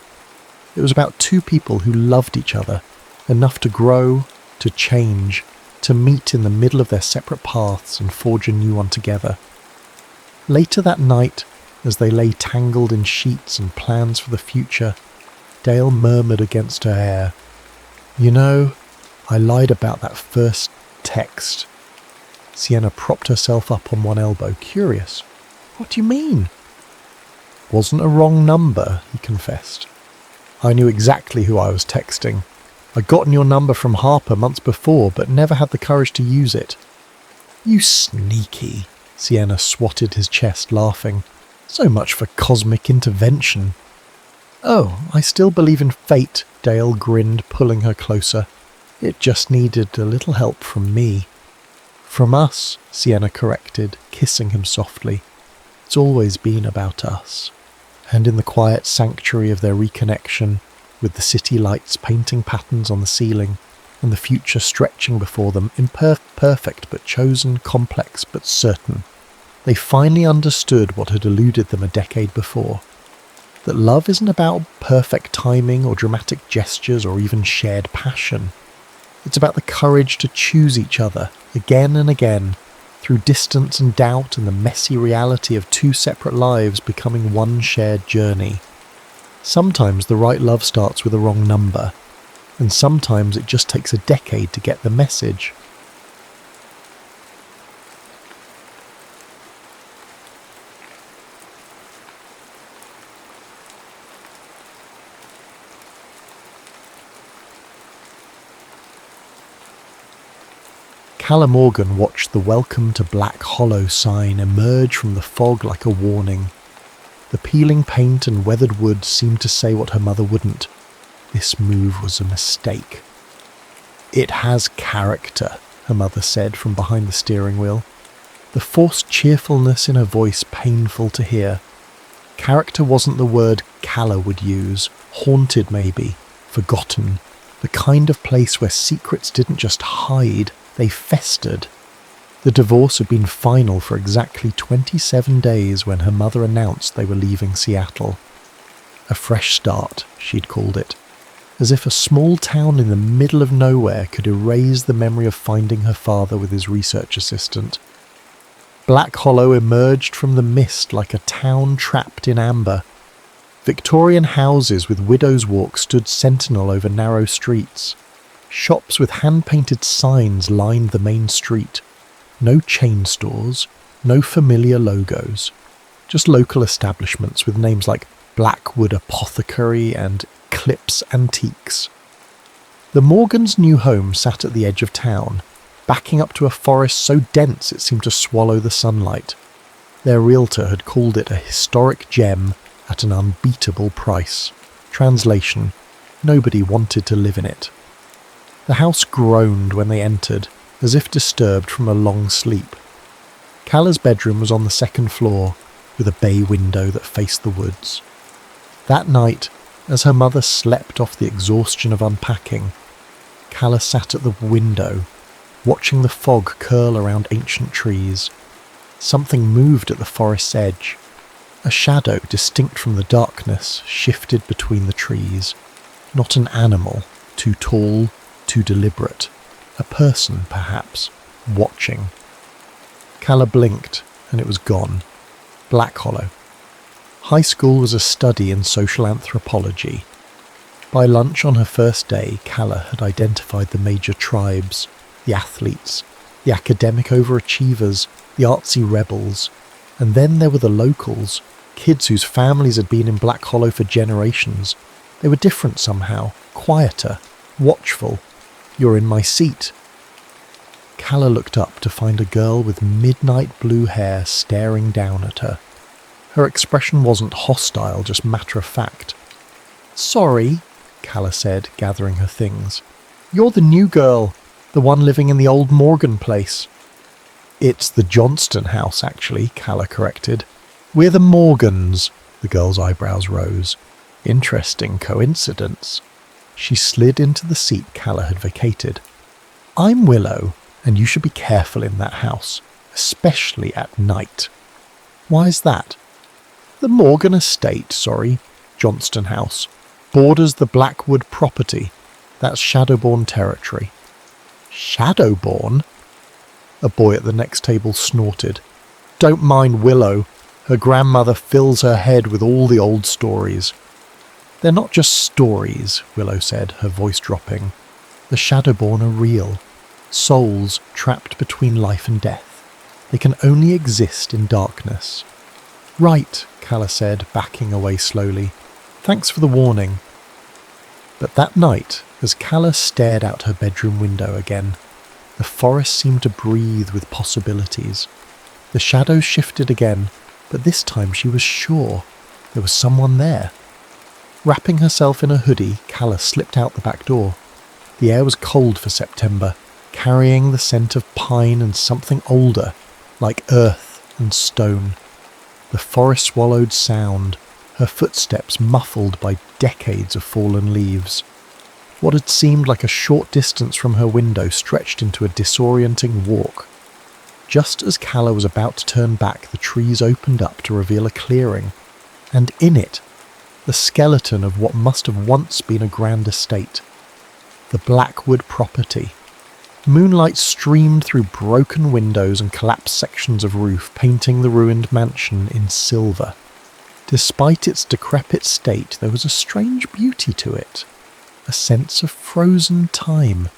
It was about two people who loved each other, enough to grow, to change, to meet in the middle of their separate paths and forge a new one together. Later that night, as they lay tangled in sheets and plans for the future, Dale murmured against her hair, "You know, I lied about that first text." Sienna propped herself up on one elbow, curious. "What do you mean?" "Wasn't a wrong number," he confessed. "I knew exactly who I was texting. I'd gotten your number from Harper months before, but never had the courage to use it." "You sneaky," Sienna swatted his chest, laughing. "So much for cosmic intervention." "Oh, I still believe in fate," Dale grinned, pulling her closer. "It just needed a little help from me." "From us," Sienna corrected, kissing him softly. "It's always been about us." And in the quiet sanctuary of their reconnection, with the city lights painting patterns on the ceiling, and the future stretching before them, imperfect but chosen, complex but certain, they finally understood what had eluded them a decade before. That love isn't about perfect timing or dramatic gestures or even shared passion. It's about the courage to choose each other, again and again, through distance and doubt and the messy reality of two separate lives becoming one shared journey. Sometimes the right love starts with a wrong number, and sometimes it just takes a decade to get the message. Calla Morgan watched the Welcome to Black Hollow sign emerge from the fog like a warning. The peeling paint and weathered wood seemed to say what her mother wouldn't. This move was a mistake. "It has character," her mother said from behind the steering wheel, the forced cheerfulness in her voice painful to hear. Character wasn't the word Calla would use, haunted maybe, forgotten, the kind of place where secrets didn't just hide, they festered. The divorce had been final for exactly 27 days when her mother announced they were leaving Seattle. A fresh start, she'd called it, as if a small town in the middle of nowhere could erase the memory of finding her father with his research assistant. Black Hollow emerged from the mist like a town trapped in amber. Victorian houses with widow's walk stood sentinel over narrow streets. Shops with hand-painted signs lined the main street. No chain stores, no familiar logos. Just local establishments with names like Blackwood Apothecary and Clips Antiques. The Morgans' new home sat at the edge of town, backing up to a forest so dense it seemed to swallow the sunlight. Their realtor had called it a historic gem at an unbeatable price. Translation: nobody wanted to live in it. The house groaned when they entered, as if disturbed from a long sleep. Calla's bedroom was on the second floor, with a bay window that faced the woods. That night, as her mother slept off the exhaustion of unpacking, Calla sat at the window, watching the fog curl around ancient trees. Something moved at the forest's edge. A shadow, distinct from the darkness, shifted between the trees. Not an animal, too tall, too deliberate. A person, perhaps, watching. Calla blinked, and it was gone. Black Hollow. High school was a study in social anthropology. By lunch on her first day, Calla had identified the major tribes, the athletes, the academic overachievers, the artsy rebels. And then there were the locals, kids whose families had been in Black Hollow for generations. They were different somehow, quieter, watchful. "You're in my seat." Calla looked up to find a girl with midnight blue hair staring down at her. Her expression wasn't hostile, just matter-of-fact. "Sorry," Calla said, gathering her things. "You're the new girl, the one living in the old Morgan place." "It's the Johnston house, actually," Calla corrected. "We're the Morgans." The girl's eyebrows rose. "Interesting coincidence." She slid into the seat Calla had vacated. "I'm Willow, and you should be careful in that house, especially at night." "Why's that?" "The Morgan estate, Johnston House, borders the Blackwood property. That's Shadowborn territory." "Shadowborn?" A boy at the next table snorted. "Don't mind Willow. Her grandmother fills her head with all the old stories." "They're not just stories," Willow said, her voice dropping. "The Shadowborn are real. Souls trapped between life and death. They can only exist in darkness." "Right," Calla said, backing away slowly. "Thanks for the warning." But that night, as Calla stared out her bedroom window again, the forest seemed to breathe with possibilities. The shadows shifted again, but this time she was sure there was someone there. Wrapping herself in a hoodie, Calla slipped out the back door. The air was cold for September, carrying the scent of pine and something older, like earth and stone. The forest swallowed sound, her footsteps muffled by decades of fallen leaves. What had seemed like a short distance from her window stretched into a disorienting walk. Just as Calla was about to turn back, the trees opened up to reveal a clearing, and in it, the skeleton of what must have once been a grand estate. The Blackwood property. Moonlight streamed through broken windows and collapsed sections of roof, painting the ruined mansion in silver. Despite its decrepit state, there was a strange beauty to it, a sense of frozen time.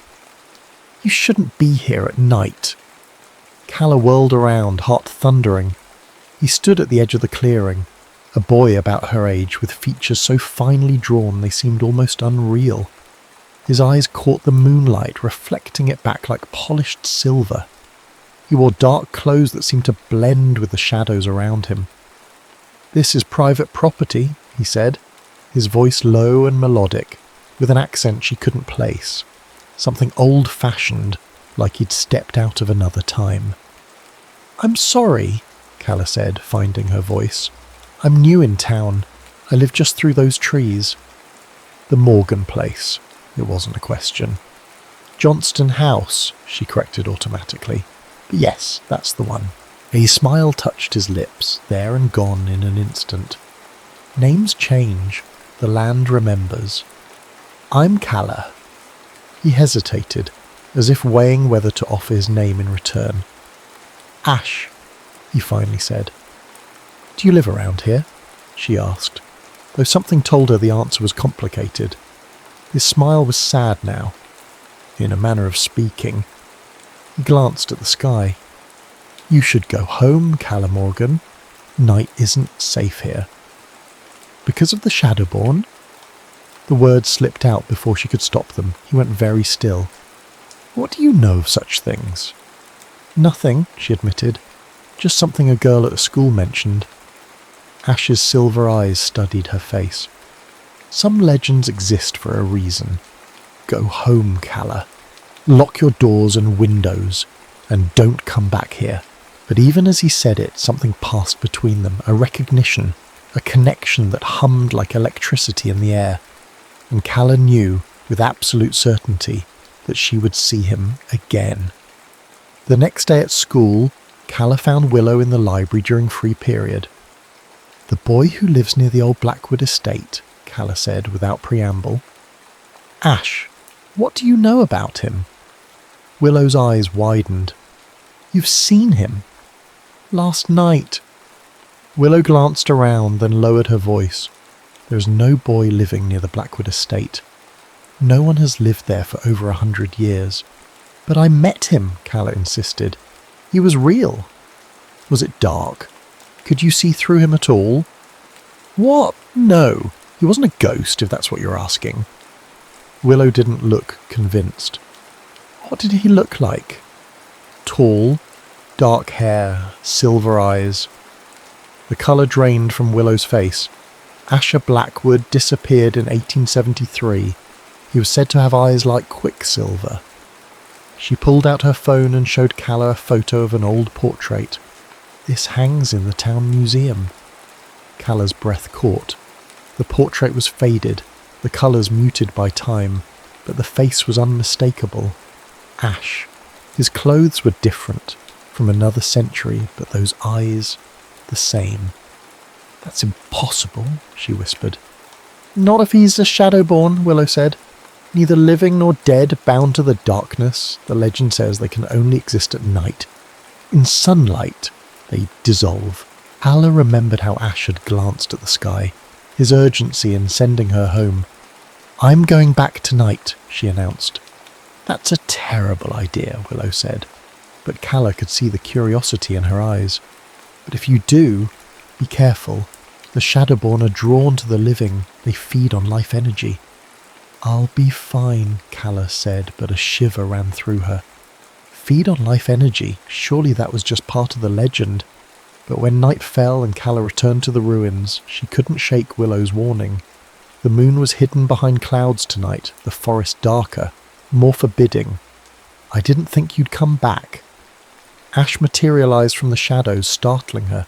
"You shouldn't be here at night." Calla whirled around, heart thundering. He stood at the edge of the clearing, a boy about her age with features so finely drawn they seemed almost unreal. His eyes caught the moonlight, reflecting it back like polished silver. He wore dark clothes that seemed to blend with the shadows around him. "This is private property," he said, his voice low and melodic, with an accent she couldn't place. Something old-fashioned, like he'd stepped out of another time. "I'm sorry," Calla said, finding her voice. "I'm new in town. I live just through those trees." "The Morgan place." It wasn't a question. "Johnston House," she corrected automatically. "But yes, that's the one." A smile touched his lips, there and gone in an instant. Names change. The land remembers. "I'm Calla." He hesitated, as if weighing whether to offer his name in return. "Ash," he finally said. "Do you live around here?" she asked, though something told her the answer was complicated. His smile was sad now, in a manner of speaking. He glanced at the sky. "You should go home, Calla Morgan. Night isn't safe here." "Because of the Shadowborn?" The words slipped out before she could stop them. He went very still. "What do you know of such things?" "Nothing," she admitted. "Just something a girl at the school mentioned." Ash's silver eyes studied her face. "Some legends exist for a reason. Go home, Calla. Lock your doors and windows, and don't come back here." But even as he said it, something passed between them, a recognition, a connection that hummed like electricity in the air. And Calla knew, with absolute certainty, that she would see him again. The next day at school, Calla found Willow in the library during free period. "The boy who lives near the old Blackwood estate," Calla said without preamble. "Ash, what do you know about him?" Willow's eyes widened. "You've seen him?" "Last night." Willow glanced around, then lowered her voice. "There is no boy living near the Blackwood estate. No one has lived there for over 100 years. "But I met him," Calla insisted. "He was real." "Was it dark? Could you see through him at all?" "What? No. He wasn't a ghost, if that's what you're asking." Willow didn't look convinced. "What did he look like?" "Tall, dark hair, silver eyes." The colour drained from Willow's face. Asher Blackwood disappeared in 1873. He was said to have eyes like quicksilver. She pulled out her phone and showed Calla a photo of an old portrait. "This hangs in the town museum." Calla's breath caught. The portrait was faded, the colours muted by time, but the face was unmistakable. Ash. His clothes were different, from another century, but those eyes, the same. "That's impossible," she whispered. "Not if he's a Shadowborn," Willow said. "Neither living nor dead, bound to the darkness. The legend says they can only exist at night. In sunlight, they dissolve." Calla remembered how Ash had glanced at the sky, his urgency in sending her home. "I'm going back tonight," she announced. "That's a terrible idea," Willow said, but Calla could see the curiosity in her eyes. "But if you do, be careful. The Shadowborn are drawn to the living. They feed on life energy." "I'll be fine," Calla said, but a shiver ran through her. Feed on life energy, surely that was just part of the legend. But when night fell and Calla returned to the ruins, she couldn't shake Willow's warning. The moon was hidden behind clouds tonight, the forest darker, more forbidding. "I didn't think you'd come back." Ash materialised from the shadows, startling her.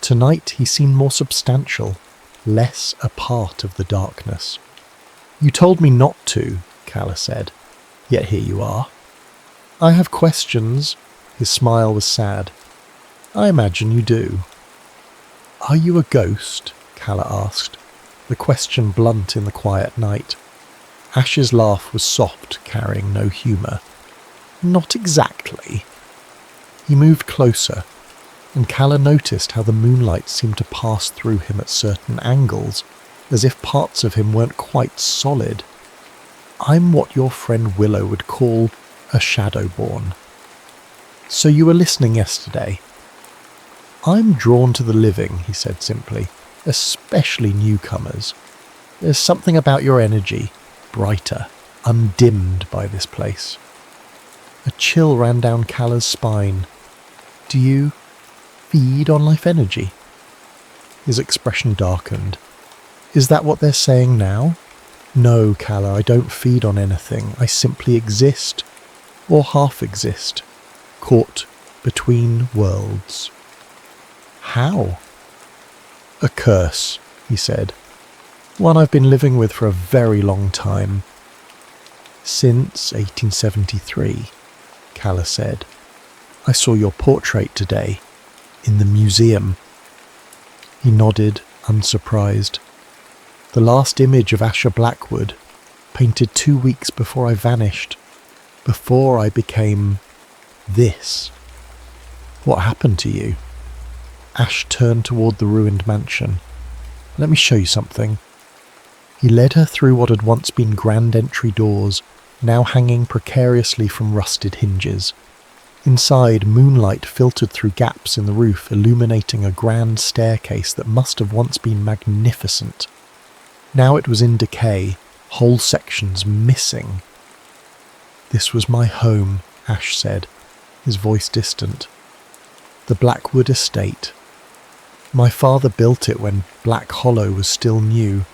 Tonight he seemed more substantial, less a part of the darkness. "You told me not to," Calla said, "yet here you are." "I have questions." His smile was sad. "I imagine you do." "Are you a ghost?" Calla asked, the question blunt in the quiet night. Ash's laugh was soft, carrying no humour. Not exactly. He moved closer, and Calla noticed how the moonlight seemed to pass through him at certain angles, as if parts of him weren't quite solid. I'm what your friend Willow would call a Shadowborn. So you were listening yesterday? I'm drawn to the living, he said simply, especially newcomers. There's something about your energy, brighter, undimmed by this place. A chill ran down Calla's spine. Do you feed on life energy? His expression darkened. Is that what they're saying now? No, Calla, I don't feed on anything. I simply exist, or half exist, caught between worlds. How? A curse, he said. One I've been living with for a very long time. Since 1873, Calla said. I saw your portrait today, in the museum. He nodded, unsurprised. The last image of Asher Blackwood, painted 2 weeks before I vanished, before I became this. What happened to you? Ash turned toward the ruined mansion. Let me show you something. He led her through what had once been grand entry doors, now hanging precariously from rusted hinges. Inside, moonlight filtered through gaps in the roof, illuminating a grand staircase that must have once been magnificent. Now it was in decay, whole sections missing. This was my home, Ash said, his voice distant. The Blackwood estate. My father built it when Black Hollow was still new,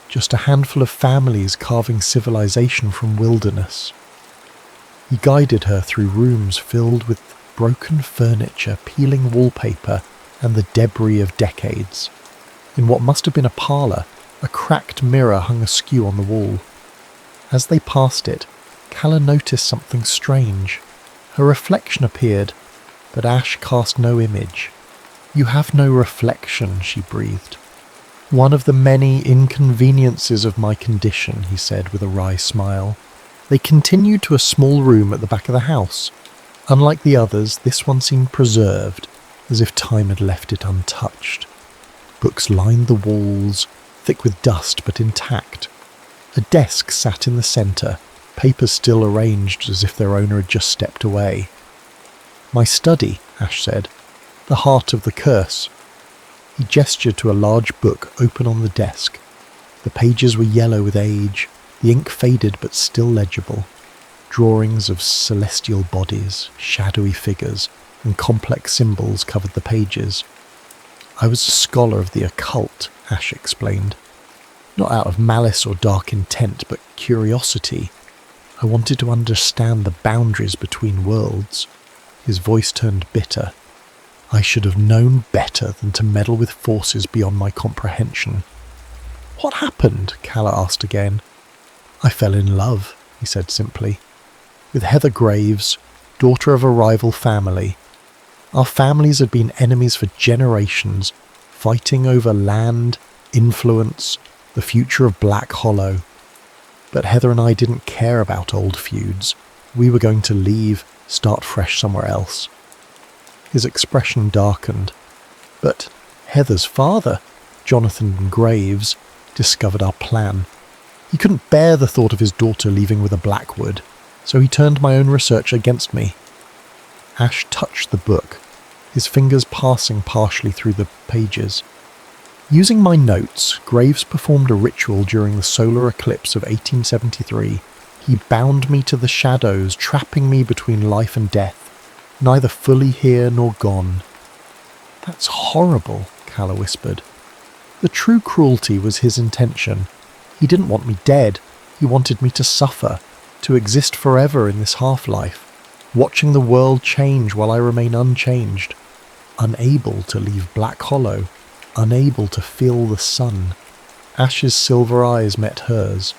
just a handful of families carving civilization from wilderness. He guided her through rooms filled with broken furniture, peeling wallpaper, and the debris of decades. In what must have been a parlour, a cracked mirror hung askew on the wall. As they passed it, Calla noticed something strange. Her reflection appeared, but Ash cast no image. You have no reflection, she breathed. One of the many inconveniences of my condition, he said with a wry smile. They continued to a small room at the back of the house. Unlike the others, this one seemed preserved, as if time had left it untouched. Books lined the walls, thick with dust but intact. A desk sat in the centre, papers still arranged as if their owner had just stepped away. My study, Ash said, the heart of the curse. He gestured to a large book open on the desk. The pages were yellow with age, the ink faded but still legible. Drawings of celestial bodies, shadowy figures, and complex symbols covered the pages. I was a scholar of the occult, Ash explained. Not out of malice or dark intent, but curiosity. I wanted to understand the boundaries between worlds. His voice turned bitter. I should have known better than to meddle with forces beyond my comprehension. What happened? Calla asked again. I fell in love, he said simply, with Heather Graves, daughter of a rival family. Our families had been enemies for generations, fighting over land, influence, the future of Black Hollow. But Heather and I didn't care about old feuds. We were going to leave, start fresh somewhere else. His expression darkened. But Heather's father, Jonathan Graves, discovered our plan. He couldn't bear the thought of his daughter leaving with a Blackwood, so he turned my own research against me. Ash touched the book, his fingers passing partially through the pages. Using my notes, Graves performed a ritual during the solar eclipse of 1873. He bound me to the shadows, trapping me between life and death, neither fully here nor gone. That's horrible, Calla whispered. The true cruelty was his intention. He didn't want me dead. He wanted me to suffer, to exist forever in this half-life, watching the world change while I remain unchanged, unable to leave Black Hollow, unable to feel the sun. Ash's silver eyes met hers,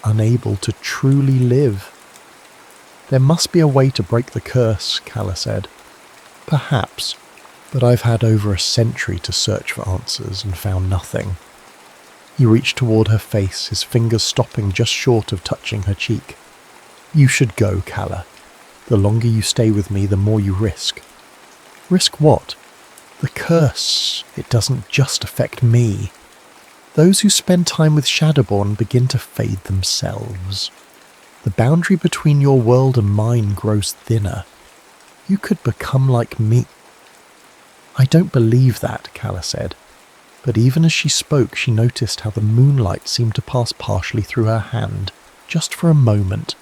unable to truly live. There must be a way to break the curse, Calla said. Perhaps, but I've had over a century to search for answers and found nothing. He reached toward her face, his fingers stopping just short of touching her cheek. You should go, Calla. The longer you stay with me, the more you risk. Risk what? The curse. It doesn't just affect me. Those who spend time with Shadowborn begin to fade themselves. The boundary between your world and mine grows thinner. You could become like me. I don't believe that, Calla said. But even as she spoke, she noticed how the moonlight seemed to pass partially through her hand, just for a moment.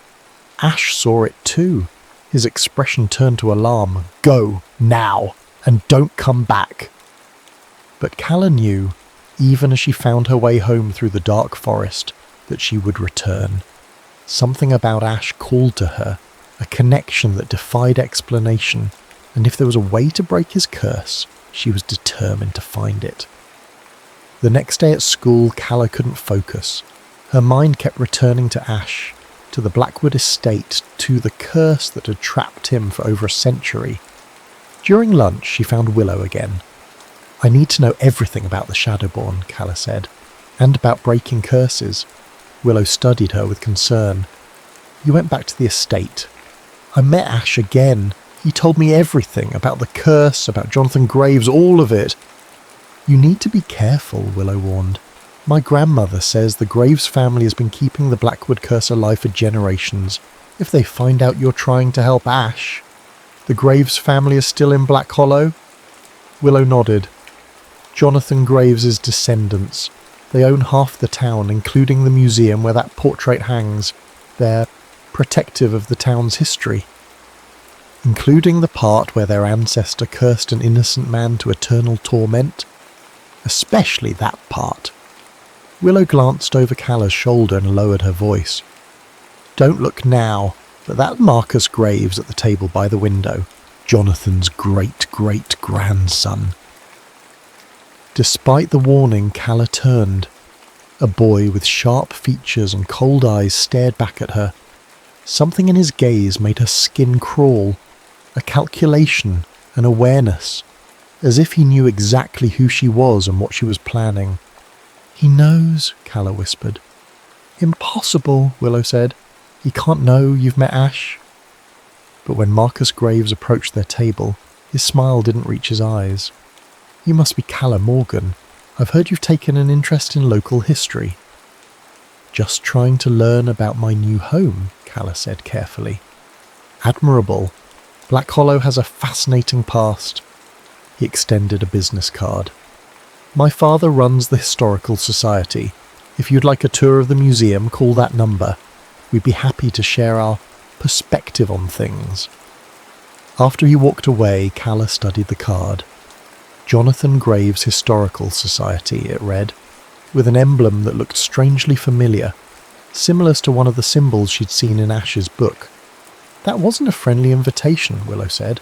Ash saw it too. His expression turned to alarm. Go, now, and don't come back. But Calla knew, even as she found her way home through the dark forest, that she would return. Something about Ash called to her, a connection that defied explanation, and if there was a way to break his curse, she was determined to find it. The next day at school, Calla couldn't focus. Her mind kept returning to Ash, to the Blackwood estate, to the curse that had trapped him for over a century. During lunch, she found Willow again. I need to know everything about the Shadowborn, Calla said, and about breaking curses. Willow studied her with concern. You went back to the estate. I met Ash again. He told me everything about the curse, about Jonathan Graves, all of it. You need to be careful, Willow warned. My grandmother says the Graves family has been keeping the Blackwood curse alive for generations. If they find out you're trying to help Ash... The Graves family is still in Black Hollow? Willow nodded. Jonathan Graves' descendants. They own half the town, including the museum where that portrait hangs. They're protective of the town's history. Including the part where their ancestor cursed an innocent man to eternal torment. Especially that part. Willow glanced over Calla's shoulder and lowered her voice. Don't look now, but that Marcus Graves at the table by the window, Jonathan's great-great-grandson. Despite the warning, Calla turned. A boy with sharp features and cold eyes stared back at her. Something in his gaze made her skin crawl. A calculation, an awareness. As if he knew exactly who she was and what she was planning. He knows, Calla whispered. Impossible, Willow said. He can't know you've met Ash. But when Marcus Graves approached their table, his smile didn't reach his eyes. You must be Calla Morgan. I've heard you've taken an interest in local history. Just trying to learn about my new home, Calla said carefully. Admirable. Black Hollow has a fascinating past. He extended a business card. My father runs the Historical Society. If you'd like a tour of the museum, call that number. We'd be happy to share our perspective on things. After he walked away, Calla studied the card. Jonathan Graves Historical Society, it read, with an emblem that looked strangely familiar, similar to one of the symbols she'd seen in Ash's book. That wasn't a friendly invitation, Willow said.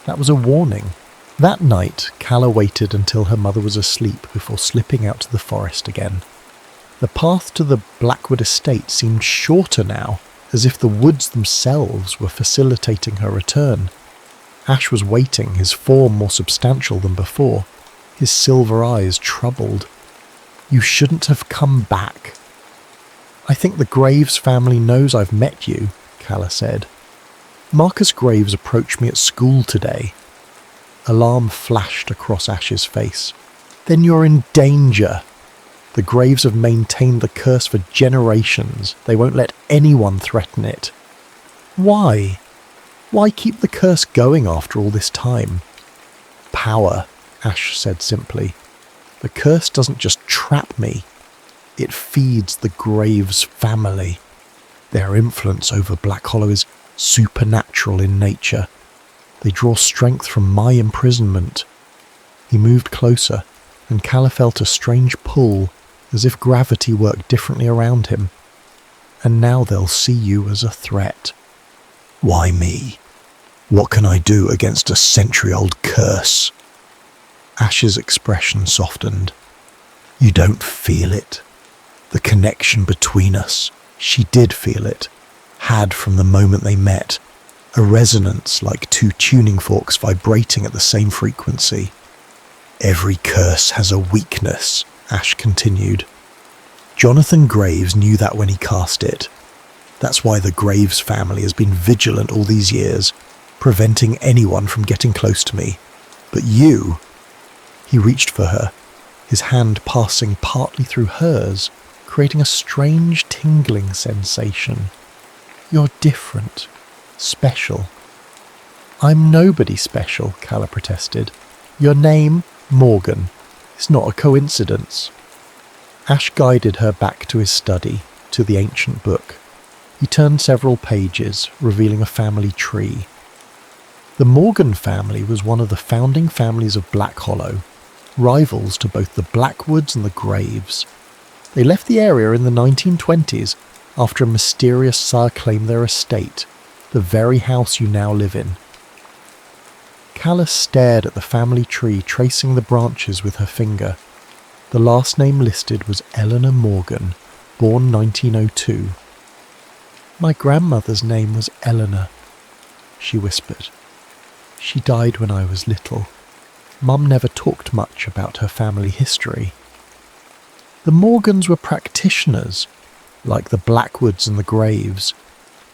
That was a warning. That night, Calla waited until her mother was asleep before slipping out to the forest again. The path to the Blackwood estate seemed shorter now, as if the woods themselves were facilitating her return. Ash was waiting, his form more substantial than before, his silver eyes troubled. You shouldn't have come back. I think the Graves family knows I've met you, Calla said. Marcus Graves approached me at school today. Alarm flashed across Ash's face. Then you're in danger. The Graves have maintained the curse for generations. They won't let anyone threaten it. Why? Why keep the curse going after all this time? Power, Ash said simply. The curse doesn't just trap me. It feeds the Graves family. Their influence over Black Hollow is supernatural in nature. They draw strength from my imprisonment. He moved closer, and Calla felt a strange pull, as if gravity worked differently around him. And now they'll see you as a threat. Why me? What can I do against a century-old curse? Ash's expression softened. You don't feel it. The connection between us, she did feel it, had from the moment they met. A resonance like two tuning forks vibrating at the same frequency. Every curse has a weakness, Ash continued. Jonathan Graves knew that when he cast it. That's why the Graves family has been vigilant all these years, preventing anyone from getting close to me. But you—" He reached for her, his hand passing partly through hers, creating a strange tingling sensation. "You're different. Special." "I'm nobody special," Calla protested. "Your name, Morgan, is not a coincidence." Ash guided her back to his study, to the ancient book. He turned several pages, revealing a family tree. The Morgan family was one of the founding families of Black Hollow, rivals to both the Blackwoods and the Graves. They left the area in the 1920s after a mysterious sire claimed their estate, the very house you now live in. Calla stared at the family tree, tracing the branches with her finger. The last name listed was Eleanor Morgan, born 1902. "My grandmother's name was Eleanor," she whispered. "She died when I was little. Mum never talked much about her family history." The Morgans were practitioners, like the Blackwoods and the Graves,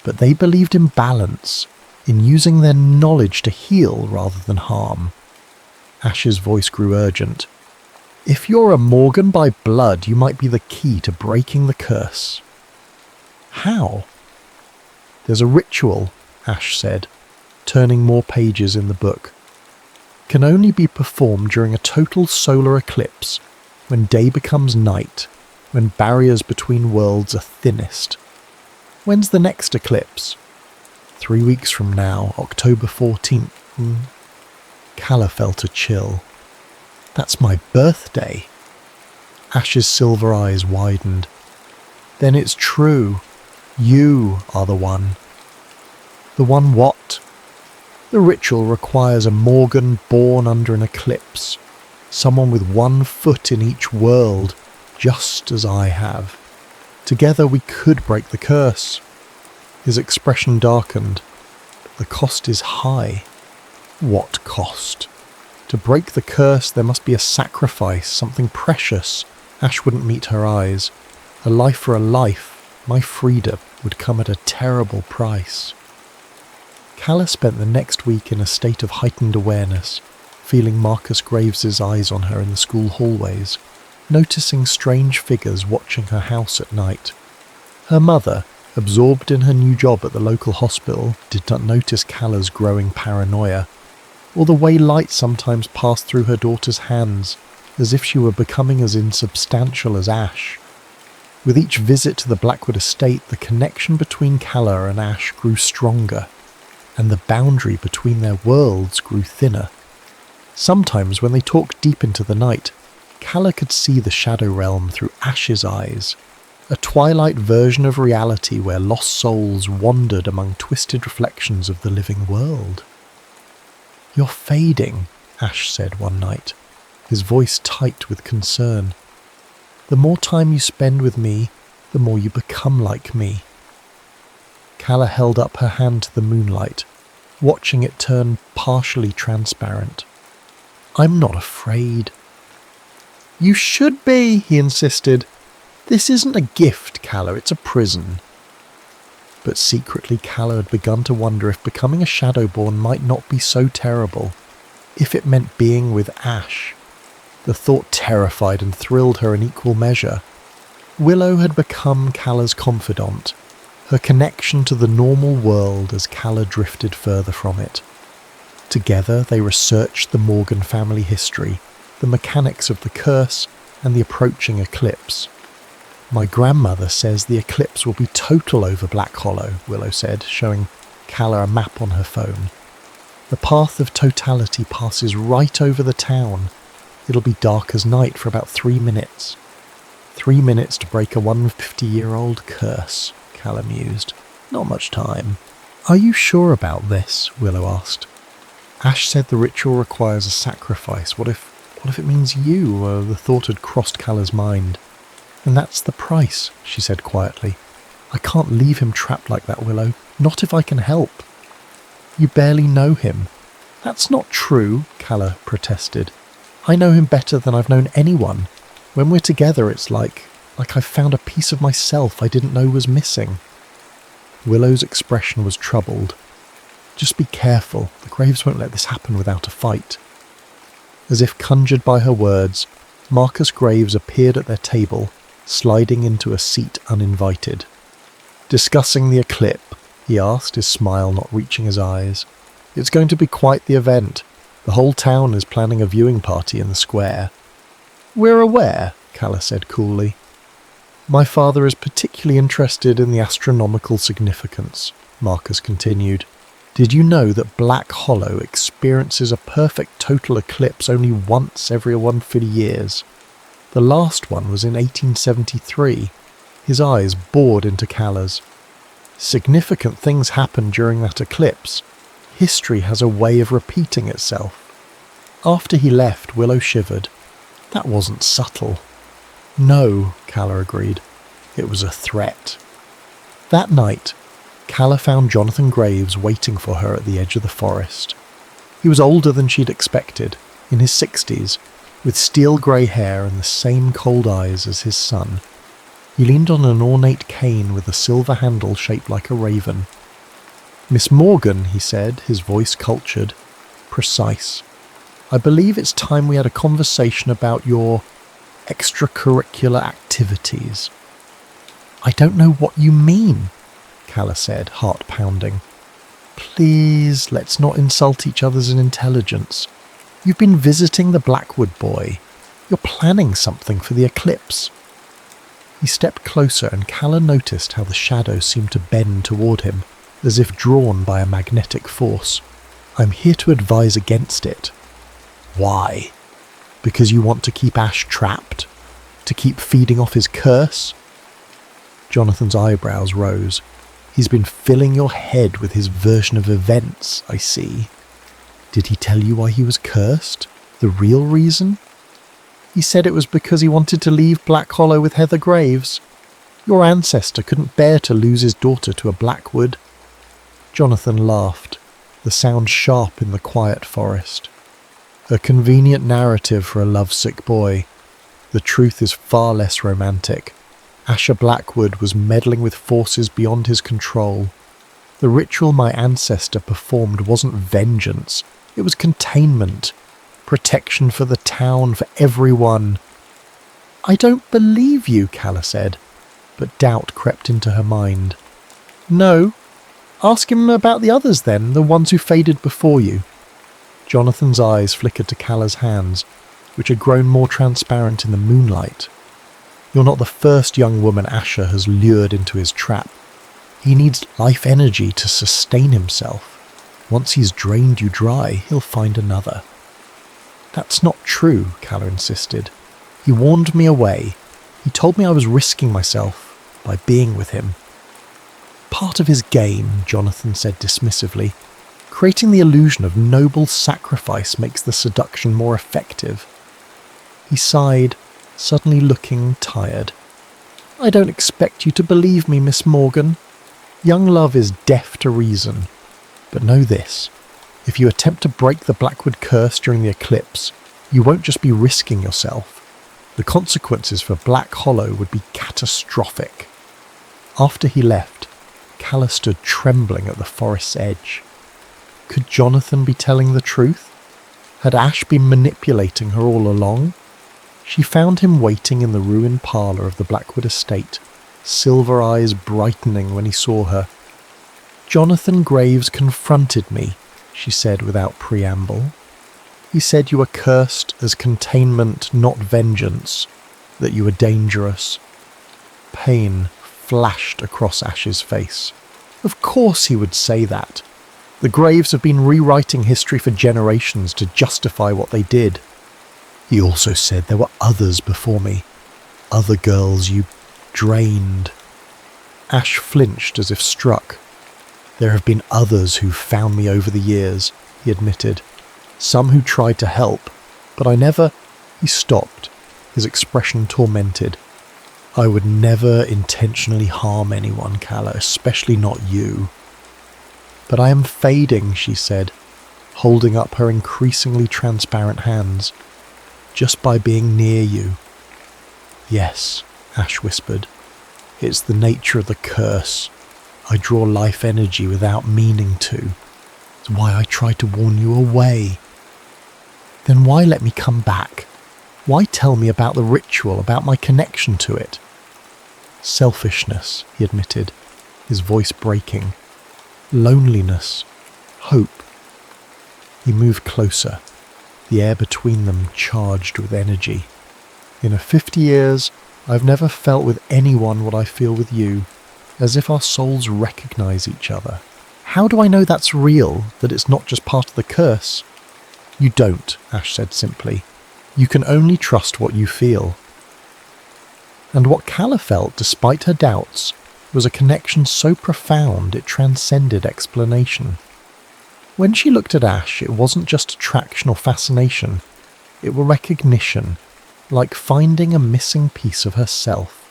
but they believed in balance, in using their knowledge to heal rather than harm. Ash's voice grew urgent. "If you're a Morgan by blood, you might be the key to breaking the curse." "How?" "There's a ritual," Ash said, turning more pages in the book. "Can only be performed during a total solar eclipse, when day becomes night, when barriers between worlds are thinnest." "When's the next eclipse?" 3 weeks from now, October 14th. Calla felt a chill. "That's my birthday." Ash's silver eyes widened. "Then it's true. You are the one." "The one what?" "The ritual requires a Morgan born under an eclipse. Someone with 1 foot in each world, just as I have. Together we could break the curse." His expression darkened. "The cost is high." "What cost?" "To break the curse there must be a sacrifice, something precious." Ash wouldn't meet her eyes. "A life for a life. My freedom would come at a terrible price." Calla spent the next week in a state of heightened awareness, feeling Marcus Graves's eyes on her in the school hallways, noticing strange figures watching her house at night. Her mother, absorbed in her new job at the local hospital, did not notice Calla's growing paranoia, or the way light sometimes passed through her daughter's hands, as if she were becoming as insubstantial as Ash. With each visit to the Blackwood estate, the connection between Calla and Ash grew stronger, and the boundary between their worlds grew thinner. Sometimes when they talked deep into the night, Calla could see the shadow realm through Ash's eyes, a twilight version of reality where lost souls wandered among twisted reflections of the living world. "You're fading," Ash said one night, his voice tight with concern. "The more time you spend with me, the more you become like me." Calla held up her hand to the moonlight, watching it turn partially transparent. "I'm not afraid." "You should be," he insisted. "This isn't a gift, Calla, it's a prison." But secretly Calla had begun to wonder if becoming a Shadowborn might not be so terrible, if it meant being with Ash. The thought terrified and thrilled her in equal measure. Willow had become Calla's confidant, her connection to the normal world as Calla drifted further from it. Together they researched the Morgan family history, the mechanics of the curse, and the approaching eclipse. "My grandmother says the eclipse will be total over Black Hollow," Willow said, showing Calla a map on her phone. "The path of totality passes right over the town. It'll be dark as night for about 3 minutes. 3 minutes to break a 150-year-old curse," Calla mused. "Not much time." "Are you sure about this?" Willow asked. "Ash said the ritual requires a sacrifice. What if it means you?" The thought had crossed Calla's mind. "And that's the price," she said quietly. "I can't leave him trapped like that, Willow. Not if I can help." "You barely know him." "That's not true," Calla protested. "I know him better than I've known anyone. When we're together, it's like I've found a piece of myself I didn't know was missing." Willow's expression was troubled. Just be careful, the Graves won't let this happen without a fight. As if conjured by her words, Marcus Graves appeared at their table, sliding into a seat uninvited. Discussing the eclipse, he asked, his smile not reaching his eyes. It's going to be quite the event. The whole town is planning a viewing party in the square. We're aware, Calla said coolly. My father is particularly interested in the astronomical significance, Marcus continued. Did you know that Black Hollow experiences a perfect total eclipse only once every 150 years? The last one was in 1873. His eyes bored into Calla's. Significant things happen during that eclipse. History has a way of repeating itself. After he left, Willow shivered. That wasn't subtle. No, Calla agreed. It was a threat. That night, Calla found Jonathan Graves waiting for her at the edge of the forest. He was older than she'd expected, in his 60s, with steel-grey hair and the same cold eyes as his son. He leaned on an ornate cane with a silver handle shaped like a raven. Miss Morgan, he said, his voice cultured, precise. I believe it's time we had a conversation about your extracurricular activities. I don't know what you mean, Calla said, heart pounding. Please, let's not insult each other's intelligence. You've been visiting the Blackwood boy. You're planning something for the eclipse. He stepped closer and Calla noticed how the shadow seemed to bend toward him, as if drawn by a magnetic force. I'm here to advise against it. Why? Because you want to keep Ash trapped? To keep feeding off his curse? Jonathan's eyebrows rose. He's been filling your head with his version of events, I see. Did he tell you why he was cursed? The real reason? He said it was because he wanted to leave Black Hollow with Heather Graves. Your ancestor couldn't bear to lose his daughter to a Blackwood. Jonathan laughed, the sound sharp in the quiet forest. A convenient narrative for a lovesick boy. The truth is far less romantic. Asher Blackwood was meddling with forces beyond his control. The ritual my ancestor performed wasn't vengeance. It was containment. Protection for the town, for everyone. I don't believe you, Calla said, but doubt crept into her mind. No. Ask him about the others then, the ones who faded before you. Jonathan's eyes flickered to Calla's hands, which had grown more transparent in the moonlight. You're not the first young woman Asher has lured into his trap. He needs life energy to sustain himself. Once he's drained you dry, he'll find another. That's not true, Calla insisted. He warned me away. He told me I was risking myself by being with him. Part of his game, Jonathan said dismissively. Creating the illusion of noble sacrifice makes the seduction more effective. He sighed, suddenly looking tired. I don't expect you to believe me, Miss Morgan. Young love is deaf to reason. But know this. If you attempt to break the Blackwood curse during the eclipse, you won't just be risking yourself. The consequences for Black Hollow would be catastrophic. After he left, Calla stood trembling at the forest's edge. Could Jonathan be telling the truth? Had Ash been manipulating her all along? She found him waiting in the ruined parlour of the Blackwood estate, silver eyes brightening when he saw her. Jonathan Graves confronted me, she said without preamble. He said you were cursed as containment, not vengeance, that you were dangerous. Pain flashed across Ash's face. Of course he would say that. The Graves have been rewriting history for generations to justify what they did. He also said there were others before me. Other girls you drained. Ash flinched as if struck. There have been others who found me over the years, he admitted. Some who tried to help, but I never... He stopped, his expression tormented. I would never intentionally harm anyone, Calla, especially not you. But I am fading, she said, holding up her increasingly transparent hands, just by being near you. Yes, Ash whispered. It's the nature of the curse. I draw life energy without meaning to. It's why I try to warn you away. Then why let me come back? Why tell me about the ritual, about my connection to it? Selfishness, he admitted, his voice breaking. Loneliness. Hope. He moved closer, the air between them charged with energy. In 50 years, I've never felt with anyone what I feel with you, as if our souls recognize each other. How do I know that's real, that it's not just part of the curse? You don't, Ash said simply. You can only trust what you feel. And what Calla felt, despite her doubts, was a connection so profound it transcended explanation. When she looked at Ash, it wasn't just attraction or fascination. It were recognition, like finding a missing piece of herself.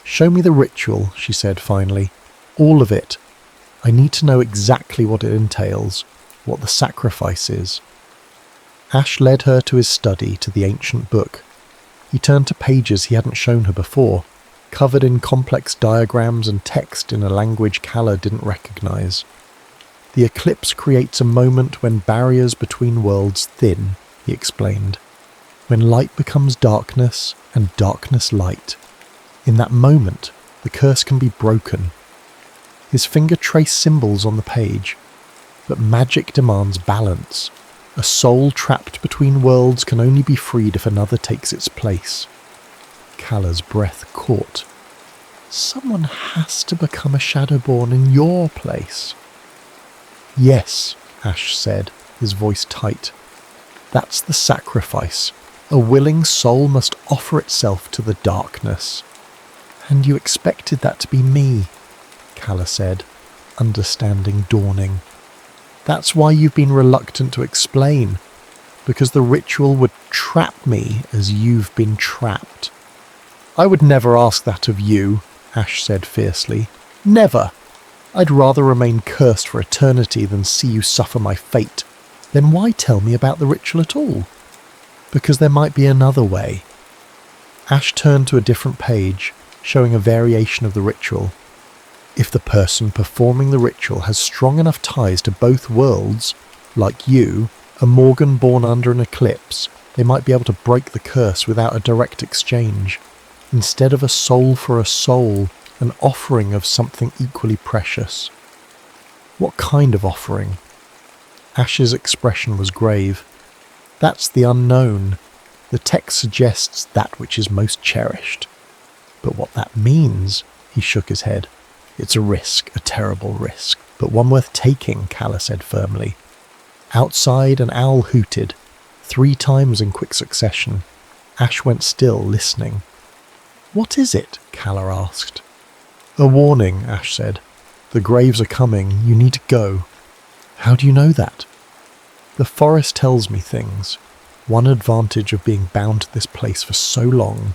Show me the ritual, she said finally. All of it. I need to know exactly what it entails, what the sacrifice is. Ash led her to his study, to the ancient book. He turned to pages he hadn't shown her before, covered in complex diagrams and text in a language Calla didn't recognize. The eclipse creates a moment when barriers between worlds thin, he explained. When light becomes darkness and darkness light. In that moment, the curse can be broken. His finger traced symbols on the page, but magic demands balance. A soul trapped between worlds can only be freed if another takes its place. Calla's breath caught. Someone has to become a Shadowborn in your place. Yes, Ash said, his voice tight. That's the sacrifice. A willing soul must offer itself to the darkness. And you expected that to be me, Calla said, understanding dawning. That's why you've been reluctant to explain, because the ritual would trap me as you've been trapped. I would never ask that of you, Ash said fiercely. Never. I'd rather remain cursed for eternity than see you suffer my fate. Then why tell me about the ritual at all? Because there might be another way. Ash turned to a different page, showing a variation of the ritual. If the person performing the ritual has strong enough ties to both worlds, like you, a Morgan born under an eclipse, they might be able to break the curse without a direct exchange. Instead of a soul for a soul, an offering of something equally precious. What kind of offering? Ash's expression was grave. That's the unknown. The text suggests that which is most cherished. But what that means, he shook his head. It's a risk, a terrible risk, but one worth taking, Calla said firmly. Outside, an owl hooted, 3 times in quick succession. Ash went still, listening. What is it? Calla asked. A warning, Ash said. The graves are coming, you need to go. How do you know that? The forest tells me things. One advantage of being bound to this place for so long.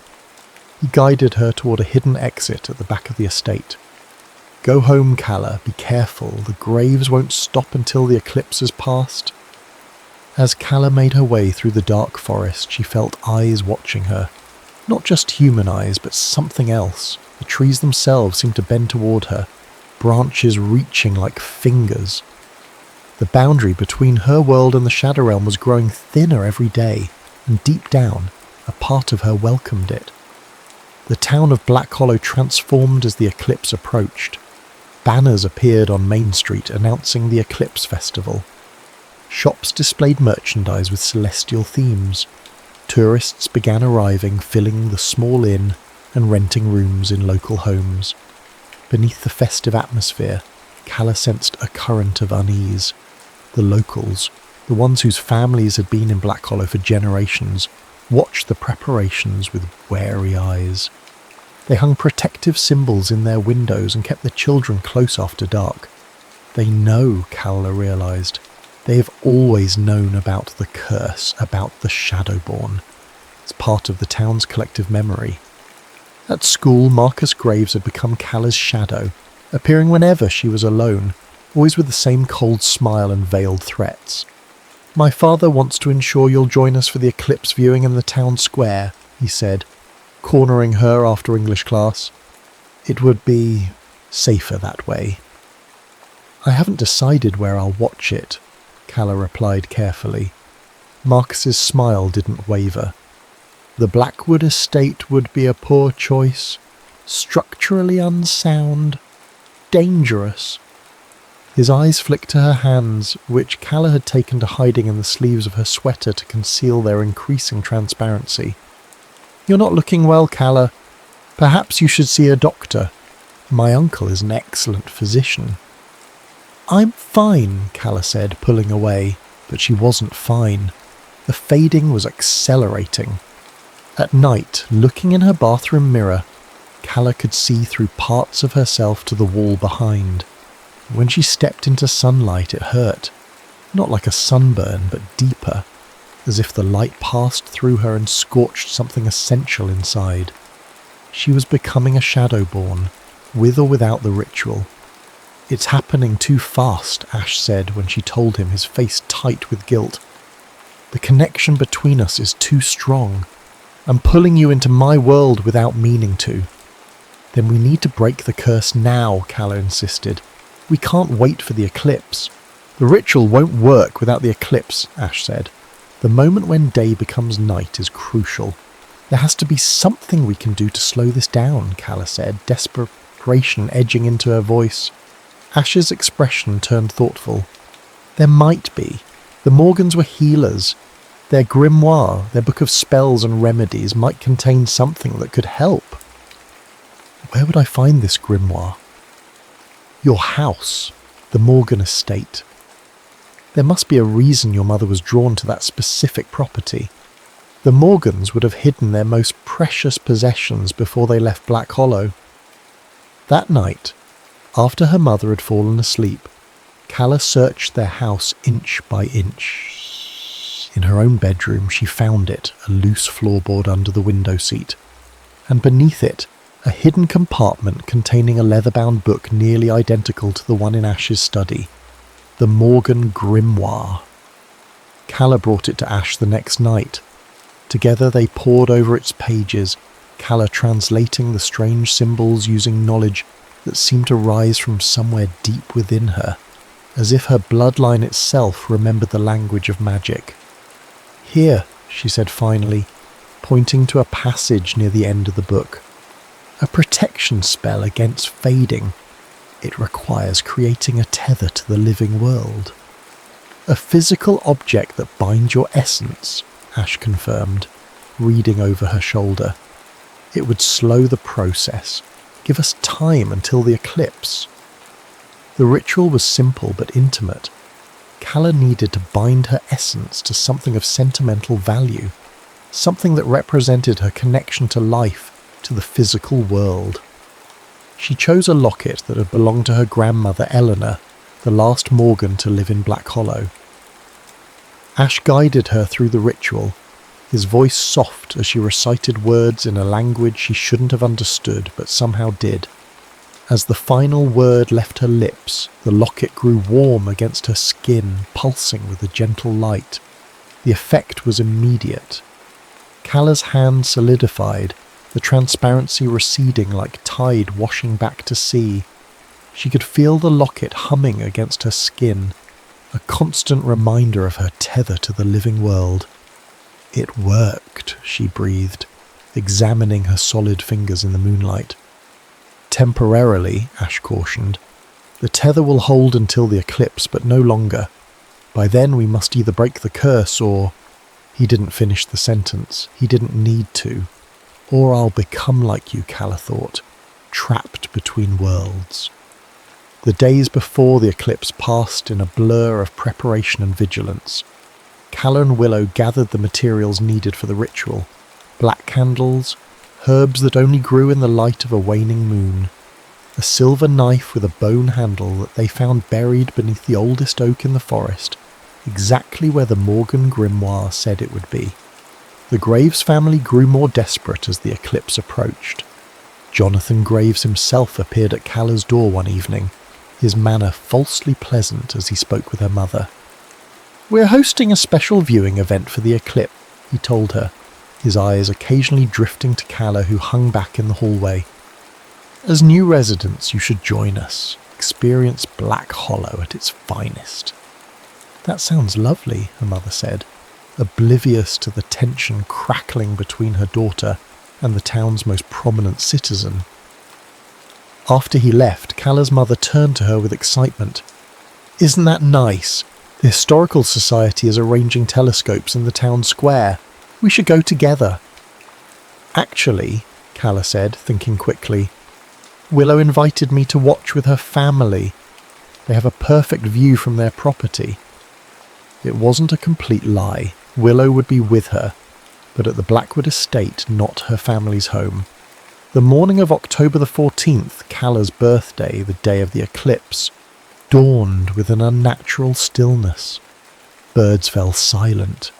He guided her toward a hidden exit at the back of the estate. Go home, Calla, be careful, the graves won't stop until the eclipse has passed. As Calla made her way through the dark forest, she felt eyes watching her. Not just human eyes, but something else. The trees themselves seemed to bend toward her, branches reaching like fingers. The boundary between her world and the Shadow Realm was growing thinner every day, and deep down, a part of her welcomed it. The town of Black Hollow transformed as the eclipse approached. Banners appeared on Main Street announcing the Eclipse Festival. Shops displayed merchandise with celestial themes. Tourists began arriving, filling the small inn and renting rooms in local homes. Beneath the festive atmosphere, Calla sensed a current of unease. The locals, the ones whose families had been in Black Hollow for generations, watched the preparations with wary eyes. They hung protective symbols in their windows and kept their children close after dark. They know, Calla realised. They have always known about the curse, about the Shadowborn. It's part of the town's collective memory. At school, Marcus Graves had become Calla's shadow, appearing whenever she was alone, always with the same cold smile and veiled threats. My father wants to ensure you'll join us for the eclipse viewing in the town square, he said, cornering her after English class. It would be Safer that way. I haven't decided where I'll watch it, Calla replied carefully. Marcus's smile didn't waver. The Blackwood estate would be a poor choice. Structurally unsound. Dangerous. His eyes flicked to her hands, which Calla had taken to hiding in the sleeves of her sweater to conceal their increasing transparency. You're not looking well, Calla. Perhaps you should see a doctor. My uncle is an excellent physician. I'm fine, Calla said, pulling away, but she wasn't fine. The fading was accelerating. At night, looking in her bathroom mirror, Calla could see through parts of herself to the wall behind. When she stepped into sunlight, it hurt. Not like a sunburn, but deeper, as if the light passed through her and scorched something essential inside. She was becoming a Shadowborn, with or without the ritual. It's happening too fast, Ash said when she told him, his face tight with guilt. The connection between us is too strong. I'm pulling you into my world without meaning to. Then we need to break the curse now, Calla insisted. We can't wait for the eclipse. The ritual won't work without the eclipse, Ash said. The moment when day becomes night is crucial. There has to be something we can do to slow this down, Calla said, desperation edging into her voice. Ash's expression turned thoughtful. There might be. The Morgans were healers. Their grimoire, their book of spells and remedies, might contain something that could help. Where would I find this grimoire? Your house, the Morgan estate. There must be a reason your mother was drawn to that specific property. The Morgans would have hidden their most precious possessions before they left Black Hollow. That night, after her mother had fallen asleep, Calla searched their house inch by inch. In her own bedroom, she found it, a loose floorboard under the window seat, and beneath it, a hidden compartment containing a leather-bound book nearly identical to the one in Ash's study, the Morgan Grimoire. Calla brought it to Ash the next night. Together they pored over its pages, Calla translating the strange symbols using knowledge that seemed to rise from somewhere deep within her, as if her bloodline itself remembered the language of magic. Here, she said finally, pointing to a passage near the end of the book. A protection spell against fading. It requires creating a tether to the living world. A physical object that binds your essence, Ash confirmed, reading over her shoulder. It would slow the process, give us time until the eclipse. The ritual was simple but intimate. Calla needed to bind her essence to something of sentimental value, something that represented her connection to life, to the physical world. She chose a locket that had belonged to her grandmother Eleanor, the last Morgan to live in Black Hollow. Ash guided her through the ritual, his voice soft as she recited words in a language she shouldn't have understood but somehow did. As the final word left her lips, the locket grew warm against her skin, pulsing with a gentle light. The effect was immediate. Calla's hand solidified, the transparency receding like tide washing back to sea. She could feel the locket humming against her skin, a constant reminder of her tether to the living world. It worked, she breathed, examining her solid fingers in the moonlight. Temporarily, Ash cautioned. The tether will hold until the eclipse, but no longer. By then we must either break the curse or... He didn't finish the sentence. He didn't need to. Or I'll become like you, Calla thought, trapped between worlds. The days before the eclipse passed in a blur of preparation and vigilance. Calla and Willow gathered the materials needed for the ritual. Black candles, herbs that only grew in the light of a waning moon, a silver knife with a bone handle that they found buried beneath the oldest oak in the forest, exactly where the Morgan grimoire said it would be. The Graves family grew more desperate as the eclipse approached. Jonathan Graves himself appeared at Calla's door one evening, his manner falsely pleasant as he spoke with her mother. "We're hosting a special viewing event for the eclipse," he told her, his eyes occasionally drifting to Calla, who hung back in the hallway. As new residents, you should join us. Experience Black Hollow at its finest." "That sounds lovely," her mother said, oblivious to the tension crackling between her daughter and the town's most prominent citizen. After he left, Callah's mother turned to her with excitement. "Isn't that nice? The Historical Society is arranging telescopes in the town square. We should go together." "Actually," Callah said, thinking quickly, "Willow invited me to watch with her family. They have a perfect view from their property." It wasn't a complete lie. Willow would be with her, but at the Blackwood estate, not her family's home. The morning of October the 14th, Callah's birthday, the day of the eclipse, dawned with an unnatural stillness. Birds fell silent.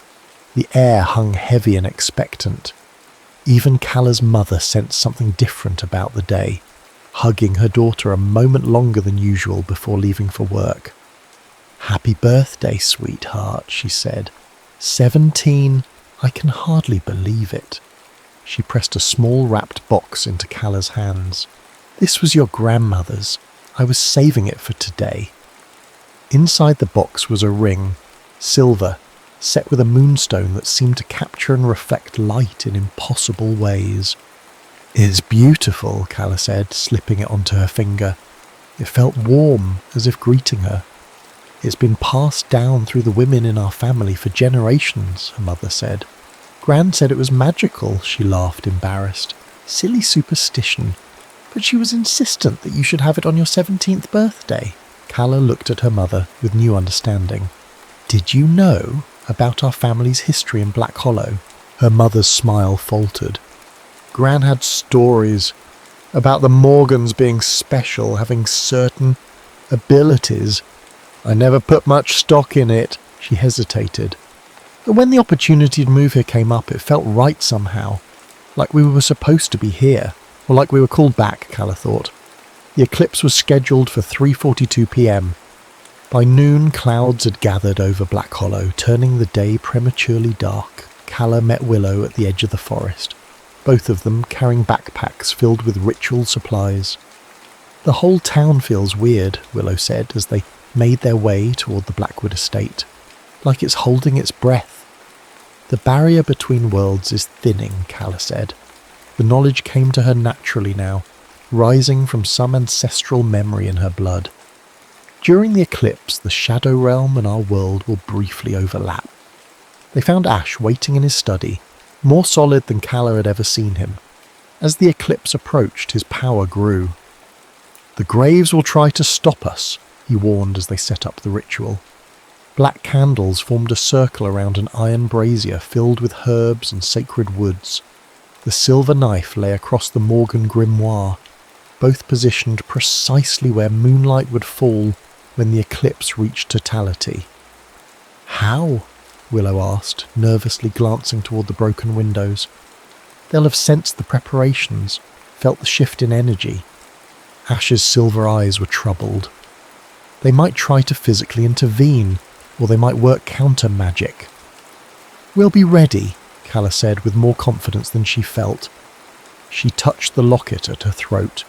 The air hung heavy and expectant. Even Callah's mother sensed something different about the day, hugging her daughter a moment longer than usual before leaving for work. "Happy birthday, sweetheart," she said. 17? I can hardly believe it." She pressed a small wrapped box into Callah's hands. "This was your grandmother's. I was saving it for today." Inside the box was a ring, silver, set with a moonstone that seemed to capture and reflect light in impossible ways. "It's beautiful," Callah said, slipping it onto her finger. It felt warm, as if greeting her. "It's been passed down through the women in our family for generations," her mother said. "Gran said it was magical," she laughed, embarrassed. "Silly superstition. But she was insistent that you should have it on your 17th birthday." Callah looked at her mother with new understanding. "Did you know about our family's history in Black Hollow?" Her mother's smile faltered. "Gran had stories about the Morgans being special, having certain abilities. I never put much stock in it." She hesitated. "But when the opportunity to move here came up, it felt right somehow. Like we were supposed to be here. Or like we were called back," Callah thought. The eclipse was scheduled for 3:42 p.m. By noon, clouds had gathered over Black Hollow, turning the day prematurely dark. Callah met Willow at the edge of the forest, both of them carrying backpacks filled with ritual supplies. "The whole town feels weird," Willow said as they made their way toward the Blackwood estate. "Like it's holding its breath." "The barrier between worlds is thinning," Callah said. The knowledge came to her naturally now, rising from some ancestral memory in her blood. "During the eclipse, the shadow realm and our world will briefly overlap." They found Ash waiting in his study, more solid than Callah had ever seen him. As the eclipse approached, his power grew. "The graves will try to stop us," he warned as they set up the ritual. Black candles formed a circle around an iron brazier filled with herbs and sacred woods. The silver knife lay across the Morgan grimoire, both positioned precisely where moonlight would fall when the eclipse reached totality. "How?" Willow asked, nervously glancing toward the broken windows. "They'll have sensed the preparations, felt the shift in energy." Ash's silver eyes were troubled. "They might try to physically intervene, or they might work counter-magic." "We'll be ready," Callah said with more confidence than she felt. She touched the locket at her throat,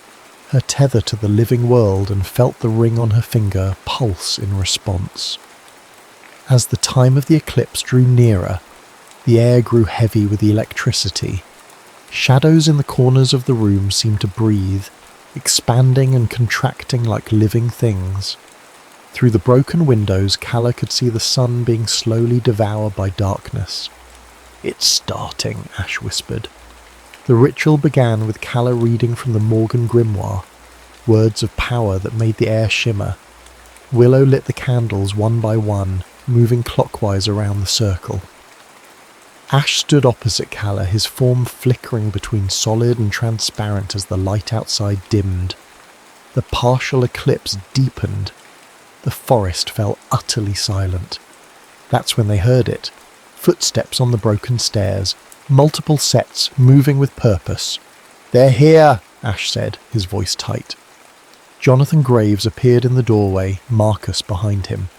her tether to the living world, and felt the ring on her finger pulse in response. As the time of the eclipse drew nearer, the air grew heavy with the electricity. Shadows in the corners of the room seemed to breathe, expanding and contracting like living things. Through the broken windows, Callah could see the sun being slowly devoured by darkness. "It's starting," Ash whispered. The ritual began with Callah reading from the Morgan grimoire, words of power that made the air shimmer. Willow lit the candles one by one, moving clockwise around the circle. Ash stood opposite Callah, his form flickering between solid and transparent as the light outside dimmed. The partial eclipse deepened. The forest fell utterly silent. That's when they heard it. Footsteps on the broken stairs, multiple sets moving with purpose. "They're here," Ash said, his voice tight. Jonathan Graves appeared in the doorway, Marcus behind him.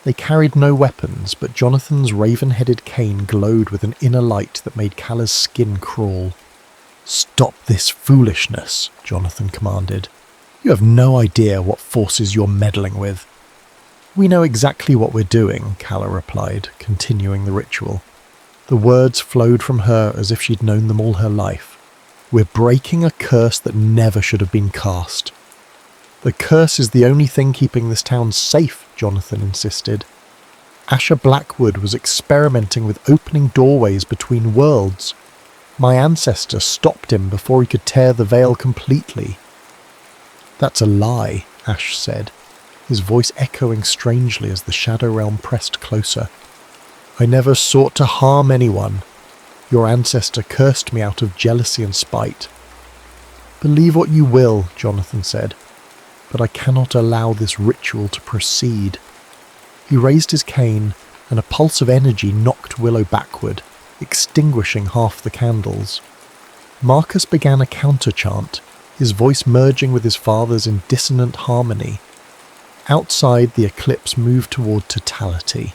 They carried no weapons, but Jonathan's raven-headed cane glowed with an inner light that made Callah's skin crawl. "Stop this foolishness," Jonathan commanded. "You have no idea what forces you're meddling with." "We know exactly what we're doing," Calla replied, continuing the ritual. The words flowed from her as if she'd known them all her life. "We're breaking a curse that never should have been cast." "The curse is the only thing keeping this town safe," Jonathan insisted. "Asher Blackwood was experimenting with opening doorways between worlds. My ancestor stopped him before he could tear the veil completely." "That's a lie," Ash said, his voice echoing strangely as the Shadow Realm pressed closer. "I never sought to harm anyone. Your ancestor cursed me out of jealousy and spite." "Believe what you will," Jonathan said, "but I cannot allow this ritual to proceed." He raised his cane, and a pulse of energy knocked Willow backward, extinguishing half the candles. Marcus began a counter-chant, his voice merging with his father's in dissonant harmony. Outside, the eclipse moved toward totality.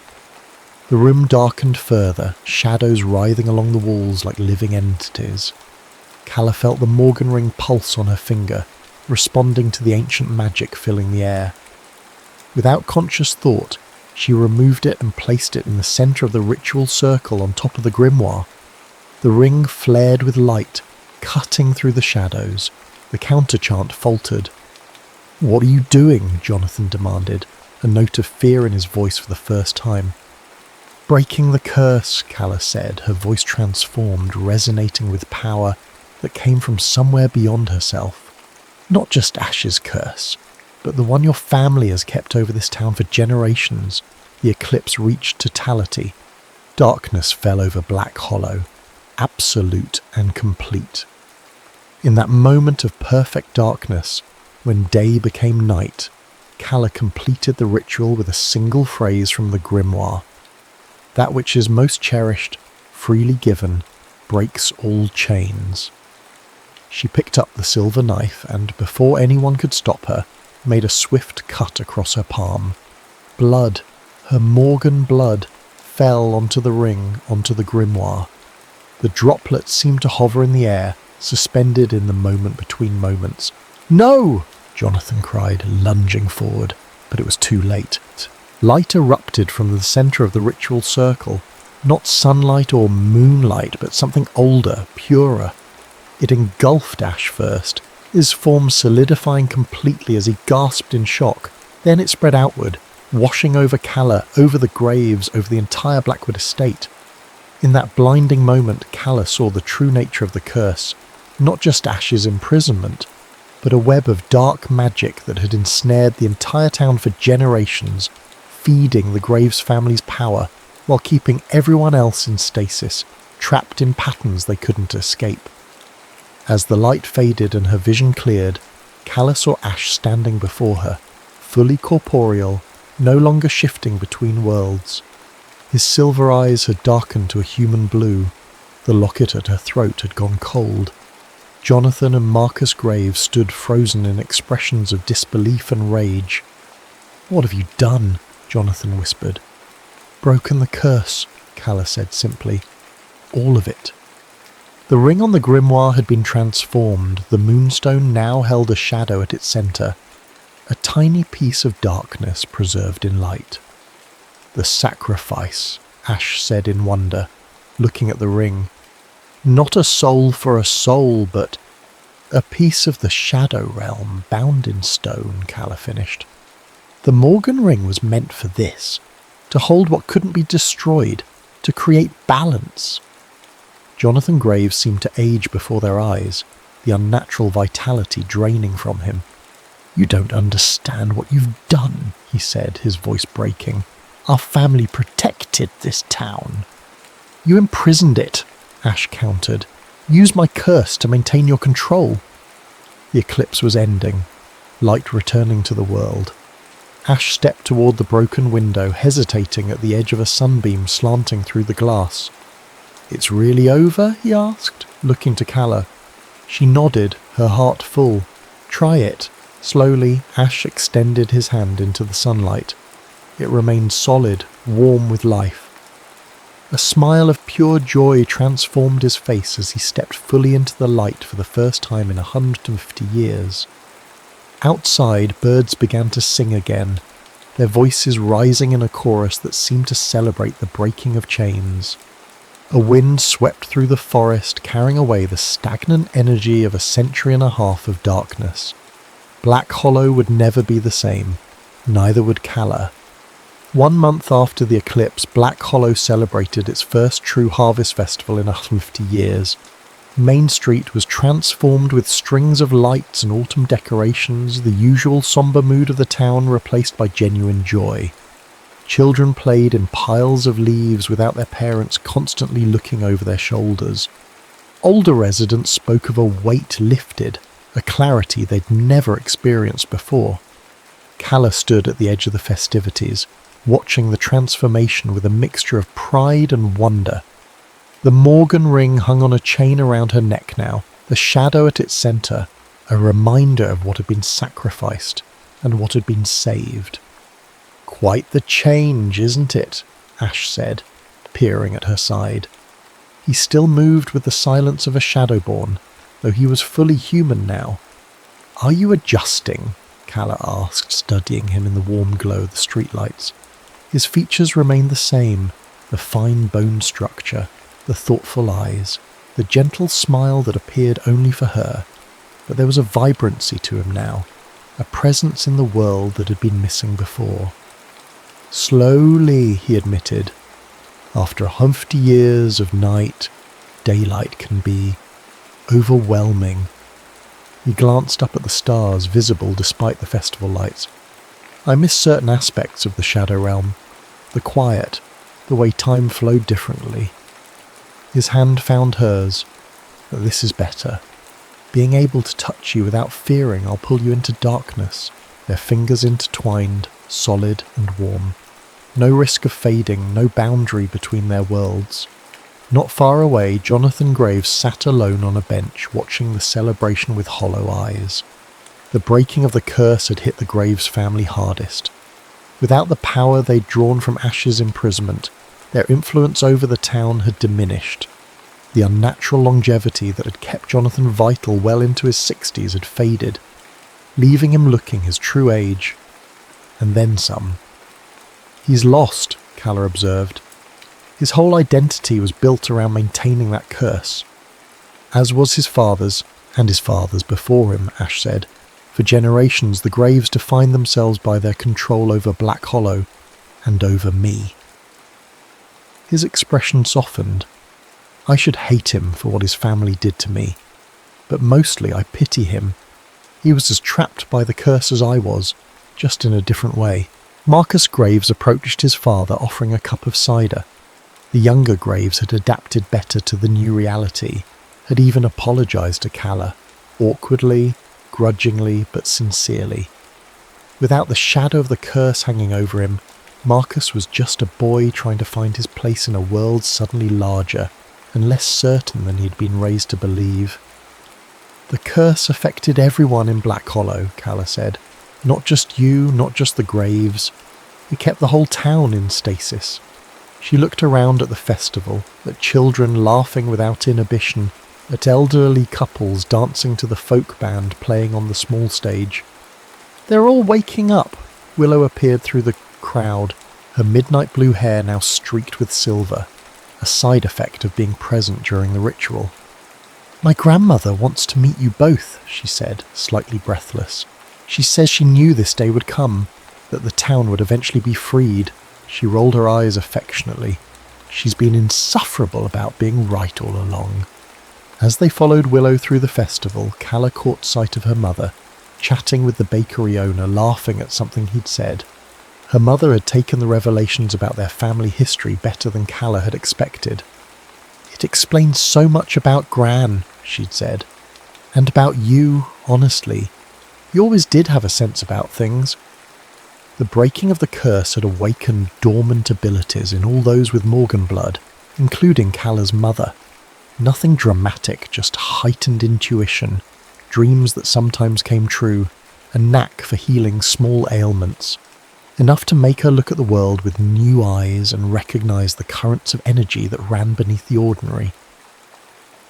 The room darkened further, shadows writhing along the walls like living entities. Calla felt the Morgan ring pulse on her finger, responding to the ancient magic filling the air. Without conscious thought, she removed it and placed it in the centre of the ritual circle on top of the grimoire. The ring flared with light, cutting through the shadows. The counter-chant faltered. "What are you doing?" Jonathan demanded, a note of fear in his voice for the first time. "Breaking the curse," Calla said, her voice transformed, resonating with power that came from somewhere beyond herself. "Not just Ash's curse, but the one your family has kept over this town for generations." The eclipse reached totality. Darkness fell over Black Hollow, absolute and complete. In that moment of perfect darkness, when day became night, Calla completed the ritual with a single phrase from the grimoire. "That which is most cherished, freely given, breaks all chains." She picked up the silver knife and, before anyone could stop her, made a swift cut across her palm. Blood, her Morgan blood, fell onto the ring, onto the grimoire. The droplets seemed to hover in the air, suspended in the moment between moments. "No!" Jonathan cried, lunging forward, but it was too late. Light erupted from the centre of the ritual circle, not sunlight or moonlight, but something older, purer. It engulfed Ash first, his form solidifying completely as he gasped in shock. Then it spread outward, washing over Calla, over the graves, over the entire Blackwood estate. In that blinding moment, Calla saw the true nature of the curse, not just Ash's imprisonment, but a web of dark magic that had ensnared the entire town for generations, feeding the Graves family's power while keeping everyone else in stasis, trapped in patterns they couldn't escape. As the light faded and her vision cleared, Calla saw Ash standing before her, fully corporeal, no longer shifting between worlds. His silver eyes had darkened to a human blue. The locket at her throat had gone cold. Jonathan and Marcus Graves stood frozen in expressions of disbelief and rage. "What have you done?" Jonathan whispered. "Broken the curse," Calla said simply. "All of it." The ring on the grimoire had been transformed. The moonstone now held a shadow at its centre, a tiny piece of darkness preserved in light. "The sacrifice," Ash said in wonder, looking at the ring. "Not a soul for a soul, but a piece of the shadow realm bound in stone," Calla finished. "The Morgan ring was meant for this, to hold what couldn't be destroyed, to create balance." Jonathan Graves seemed to age before their eyes, the unnatural vitality draining from him. "You don't understand what you've done," he said, his voice breaking. "Our family protected this town." "You imprisoned it," Ash countered. "Use my curse to maintain your control." The eclipse was ending, light returning to the world. Ash stepped toward the broken window, hesitating at the edge of a sunbeam slanting through the glass. "It's really over?" he asked, looking to Calla. She nodded, her heart full. "Try it." Slowly, Ash extended his hand into the sunlight. It remained solid, warm with life. A smile of pure joy transformed his face as he stepped fully into the light for the first time in 150 years. Outside, birds began to sing again, their voices rising in a chorus that seemed to celebrate the breaking of chains. A wind swept through the forest, carrying away the stagnant energy of a century and a half of darkness. Black Hollow would never be the same, neither would Calla. 1 month after the eclipse, Black Hollow celebrated its first true harvest festival in 150 years. Main Street was transformed with strings of lights and autumn decorations, the usual somber mood of the town replaced by genuine joy. Children played in piles of leaves without their parents constantly looking over their shoulders. Older residents spoke of a weight lifted, a clarity they'd never experienced before. Calla stood at the edge of the festivities, watching the transformation with a mixture of pride and wonder. The Morgan ring hung on a chain around her neck now, the shadow at its centre, a reminder of what had been sacrificed and what had been saved. "Quite the change, isn't it?" Ash said, peering at her side. He still moved with the silence of a Shadowborn, though he was fully human now. "Are you adjusting?" Calla asked, studying him in the warm glow of the streetlights. His features remained the same, the fine bone structure, the thoughtful eyes, the gentle smile that appeared only for her, but there was a vibrancy to him now, a presence in the world that had been missing before. "Slowly," he admitted. "After 150 years of night, daylight can be overwhelming." He glanced up at the stars, visible despite the festival lights. "I miss certain aspects of the Shadow Realm. The quiet, the way time flowed differently." His hand found hers. "But this is better. Being able to touch you without fearing I'll pull you into darkness." Their fingers intertwined, solid and warm. No risk of fading, no boundary between their worlds. Not far away, Jonathan Graves sat alone on a bench, watching the celebration with hollow eyes. The breaking of the curse had hit the Graves family hardest. Without the power they'd drawn from Ash's imprisonment, their influence over the town had diminished. The unnatural longevity that had kept Jonathan vital well into his 60s had faded, leaving him looking his true age, and then some. "He's lost," Calla observed. "His whole identity was built around maintaining that curse. As was his father's, and his father's before him," Ash said. "For generations the Graves defined themselves by their control over Black Hollow, and over me." His expression softened. "I should hate him for what his family did to me, but mostly I pity him. He was as trapped by the curse as I was, just in a different way." Marcus Graves approached his father, offering a cup of cider. The younger Graves had adapted better to the new reality, had even apologised to Calla, awkwardly, grudgingly, but sincerely. Without the shadow of the curse hanging over him, Marcus was just a boy trying to find his place in a world suddenly larger and less certain than he'd been raised to believe. "The curse affected everyone in Black Hollow," Calla said. "Not just you, not just the Graves. It kept the whole town in stasis." She looked around at the festival, at children laughing without inhibition, at elderly couples dancing to the folk band playing on the small stage. "They're all waking up." Willow appeared through the crowd, her midnight blue hair now streaked with silver, a side effect of being present during the ritual. "My grandmother wants to meet you both," she said, slightly breathless. "She says she knew this day would come, that the town would eventually be freed." She rolled her eyes affectionately. "She's been insufferable about being right all along." As they followed Willow through the festival, Calla caught sight of her mother, chatting with the bakery owner, laughing at something he'd said. Her mother had taken the revelations about their family history better than Calla had expected. "It explains so much about Gran," she'd said. "And about you, honestly. You always did have a sense about things." The breaking of the curse had awakened dormant abilities in all those with Morgan blood, including Calla's mother. Nothing dramatic, just heightened intuition, dreams that sometimes came true, a knack for healing small ailments. enough to make her look at the world with new eyes and recognise the currents of energy that ran beneath the ordinary.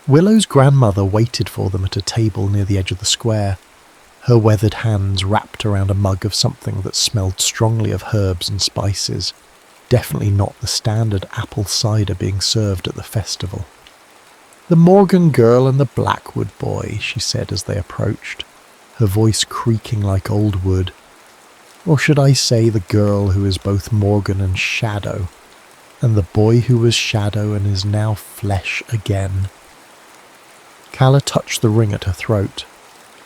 Willow's grandmother waited for them at a table near the edge of the square, her weathered hands wrapped around a mug of something that smelled strongly of herbs and spices, definitely not the standard apple cider being served at the festival. "The Morgan girl and the Blackwood boy," she said as they approached, her voice creaking like old wood. "Or should I say the girl who is both Morgan and Shadow, and the boy who was Shadow and is now flesh again." Calla touched the ring at her throat.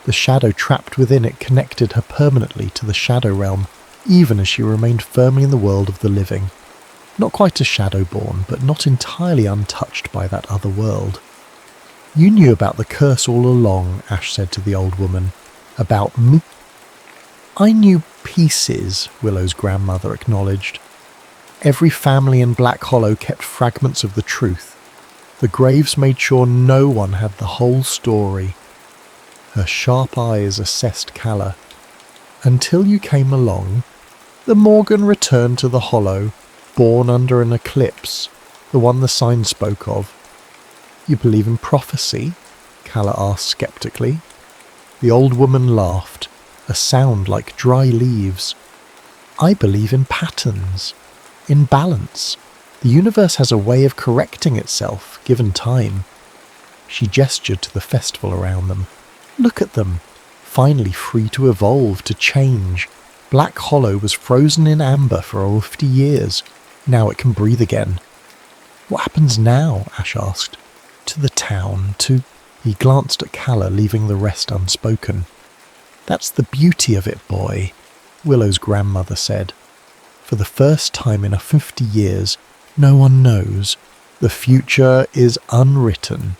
The shadow trapped within it connected her permanently to the shadow realm, even as she remained firmly in the world of the living. Not quite a shadowborn, but not entirely untouched by that other world. "You knew about the curse all along," Ash said to the old woman. "About me?" "I knew pieces," Willow's grandmother acknowledged. "Every family in Black Hollow kept fragments of the truth. The graves made sure no one had the whole story." Her sharp eyes assessed Calla. "Until you came along, the Morgan returned to the Hollow, born under an eclipse, the one the sign spoke of." "You believe in prophecy?" Calla asked skeptically. The old woman laughed, a sound like dry leaves. "I believe in patterns, in balance. The universe has a way of correcting itself, given time." She gestured to the festival around them. "Look at them, finally free to evolve, to change. Black Hollow was frozen in amber for over 50 years. Now it can breathe again." "What happens now?" Ash asked. "To the town, to—" He glanced at Calla, leaving the rest unspoken. "That's the beauty of it, boy," Willow's grandmother said. "For the first time in 50 years, no one knows. The future is unwritten."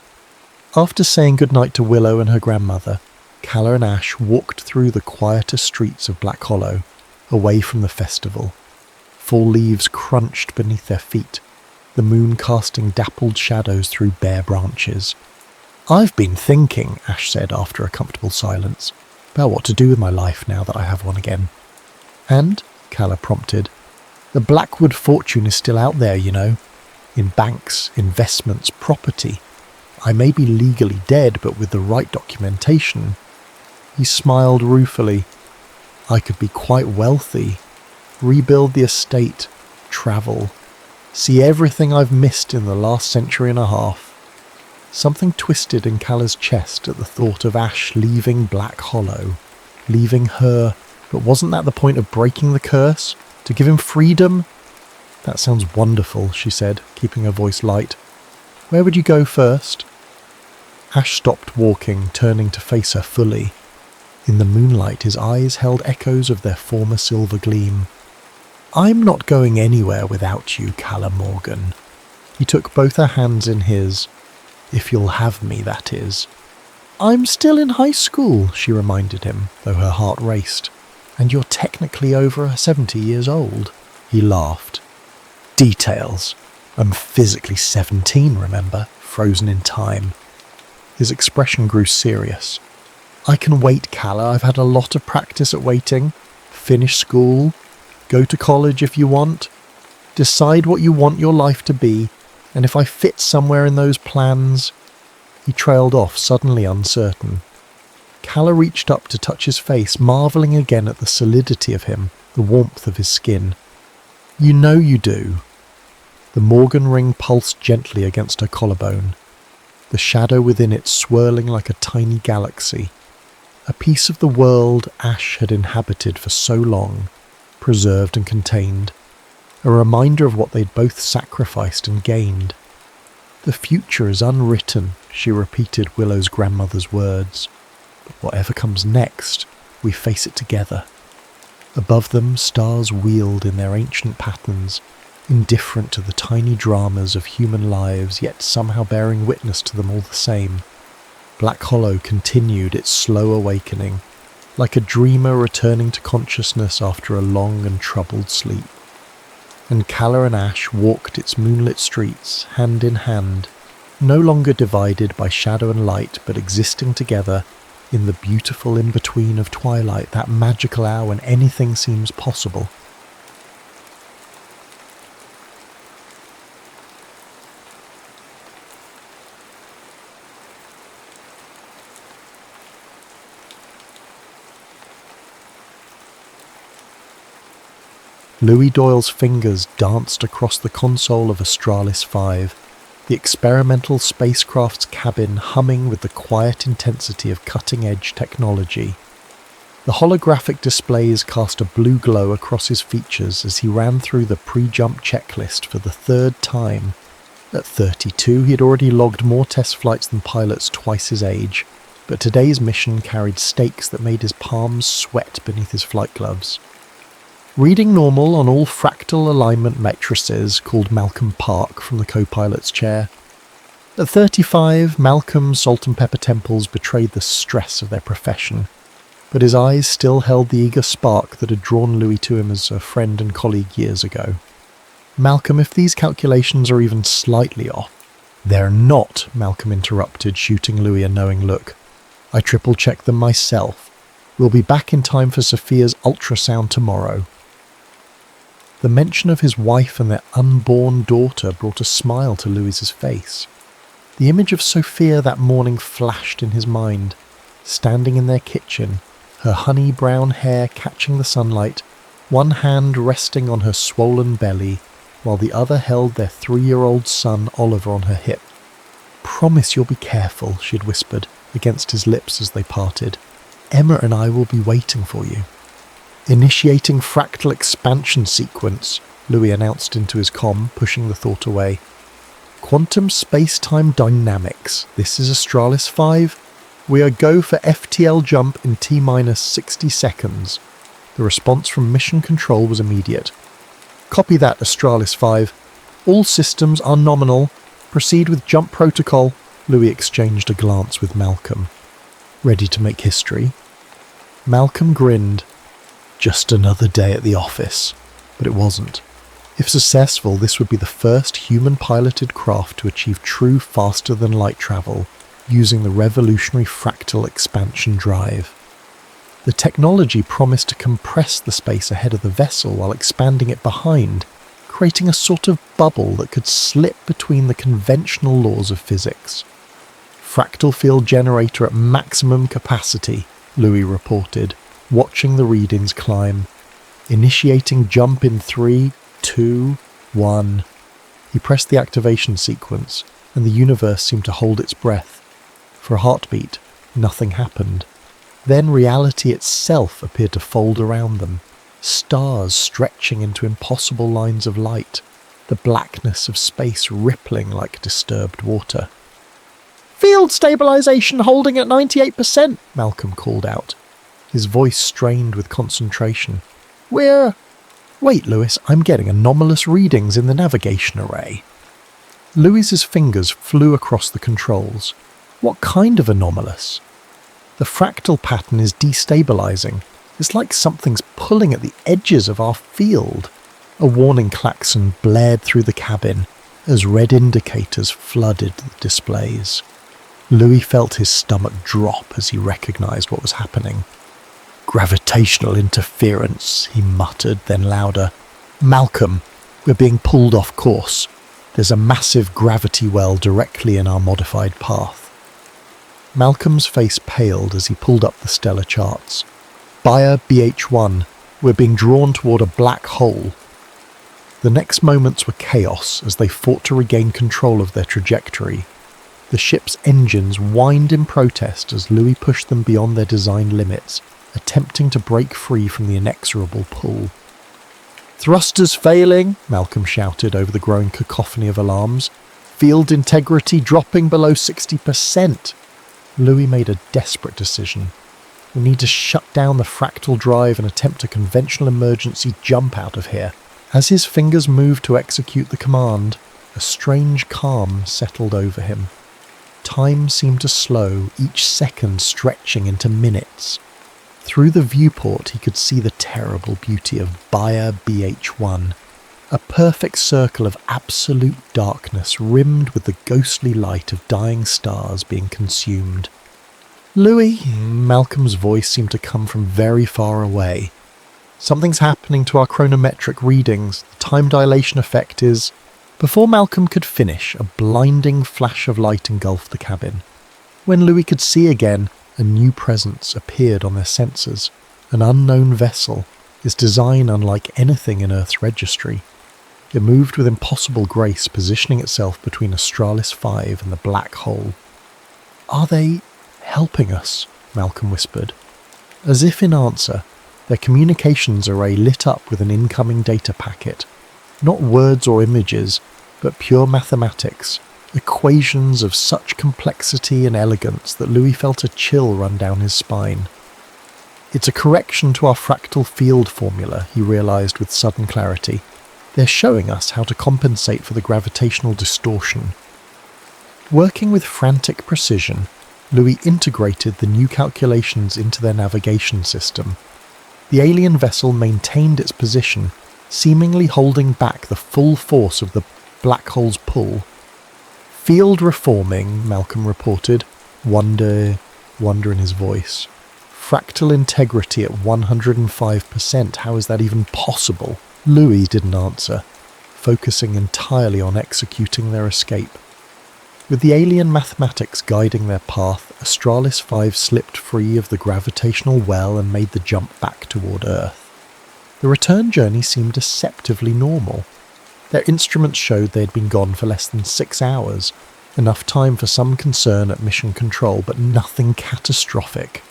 After saying goodnight to Willow and her grandmother, Calla and Ash walked through the quieter streets of Black Hollow, away from the festival. Fall leaves crunched beneath their feet, the moon casting dappled shadows through bare branches. "I've been thinking," Ash said after a comfortable silence, "about what to do with my life now that I have one again." "And?" Calla prompted. "The Blackwood fortune is still out there, you know. In banks, investments, property. I may be legally dead, but with the right documentation." He smiled ruefully. "I could be quite wealthy. Rebuild the estate. Travel. See everything I've missed in the last century and a half." Something twisted in Calla's chest at the thought of Ash leaving Black Hollow. Leaving her. But wasn't that the point of breaking the curse? To give him freedom? "That sounds wonderful," she said, keeping her voice light. "Where would you go first?" Ash stopped walking, turning to face her fully. In the moonlight, his eyes held echoes of their former silver gleam. "I'm not going anywhere without you, Calla Morgan." He took both her hands in his. "If you'll have me, that is." "I'm still in high school," she reminded him, though her heart raced. "And you're technically over 70 years old." He laughed. "Details. I'm physically 17, remember? Frozen in time." His expression grew serious. "I can wait, Calla. I've had a lot of practice at waiting. Finish school. Go to college if you want. Decide what you want your life to be. And if I fit somewhere in those plans..." He trailed off, suddenly uncertain. Calla reached up to touch his face, marvelling again at the solidity of him, the warmth of his skin. "You know you do." The Morgan ring pulsed gently against her collarbone, the shadow within it swirling like a tiny galaxy. A piece of the world Ash had inhabited for so long, preserved and contained. A reminder of what they'd both sacrificed and gained. "The future is unwritten," she repeated Willow's grandmother's words. "But whatever comes next, we face it together." Above them, stars wheeled in their ancient patterns, indifferent to the tiny dramas of human lives, yet somehow bearing witness to them all the same. Black Hollow continued its slow awakening, like a dreamer returning to consciousness after a long and troubled sleep. And Calla and Ash walked its moonlit streets, hand in hand, no longer divided by shadow and light, but existing together in the beautiful in-between of twilight, that magical hour when anything seems possible. Louis Doyle's fingers danced across the console of Astralis 5, the experimental spacecraft's cabin humming with the quiet intensity of cutting-edge technology. The holographic displays cast a blue glow across his features as he ran through the pre-jump checklist for the third time. At 32, he had already logged more test flights than pilots twice his age, but today's mission carried stakes that made his palms sweat beneath his flight gloves. Reading normal on all fractal alignment matrices, called Malcolm Park from the co-pilot's chair. At 35, Malcolm's salt and pepper temples betrayed the stress of their profession, but his eyes still held the eager spark that had drawn Louis to him as a friend and colleague years ago. Malcolm, if these calculations are even slightly off— "They're not," Malcolm interrupted, shooting Louis a knowing look. "I triple-checked them myself. We'll be back in time for Sophia's ultrasound tomorrow." The mention of his wife and their unborn daughter brought a smile to Louis's face. The image of Sophia that morning flashed in his mind, standing in their kitchen, her honey-brown hair catching the sunlight, one hand resting on her swollen belly, while the other held their 3-year-old son Oliver on her hip. "Promise you'll be careful," she'd whispered, against his lips as they parted. "Emma and I will be waiting for you." "Initiating fractal expansion sequence," Louis announced into his comm, pushing the thought away. "Quantum space-time dynamics. This is Astralis 5. We are go for FTL jump in T-minus 60 seconds. The response from mission control was immediate. "Copy that, Astralis 5. All systems are nominal. Proceed with jump protocol." Louis exchanged a glance with Malcolm. "Ready to make history?" Malcolm grinned. Just another day at the office. But it wasn't. If successful, this would be the first human-piloted craft to achieve true faster-than-light travel, using the revolutionary fractal expansion drive. The technology promised to compress the space ahead of the vessel while expanding it behind, creating a sort of bubble that could slip between the conventional laws of physics. "Fractal field generator at maximum capacity," Louis reported, watching the readings climb. "Initiating jump in 3, 2, 1. He pressed the activation sequence, and the universe seemed to hold its breath. For a heartbeat, nothing happened. Then reality itself appeared to fold around them, stars stretching into impossible lines of light, the blackness of space rippling like disturbed water. "Field stabilization holding at 98%, Malcolm called out, his voice strained with concentration. "We're—" "Wait, Louis, I'm getting anomalous readings in the navigation array." Louis's fingers flew across the controls. What kind of anomalous? "The fractal pattern is destabilizing. It's like something's pulling at the edges of our field." A warning klaxon blared through the cabin as red indicators flooded the displays. Louis felt his stomach drop as he recognized what was happening. "Gravitational interference," he muttered, then louder. "Malcolm, we're being pulled off course. There's a massive gravity well directly in our modified path." Malcolm's face paled as he pulled up the stellar charts. "Bayer BH1, we're being drawn toward a black hole." The next moments were chaos as they fought to regain control of their trajectory. The ship's engines whined in protest as Louis pushed them beyond their design limits, attempting to break free from the inexorable pull. "Thrusters failing," Malcolm shouted over the growing cacophony of alarms. "Field integrity dropping below 60%. Louis made a desperate decision. "We need to shut down the fractal drive and attempt a conventional emergency jump out of here." As his fingers moved to execute the command, a strange calm settled over him. Time seemed to slow, each second stretching into minutes. Through the viewport he could see the terrible beauty of Bayer BH1, a perfect circle of absolute darkness rimmed with the ghostly light of dying stars being consumed. "Louis," Malcolm's voice seemed to come from very far away. "Something's happening to our chronometric readings. The time dilation effect is—" Before Malcolm could finish, a blinding flash of light engulfed the cabin. When Louis could see again, a new presence appeared on their sensors, an unknown vessel, its design unlike anything in Earth's registry. It moved with impossible grace, positioning itself between Australis 5 and the black hole. "Are they helping us?" Malcolm whispered. As if in answer, their communications array lit up with an incoming data packet. Not words or images, but pure mathematics, equations of such complexity and elegance that Louis felt a chill run down his spine. "It's a correction to our fractal field formula," he realised with sudden clarity. "They're showing us how to compensate for the gravitational distortion." Working with frantic precision, Louis integrated the new calculations into their navigation system. The alien vessel maintained its position, seemingly holding back the full force of the black hole's pull. "Field reforming," Malcolm reported, wonder in his voice. "Fractal integrity at 105%, how is that even possible?" Louis didn't answer, focusing entirely on executing their escape. With the alien mathematics guiding their path, Australis 5 slipped free of the gravitational well and made the jump back toward Earth. The return journey seemed deceptively normal. Their instruments showed they had been gone for less than 6 hours, enough time for some concern at mission control, but nothing catastrophic.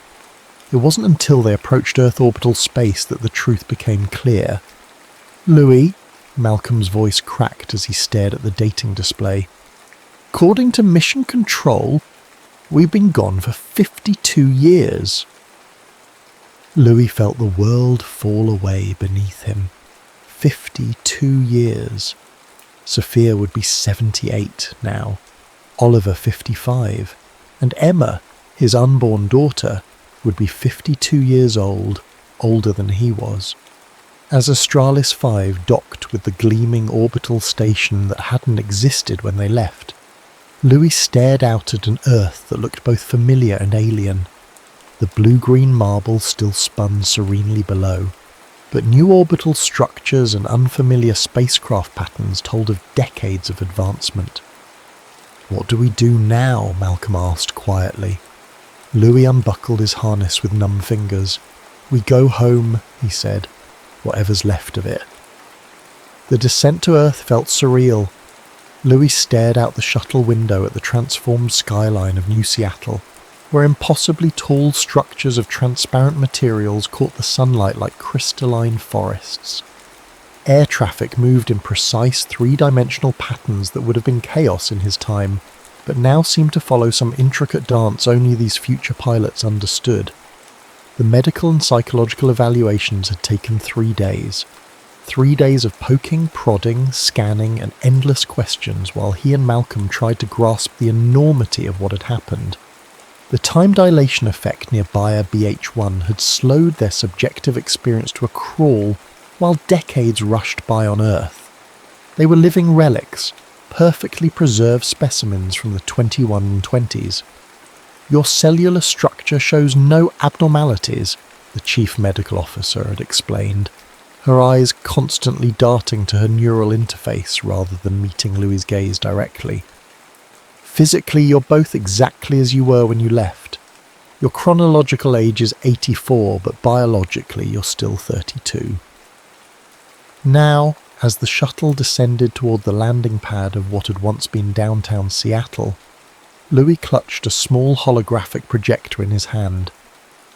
It wasn't until they approached Earth orbital space that the truth became clear. "Louis," Malcolm's voice cracked as he stared at the dating display. "According to mission control, we've been gone for 52 years. Louis felt the world fall away beneath him. 52 years. Sophia would be 78 now, Oliver 55, and Emma, his unborn daughter, would be 52 years old, older than he was. As Australis 5 docked with the gleaming orbital station that hadn't existed when they left, Louis stared out at an Earth that looked both familiar and alien. The blue-green marble still spun serenely below, but new orbital structures and unfamiliar spacecraft patterns told of decades of advancement. "What do we do now?" Malcolm asked quietly. Louis unbuckled his harness with numb fingers. "We go home," he said, "whatever's left of it." The descent to Earth felt surreal. Louis stared out the shuttle window at the transformed skyline of New Seattle, where impossibly tall structures of transparent materials caught the sunlight like crystalline forests. Air traffic moved in precise three-dimensional patterns that would have been chaos in his time, but now seemed to follow some intricate dance only these future pilots understood. The medical and psychological evaluations had taken 3 days. 3 days of poking, prodding, scanning, and endless questions while he and Malcolm tried to grasp the enormity of what had happened. The time dilation effect near Bayer BH1 had slowed their subjective experience to a crawl while decades rushed by on Earth. They were living relics, perfectly preserved specimens from the 2120s. "Your cellular structure shows no abnormalities," the chief medical officer had explained, her eyes constantly darting to her neural interface rather than meeting Louis' gaze directly. "Physically, you're both exactly as you were when you left. Your chronological age is 84, but biologically you're still 32. Now, as the shuttle descended toward the landing pad of what had once been downtown Seattle, Louis clutched a small holographic projector in his hand.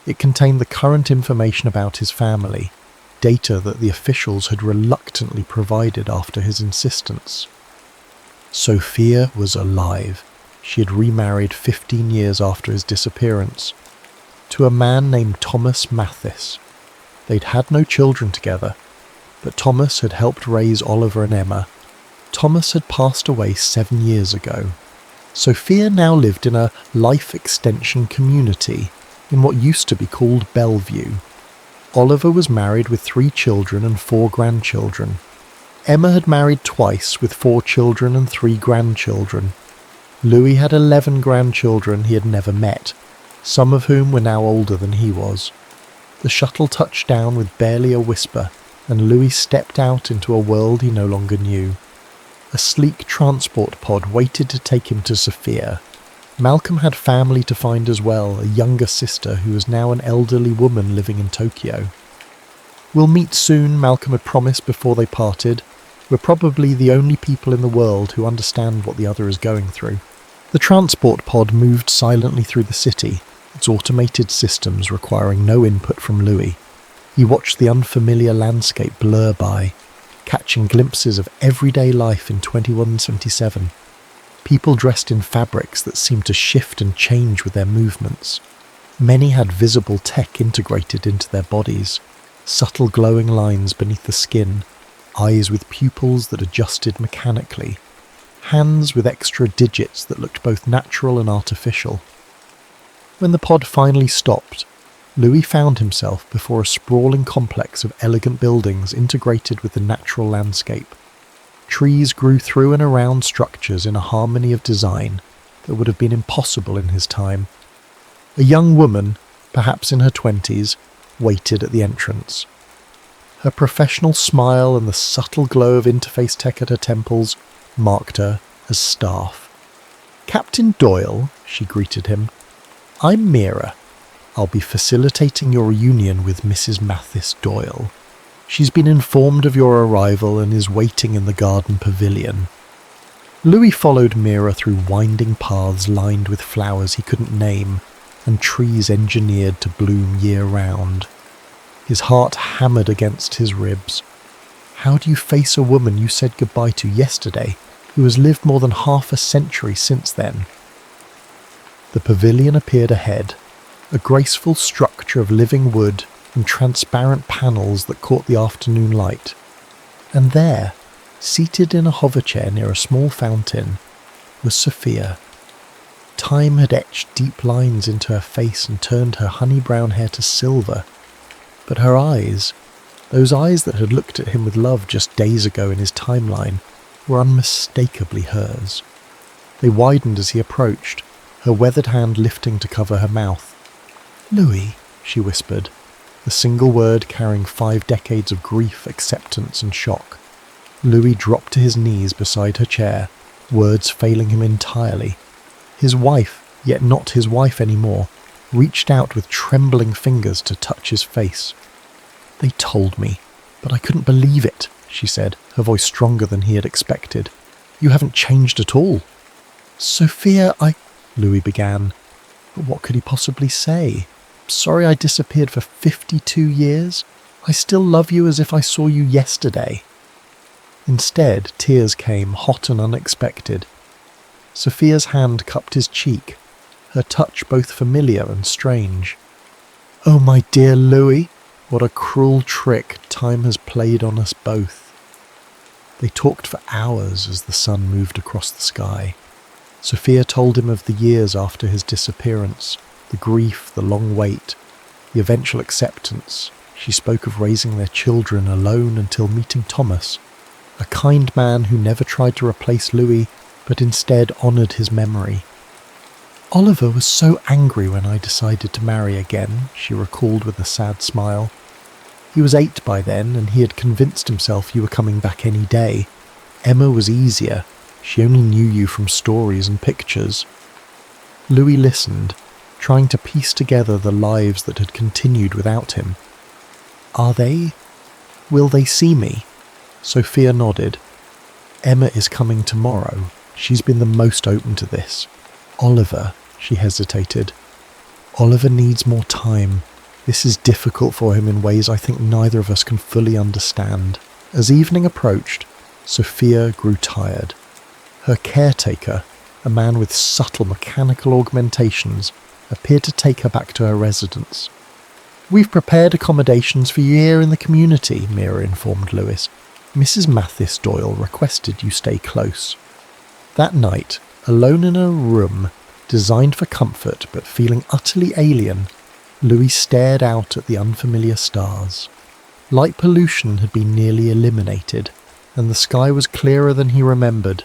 It contained the current information about his family, data that the officials had reluctantly provided after his insistence. Sophia was alive. She had remarried 15 years after his disappearance, to a man named Thomas Mathis. They'd had no children together, but Thomas had helped raise Oliver and Emma. Thomas had passed away 7 years ago. Sophia now lived in a life extension community in what used to be called Bellevue. Oliver was married with 3 children and 4 grandchildren. Emma had married twice with 4 children and 3 grandchildren. Louis had 11 grandchildren he had never met, some of whom were now older than he was. The shuttle touched down with barely a whisper, and Louis stepped out into a world he no longer knew. A sleek transport pod waited to take him to Sophia. Malcolm had family to find as well, a younger sister who was now an elderly woman living in Tokyo. "We'll meet soon," Malcolm had promised before they parted. "We're probably the only people in the world who understand what the other is going through." The transport pod moved silently through the city, its automated systems requiring no input from Louis. He watched the unfamiliar landscape blur by, catching glimpses of everyday life in 2177. People dressed in fabrics that seemed to shift and change with their movements. Many had visible tech integrated into their bodies, subtle glowing lines beneath the skin, eyes with pupils that adjusted mechanically, hands with extra digits that looked both natural and artificial. When the pod finally stopped, Louis found himself before a sprawling complex of elegant buildings integrated with the natural landscape. Trees grew through and around structures in a harmony of design that would have been impossible in his time. A young woman, perhaps in her 20s, waited at the entrance. Her professional smile and the subtle glow of interface tech at her temples marked her as staff. "Captain Doyle," she greeted him. "I'm Mira. I'll be facilitating your reunion with Mrs. Mathis Doyle. She's been informed of your arrival and is waiting in the garden pavilion." Louis followed Mira through winding paths lined with flowers he couldn't name and trees engineered to bloom year-round. His heart hammered against his ribs. How do you face a woman you said goodbye to yesterday, who has lived more than half a century since then? The pavilion appeared ahead, a graceful structure of living wood and transparent panels that caught the afternoon light. And there, seated in a hoverchair near a small fountain, was Sophia. Time had etched deep lines into her face and turned her honey-brown hair to silver. But her eyes, those eyes that had looked at him with love just days ago in his timeline, were unmistakably hers. They widened as he approached, her weathered hand lifting to cover her mouth. "Louis," she whispered, the single word carrying 5 decades of grief, acceptance and shock. Louis dropped to his knees beside her chair, words failing him entirely. His wife, yet not his wife anymore, reached out with trembling fingers to touch his face. "They told me, but I couldn't believe it," she said, her voice stronger than he had expected. "You haven't changed at all." "Sophia, Louis began. But what could he possibly say? "Sorry I disappeared for 52 years. I still love you as if I saw you yesterday." Instead, tears came, hot and unexpected. Sophia's hand cupped his cheek, her touch both familiar and strange. "Oh, my dear Louis, what a cruel trick time has played on us both." They talked for hours as the sun moved across the sky. Sophia told him of the years after his disappearance, the grief, the long wait, the eventual acceptance. She spoke of raising their children alone until meeting Thomas, a kind man who never tried to replace Louis, but instead honoured his memory. "Oliver was so angry when I decided to marry again," she recalled with a sad smile. "He was 8 by then, and he had convinced himself you were coming back any day. Emma was easier. She only knew you from stories and pictures." Louis listened, trying to piece together the lives that had continued without him. Will they see me?" Sophia nodded. "Emma is coming tomorrow. She's been the most open to this. Oliver," she hesitated. "Oliver needs more time. This is difficult for him in ways I think neither of us can fully understand." As evening approached, Sophia grew tired. Her caretaker, a man with subtle mechanical augmentations, appeared to take her back to her residence. "We've prepared accommodations for you here in the community," Mira informed Louis. "Mrs. Mathis Doyle requested you stay close." That night, alone in a room designed for comfort but feeling utterly alien, Louis stared out at the unfamiliar stars. Light pollution had been nearly eliminated, and the sky was clearer than he remembered.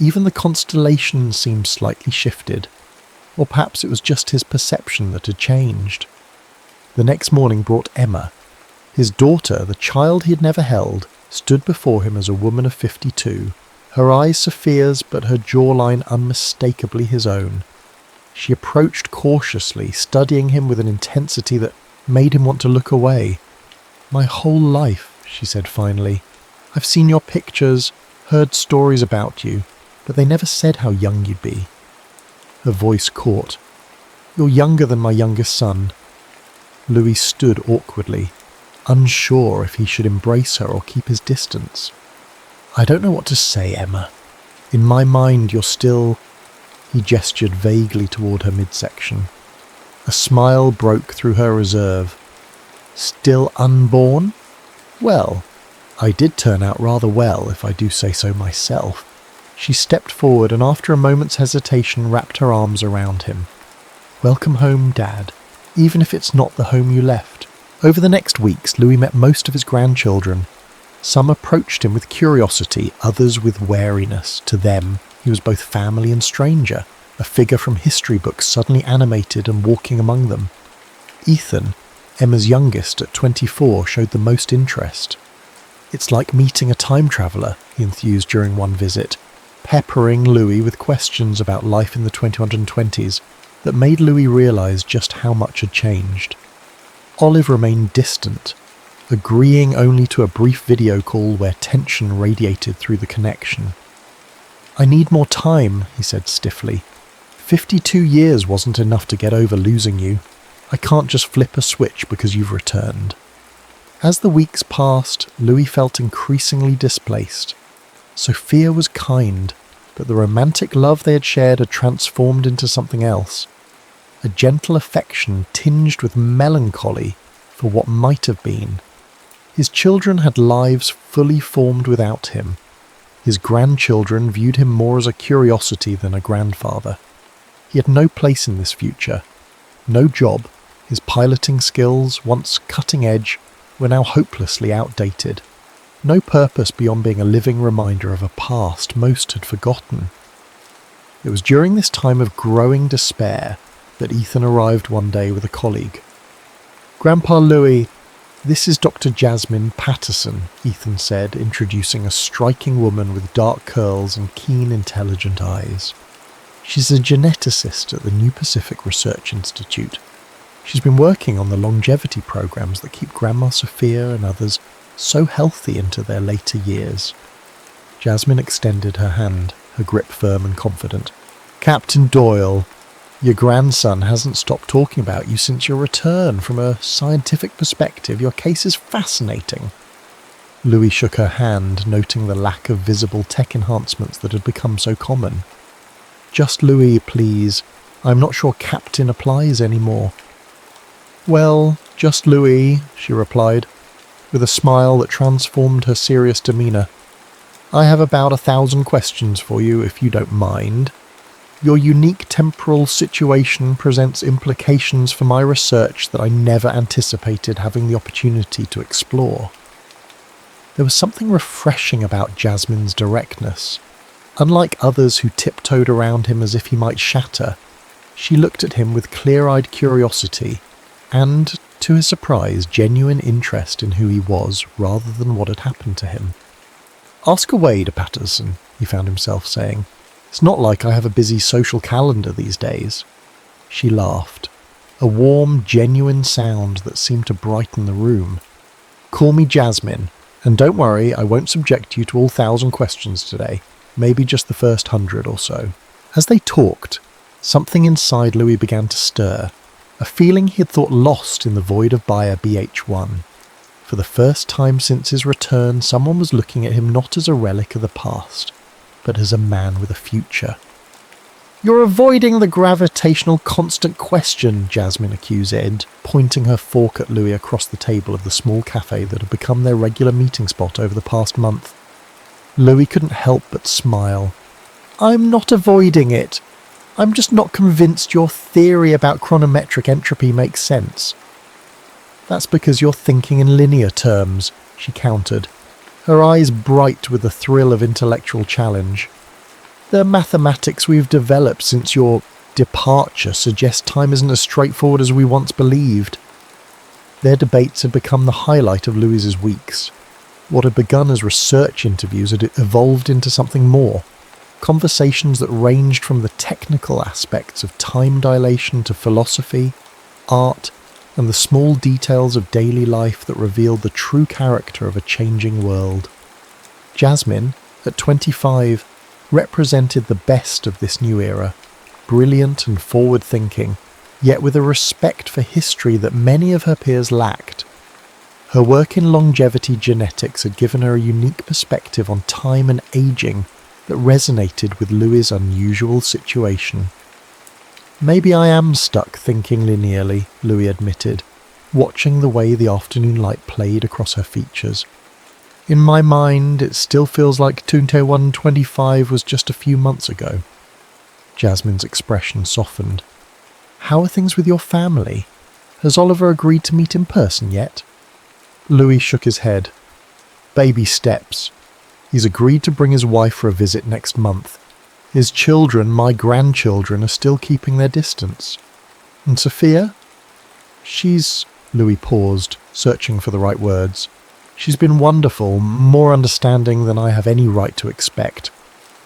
Even the constellations seemed slightly shifted, or perhaps it was just his perception that had changed. The next morning brought Emma. His daughter, the child he had never held, stood before him as a woman of 52, her eyes Sophia's but her jawline unmistakably his own. She approached cautiously, studying him with an intensity that made him want to look away. My whole life, she said finally. I've seen your pictures, heard stories about you, but they never said how young you'd be. Her voice caught. You're younger than my youngest son. Louis stood awkwardly, unsure if he should embrace her or keep his distance. I don't know what to say, Emma. In my mind, you're still... He gestured vaguely toward her midsection. A smile broke through her reserve. Still unborn? Well, I did turn out rather well, if I do say so myself. She stepped forward and after a moment's hesitation wrapped her arms around him. Welcome home, Dad, even if it's not the home you left. Over the next weeks, Louis met most of his grandchildren. Some approached him with curiosity, others with wariness. To them, he was both family and stranger, a figure from history books suddenly animated and walking among them. Ethan, Emma's youngest at 24, showed the most interest. It's like meeting a time traveller, he enthused during one visit, peppering Louis with questions about life in the 2120s that made Louis realise just how much had changed. Olive remained distant, agreeing only to a brief video call where tension radiated through the connection. I need more time, he said stiffly. 52 years wasn't enough to get over losing you. I can't just flip a switch because you've returned. As the weeks passed, Louis felt increasingly displaced. Sophia was kind, but the romantic love they had shared had transformed into something else. A gentle affection tinged with melancholy for what might have been. His children had lives fully formed without him. His grandchildren viewed him more as a curiosity than a grandfather. He had no place in this future. No job. His piloting skills, once cutting edge, were now hopelessly outdated. No purpose beyond being a living reminder of a past most had forgotten. It was during this time of growing despair that Ethan arrived one day with a colleague. Grandpa Louis, this is Dr. Jasmine Patterson, Ethan said, introducing a striking woman with dark curls and keen, intelligent eyes. She's a geneticist at the New Pacific Research Institute. She's been working on the longevity programs that keep Grandma Sophia and others so healthy into their later years. Jasmine extended her hand, her grip firm and confident. Captain Doyle, your grandson hasn't stopped talking about you since your return. From a scientific perspective, your case is fascinating. Louis shook her hand, noting the lack of visible tech enhancements that had become so common. Just Louis, please. I'm not sure Captain applies anymore. Well, just Louis, she replied, with a smile that transformed her serious demeanour. I have about 1,000 questions for you, if you don't mind. Your unique temporal situation presents implications for my research that I never anticipated having the opportunity to explore. There was something refreshing about Jasmine's directness. Unlike others who tiptoed around him as if he might shatter, she looked at him with clear-eyed curiosity and, to his surprise, genuine interest in who he was rather than what had happened to him. Ask away, De Patterson, he found himself saying. It's not like I have a busy social calendar these days. She laughed, a warm, genuine sound that seemed to brighten the room. Call me Jasmine, and don't worry, I won't subject you to all 1,000 questions today, maybe just the first 100 or so. As they talked, something inside Louis began to stir, a feeling he had thought lost in the void of Bayer BH1. For the first time since his return, someone was looking at him not as a relic of the past, but as a man with a future. You're avoiding the gravitational constant question, Jasmine accused, pointing her fork at Louis across the table of the small cafe that had become their regular meeting spot over the past month. Louis couldn't help but smile. I'm not avoiding it. I'm just not convinced your theory about chronometric entropy makes sense. That's because you're thinking in linear terms, she countered, her eyes bright with the thrill of intellectual challenge. The mathematics we've developed since your departure suggest time isn't as straightforward as we once believed. Their debates had become the highlight of Louis's weeks. What had begun as research interviews had evolved into something more. Conversations that ranged from the technical aspects of time dilation to philosophy, art, and the small details of daily life that revealed the true character of a changing world. Jasmine, at 25, represented the best of this new era, brilliant and forward-thinking, yet with a respect for history that many of her peers lacked. Her work in longevity genetics had given her a unique perspective on time and aging that resonated with Louis's unusual situation. "Maybe I am stuck thinking linearly," Louis admitted, watching the way the afternoon light played across her features. "In my mind, it still feels like 2125 was just a few months ago." Jasmine's expression softened. "How are things with your family? Has Oliver agreed to meet in person yet?" Louis shook his head. "Baby steps. He's agreed to bring his wife for a visit next month. His children, my grandchildren, are still keeping their distance. And Sophia? She's..." Louis paused, searching for the right words. "She's been wonderful, more understanding than I have any right to expect.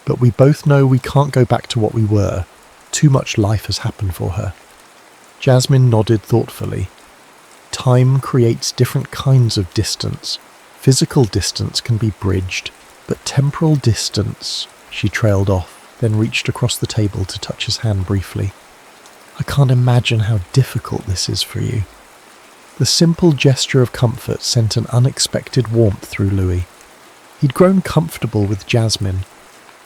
But we both know we can't go back to what we were. Too much life has happened for her." Jasmine nodded thoughtfully. "Time creates different kinds of distance. Physical distance can be bridged, but temporal distance..." She trailed off, then reached across the table to touch his hand briefly. "I can't imagine how difficult this is for you." The simple gesture of comfort sent an unexpected warmth through Louis. He'd grown comfortable with Jasmine,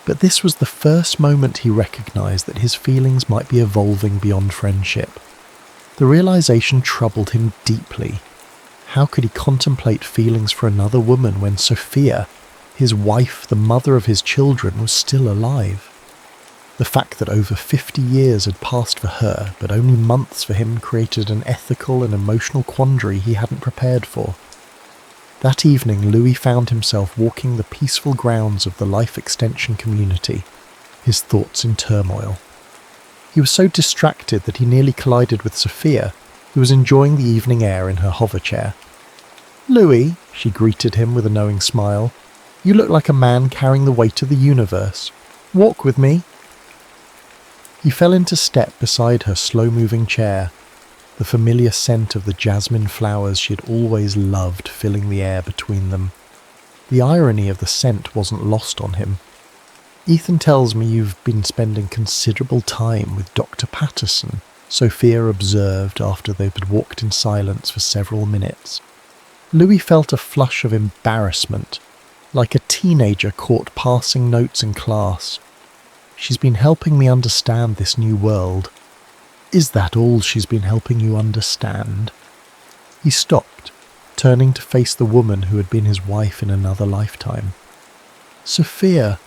but this was the first moment he recognised that his feelings might be evolving beyond friendship. The realisation troubled him deeply. How could he contemplate feelings for another woman when Sophia, his wife, the mother of his children, was still alive? The fact that over 50 years had passed for her, but only months for him, created an ethical and emotional quandary he hadn't prepared for. That evening, Louis found himself walking the peaceful grounds of the life extension community, his thoughts in turmoil. He was so distracted that he nearly collided with Sophia, who was enjoying the evening air in her hover chair. "Louis," she greeted him with a knowing smile, "you look like a man carrying the weight of the universe. Walk with me." He fell into step beside her slow-moving chair, the familiar scent of the jasmine flowers she had always loved filling the air between them. The irony of the scent wasn't lost on him. "Ethan tells me you've been spending considerable time with Dr. Patterson," Sophia observed after they had walked in silence for several minutes. Louis felt a flush of embarrassment, like a teenager caught passing notes in class. "She's been helping me understand this new world." "Is that all she's been helping you understand?" He stopped, turning to face the woman who had been his wife in another lifetime. "Sophia,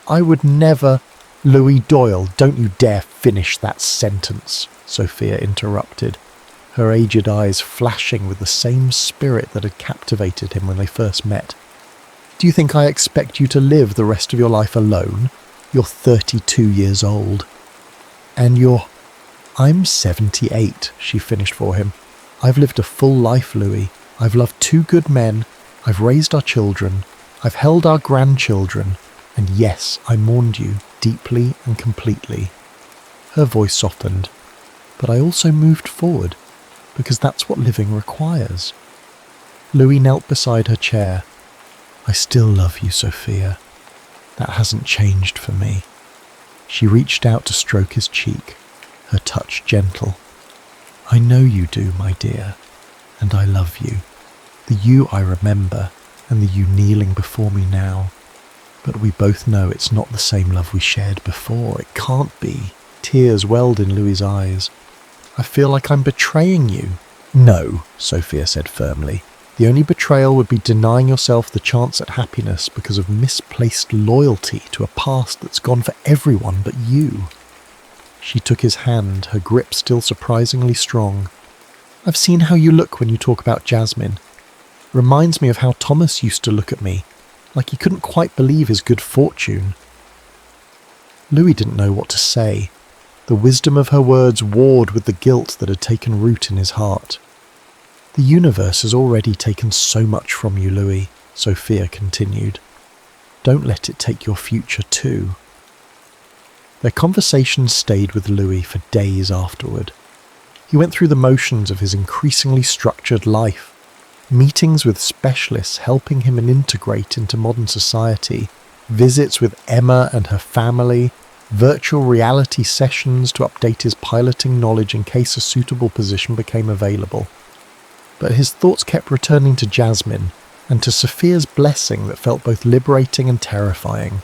I would never..." "Louis Doyle, don't you dare finish that sentence," Sophia interrupted, her aged eyes flashing with the same spirit that had captivated him when they first met. "Do you think I expect you to live the rest of your life alone? You're 32 years old. And you're..." "I'm 78, she finished for him. "I've lived a full life, Louis. I've loved 2 good men. I've raised our children. I've held our grandchildren. And yes, I mourned you, deeply and completely." Her voice softened. "But I also moved forward, because that's what living requires." Louis knelt beside her chair. "I still love you, Sophia. That hasn't changed for me." She reached out to stroke his cheek, her touch gentle. "I know you do, my dear, and I love you. The you I remember, and the you kneeling before me now. But we both know it's not the same love we shared before. It can't be." Tears welled in Louis's eyes. "I feel like I'm betraying you." "No," Sophia said firmly. "The only betrayal would be denying yourself the chance at happiness because of misplaced loyalty to a past that's gone for everyone but you." She took his hand, her grip still surprisingly strong. "I've seen how you look when you talk about Jasmine. Reminds me of how Thomas used to look at me, like he couldn't quite believe his good fortune." Louis didn't know what to say. The wisdom of her words warred with the guilt that had taken root in his heart. "The universe has already taken so much from you, Louis," Sophia continued. "Don't let it take your future too." Their conversation stayed with Louis for days afterward. He went through the motions of his increasingly structured life, meetings with specialists helping him integrate into modern society, visits with Emma and her family, virtual reality sessions to update his piloting knowledge in case a suitable position became available. But his thoughts kept returning to Jasmine and to Sophia's blessing that felt both liberating and terrifying.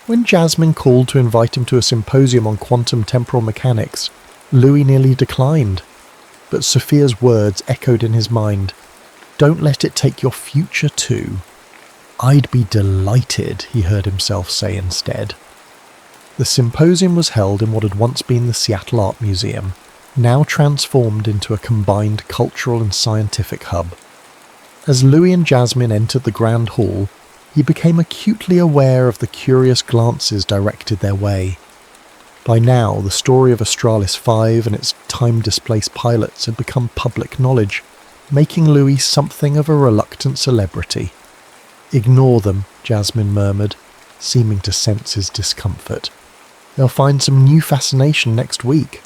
When Jasmine called to invite him to a symposium on quantum temporal mechanics, Louis nearly declined. But Sophia's words echoed in his mind. "Don't let it take your future too." "I'd be delighted," he heard himself say instead. The symposium was held in what had once been the Seattle Art Museum, now transformed into a combined cultural and scientific hub. As Louis and Jasmine entered the grand hall, he became acutely aware of the curious glances directed their way. By now, the story of Astralis 5 and its time-displaced pilots had become public knowledge, making Louis something of a reluctant celebrity. "Ignore them," Jasmine murmured, seeming to sense his discomfort. "They'll find some new fascination next week."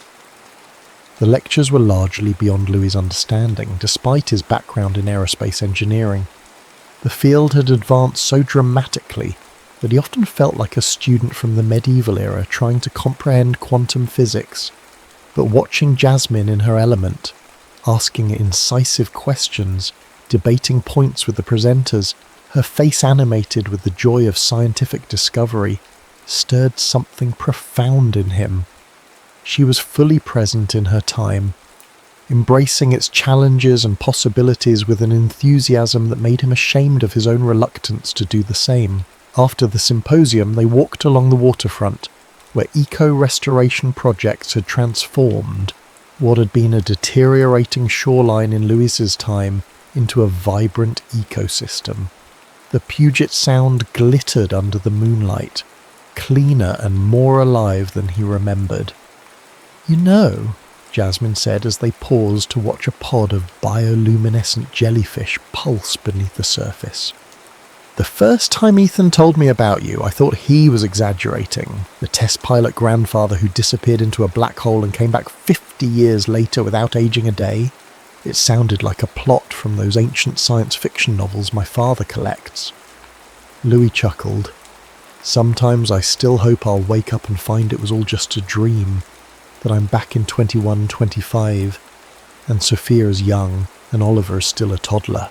The lectures were largely beyond Louis's understanding, despite his background in aerospace engineering. The field had advanced so dramatically that he often felt like a student from the medieval era trying to comprehend quantum physics. But watching Jasmine in her element, asking incisive questions, debating points with the presenters, her face animated with the joy of scientific discovery, stirred something profound in him. She was fully present in her time, embracing its challenges and possibilities with an enthusiasm that made him ashamed of his own reluctance to do the same. After the symposium, they walked along the waterfront, where eco-restoration projects had transformed what had been a deteriorating shoreline in Louis's time into a vibrant ecosystem. The Puget Sound glittered under the moonlight, cleaner and more alive than he remembered. "You know," Jasmine said as they paused to watch a pod of bioluminescent jellyfish pulse beneath the surface. "The first time Ethan told me about you, I thought he was exaggerating. The test pilot grandfather who disappeared into a black hole and came back 50 years later without aging a day. It sounded like a plot from those ancient science fiction novels my father collects." Louis chuckled. "Sometimes I still hope I'll wake up and find it was all just a dream, that I'm back in 2125, and Sophia is young, and Oliver is still a toddler."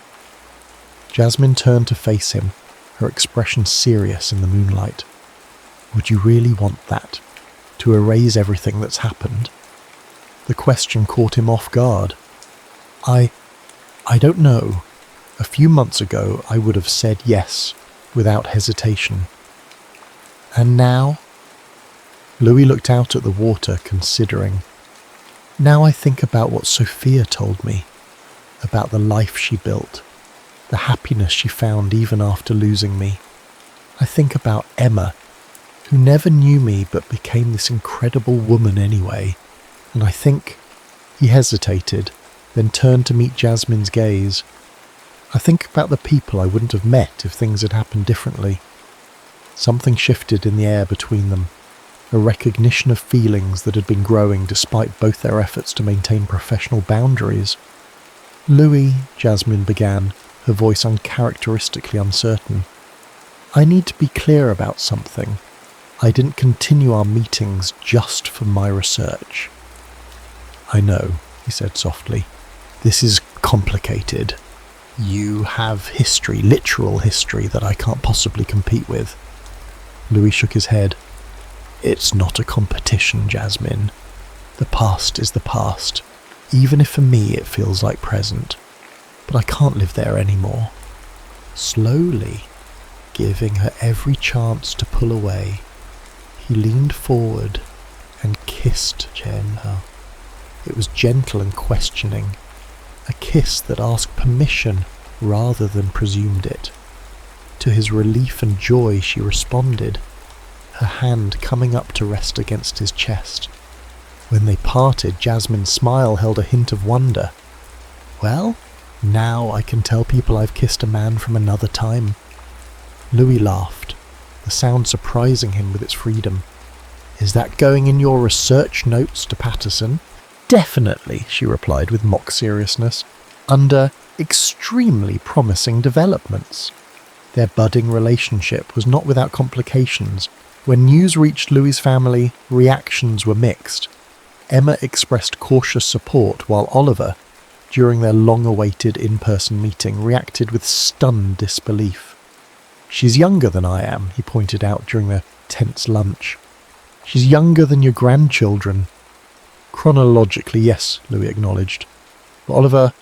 Jasmine turned to face him, her expression serious in the moonlight. "Would you really want that? To erase everything that's happened?" The question caught him off guard. I don't know. A few months ago, I would have said yes, without hesitation. And now?" Louis looked out at the water, considering. "Now I think about what Sophia told me, about the life she built, the happiness she found even after losing me. I think about Emma, who never knew me but became this incredible woman anyway, and I think..." He hesitated, then turned to meet Jasmine's gaze. "I think about the people I wouldn't have met if things had happened differently." Something shifted in the air between them, a recognition of feelings that had been growing despite both their efforts to maintain professional boundaries. "Louis," Jasmine began, her voice uncharacteristically uncertain, "I need to be clear about something. I didn't continue our meetings just for my research." "I know," he said softly. "This is complicated. You have history, literal history, that I can't possibly compete with." Louis shook his head. "It's not a competition, Jasmine. The past is the past, even if for me it feels like present. But I can't live there anymore." Slowly, giving her every chance to pull away, he leaned forward and kissed Jenna. It was gentle and questioning, a kiss that asked permission rather than presumed it. To his relief and joy she responded, her hand coming up to rest against his chest. When they parted, Jasmine's smile held a hint of wonder. "Well, now I can tell people I've kissed a man from another time." Louis laughed, the sound surprising him with its freedom. "Is that going in your research notes to Patterson?" Definitely, she replied with mock seriousness, under extremely promising developments. Their budding relationship was not without complications. When news reached Louis's family, reactions were mixed. Emma expressed cautious support, while Oliver, during their long-awaited in-person meeting, reacted with stunned disbelief. "She's younger than I am," he pointed out during their tense lunch. "She's younger than your grandchildren." "Chronologically, yes," Louis acknowledged. "But Oliver,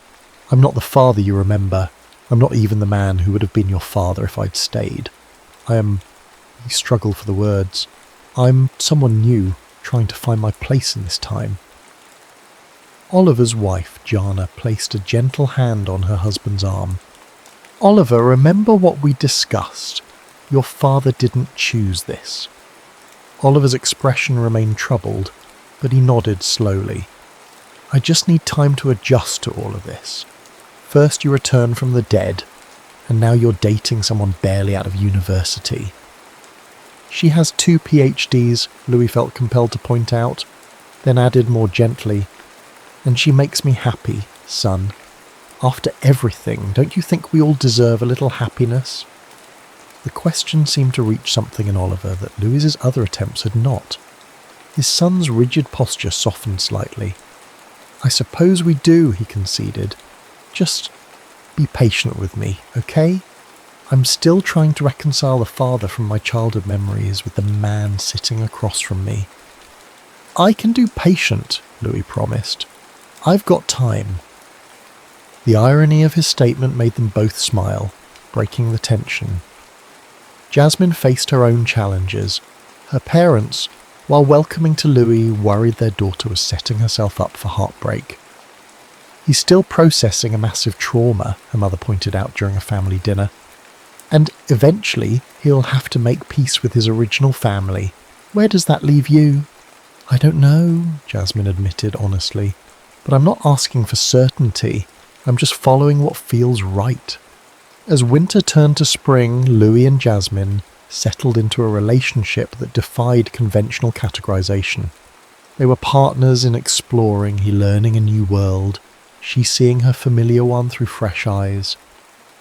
I'm not the father you remember. I'm not even the man who would have been your father if I'd stayed. I am..." He struggled for the words. "I'm someone new, trying to find my place in this time." Oliver's wife, Jana, placed a gentle hand on her husband's arm. "Oliver, remember what we discussed. Your father didn't choose this." Oliver's expression remained troubled, but he nodded slowly. "I just need time to adjust to all of this. First you returned from the dead, and now you're dating someone barely out of university." "She has 2 PhDs, Louis felt compelled to point out, then added more gently, "and she makes me happy, son. After everything, don't you think we all deserve a little happiness?" The question seemed to reach something in Oliver that Louis's other attempts had not. His son's rigid posture softened slightly. "I suppose we do," he conceded. "Just be patient with me, okay? I'm still trying to reconcile the father from my childhood memories with the man sitting across from me." "I can do patient," Louis promised. "I've got time." The irony of his statement made them both smile, breaking the tension. Jasmine faced her own challenges. Her parents, while welcoming to Louis, worried their daughter was setting herself up for heartbreak. "He's still processing a massive trauma," her mother pointed out during a family dinner. "And eventually he'll have to make peace with his original family. Where does that leave you?" "I don't know," Jasmine admitted honestly. "But I'm not asking for certainty. I'm just following what feels right." As winter turned to spring, Louis and Jasmine settled into a relationship that defied conventional categorization. They were partners in exploring, he learning a new world, she seeing her familiar one through fresh eyes.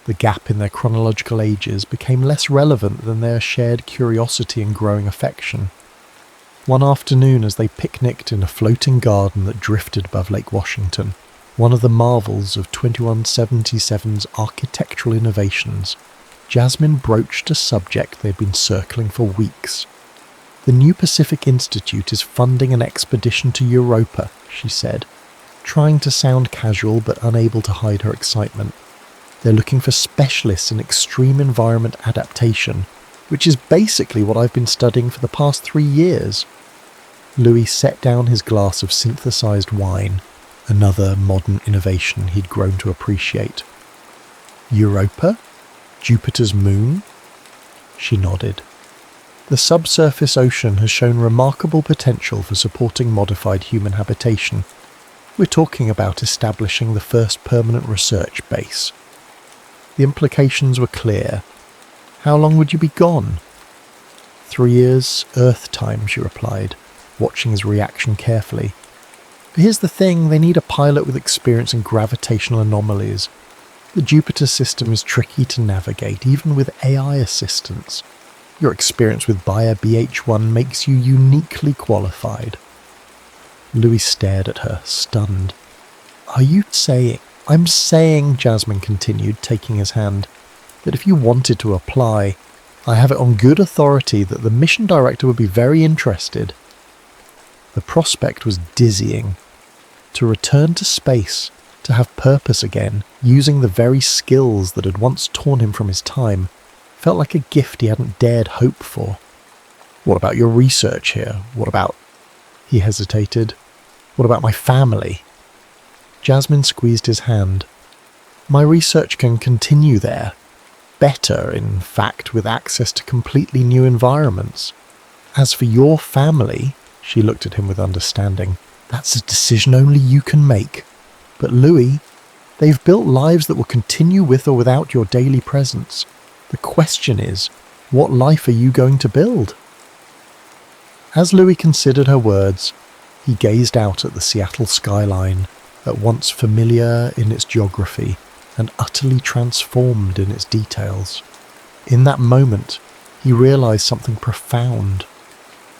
The gap in their chronological ages became less relevant than their shared curiosity and growing affection. One afternoon, as they picnicked in a floating garden that drifted above Lake Washington, one of the marvels of 2177's architectural innovations, Jasmine broached a subject they'd been circling for weeks. "The New Pacific Institute is funding an expedition to Europa," she said, trying to sound casual but unable to hide her excitement. "They're looking for specialists in extreme environment adaptation, which is basically what I've been studying for the past 3 years." Louis set down his glass of synthesized wine, another modern innovation he'd grown to appreciate. "Europa? Jupiter's moon?" She nodded. "The subsurface ocean has shown remarkable potential for supporting modified human habitation. We're talking about establishing the first permanent research base." The implications were clear. "How long would you be gone?" 3 years, Earth time," she replied, watching his reaction carefully. "But here's the thing, they need a pilot with experience in gravitational anomalies. The Jupiter system is tricky to navigate, even with AI assistance. Your experience with Bayer BH1 makes you uniquely qualified." Louis stared at her, stunned. "Are you saying—" "I'm saying," Jasmine continued, taking his hand, "that if you wanted to apply, I have it on good authority that the mission director would be very interested." The prospect was dizzying. To return to space, to have purpose again, using the very skills that had once torn him from his time, felt like a gift he hadn't dared hope for. "What about your research here? What about—" He hesitated. "What about my family?" Jasmine squeezed his hand. "My research can continue there. Better, in fact, with access to completely new environments. As for your family," she looked at him with understanding, "that's a decision only you can make. But Louis, they've built lives that will continue with or without your daily presence. The question is, what life are you going to build?" As Louis considered her words, He gazed out at the Seattle skyline, at once familiar in its geography and utterly transformed in its details. In that moment, he realized something profound.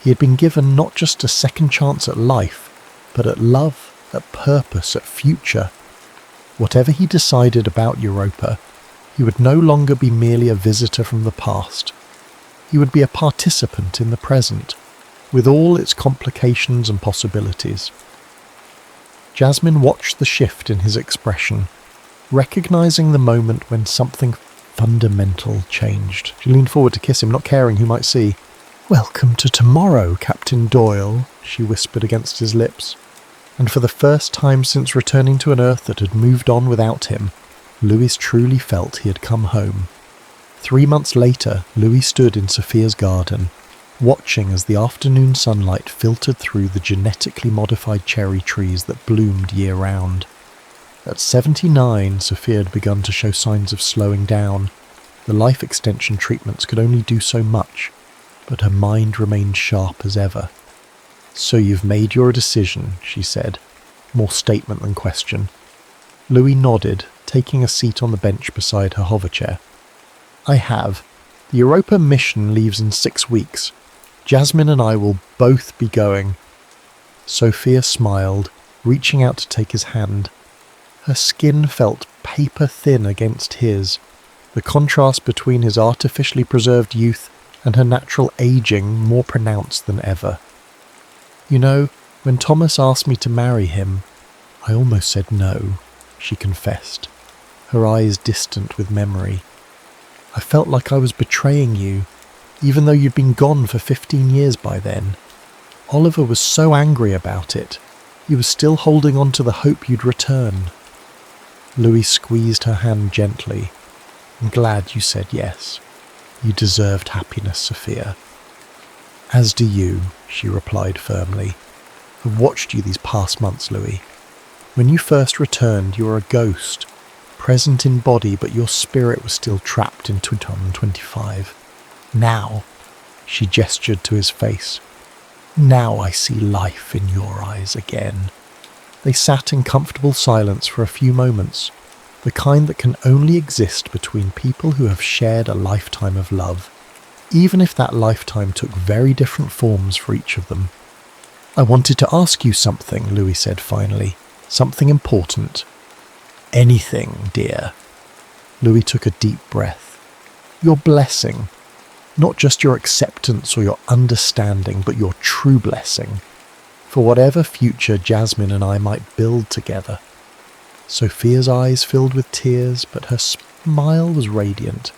He had been given not just a second chance at life, but at love, at purpose, at future. Whatever he decided about Europa, he would no longer be merely a visitor from the past. He would be a participant in the present, with all its complications and possibilities. Jasmine watched the shift in his expression, recognizing the moment when something fundamental changed. She leaned forward to kiss him, not caring who might see. "Welcome to tomorrow, Captain Doyle," she whispered against his lips. And for the first time since returning to an Earth that had moved on without him, Louis truly felt he had come home. 3 months later, Louis stood in Sophia's garden, watching as the afternoon sunlight filtered through the genetically modified cherry trees that bloomed year-round. At 79, Sophia had begun to show signs of slowing down. The life extension treatments could only do so much, but her mind remained sharp as ever. "So you've made your decision," she said, more statement than question. Louis nodded, taking a seat on the bench beside her hoverchair. "I have. The Europa mission leaves in 6 weeks. Jasmine and I will both be going." Sophia smiled, reaching out to take his hand. Her skin felt paper-thin against his, the contrast between his artificially preserved youth and her natural aging more pronounced than ever. "You know, when Thomas asked me to marry him, I almost said no," she confessed, her eyes distant with memory. "I felt like I was betraying you, even though you'd been gone for 15 years by then. Oliver was so angry about it. He was still holding on to the hope you'd return." Louis squeezed her hand gently. "I'm glad you said yes. You deserved happiness, Sophia." "As do you," she replied firmly. "I've watched you these past months, Louis. When you first returned, you were a ghost, present in body, but your spirit was still trapped in 2025. Now," she gestured to his face, "now I see life in your eyes again." They sat in comfortable silence for a few moments, the kind that can only exist between people who have shared a lifetime of love, even if that lifetime took very different forms for each of them. "I wanted to ask you something," Louis said finally. "Something important." "Anything, dear." Louis took a deep breath. "Your blessing. Not just your acceptance or your understanding, but your true blessing. For whatever future Jasmine and I might build together." Sophia's eyes filled with tears, but her smile was radiant.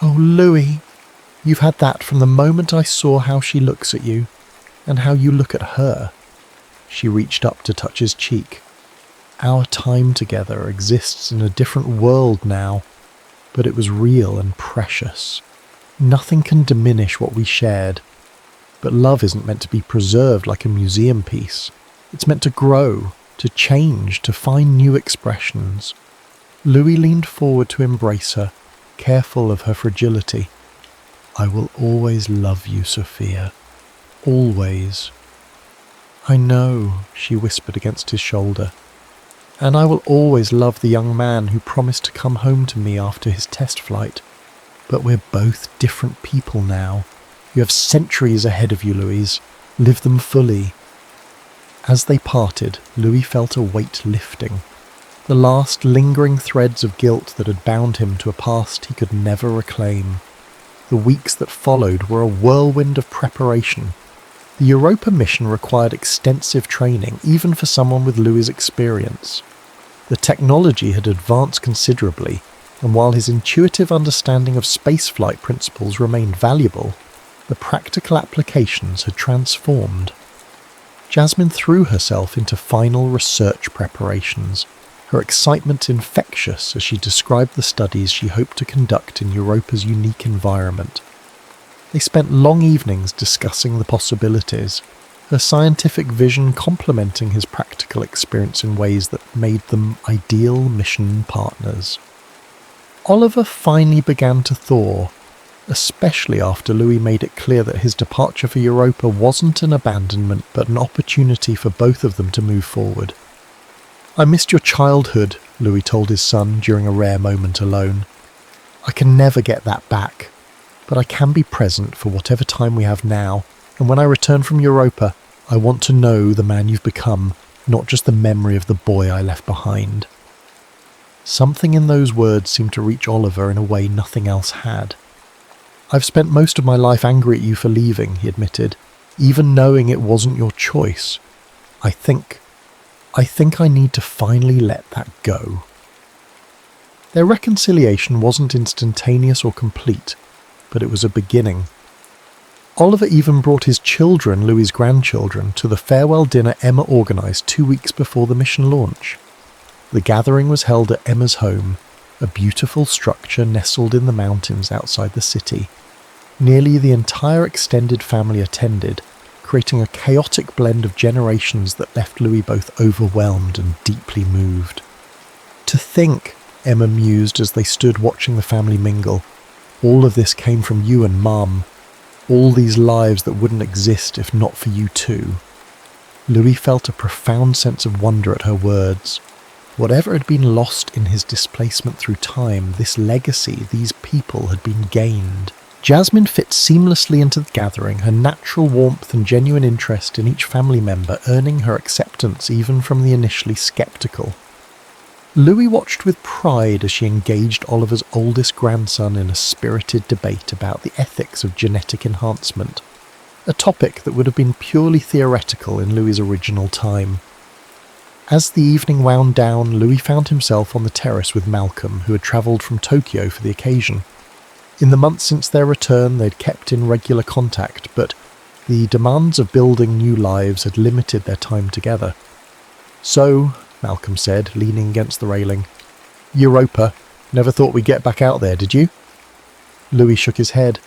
"Oh, Louis, you've had that from the moment I saw how she looks at you, and how you look at her." She reached up to touch his cheek. "Our time together exists in a different world now, but it was real and precious. Nothing can diminish what we shared. But love isn't meant to be preserved like a museum piece. It's meant to grow, to change, to find new expressions." Louis leaned forward to embrace her, careful of her fragility. "I will always love you, Sophia. Always." "I know," she whispered against his shoulder. "And I will always love the young man who promised to come home to me after his test flight. But we're both different people now. You have centuries ahead of you, Louise. Live them fully." As they parted, Louis felt a weight lifting. The last lingering threads of guilt that had bound him to a past he could never reclaim. The weeks that followed were a whirlwind of preparation. The Europa mission required extensive training, even for someone with Louis' experience. The technology had advanced considerably, and while his intuitive understanding of spaceflight principles remained valuable, the practical applications had transformed. Jasmine threw herself into final research preparations, her excitement infectious as she described the studies she hoped to conduct in Europa's unique environment. They spent long evenings discussing the possibilities, her scientific vision complementing his practical experience in ways that made them ideal mission partners. Oliver finally began to thaw. especially after Louis made it clear that his departure for Europa wasn't an abandonment but an opportunity for both of them to move forward. "I missed your childhood," Louis told his son during a rare moment alone. "I can never get that back, but I can be present for whatever time we have now, and when I return from Europa, I want to know the man you've become, not just the memory of the boy I left behind." Something in those words seemed to reach Oliver in a way nothing else had. "I've spent most of my life angry at you for leaving," he admitted, "even knowing it wasn't your choice. I think I need to finally let that go." Their reconciliation wasn't instantaneous or complete, but it was a beginning. Oliver even brought his children, Louis's grandchildren, to the farewell dinner Emma organised 2 weeks before the mission launch. The gathering was held at Emma's home, a beautiful structure nestled in the mountains outside the city. Nearly the entire extended family attended, creating a chaotic blend of generations that left Louis both overwhelmed and deeply moved. "To think," Emma mused as they stood watching the family mingle, "all of this came from you and Mum. All these lives that wouldn't exist if not for you too." Louis felt a profound sense of wonder at her words. Whatever had been lost in his displacement through time, this legacy, these people, had been gained. Jasmine fit seamlessly into the gathering, her natural warmth and genuine interest in each family member earning her acceptance even from the initially sceptical. Louis watched with pride as she engaged Oliver's oldest grandson in a spirited debate about the ethics of genetic enhancement, a topic that would have been purely theoretical in Louis's original time. As the evening wound down, Louis found himself on the terrace with Malcolm, who had travelled from Tokyo for the occasion. In the months since their return, they'd kept in regular contact, but the demands of building new lives had limited their time together. "So," Malcolm said, leaning against the railing, "Europa, never thought we'd get back out there, did you?" Louis shook his head.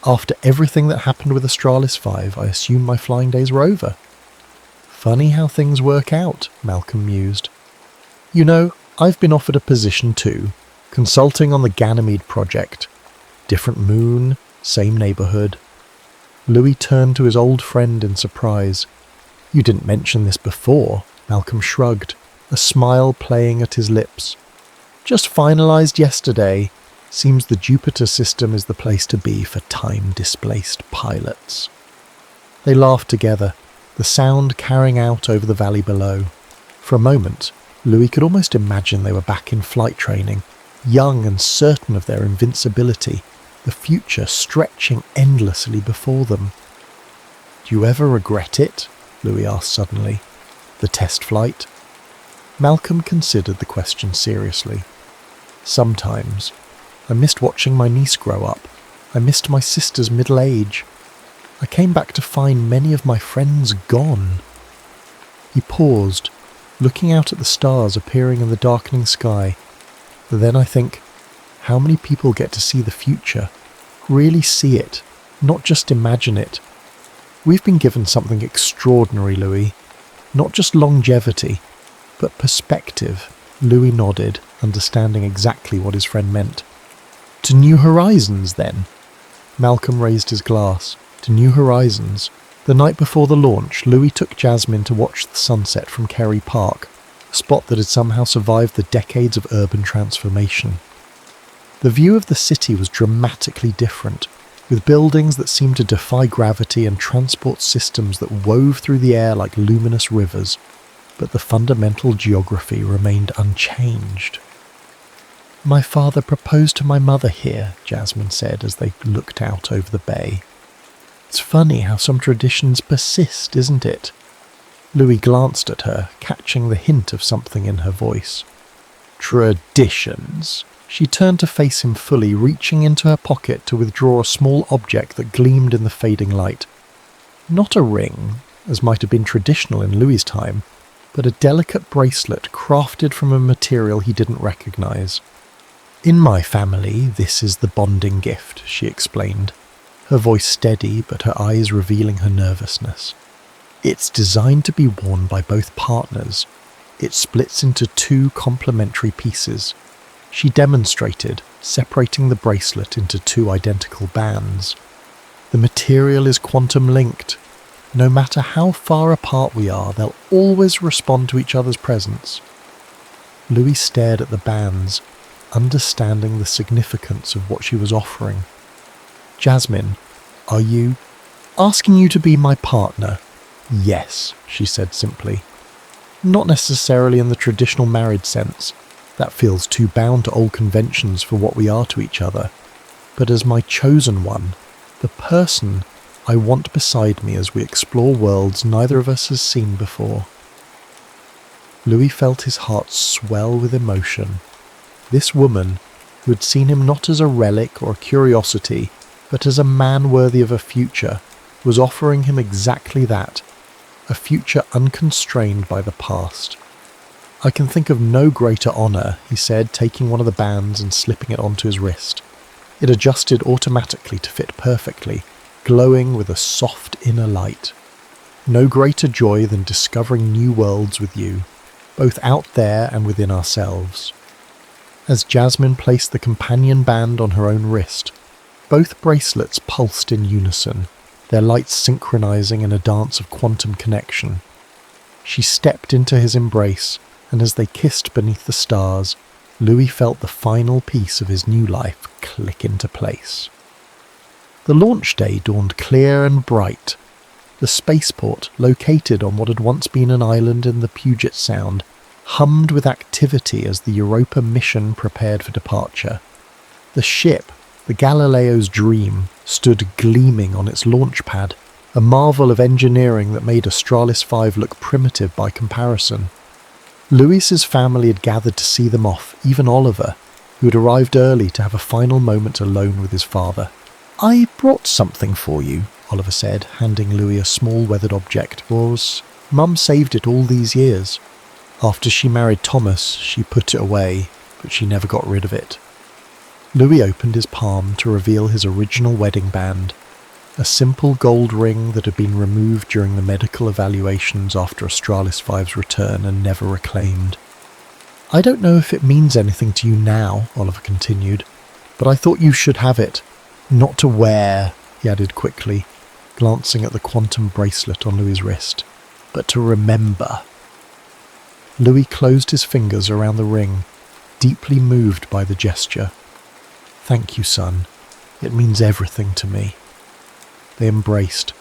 "After everything that happened with Astralis 5, I assumed my flying days were over." "Funny how things work out," Malcolm mused. "You know, I've been offered a position too, consulting on the Ganymede project. Different moon, same neighbourhood." Louis turned to his old friend in surprise. "You didn't mention this before," Malcolm shrugged, a smile playing at his lips. "Just finalised yesterday. Seems the Jupiter system is the place to be for time-displaced pilots." They laughed together, the sound carrying out over the valley below. For a moment, Louis could almost imagine they were back in flight training, young and certain of their invincibility, the future stretching endlessly before them. "Do you ever regret it?" Louis asked suddenly. "The test flight?" Malcolm considered the question seriously. "Sometimes. I missed watching my niece grow up. I missed my sister's middle age. I came back to find many of my friends gone." He paused, looking out at the stars appearing in the darkening sky. "Then I think, how many people get to see the future? Really see it, not just imagine it? We've been given something extraordinary, Louis. Not just longevity, but perspective." Louis nodded, understanding exactly what his friend meant. "To new horizons, then?" Malcolm raised his glass. To new horizons. The night before the launch, Louis took Jasmine to watch the sunset from Kerry Park, a spot that had somehow survived the decades of urban transformation. The view of the city was dramatically different, with buildings that seemed to defy gravity and transport systems that wove through the air like luminous rivers, but the fundamental geography remained unchanged. "My father proposed to my mother here," Jasmine said as they looked out over the bay. "It's funny how some traditions persist, isn't it?" Louis glanced at her, catching the hint of something in her voice. "Traditions?" She turned to face him fully, reaching into her pocket to withdraw a small object that gleamed in the fading light. Not a ring, as might have been traditional in Louis's time, but a delicate bracelet crafted from a material he didn't recognise. "In my family, this is the bonding gift," she explained, her voice steady but her eyes revealing her nervousness. "It's designed to be worn by both partners. It splits into 2 complementary pieces. She demonstrated, separating the bracelet into 2 identical bands. The material is quantum linked. No matter how far apart we are, they'll always respond to each other's presence. Louis stared at the bands, understanding the significance of what she was offering. Jasmine, are you asking you to be my partner? Yes, she said simply. Not necessarily in the traditional married sense. That feels too bound to old conventions for what we are to each other. But as my chosen one, the person I want beside me as we explore worlds neither of us has seen before. Louis felt his heart swell with emotion. This woman, who had seen him not as a relic or a curiosity, but as a man worthy of a future, was offering him exactly that, a future unconstrained by the past. I can think of no greater honour, he said, taking one of the bands and slipping it onto his wrist. It adjusted automatically to fit perfectly, glowing with a soft inner light. No greater joy than discovering new worlds with you, both out there and within ourselves. As Jasmine placed the companion band on her own wrist, both bracelets pulsed in unison, their lights synchronizing in a dance of quantum connection. She stepped into his embrace, and as they kissed beneath the stars, Louis felt the final piece of his new life click into place. The launch day dawned clear and bright. The spaceport, located on what had once been an island in the Puget Sound, hummed with activity as the Europa mission prepared for departure. The ship, the Galileo's Dream, stood gleaming on its launch pad, a marvel of engineering that made Australis 5 look primitive by comparison. Louis's family had gathered to see them off, even Oliver, who had arrived early to have a final moment alone with his father. "I brought something for you," Oliver said, handing Louis a small weathered object. Mum saved it all these years. After she married Thomas, she put it away, but she never got rid of it. Louis opened his palm to reveal his original wedding band, a simple gold ring that had been removed during the medical evaluations after Australis 5's return and never reclaimed. "I don't know if it means anything to you now," Oliver continued, "but I thought you should have it. Not to wear," he added quickly, glancing at the quantum bracelet on Louis's wrist, "but to remember." Louis closed his fingers around the ring, deeply moved by the gesture. "Thank you, son. It means everything to me." They embraced,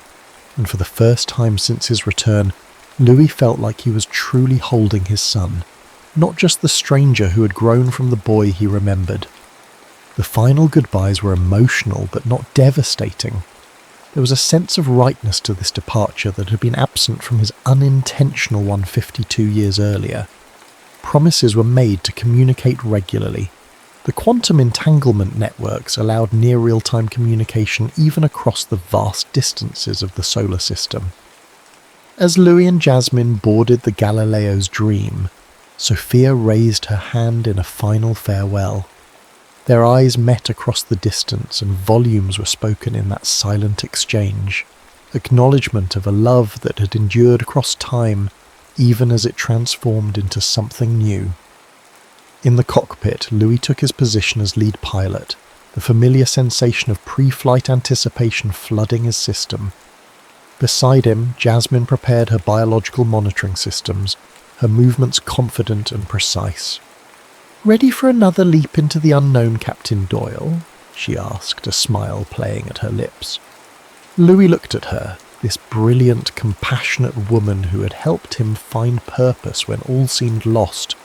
and for the first time since his return, Louis felt like he was truly holding his son, not just the stranger who had grown from the boy he remembered. The final goodbyes were emotional but not devastating. There was a sense of rightness to this departure that had been absent from his unintentional one 52 years earlier. Promises were made to communicate regularly. The quantum entanglement networks allowed near real-time communication even across the vast distances of the solar system. As Louis and Jasmine boarded the Galileo's Dream, Sophia raised her hand in a final farewell. Their eyes met across the distance, and volumes were spoken in that silent exchange, acknowledgement of a love that had endured across time, even as it transformed into something new. In the cockpit, Louis took his position as lead pilot, the familiar sensation of pre-flight anticipation flooding his system. Beside him, Jasmine prepared her biological monitoring systems, her movements confident and precise. "Ready for another leap into the unknown, Captain Doyle?" she asked, a smile playing at her lips. Louis looked at her, this brilliant, compassionate woman who had helped him find purpose when all seemed lost,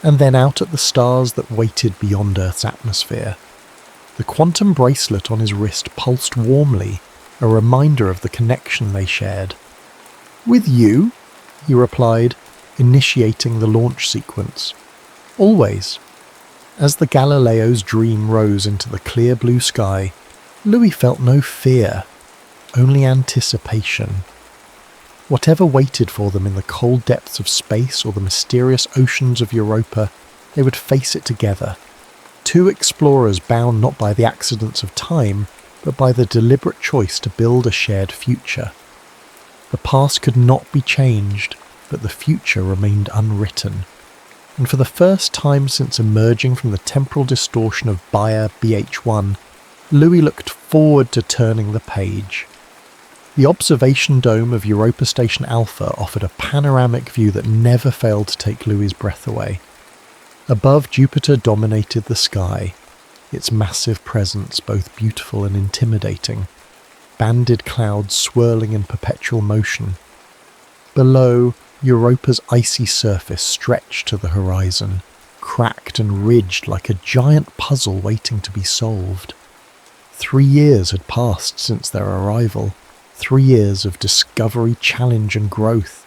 and then out at the stars that waited beyond Earth's atmosphere. The quantum bracelet on his wrist pulsed warmly, a reminder of the connection they shared. "With you?" he replied, initiating the launch sequence. "Always." As the Galileo's Dream rose into the clear blue sky, Louis felt no fear, only anticipation. Whatever waited for them in the cold depths of space or the mysterious oceans of Europa, they would face it together. Two explorers bound not by the accidents of time, but by the deliberate choice to build a shared future. The past could not be changed, but the future remained unwritten. and for the first time since emerging from the temporal distortion of Bayer BH1, Louis looked forward to turning the page. The observation dome of Europa Station Alpha offered a panoramic view that never failed to take Louis's breath away. Above, Jupiter dominated the sky, its massive presence both beautiful and intimidating, banded clouds swirling in perpetual motion. Below, Europa's icy surface stretched to the horizon, cracked and ridged like a giant puzzle waiting to be solved. 3 years had passed since their arrival, 3 years of discovery, challenge and growth.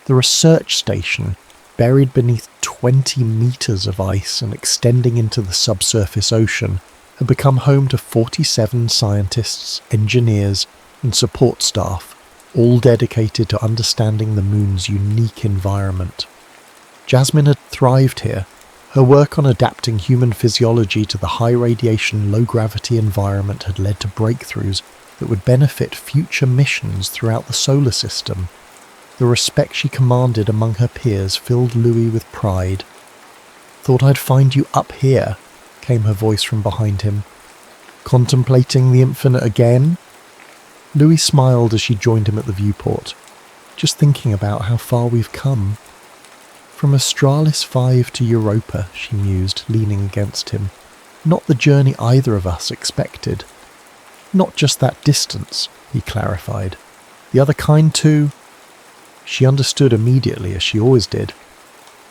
The research station, buried beneath 20 meters of ice and extending into the subsurface ocean, had become home to 47 scientists, engineers and support staff, all dedicated to understanding the moon's unique environment. Jasmine had thrived here. Her work on adapting human physiology to the high radiation, low gravity environment had led to breakthroughs that would benefit future missions throughout the solar system. The respect she commanded among her peers filled Louis with pride. "Thought I'd find you up here," came her voice from behind him. "Contemplating the infinite again?" Louis smiled as she joined him at the viewport. "Just thinking about how far we've come." "From Australis 5 to Europa," she mused, leaning against him. "Not the journey either of us expected." "Not just that distance," he clarified. "The other kind too." She understood immediately, as she always did.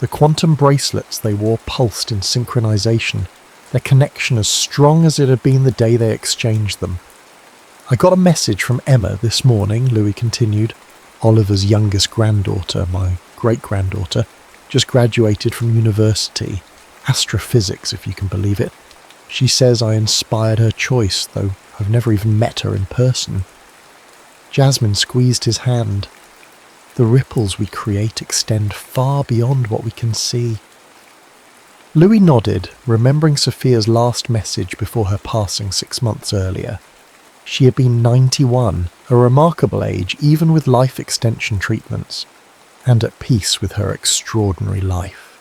The quantum bracelets they wore pulsed in synchronization, their connection as strong as it had been the day they exchanged them. "I got a message from Emma this morning," Louis continued. "Oliver's youngest granddaughter, my great-granddaughter, just graduated from university. Astrophysics, if you can believe it. She says I inspired her choice, though I've never even met her in person." Jasmine squeezed his hand. "The ripples we create extend far beyond what we can see." Louis nodded, remembering Sophia's last message before her passing 6 months earlier. She had been 91, a remarkable age even with life extension treatments, and at peace with her extraordinary life.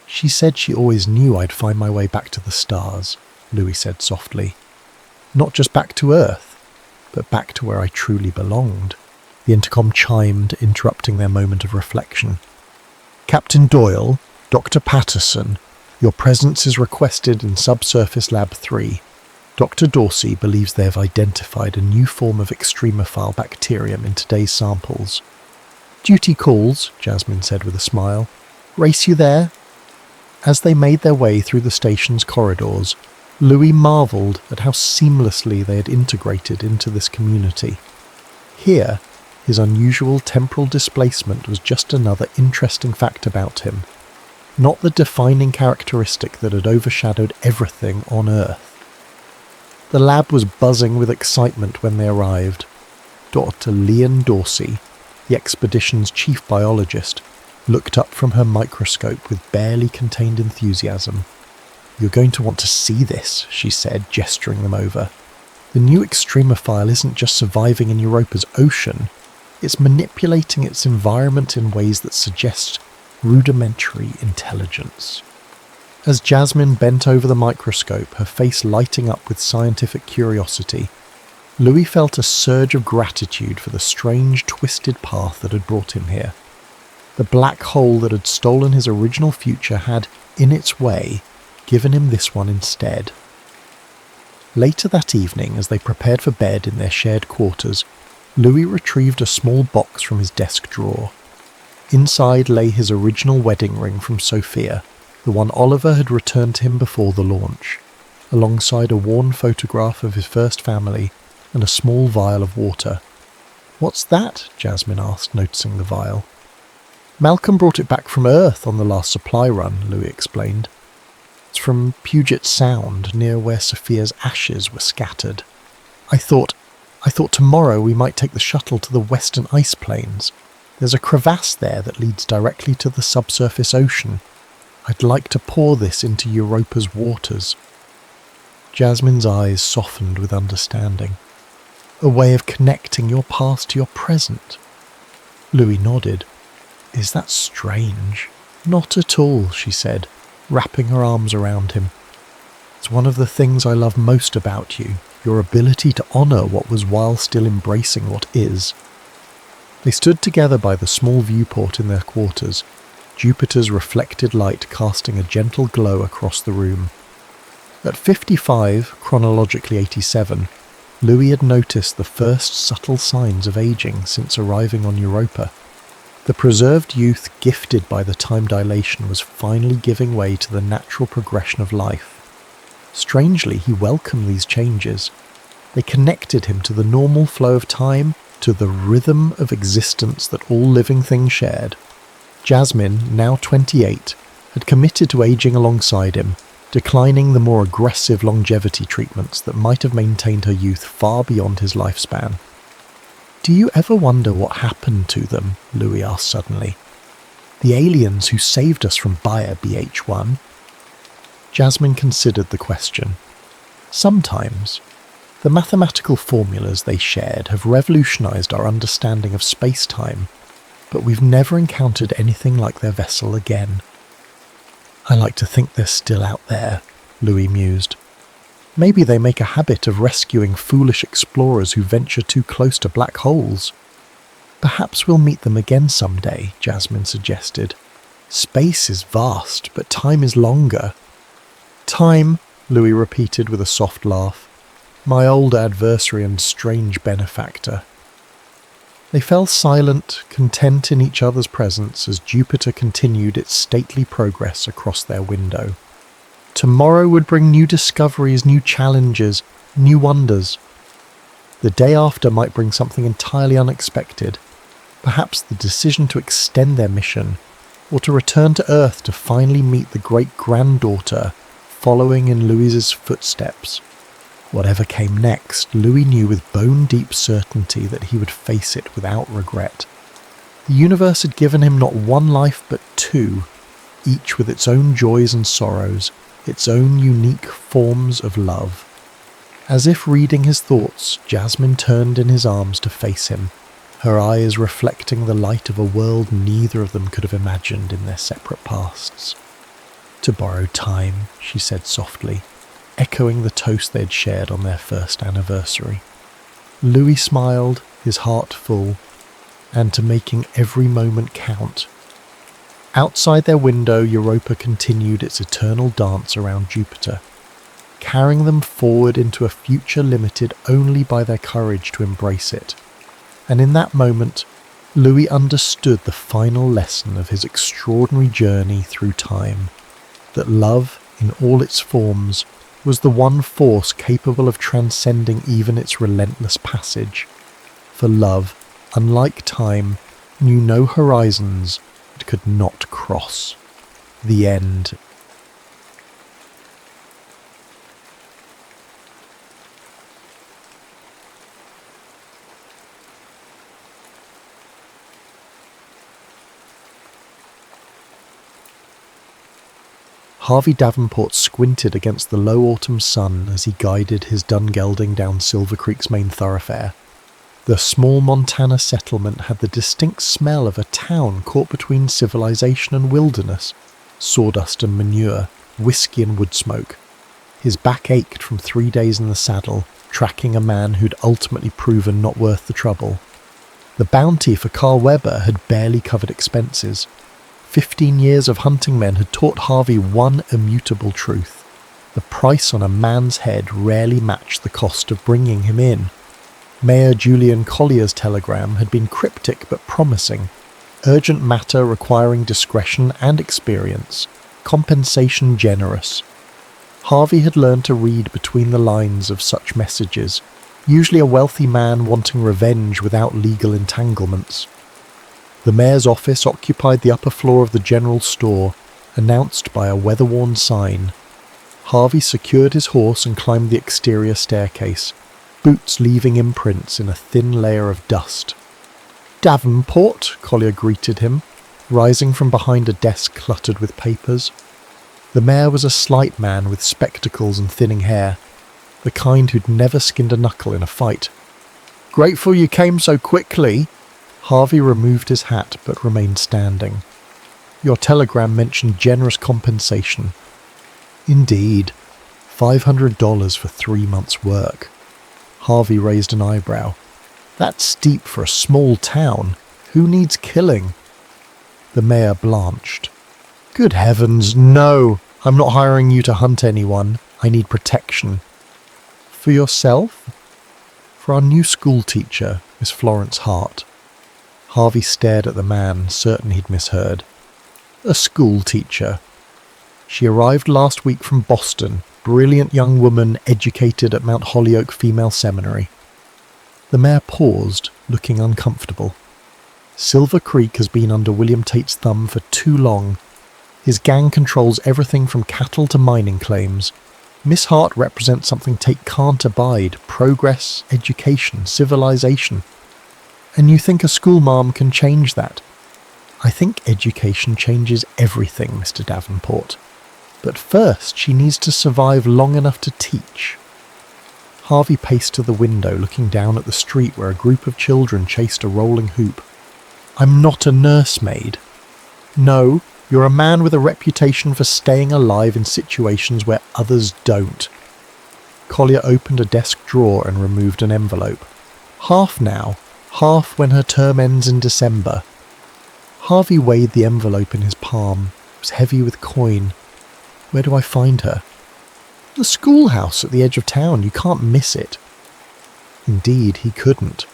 "She said she always knew I'd find my way back to the stars," Louis said softly. "Not just back to Earth, but back to where I truly belonged." The intercom chimed, interrupting their moment of reflection. "Captain Doyle, Dr. Patterson, your presence is requested in Subsurface Lab 3. Dr. Dorsey believes they have identified a new form of extremophile bacterium in today's samples." "Duty calls," Jasmine said with a smile. "Race you there?" As they made their way through the station's corridors, Louis marvelled at how seamlessly they had integrated into this community. Here, his unusual temporal displacement was just another interesting fact about him, not the defining characteristic that had overshadowed everything on Earth. The lab was buzzing with excitement when they arrived. Dr. Leon Dorsey, the expedition's chief biologist, looked up from her microscope with barely contained enthusiasm. "You're going to want to see this," she said, gesturing them over. "The new extremophile isn't just surviving in Europa's ocean, it's manipulating its environment in ways that suggest rudimentary intelligence." As Jasmine bent over the microscope, her face lighting up with scientific curiosity, Louis felt a surge of gratitude for the strange, twisted path that had brought him here. The black hole that had stolen his original future had, in its way, given him this one instead. Later that evening, as they prepared for bed in their shared quarters, Louis retrieved a small box from his desk drawer. Inside lay his original wedding ring from Sophia, the one Oliver had returned to him before the launch, alongside a worn photograph of his first family and a small vial of water. "What's that?" Jasmine asked, noticing the vial. "Malcolm brought it back from Earth on the last supply run," Louis explained. "It's from Puget Sound, near where Sophia's ashes were scattered. I thought tomorrow we might take the shuttle to the western ice plains. There's a crevasse there that leads directly to the subsurface ocean. I'd like to pour this into Europa's waters." Jasmine's eyes softened with understanding. "A way of connecting your past to your present." Louis nodded. "Is that strange?" "Not at all," she said, wrapping her arms around him. "It's one of the things I love most about you, your ability to honour what was while still embracing what is." They stood together by the small viewport in their quarters, Jupiter's reflected light casting a gentle glow across the room. At 55, chronologically 87, Louis had noticed the first subtle signs of aging since arriving on Europa. The preserved youth gifted by the time dilation was finally giving way to the natural progression of life. Strangely, he welcomed these changes. They connected him to the normal flow of time, to the rhythm of existence that all living things shared. Jasmine, now 28, had committed to aging alongside him, declining the more aggressive longevity treatments that might have maintained her youth far beyond his lifespan. "Do you ever wonder what happened to them?" Louis asked suddenly. "The aliens who saved us from Bayer BH1? Jasmine considered the question. "Sometimes. The mathematical formulas they shared have revolutionized our understanding of space-time, but we've never encountered anything like their vessel again." "I like to think they're still out there," Louis mused. "Maybe they make a habit of rescuing foolish explorers who venture too close to black holes." "Perhaps we'll meet them again someday," Jasmine suggested. "Space is vast, but time is longer." "Time," Louis repeated with a soft laugh. "My old adversary and strange benefactor." They fell silent, content in each other's presence as Jupiter continued its stately progress across their window. Tomorrow would bring new discoveries, new challenges, new wonders. The day after might bring something entirely unexpected, perhaps the decision to extend their mission, or to return to Earth to finally meet the great-granddaughter following in Louis's footsteps. Whatever came next, Louis knew with bone-deep certainty that he would face it without regret. The universe had given him not one life but two, each with its own joys and sorrows, its own unique forms of love. As if reading his thoughts, Jasmine turned in his arms to face him, her eyes reflecting the light of a world neither of them could have imagined in their separate pasts. "To borrow time," she said softly, echoing the toast they had shared on their first anniversary. Louis smiled, his heart full, and to making every moment count. Outside their window, Europa continued its eternal dance around Jupiter, carrying them forward into a future limited only by their courage to embrace it. And in that moment, Louis understood the final lesson of his extraordinary journey through time, that love, in all its forms, was the one force capable of transcending even its relentless passage. For love, unlike time, knew no horizons it could not cross. The end. Harvey Davenport squinted against the low autumn sun as he guided his dun gelding down Silver Creek's main thoroughfare. The small Montana settlement had the distinct smell of a town caught between civilization and wilderness, sawdust and manure, whiskey and wood smoke. His back ached from 3 days in the saddle, tracking a man who'd ultimately proven not worth the trouble. The bounty for Carl Weber had barely covered expenses. 15 years of hunting men had taught Harvey one immutable truth. The price on a man's head rarely matched the cost of bringing him in. Mayor Julian Collier's telegram had been cryptic but promising. Urgent matter requiring discretion and experience. Compensation generous. Harvey had learned to read between the lines of such messages, usually a wealthy man wanting revenge without legal entanglements. The mayor's office occupied the upper floor of the general store, announced by a weather-worn sign. Harvey secured his horse and climbed the exterior staircase, boots leaving imprints in a thin layer of dust. "Davenport," Collier greeted him, rising from behind a desk cluttered with papers. The mayor was a slight man with spectacles and thinning hair, the kind who'd never skinned a knuckle in a fight. "Grateful you came so quickly." Harvey removed his hat but remained standing. Your telegram mentioned generous compensation. Indeed, $500 for 3 months' work. Harvey raised an eyebrow. That's steep for a small town. Who needs killing? The mayor blanched. Good heavens, no! I'm not hiring you to hunt anyone. I need protection. For yourself? For our new school teacher, Miss Florence Hart. Harvey stared at the man, certain he'd misheard. A school teacher. She arrived last week from Boston, brilliant young woman educated at Mount Holyoke Female Seminary. The mayor paused, looking uncomfortable. Silver Creek has been under William Tate's thumb for too long. His gang controls everything from cattle to mining claims. Miss Hart represents something Tate can't abide: progress, education, civilization. And you think a schoolmarm can change that? I think education changes everything, Mr. Davenport. But first she needs to survive long enough to teach. Harvey paced to the window, looking down at the street where a group of children chased a rolling hoop. I'm not a nursemaid. No, you're a man with a reputation for staying alive in situations where others don't. Collier opened a desk drawer and removed an envelope. Half now, half when her term ends in December. Harvey weighed the envelope in his palm. It was heavy with coin. Where do I find her? The schoolhouse at the edge of town. You can't miss it. Indeed, he couldn't.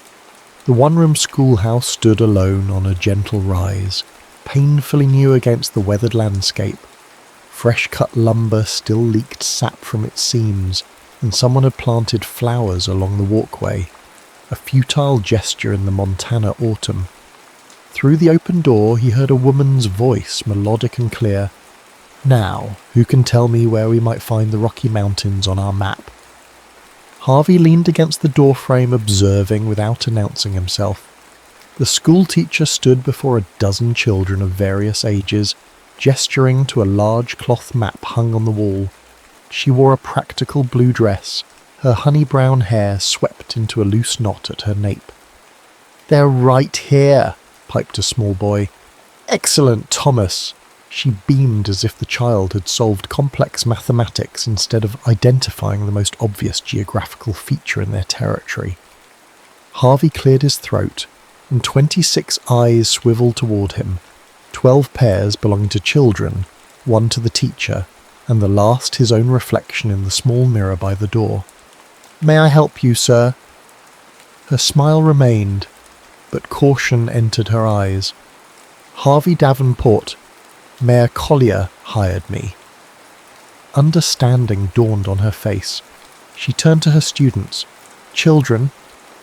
The one-room schoolhouse stood alone on a gentle rise, painfully new against the weathered landscape. Fresh-cut lumber still leaked sap from its seams, and someone had planted flowers along the walkway, a futile gesture in the Montana autumn. Through the open door he heard a woman's voice, melodic and clear. Now, who can tell me where we might find the Rocky Mountains on our map? Harvey leaned against the doorframe, observing without announcing himself. The schoolteacher stood before a dozen children of various ages, gesturing to a large cloth map hung on the wall. She wore a practical blue dress, her honey-brown hair swept into a loose knot at her nape. "They're right here," piped a small boy. "Excellent, Thomas." She beamed as if the child had solved complex mathematics instead of identifying the most obvious geographical feature in their territory. Harvey cleared his throat, and 26 eyes swiveled toward him, 12 pairs belonging to children, 1 to the teacher, and the last his own reflection in the small mirror by the door. "May I help you, sir?" Her smile remained, but caution entered her eyes. "Harvey Davenport, Mayor Collier hired me." Understanding dawned on her face. She turned to her students. "Children,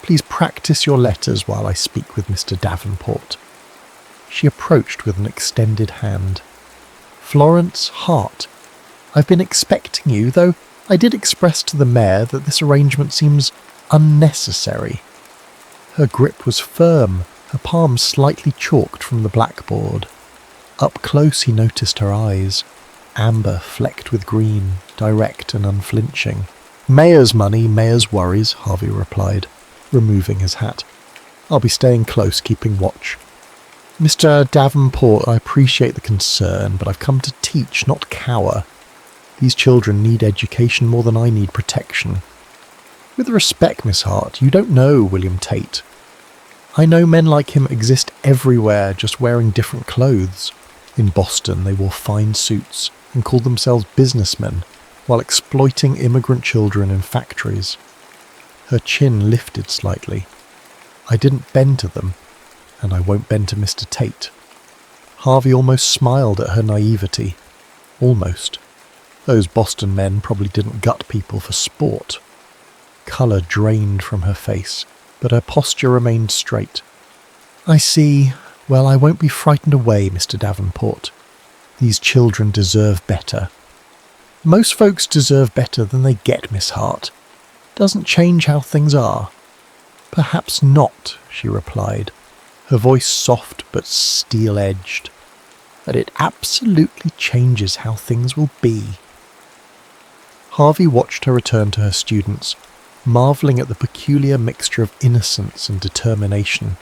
please practice your letters while I speak with Mr. Davenport." She approached with an extended hand. "Florence Hart, I've been expecting you, though I did express to the mayor that this arrangement seems unnecessary." Her grip was firm, her palm slightly chalked from the blackboard. Up close he noticed her eyes, amber flecked with green, direct and unflinching. "Mayor's money, mayor's worries," Harvey replied, removing his hat. "I'll be staying close, keeping watch. Mr. Davenport, I appreciate the concern, but I've come to teach, not cower. These children need education more than I need protection. With respect, Miss Hart, you don't know William Tate. I know men like him exist everywhere, just wearing different clothes. In Boston they wore fine suits and called themselves businessmen, while exploiting immigrant children in factories." Her chin lifted slightly. "I didn't bend to them, and I won't bend to Mr. Tate." Harvey almost smiled at her naivety. Almost. Those Boston men probably didn't gut people for sport. Colour drained from her face, but her posture remained straight. "I see. Well, I won't be frightened away, Mr. Davenport. These children deserve better." "Most folks deserve better than they get, Miss Hart. Doesn't change how things are." "Perhaps not," she replied, her voice soft but steel-edged. "But it absolutely changes how things will be." Harvey watched her return to her students, marvelling at the peculiar mixture of innocence and determination.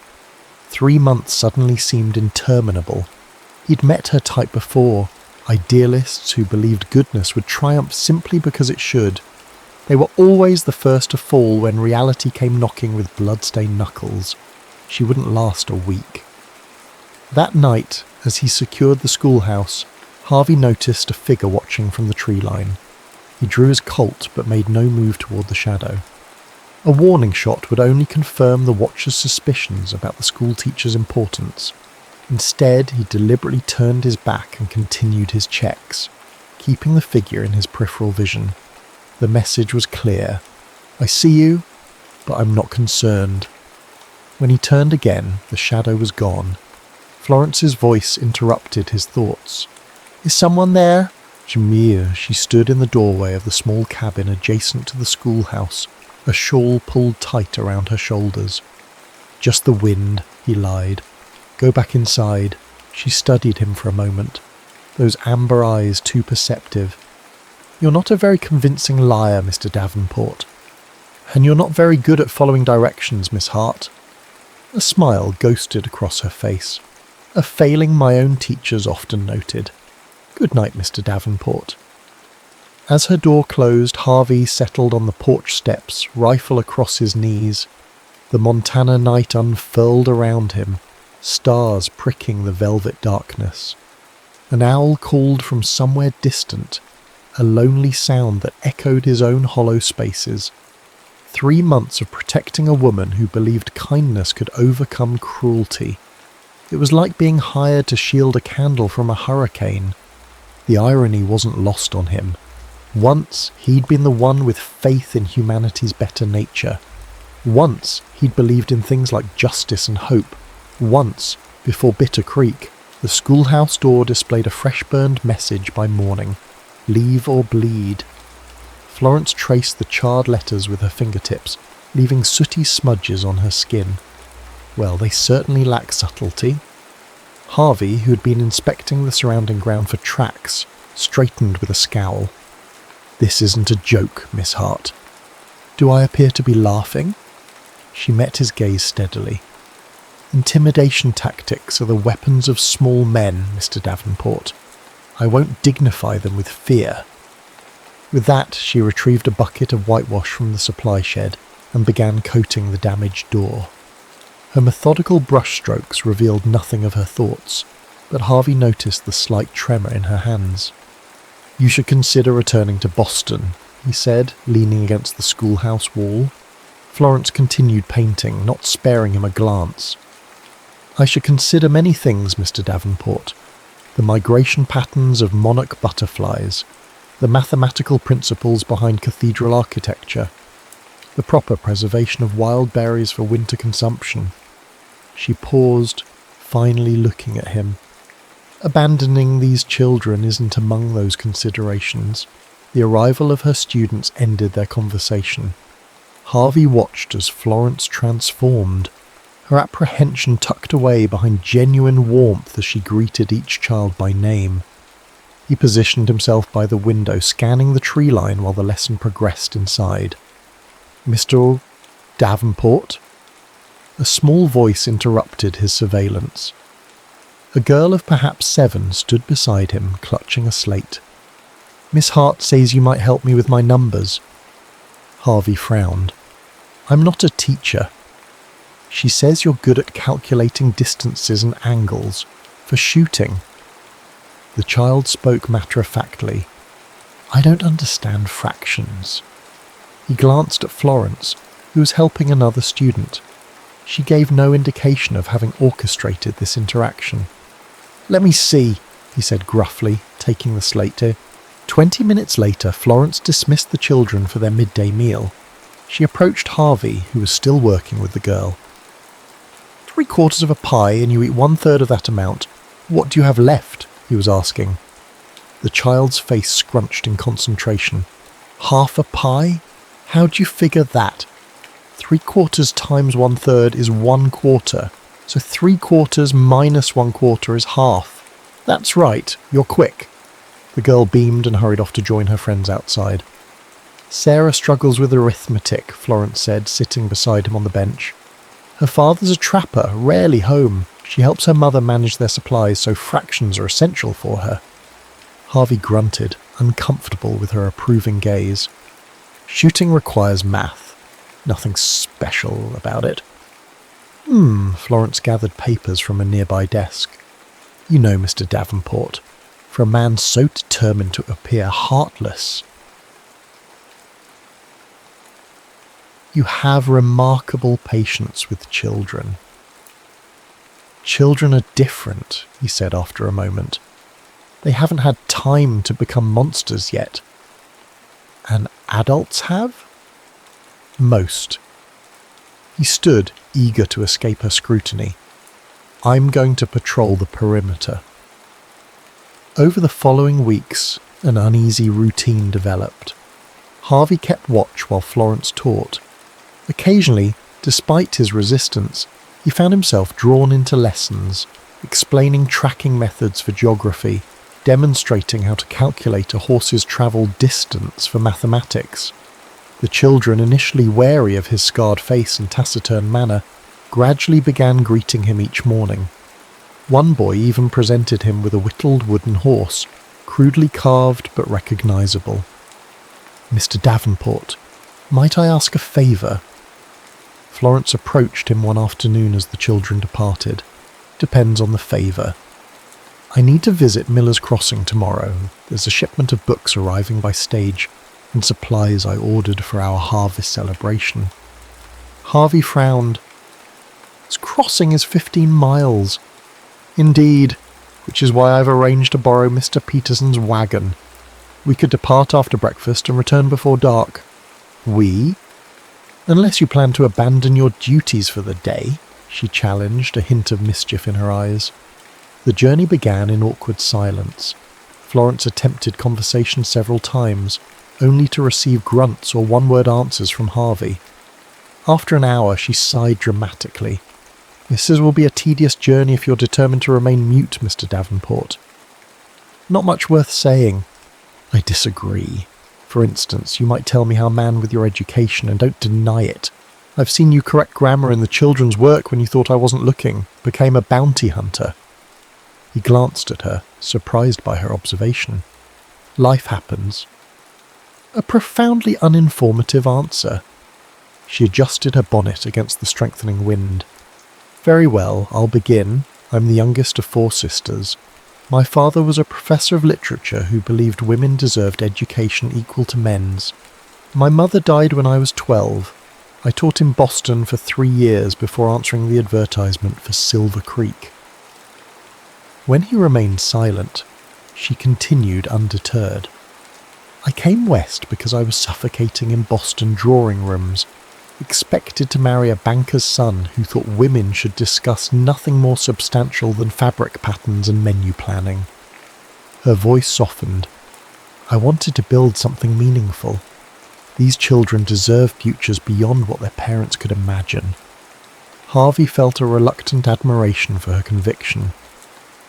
3 months suddenly seemed interminable. He'd met her type before, idealists who believed goodness would triumph simply because it should. They were always the first to fall when reality came knocking with blood-stained knuckles. She wouldn't last a week. That night, as he secured the schoolhouse, Harvey noticed a figure watching from the tree line. He drew his Colt but made no move toward the shadow. A warning shot would only confirm the watcher's suspicions about the schoolteacher's importance. Instead, he deliberately turned his back and continued his checks, keeping the figure in his peripheral vision. The message was clear. I see you, but I'm not concerned. When he turned again, the shadow was gone. Florence's voice interrupted his thoughts. Is someone there? Jamia, she stood in the doorway of the small cabin adjacent to the schoolhouse, a shawl pulled tight around her shoulders. Just the wind, he lied. Go back inside. She studied him for a moment, those amber eyes too perceptive. You're not a very convincing liar, Mr. Davenport. And you're not very good at following directions, Miss Hart. A smile ghosted across her face, a failing my own teachers often noted. Good night, Mr. Davenport. As her door closed, Harvey settled on the porch steps, rifle across his knees. The Montana night unfurled around him, stars pricking the velvet darkness. An owl called from somewhere distant, a lonely sound that echoed his own hollow spaces. 3 months of protecting a woman who believed kindness could overcome cruelty. It was like being hired to shield a candle from a hurricane. The irony wasn't lost on him. Once he'd been the one with faith in humanity's better nature. Once he'd believed in things like justice and hope. Once, before Bitter Creek, the schoolhouse door displayed a fresh-burned message by morning. Leave or bleed. Florence traced the charred letters with her fingertips, leaving sooty smudges on her skin. Well, they certainly lack subtlety. Harvey, who had been inspecting the surrounding ground for tracks, straightened with a scowl. This isn't a joke, Miss Hart. Do I appear to be laughing? She met his gaze steadily. Intimidation tactics are the weapons of small men, Mr. Davenport. I won't dignify them with fear. With that, she retrieved a bucket of whitewash from the supply shed and began coating the damaged door. Her methodical brushstrokes revealed nothing of her thoughts, but Harvey noticed the slight tremor in her hands. You should consider returning to Boston, he said, leaning against the schoolhouse wall. Florence continued painting, not sparing him a glance. I should consider many things, Mr. Davenport. The migration patterns of monarch butterflies, the mathematical principles behind cathedral architecture, the proper preservation of wild berries for winter consumption. She paused, finally looking at him. Abandoning these children isn't among those considerations. The arrival of her students ended their conversation. Harvey watched as Florence transformed, her apprehension tucked away behind genuine warmth as she greeted each child by name. He positioned himself by the window, scanning the tree line while the lesson progressed inside. Mr. Davenport? A small voice interrupted his surveillance. A girl of perhaps 7 stood beside him, clutching a slate. Miss Hart says you might help me with my numbers. Harvey frowned. I'm not a teacher. She says you're good at calculating distances and angles, for shooting. The child spoke matter-of-factly. I don't understand fractions. He glanced at Florence, who was helping another student. She gave no indication of having orchestrated this interaction. Let me see, he said gruffly, taking the slate. 20 minutes later, Florence dismissed the children for their midday meal. She approached Harvey, who was still working with the girl. 3/4 of a pie and you eat 1/3 of that amount. What do you have left? He was asking. The child's face scrunched in concentration. Half a pie? How'd you figure that? 3/4 times 1/3 is 1/4, so 3/4 minus 1/4 is half. That's right, you're quick. The girl beamed and hurried off to join her friends outside. Sarah struggles with arithmetic, Florence said, sitting beside him on the bench. Her father's a trapper, rarely home. She helps her mother manage their supplies, so fractions are essential for her. Harvey grunted, uncomfortable with her approving gaze. Shooting requires math. Nothing special about it. Florence gathered papers from a nearby desk. You know, Mr. Davenport, for a man so determined to appear heartless. You have remarkable patience with children. Children are different, he said after a moment. They haven't had time to become monsters yet. And adults have? Most. He stood, eager to escape her scrutiny. I'm going to patrol the perimeter. Over the following weeks, an uneasy routine developed. Harvey kept watch while Florence taught. Occasionally, despite his resistance, he found himself drawn into lessons, explaining tracking methods for geography, demonstrating how to calculate a horse's travelled distance for mathematics. The children, initially wary of his scarred face and taciturn manner, gradually began greeting him each morning. One boy even presented him with a whittled wooden horse, crudely carved but recognisable. Mr. Davenport, might I ask a favour? Florence approached him one afternoon as the children departed. Depends on the favour. I need to visit Miller's Crossing tomorrow. There's a shipment of books arriving by stage, and supplies I ordered for our harvest celebration. Harvey frowned. This crossing is 15 miles. Indeed, which is why I've arranged to borrow Mr. Peterson's wagon. We could depart after breakfast and return before dark. We? Unless you plan to abandon your duties for the day, she challenged, a hint of mischief in her eyes. The journey began in awkward silence. Florence attempted conversation several times, only to receive grunts or one-word answers from Harvey. After an hour, she sighed dramatically. This will be a tedious journey if you're determined to remain mute, Mr. Davenport. Not much worth saying. I disagree. For instance, you might tell me how a man with your education, and don't deny it. I've seen you correct grammar in the children's work when you thought I wasn't looking, became a bounty hunter. He glanced at her, surprised by her observation. Life happens. A profoundly uninformative answer. She adjusted her bonnet against the strengthening wind. Very well, I'll begin. I'm the youngest of 4 sisters. My father was a professor of literature who believed women deserved education equal to men's. My mother died when I was 12. I taught in Boston for 3 years before answering the advertisement for Silver Creek. When he remained silent, she continued undeterred. I came west because I was suffocating in Boston drawing rooms, expected to marry a banker's son who thought women should discuss nothing more substantial than fabric patterns and menu planning. Her voice softened. I wanted to build something meaningful. These children deserve futures beyond what their parents could imagine. Harvey felt a reluctant admiration for her conviction.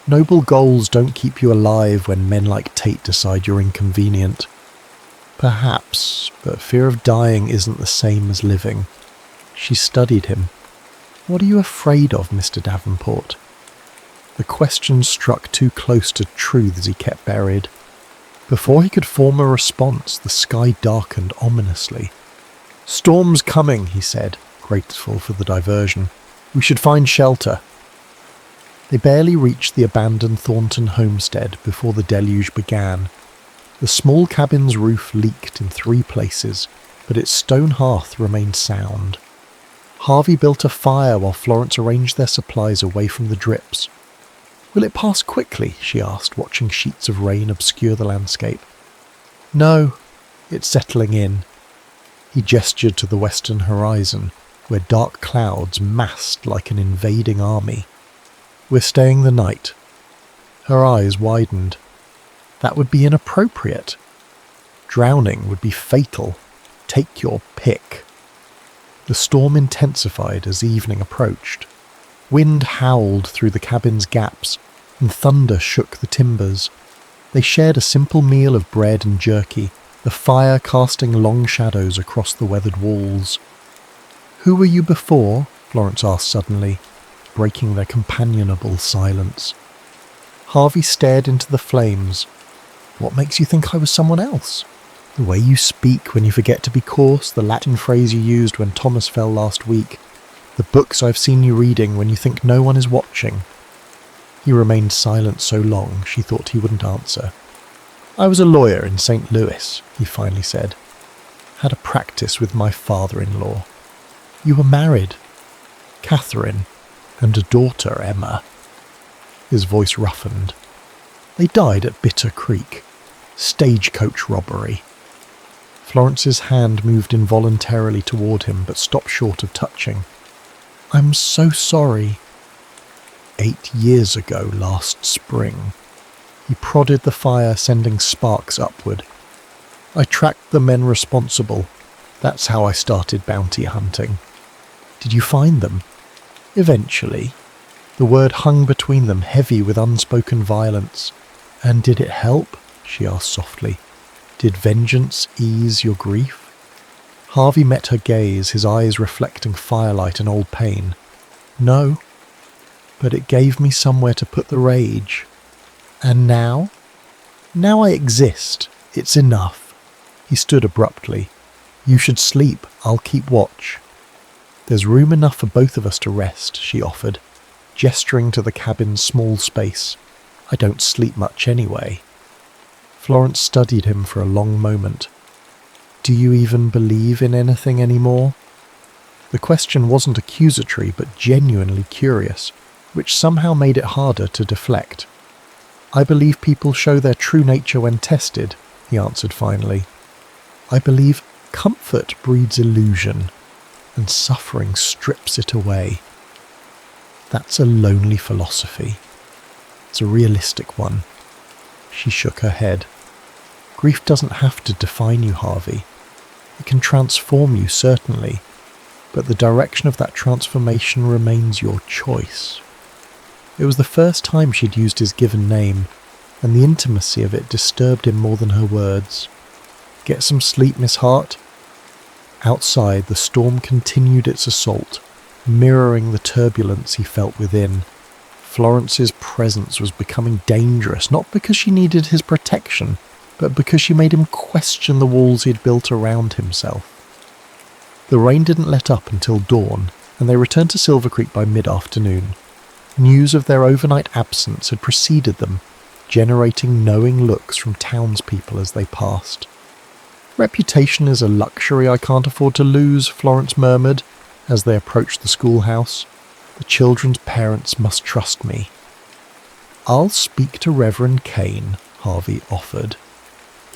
Noble goals don't keep you alive when men like Tate decide you're inconvenient. Perhaps, but fear of dying isn't the same as living. She studied him. What are you afraid of, Mr. Davenport? The question struck too close to truths he kept buried. Before he could form a response, the sky darkened ominously. Storm's coming, he said, grateful for the diversion. We should find shelter. They barely reached the abandoned Thornton homestead before the deluge began. The small cabin's roof leaked in 3 places, but its stone hearth remained sound. Harvey built a fire while Florence arranged their supplies away from the drips. Will it pass quickly? She asked, watching sheets of rain obscure the landscape. No, it's settling in. He gestured to the western horizon, where dark clouds massed like an invading army. We're staying the night. Her eyes widened. That would be inappropriate. Drowning would be fatal. Take your pick. The storm intensified as evening approached. Wind howled through the cabin's gaps, and thunder shook the timbers. They shared a simple meal of bread and jerky, the fire casting long shadows across the weathered walls. Who were you before? Florence asked suddenly. breaking their companionable silence. Harvey stared into the flames. What makes you think I was someone else? The way you speak when you forget to be coarse, the Latin phrase you used when Thomas fell last week, the books I've seen you reading when you think no one is watching. He remained silent so long she thought he wouldn't answer. I was a lawyer in St. Louis, he finally said. Had a practice with my father-in-law. You were married. Catherine, and a daughter, Emma. His voice roughened. They died at Bitter Creek. Stagecoach robbery. Florence's hand moved involuntarily toward him, but stopped short of touching. I'm so sorry. 8 years ago last spring. He prodded the fire, sending sparks upward. I tracked the men responsible. That's how I started bounty hunting. Did you find them? Eventually. The word hung between them, heavy with unspoken violence. And did it help? She asked softly. Did vengeance ease your grief? Harvey met her gaze, his eyes reflecting firelight and old pain. No. But it gave me somewhere to put the rage. And now? Now I exist. It's enough. He stood abruptly. You should sleep. I'll keep watch. There's room enough for both of us to rest, she offered, gesturing to the cabin's small space. I don't sleep much anyway. Florence studied him for a long moment. Do you even believe in anything anymore? The question wasn't accusatory, but genuinely curious, which somehow made it harder to deflect. I believe people show their true nature when tested, he answered finally. I believe comfort breeds illusion, and suffering strips it away. That's a lonely philosophy. It's a realistic one. She shook her head. Grief doesn't have to define you, Harvey. It can transform you, certainly, but the direction of that transformation remains your choice. It was the first time she'd used his given name, and the intimacy of it disturbed him more than her words. Get some sleep, Miss Hart? Outside, the storm continued its assault, mirroring the turbulence he felt within. Florence's presence was becoming dangerous, not because she needed his protection, but because she made him question the walls he'd built around himself. The rain didn't let up until dawn, and they returned to Silver Creek by mid-afternoon. News of their overnight absence had preceded them, generating knowing looks from townspeople as they passed. Reputation is a luxury I can't afford to lose, Florence murmured, as they approached the schoolhouse. The children's parents must trust me. I'll speak to Reverend Kane, Harvey offered.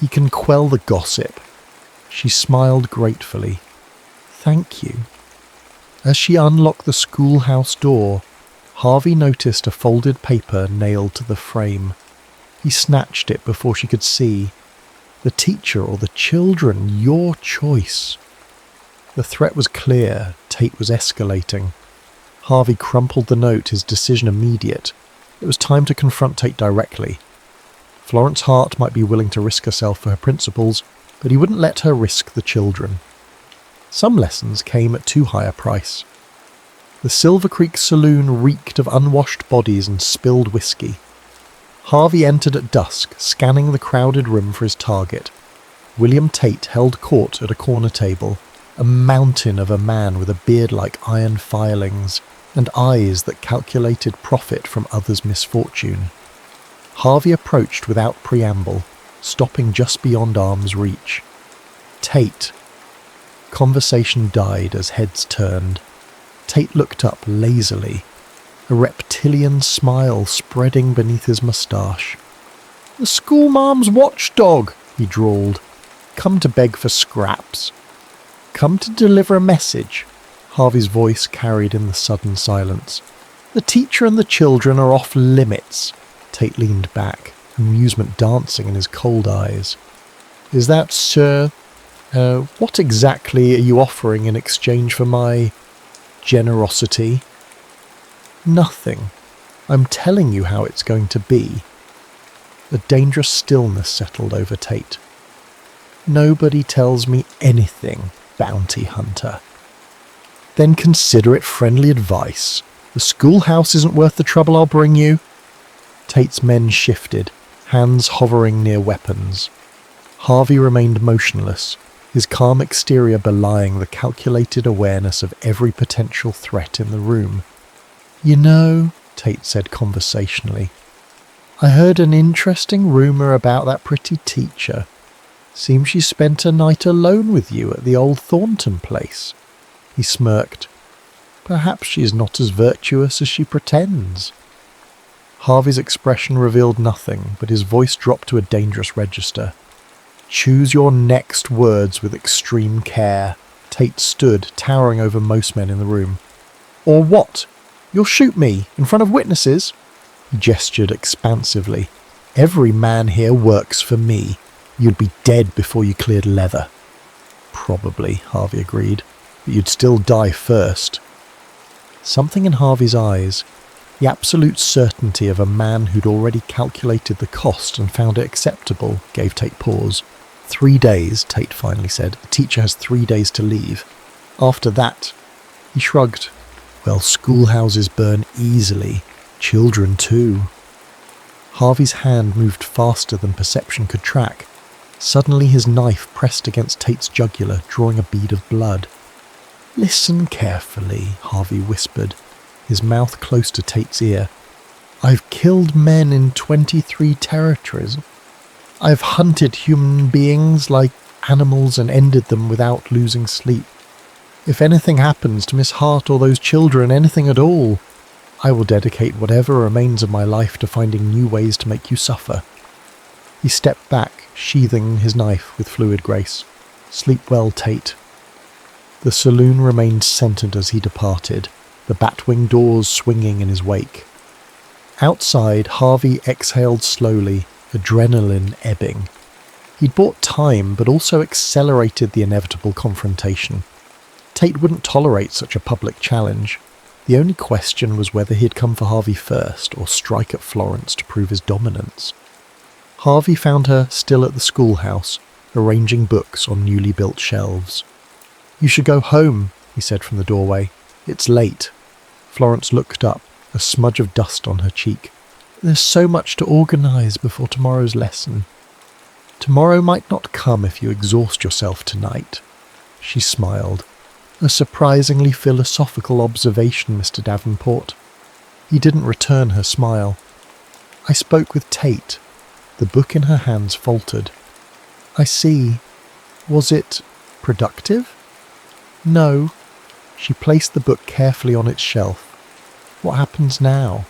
He can quell the gossip. She smiled gratefully. Thank you. As she unlocked the schoolhouse door, Harvey noticed a folded paper nailed to the frame. He snatched it before she could see. The teacher or the children, your choice. The threat was clear. Tate was escalating. Harvey crumpled the note, his decision immediate. It was time to confront Tate directly. Florence Hart might be willing to risk herself for her principles, but he wouldn't let her risk the children. Some lessons came at too high a price. The Silver Creek saloon reeked of unwashed bodies and spilled whiskey. Harvey entered at dusk, scanning the crowded room for his target. William Tate held court at a corner table, a mountain of a man with a beard like iron filings and eyes that calculated profit from others' misfortune. Harvey approached without preamble, stopping just beyond arm's reach. Tate. Conversation died as heads turned. Tate looked up lazily, a reptilian smile spreading beneath his moustache. The schoolmarm's watchdog, he drawled. Come to beg for scraps. Come to deliver a message, Harvey's voice carried in the sudden silence. The teacher and the children are off limits. Tate leaned back, amusement dancing in his cold eyes. Is that, sir? What exactly are you offering in exchange for my generosity? Nothing. I'm telling you how it's going to be. A dangerous stillness settled over Tate. Nobody tells me anything, bounty hunter. Then consider it friendly advice. The schoolhouse isn't worth the trouble I'll bring you. Tate's men shifted, hands hovering near weapons. Harvey remained motionless, his calm exterior belying the calculated awareness of every potential threat in the room. You know, Tate said conversationally, I heard an interesting rumour about that pretty teacher. Seems she spent a night alone with you at the old Thornton place. He smirked. Perhaps she is not as virtuous as she pretends. Harvey's expression revealed nothing, but his voice dropped to a dangerous register. Choose your next words with extreme care. Tate stood, towering over most men in the room. Or what? You'll shoot me, in front of witnesses? He gestured expansively. Every man here works for me. You'd be dead before you cleared leather. Probably, Harvey agreed, but you'd still die first. Something in Harvey's eyes, the absolute certainty of a man who'd already calculated the cost and found it acceptable, gave Tate pause. 3 days, Tate finally said. The teacher has 3 days to leave. After that, he shrugged. Well, schoolhouses burn easily. Children too. Harvey's hand moved faster than perception could track. Suddenly his knife pressed against Tate's jugular, drawing a bead of blood. Listen carefully, Harvey whispered, his mouth close to Tate's ear. I've killed men in 23 territories. I've hunted human beings like animals and ended them without losing sleep. If anything happens to Miss Hart or those children, anything at all, I will dedicate whatever remains of my life to finding new ways to make you suffer. He stepped back, sheathing his knife with fluid grace. Sleep well, Tate. The saloon remained centered as he departed, the batwing doors swinging in his wake. Outside, Harvey exhaled slowly, adrenaline ebbing. He'd bought time, but also accelerated the inevitable confrontation. Tate wouldn't tolerate such a public challenge. The only question was whether he'd come for Harvey first or strike at Florence to prove his dominance. Harvey found her still at the schoolhouse, arranging books on newly built shelves. You should go home, he said from the doorway. It's late. Florence looked up, a smudge of dust on her cheek. There's so much to organise before tomorrow's lesson. Tomorrow might not come if you exhaust yourself tonight. She smiled. A surprisingly philosophical observation, Mr. Davenport. He didn't return her smile. I spoke with Tate. The book in her hands faltered. I see. Was it productive? No. She placed the book carefully on its shelf. What happens now?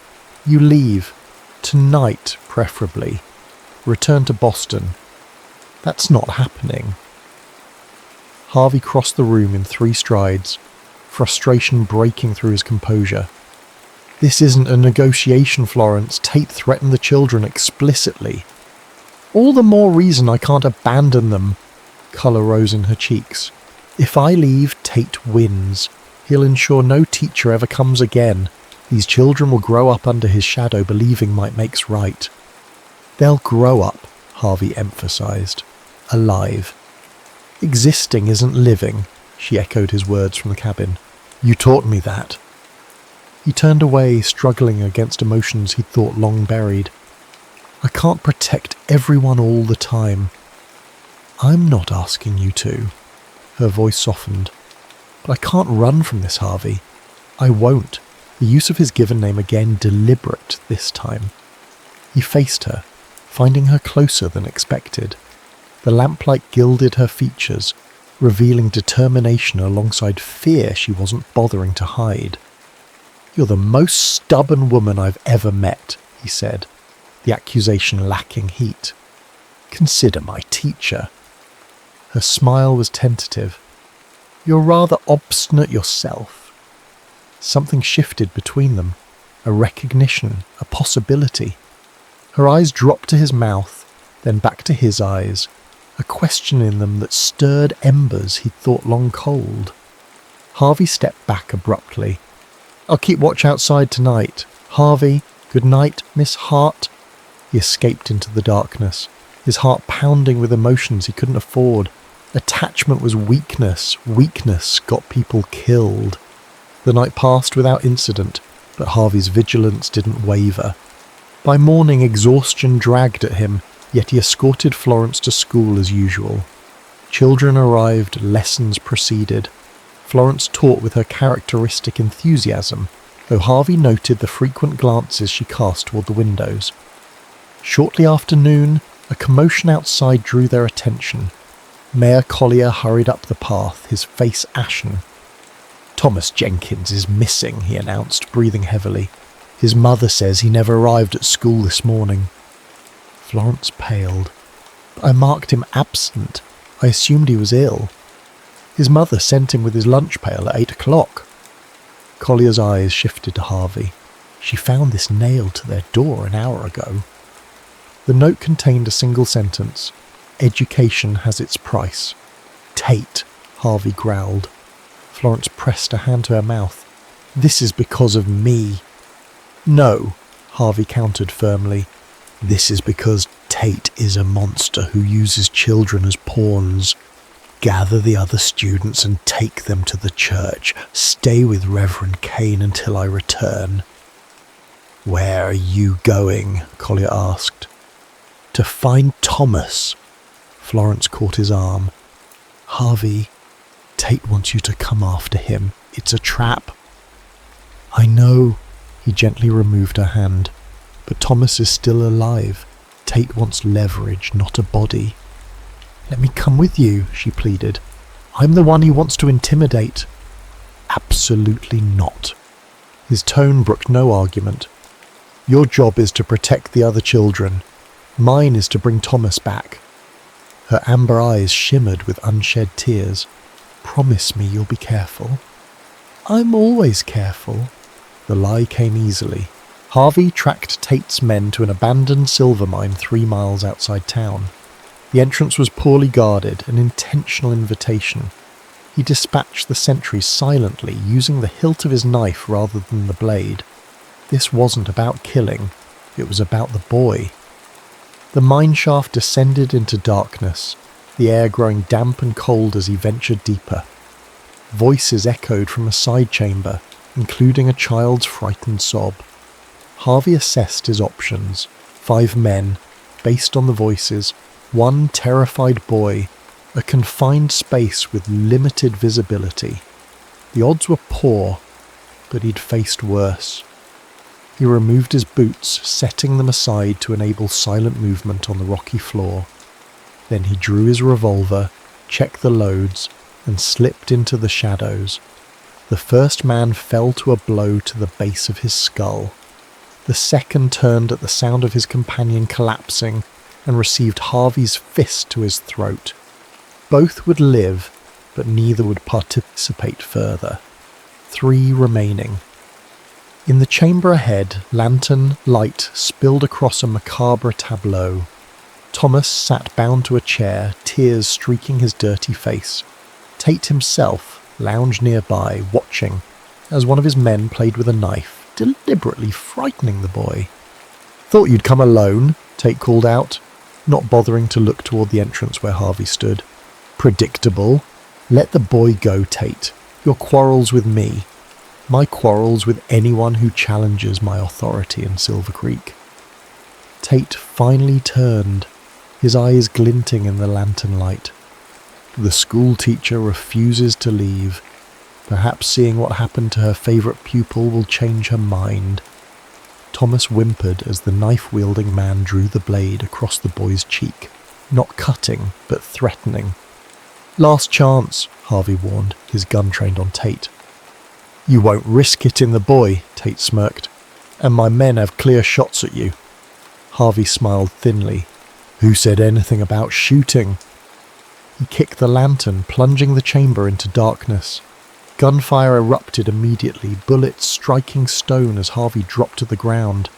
You leave. Tonight, preferably. Return to Boston. That's not happening. Harvey crossed the room in 3 strides, frustration breaking through his composure. This isn't a negotiation, Florence. Tate threatened the children explicitly. All the more reason I can't abandon them. Colour rose in her cheeks. If I leave, Tate wins. He'll ensure no teacher ever comes again. These children will grow up under his shadow, believing might makes right. They'll grow up, Harvey emphasised. Alive. Existing isn't living, she echoed his words from the cabin. You taught me that. He turned away, struggling against emotions he'd thought long buried. I can't protect everyone all the time. I'm not asking you to. Her voice softened. But I can't run from this, Harvey. I won't. The use of his given name again deliberate this time. He faced her, finding her closer than expected. The lamplight gilded her features, revealing determination alongside fear she wasn't bothering to hide. You're the most stubborn woman I've ever met, he said, the accusation lacking heat. Consider my teacher. Her smile was tentative. You're rather obstinate yourself. Something shifted between them, a recognition, a possibility. Her eyes dropped to his mouth, then back to his eyes, a question in them that stirred embers he'd thought long cold. Harvey stepped back abruptly. I'll keep watch outside tonight. Harvey, good night, Miss Hart. He escaped into the darkness, his heart pounding with emotions he couldn't afford. Attachment was weakness. Weakness got people killed. The night passed without incident. but Harvey's vigilance didn't waver. By morning, exhaustion dragged at him, yet he escorted Florence to school as usual. Children arrived, lessons proceeded. Florence taught with her characteristic enthusiasm, though Harvey noted the frequent glances she cast toward the windows. Shortly after noon, a commotion outside drew their attention. Mayor Collier hurried up the path, his face ashen. "Thomas Jenkins is missing," he announced, breathing heavily. "His mother says he never arrived at school this morning." Florence paled. "I marked him absent. I assumed he was ill. His mother sent him with his lunch pail at 8 o'clock. Collier's eyes shifted to Harvey. "She found this nailed to their door an hour ago." The note contained a single sentence. "Education has its price." "Tate," Harvey growled. Florence pressed a hand to her mouth. "This is because of me." "No," Harvey countered firmly. "This is because Tate is a monster who uses children as pawns. Gather the other students and take them to the church. Stay with Reverend Kane until I return." "Where are you going?" Collier asked. "To find Thomas." Florence caught his arm. "Harvey, Tate wants you to come after him. It's a trap." "I know." He gently removed her hand. "But Thomas is still alive. Tate wants leverage, not a body." "Let me come with you," she pleaded. "I'm the one he wants to intimidate." "Absolutely not." His tone brooked no argument. "Your job is to protect the other children. Mine is to bring Thomas back." Her amber eyes shimmered with unshed tears. "Promise me you'll be careful." "I'm always careful." The lie came easily. Harvey tracked Tate's men to an abandoned silver mine 3 miles outside town. The entrance was poorly guarded, an intentional invitation. He dispatched the sentries silently, using the hilt of his knife rather than the blade. This wasn't about killing, it was about the boy. The mineshaft descended into darkness, the air growing damp and cold as he ventured deeper. Voices echoed from a side chamber, including a child's frightened sob. Harvey assessed his options. 5 men, based on the voices, 1 terrified boy, a confined space with limited visibility. The odds were poor, but he'd faced worse. He removed his boots, setting them aside to enable silent movement on the rocky floor. Then he drew his revolver, checked the loads, and slipped into the shadows. The first man fell to a blow to the base of his skull. The second turned at the sound of his companion collapsing and received Harvey's fist to his throat. Both would live, but neither would participate further. 3 remaining. In the chamber ahead, lantern light spilled across a macabre tableau. Thomas sat bound to a chair, tears streaking his dirty face. Tate himself lounged nearby, watching, as one of his men played with a knife, deliberately frightening the boy. "Thought you'd come alone," Tate called out, not bothering to look toward the entrance where Harvey stood. "Predictable. Let the boy go, Tate. Your quarrel's with me. My quarrel's with anyone who challenges my authority in Silver Creek." Tate finally turned, his eyes glinting in the lantern light. The school teacher refuses to leave. Perhaps seeing what happened to her favourite pupil will change her mind. Thomas whimpered as the knife-wielding man drew the blade across the boy's cheek, not cutting, but threatening. "Last chance," Harvey warned, his gun trained on Tate. "You won't risk hitting the boy," Tate smirked, "and my men have clear shots at you." Harvey smiled thinly. "Who said anything about shooting?" He kicked the lantern, plunging the chamber into darkness. Gunfire erupted immediately, bullets striking stone as Harvey dropped to the ground.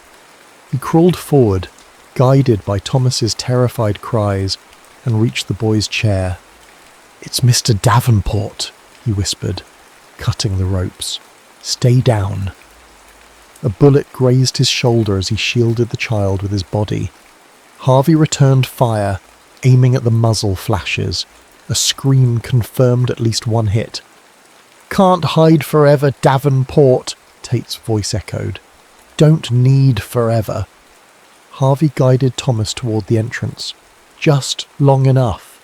He crawled forward, guided by Thomas's terrified cries, and reached the boy's chair. "It's Mr. Davenport," he whispered, cutting the ropes. "Stay down." A bullet grazed his shoulder as he shielded the child with his body. Harvey returned fire, aiming at the muzzle flashes. A scream confirmed at least 1 hit. "Can't hide forever, Davenport," Tate's voice echoed. "Don't need forever." Harvey guided Thomas toward the entrance. "Just long enough."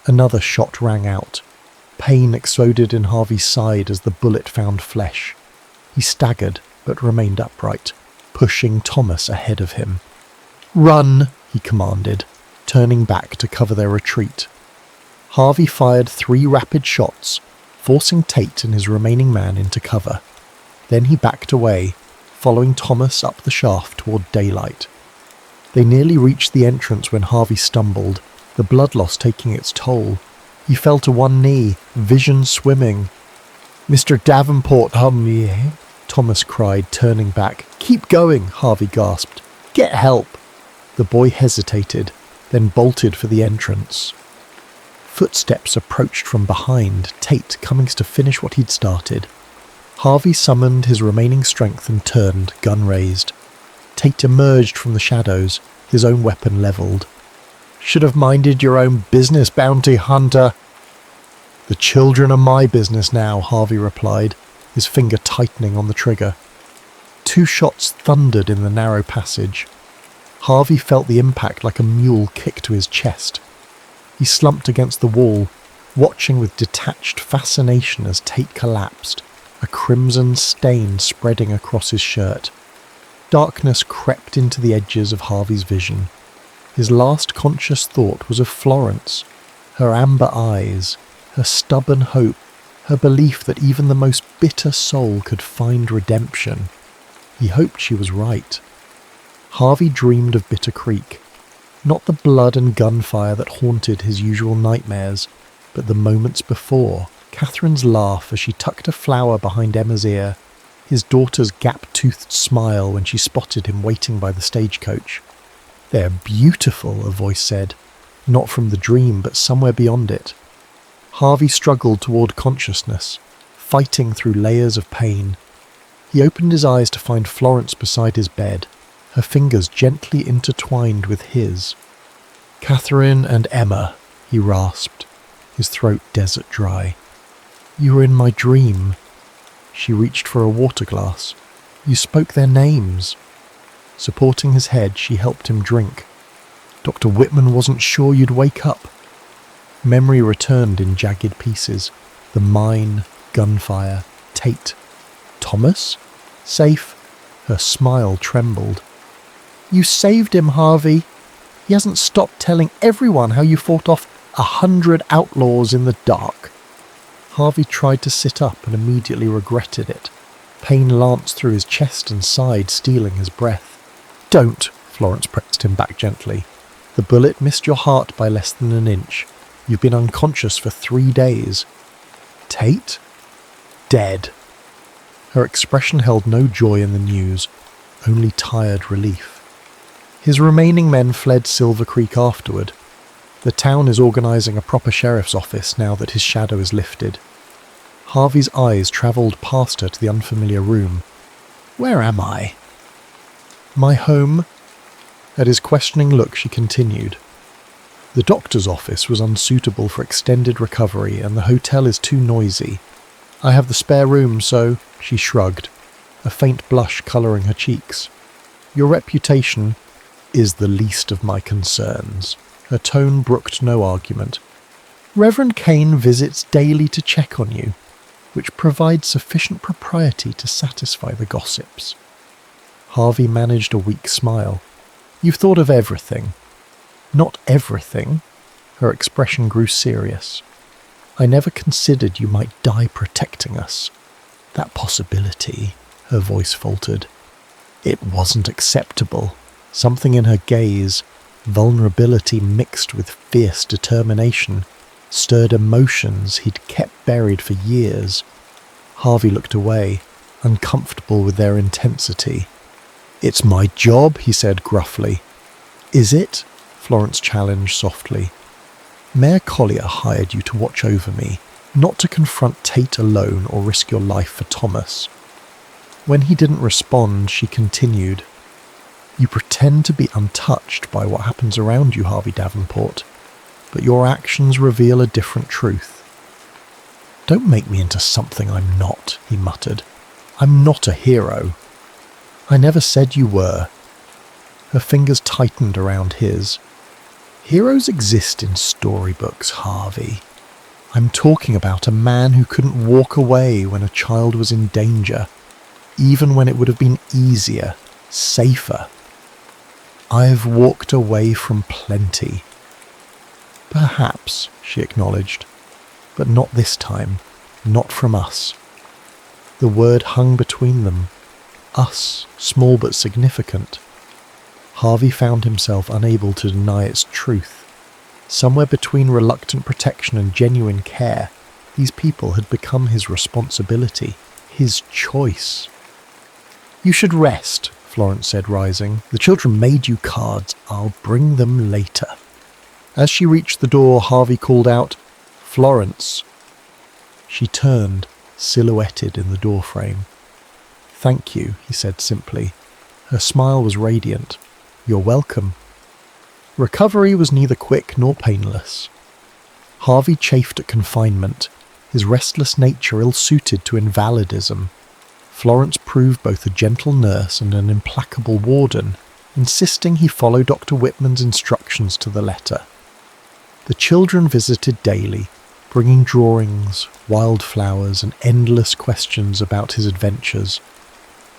Another shot rang out. Pain exploded in Harvey's side as the bullet found flesh. He staggered, but remained upright, pushing Thomas ahead of him. "Run," he commanded, turning back to cover their retreat. Harvey fired 3 rapid shots, forcing Tate and his remaining man into cover. Then he backed away, following Thomas up the shaft toward daylight. They nearly reached the entrance when Harvey stumbled, the blood loss taking its toll. He fell to one knee, vision swimming. "Mr. Davenport, Thomas cried, turning back. "Keep going," Harvey gasped. "Get help." The boy hesitated, then bolted for the entrance. Footsteps approached from behind, Tate coming to finish what he'd started. Harvey summoned his remaining strength and turned, gun raised. Tate emerged from the shadows, his own weapon levelled. "Should have minded your own business, bounty hunter." "The children are my business now," Harvey replied, his finger tightening on the trigger. 2 shots thundered in the narrow passage. Harvey felt the impact like a mule kick to his chest. He slumped against the wall, watching with detached fascination as Tate collapsed, a crimson stain spreading across his shirt. Darkness crept into the edges of Harvey's vision. His last conscious thought was of Florence, her amber eyes, her stubborn hope, her belief that even the most bitter soul could find redemption. He hoped she was right. Harvey dreamed of Bitter Creek, not the blood and gunfire that haunted his usual nightmares, but the moments before, Catherine's laugh as she tucked a flower behind Emma's ear, his daughter's gap-toothed smile when she spotted him waiting by the stagecoach. "They're beautiful," a voice said, not from the dream but somewhere beyond it. Harvey struggled toward consciousness, fighting through layers of pain. He opened his eyes to find Florence beside his bed, her fingers gently intertwined with his. "Catherine and Emma," he rasped, his throat desert dry. "You were in my dream." She reached for a water glass. "You spoke their names." Supporting his head, she helped him drink. "Dr. Whitman wasn't sure you'd wake up." Memory returned in jagged pieces. The mine, gunfire, Tate. "Thomas? Safe?" Her smile trembled. "You saved him, Harvey. He hasn't stopped telling everyone how you fought off 100 outlaws in the dark." Harvey tried to sit up and immediately regretted it. Pain lanced through his chest and side, stealing his breath. "Don't," Florence pressed him back gently. "The bullet missed your heart by less than an inch. You've been unconscious for 3 days." "Tate?" "Dead." Her expression held no joy in the news, only tired relief. His remaining men fled Silver Creek afterward. The town is organising a proper sheriff's office now that his shadow is lifted. Harvey's eyes travelled past her to the unfamiliar room. "Where am I?" "My home." At his questioning look, she continued. "The doctor's office was unsuitable for extended recovery, and the hotel is too noisy. I have the spare room, so—" She shrugged, a faint blush colouring her cheeks. "Your reputation is the least of my concerns." Her tone brooked no argument. "Reverend Kane visits daily to check on you, which provides sufficient propriety to satisfy the gossips." Harvey managed a weak smile. "You've thought of everything." "Not everything." Her expression grew serious. "I never considered you might die protecting us. That possibility," her voice faltered. It wasn't acceptable. Something in her gaze, vulnerability mixed with fierce determination, stirred emotions he'd kept buried for years. Harvey looked away, uncomfortable with their intensity. "It's my job," he said gruffly. "Is it?" Florence challenged softly. "Mayor Collier hired you to watch over me, not to confront Tate alone or risk your life for Thomas." When he didn't respond, she continued. "You pretend to be untouched by what happens around you, Harvey Davenport, but your actions reveal a different truth." "Don't make me into something I'm not," he muttered. I'm not a hero. I never said you were. Her fingers tightened around his. Heroes exist in storybooks, Harvey. I'm talking about a man who couldn't walk away when a child was in danger, even when it would have been easier, safer. I've walked away from plenty. Perhaps, she acknowledged, but not this time, not from us. The word hung between them. Us, small but significant. Harvey found himself unable to deny its truth. Somewhere between reluctant protection and genuine care, these people had become his responsibility, his choice. You should rest, Florence said, rising. The children made you cards. I'll bring them later. As she reached the door, Harvey called out, Florence. She turned, silhouetted in the doorframe. Thank you, he said simply. Her smile was radiant. You're welcome. Recovery was neither quick nor painless. Harvey chafed at confinement, his restless nature ill-suited to invalidism. Florence proved both a gentle nurse and an implacable warden, insisting he follow Dr. Whitman's instructions to the letter. The children visited daily, bringing drawings, wildflowers, and endless questions about his adventures.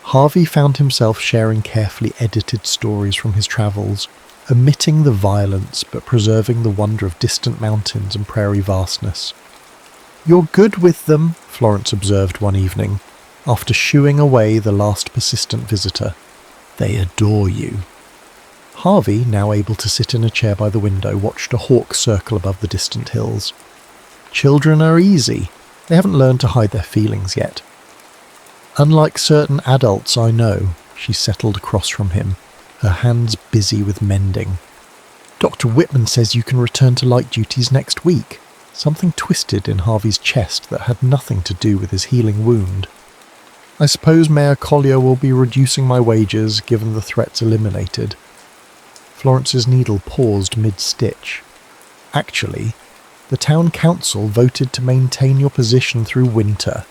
Harvey found himself sharing carefully edited stories from his travels, omitting the violence but preserving the wonder of distant mountains and prairie vastness. You're good with them, Florence observed one evening, after shooing away the last persistent visitor. They adore you. Harvey, now able to sit in a chair by the window, watched a hawk circle above the distant hills. Children are easy. They haven't learned to hide their feelings yet. Unlike certain adults I know, she settled across from him, her hands busy with mending. Dr. Whitman says you can return to light duties next week. Something twisted in Harvey's chest that had nothing to do with his healing wound. I suppose Mayor Collier will be reducing my wages, given the threats eliminated. Florence's needle paused mid-stitch. Actually, the town council voted to maintain your position through winter.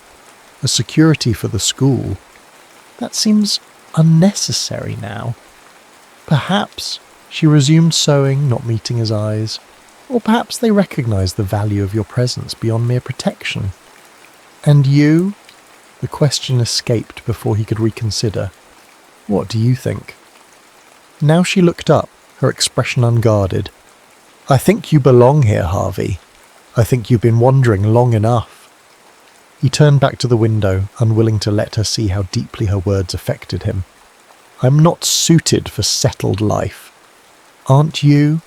A security for the school. That seems unnecessary now. Perhaps, she resumed sewing, not meeting his eyes, or perhaps they recognise the value of your presence beyond mere protection. And you? The question escaped before he could reconsider. What do you think? Now she looked up, her expression unguarded. I think you belong here, Harvey. I think you've been wandering long enough. He turned back to the window, unwilling to let her see how deeply her words affected him. I'm not suited for settled life. Aren't you?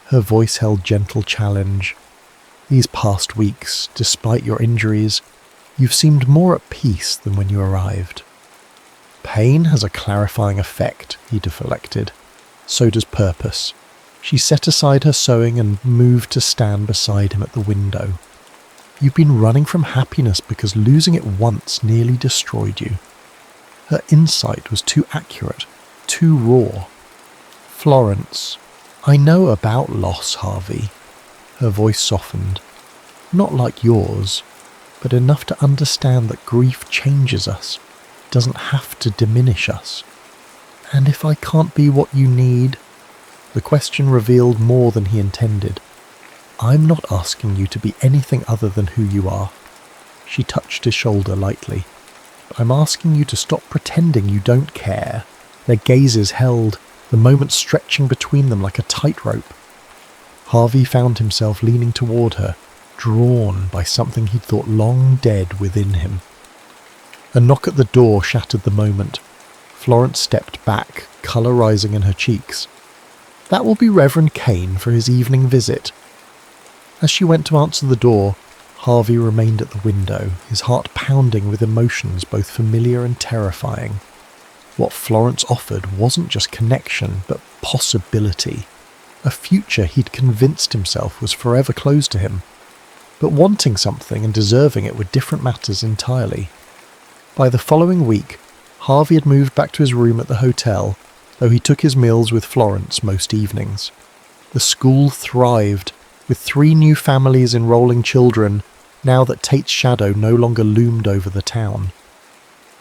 Her voice held gentle challenge. These past weeks, despite your injuries, you've seemed more at peace than when you arrived. Pain has a clarifying effect, he deflected. So does purpose. She set aside her sewing and moved to stand beside him at the window. You've been running from happiness because losing it once nearly destroyed you. Her insight was too accurate, too raw. Florence, I know about loss, Harvey. Her voice softened. Not like yours, but enough to understand that grief changes us, doesn't have to diminish us. And if I can't be what you need? The question revealed more than he intended. I'm not asking you to be anything other than who you are. She touched his shoulder lightly. I'm asking you to stop pretending you don't care. Their gazes held, the moments stretching between them like a tightrope. Harvey found himself leaning toward her, drawn by something he'd thought long dead within him. A knock at the door shattered the moment. Florence stepped back, colour rising in her cheeks. That will be Reverend Kane for his evening visit. As she went to answer the door, Harvey remained at the window, his heart pounding with emotions both familiar and terrifying. What Florence offered wasn't just connection, but possibility. A future he'd convinced himself was forever closed to him. But wanting something and deserving it were different matters entirely. By the following week, Harvey had moved back to his room at the hotel, though he took his meals with Florence most evenings. The school thrived, with 3 new families enrolling children, now that Tate's shadow no longer loomed over the town.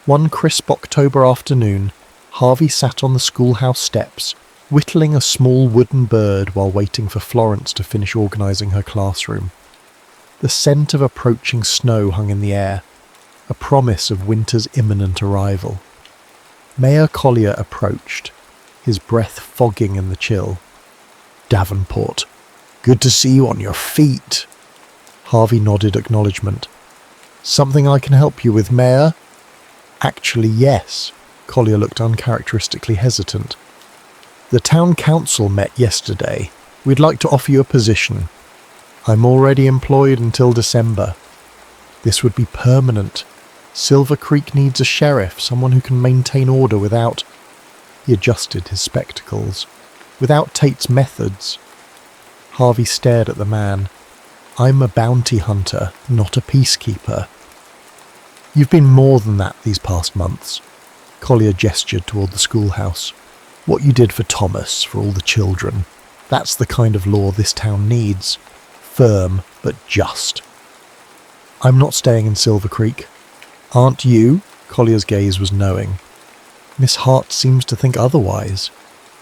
One crisp October afternoon, Harvey sat on the schoolhouse steps, whittling a small wooden bird while waiting for Florence to finish organising her classroom. The scent of approaching snow hung in the air, a promise of winter's imminent arrival. Mayor Collier approached, his breath fogging in the chill. "Davenport, good to see you on your feet." Harvey nodded acknowledgement. "Something I can help you with, Mayor?" "Actually, yes." Collier looked uncharacteristically hesitant. "The town council met yesterday. We'd like to offer you a position. I'm already employed until December. This would be permanent. Silver Creek needs a sheriff, someone who can maintain order without..." He adjusted his spectacles. "Without Tate's methods." Harvey stared at the man. "I'm a bounty hunter, not a peacekeeper." "You've been more than that these past months." Collier gestured toward the schoolhouse. "What you did for Thomas, for all the children. That's the kind of law this town needs. Firm, but just." "I'm not staying in Silver Creek." "Aren't you?" Collier's gaze was knowing. "Miss Hart seems to think otherwise."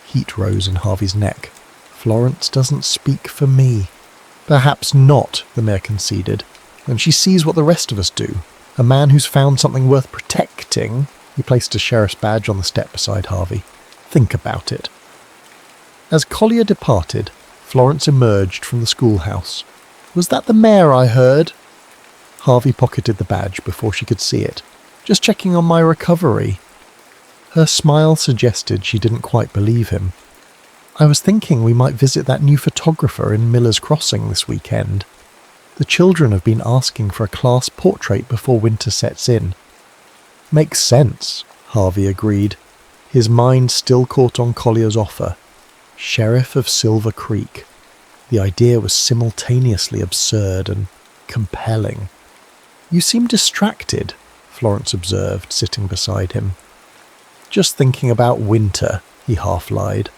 Heat rose in Harvey's neck. "Florence doesn't speak for me." "Perhaps not," the mayor conceded. "And she sees what the rest of us do. A man who's found something worth protecting." He placed a sheriff's badge on the step beside Harvey. "Think about it." As Collier departed, Florence emerged from the schoolhouse. "Was that the mayor I heard?" Harvey pocketed the badge before she could see it. "Just checking on my recovery." Her smile suggested she didn't quite believe him. "I was thinking we might visit that new photographer in Miller's Crossing this weekend. The children have been asking for a class portrait before winter sets in." "Makes sense," Harvey agreed, his mind still caught on Collier's offer. Sheriff of Silver Creek. The idea was simultaneously absurd and compelling. "You seem distracted," Florence observed, sitting beside him. "Just thinking about winter," he half lied.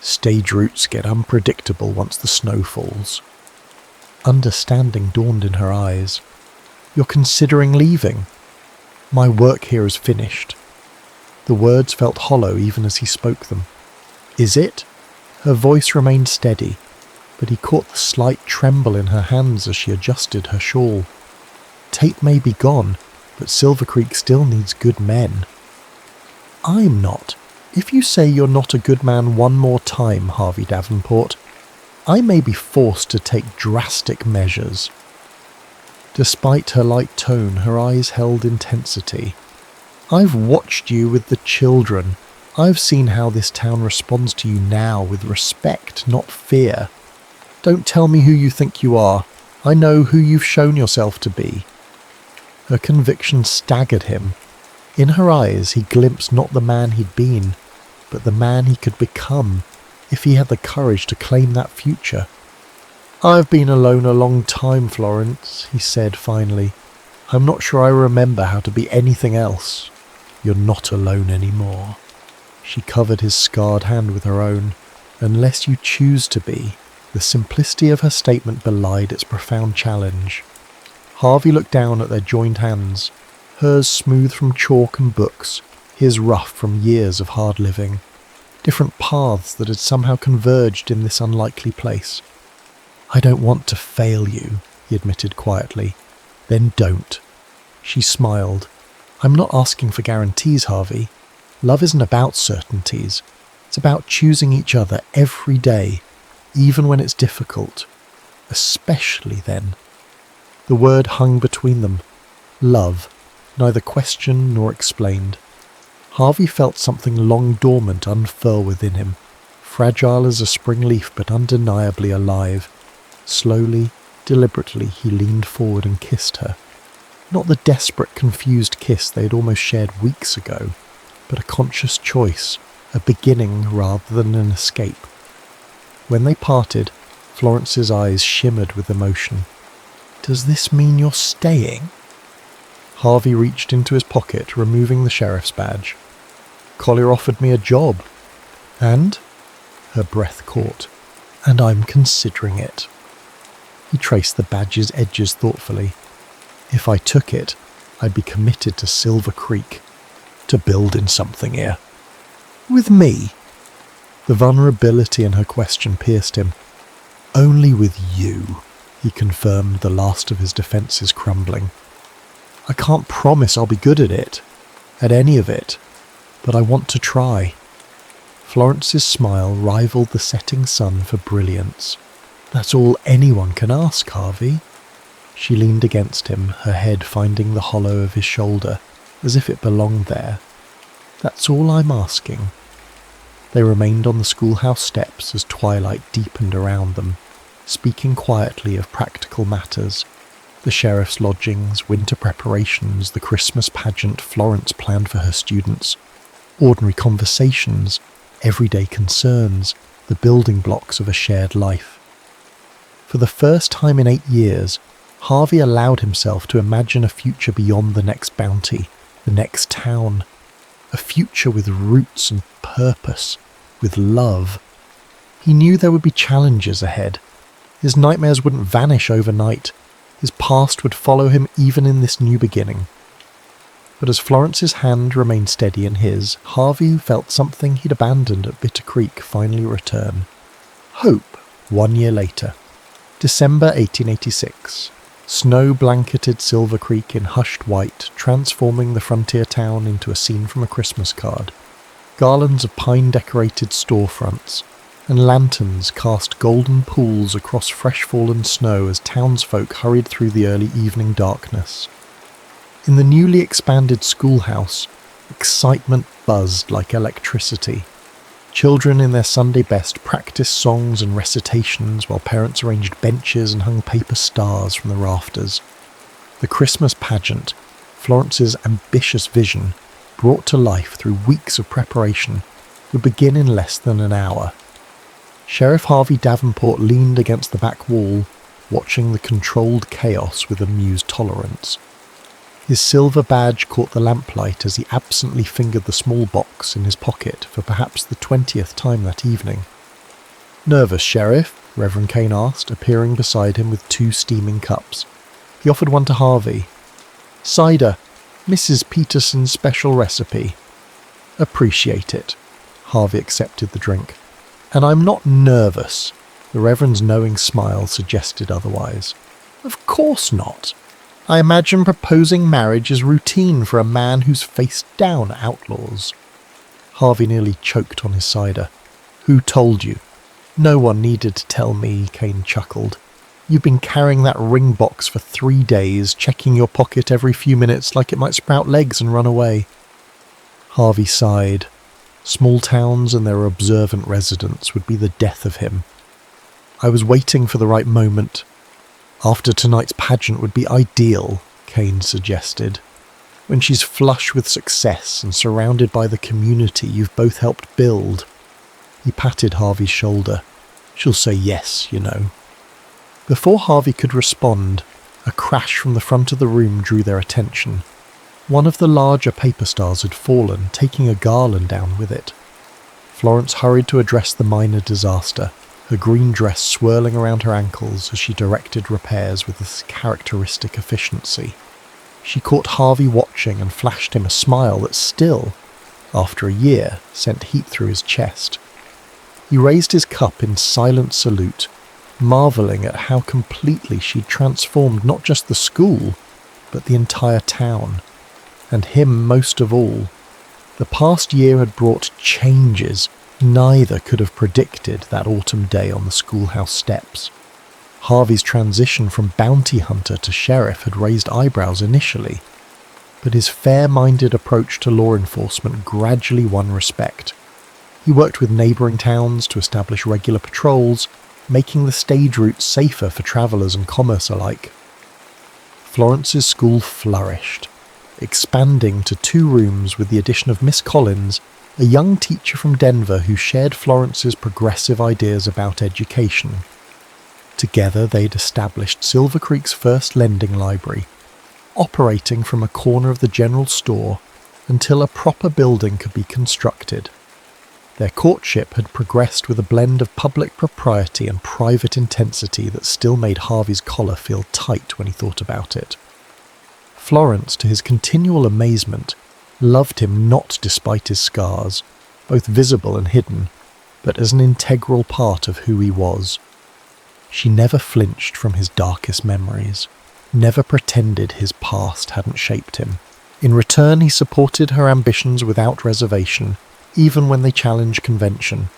"Stage routes get unpredictable once the snow falls." Understanding dawned in her eyes. "You're considering leaving?" "My work here is finished." The words felt hollow even as he spoke them. "Is it?" Her voice remained steady, but he caught the slight tremble in her hands as she adjusted her shawl. "Tate may be gone, but Silver Creek still needs good men." "I'm not. If you say you're not a good man one more time, Harvey Davenport, I may be forced to take drastic measures." Despite her light tone, her eyes held intensity. "I've watched you with the children. I've seen how this town responds to you now with respect, not fear. Don't tell me who you think you are. I know who you've shown yourself to be." Her conviction staggered him. In her eyes he glimpsed not the man he'd been, but the man he could become, if he had the courage to claim that future. "I've been alone a long time, Florence," he said finally. "I'm not sure I remember how to be anything else." "You're not alone anymore." She covered his scarred hand with her own. "Unless you choose to be." The simplicity of her statement belied its profound challenge. Harvey looked down at their joined hands, hers smooth from chalk and books, his rough from years of hard living. Different paths that had somehow converged in this unlikely place. "I don't want to fail you," he admitted quietly. "Then don't." She smiled. "I'm not asking for guarantees, Harvey. Love isn't about certainties. It's about choosing each other every day, even when it's difficult. Especially then." The word hung between them. Love, neither questioned nor explained. Harvey felt something long dormant unfurl within him, fragile as a spring leaf but undeniably alive. Slowly, deliberately, he leaned forward and kissed her. Not the desperate, confused kiss they had almost shared weeks ago, but a conscious choice, a beginning rather than an escape. When they parted, Florence's eyes shimmered with emotion. "Does this mean you're staying?" Harvey reached into his pocket, removing the sheriff's badge. "Collier offered me a job." "And?" Her breath caught. "And I'm considering it." He traced the badge's edges thoughtfully. "If I took it, I'd be committed to Silver Creek, to building something here. With me? The vulnerability in her question pierced him. Only with you, he confirmed, the last of his defences crumbling. I can't promise I'll be good at any of it, but I want to try. Florence's smile rivaled the setting sun for brilliance. That's all anyone can ask, Harvey. She leaned against him, her head finding the hollow of his shoulder, as if it belonged there. That's all I'm asking. They remained on the schoolhouse steps as twilight deepened around them, speaking quietly of practical matters. The sheriff's lodgings, winter preparations, the Christmas pageant Florence planned for her students, ordinary conversations, everyday concerns, the building blocks of a shared life. For the first time in 8 years, Harvey allowed himself to imagine a future beyond the next bounty, the next town. A future with roots and purpose, with love. He knew there would be challenges ahead. His nightmares wouldn't vanish overnight. His past would follow him even in this new beginning. But as Florence's hand remained steady in his, Harvey felt something he'd abandoned at Bitter Creek finally return. Hope. 1 year later. December 1886. Snow-blanketed Silver Creek in hushed white, transforming the frontier town into a scene from a Christmas card. Garlands of pine-decorated storefronts, and lanterns cast golden pools across fresh-fallen snow as townsfolk hurried through the early evening darkness. In the newly expanded schoolhouse, excitement buzzed like electricity. Children in their Sunday best practiced songs and recitations while parents arranged benches and hung paper stars from the rafters. The Christmas pageant, Florence's ambitious vision, brought to life through weeks of preparation, would begin in less than an hour. Sheriff Harvey Davenport leaned against the back wall, watching the controlled chaos with amused tolerance. His silver badge caught the lamplight as he absently fingered the small box in his pocket for perhaps the 20th time that evening. "Nervous, Sheriff?" Reverend Kane asked, appearing beside him with 2 steaming cups. He offered one to Harvey. "Cider, Mrs. Peterson's special recipe." "Appreciate it." Harvey accepted the drink. "And I'm not nervous." The Reverend's knowing smile suggested otherwise. "Of course not. I imagine proposing marriage is routine for a man who's faced down outlaws." Harvey nearly choked on his cider. "Who told you?" "No one needed to tell me," Kane chuckled. "You've been carrying that ring box for 3 days, checking your pocket every few minutes like it might sprout legs and run away." Harvey sighed. Small towns and their observant residents would be the death of him. "I was waiting for the right moment. After tonight's pageant would be ideal," Kane suggested. "When she's flush with success and surrounded by the community you've both helped build." He patted Harvey's shoulder. "She'll say yes, you know." Before Harvey could respond, a crash from the front of the room drew their attention. One of the larger paper stars had fallen, taking a garland down with it. Florence hurried to address the minor disaster, her green dress swirling around her ankles as she directed repairs with a characteristic efficiency. She caught Harvey watching and flashed him a smile that still, after a year, sent heat through his chest. He raised his cup in silent salute, marvelling at how completely she'd transformed not just the school, but the entire town. And him most of all. The past year had brought changes neither could have predicted that autumn day on the schoolhouse steps. Harvey's transition from bounty hunter to sheriff had raised eyebrows initially, but his fair-minded approach to law enforcement gradually won respect. He worked with neighbouring towns to establish regular patrols, making the stage routes safer for travellers and commerce alike. Florence's school flourished, expanding to 2 rooms with the addition of Miss Collins, a young teacher from Denver who shared Florence's progressive ideas about education. Together they'd established Silver Creek's first lending library, operating from a corner of the general store until a proper building could be constructed. Their courtship had progressed with a blend of public propriety and private intensity that still made Harvey's collar feel tight when he thought about it. Florence, to his continual amazement, loved him not despite his scars, both visible and hidden, but as an integral part of who he was. She never flinched from his darkest memories, never pretended his past hadn't shaped him. In return, he supported her ambitions without reservation, even when they challenged convention.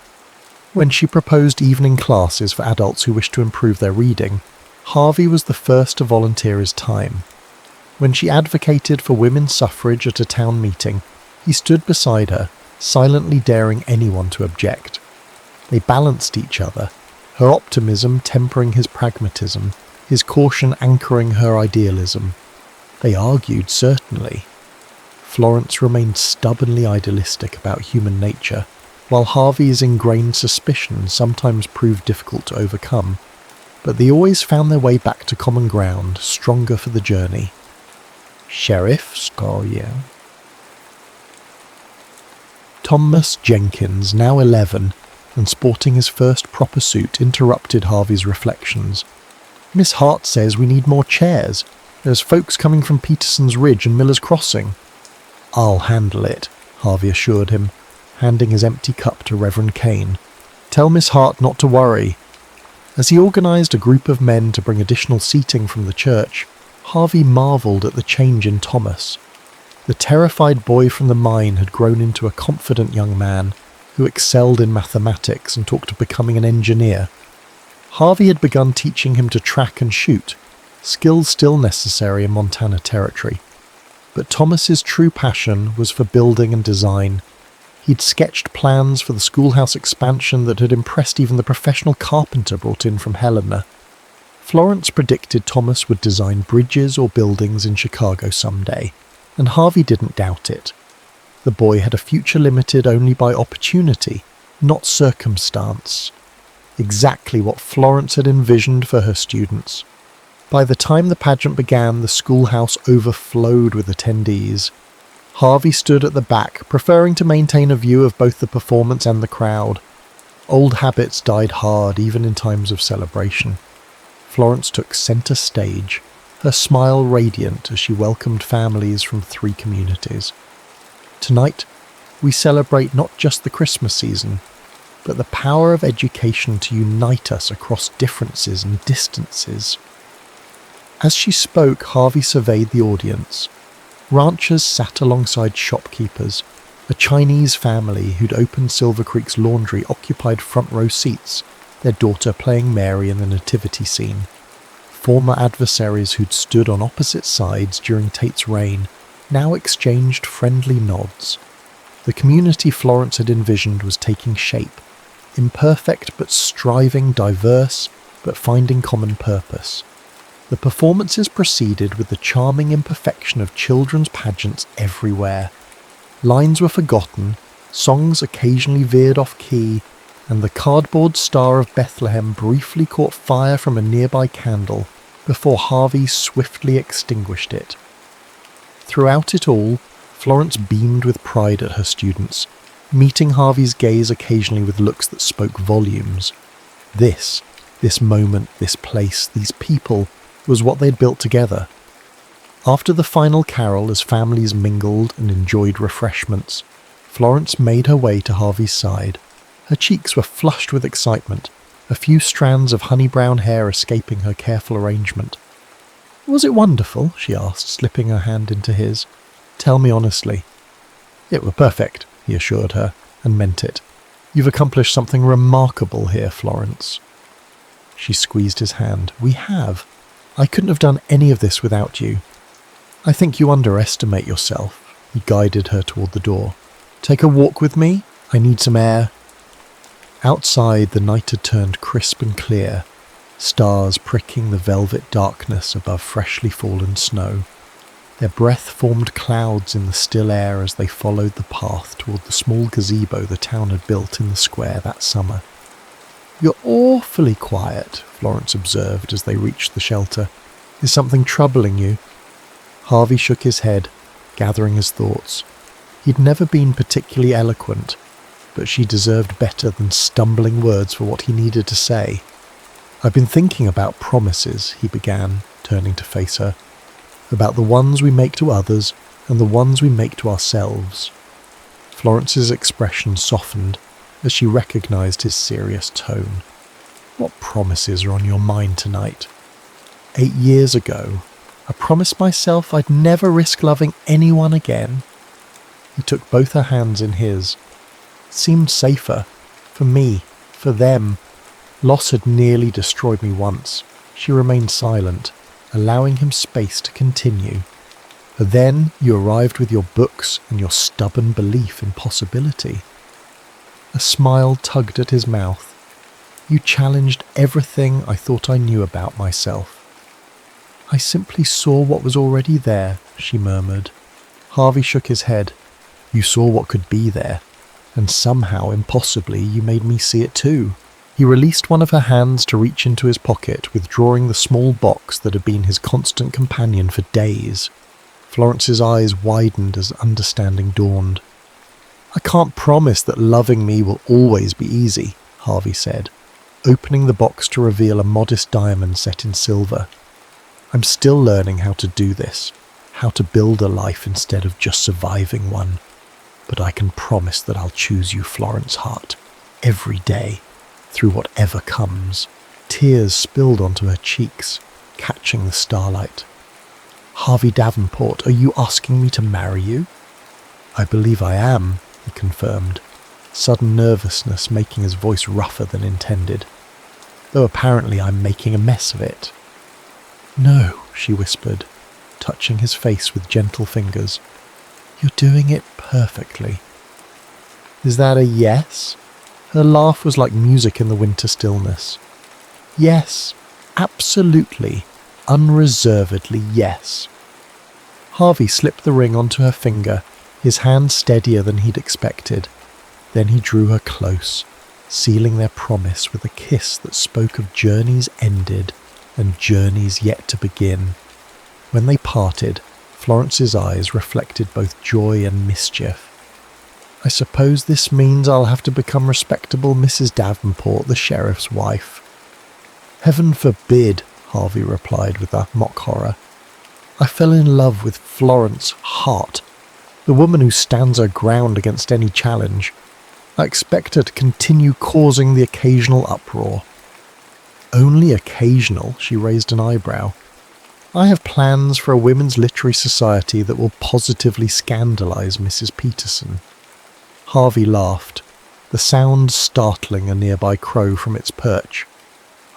When she proposed evening classes for adults who wished to improve their reading, Harvey was the first to volunteer his time. When she advocated for women's suffrage at a town meeting, he stood beside her, silently daring anyone to object. They balanced each other, her optimism tempering his pragmatism, his caution anchoring her idealism. They argued, certainly. Florence remained stubbornly idealistic about human nature, while Harvey's ingrained suspicions sometimes proved difficult to overcome, but they always found their way back to common ground, stronger for the journey. Sheriff Scoria. Thomas Jenkins, now 11, and sporting his first proper suit, interrupted Harvey's reflections. "Miss Hart says we need more chairs. There's folks coming from Peterson's Ridge and Miller's Crossing." "I'll handle it," Harvey assured him, handing his empty cup to Reverend Kane. "Tell Miss Hart not to worry." As he organised a group of men to bring additional seating from the church, Harvey marvelled at the change in Thomas. The terrified boy from the mine had grown into a confident young man who excelled in mathematics and talked of becoming an engineer. Harvey had begun teaching him to track and shoot, skills still necessary in Montana territory. But Thomas's true passion was for building and design. He'd sketched plans for the schoolhouse expansion that had impressed even the professional carpenter brought in from Helena. Florence predicted Thomas would design bridges or buildings in Chicago someday, and Harvey didn't doubt it. The boy had a future limited only by opportunity, not circumstance. Exactly what Florence had envisioned for her students. By the time the pageant began, the schoolhouse overflowed with attendees. Harvey stood at the back, preferring to maintain a view of both the performance and the crowd. Old habits died hard, even in times of celebration. Florence took centre stage, her smile radiant as she welcomed families from 3 communities. Tonight, we celebrate not just the Christmas season, but the power of education to unite us across differences and distances. As she spoke, Harvey surveyed the audience. Ranchers sat alongside shopkeepers. A Chinese family who'd opened Silver Creek's laundry occupied front row seats, their daughter playing Mary in the nativity scene. Former adversaries who'd stood on opposite sides during Tate's reign now exchanged friendly nods. The community Florence had envisioned was taking shape, imperfect but striving, diverse but finding common purpose. The performances proceeded with the charming imperfection of children's pageants everywhere. Lines were forgotten, songs occasionally veered off key, and the cardboard star of Bethlehem briefly caught fire from a nearby candle before Harvey swiftly extinguished it. Throughout it all, Florence beamed with pride at her students, meeting Harvey's gaze occasionally with looks that spoke volumes. This moment, this place, these people, was what they'd built together. After the final carol, as families mingled and enjoyed refreshments, Florence made her way to Harvey's side. Her cheeks were flushed with excitement, a few strands of honey-brown hair escaping her careful arrangement. "Was it wonderful?" she asked, slipping her hand into his. "Tell me honestly." "It were perfect," he assured her, and meant it. "You've accomplished something remarkable here, Florence." She squeezed his hand. "We have. I couldn't have done any of this without you." "I think you underestimate yourself." He guided her toward the door. "Take a walk with me? I need some air." Outside, the night had turned crisp and clear, stars pricking the velvet darkness above freshly fallen snow. Their breath formed clouds in the still air as they followed the path toward the small gazebo the town had built in the square that summer. "You're awfully quiet," Florence observed as they reached the shelter. "Is something troubling you?" Harvey shook his head, gathering his thoughts. He'd never been particularly eloquent, but she deserved better than stumbling words for what he needed to say. "I've been thinking about promises," he began, turning to face her. about the ones we make to others and the ones we make to ourselves. Florence's expression softened as she recognised his serious tone. What promises are on your mind tonight? 8 years ago, I promised myself I'd never risk loving anyone again. He took both her hands in his. It seemed safer. For me. For them. Loss had nearly destroyed me once. She remained silent, allowing him space to continue. But then you arrived with your books and your stubborn belief in possibility. A smile tugged at his mouth. You challenged everything I thought I knew about myself. I simply saw what was already there, she murmured. Harvey shook his head. You saw what could be there, and somehow, impossibly, you made me see it too. He released one of her hands to reach into his pocket, withdrawing the small box that had been his constant companion for days. Florence's eyes widened as understanding dawned. I can't promise that loving me will always be easy, Harvey said, opening the box to reveal a modest diamond set in silver. I'm still learning how to do this, how to build a life instead of just surviving one. But I can promise that I'll choose you, Florence Hart, every day, through whatever comes. Tears spilled onto her cheeks, catching the starlight. Harvey Davenport, are you asking me to marry you? I believe I am, he confirmed, sudden nervousness making his voice rougher than intended, though apparently I'm making a mess of it. No, she whispered, touching his face with gentle fingers. You're doing it perfectly. Is that a yes? Her laugh was like music in the winter stillness. Yes, absolutely, unreservedly yes. Harvey slipped the ring onto her finger, his hand steadier than he'd expected. Then he drew her close, sealing their promise with a kiss that spoke of journeys ended and journeys yet to begin. When they parted, Florence's eyes reflected both joy and mischief. I suppose this means I'll have to become respectable Mrs. Davenport, the sheriff's wife. Heaven forbid, Harvey replied with a mock horror. I fell in love with Florence Hart, the woman who stands her ground against any challenge. I expect her to continue causing the occasional uproar. Only occasional, she raised an eyebrow. I have plans for a women's literary society that will positively scandalise Mrs. Peterson. Harvey laughed, the sound startling a nearby crow from its perch.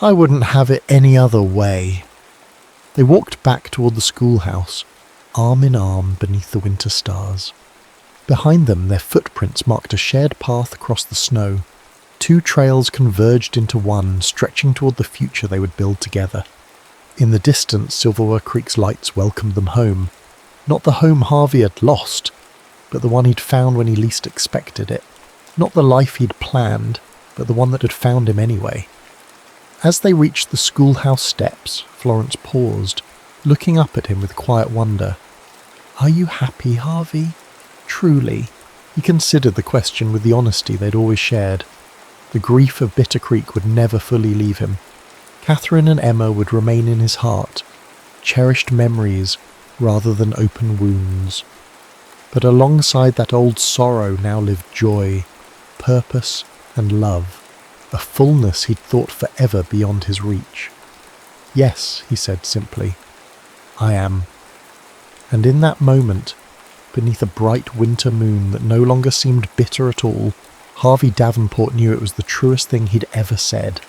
I wouldn't have it any other way. They walked back toward the schoolhouse, arm in arm beneath the winter stars. Behind them, their footprints marked a shared path across the snow. 2 trails converged into one, stretching toward the future they would build together. In the distance, Silverware Creek's lights welcomed them home. Not the home Harvey had lost, but the one he'd found when he least expected it. Not the life he'd planned, but the one that had found him anyway. As they reached the schoolhouse steps, Florence paused, looking up at him with quiet wonder. Are you happy, Harvey? Truly. He considered the question with the honesty they'd always shared. The grief of Bitter Creek would never fully leave him. Catherine and Emma would remain in his heart, cherished memories rather than open wounds. But alongside that old sorrow now lived joy, purpose and love, a fullness he'd thought forever beyond his reach. Yes, he said simply, I am. And in that moment, beneath a bright winter moon that no longer seemed bitter at all, Harvey Davenport knew it was the truest thing he'd ever said.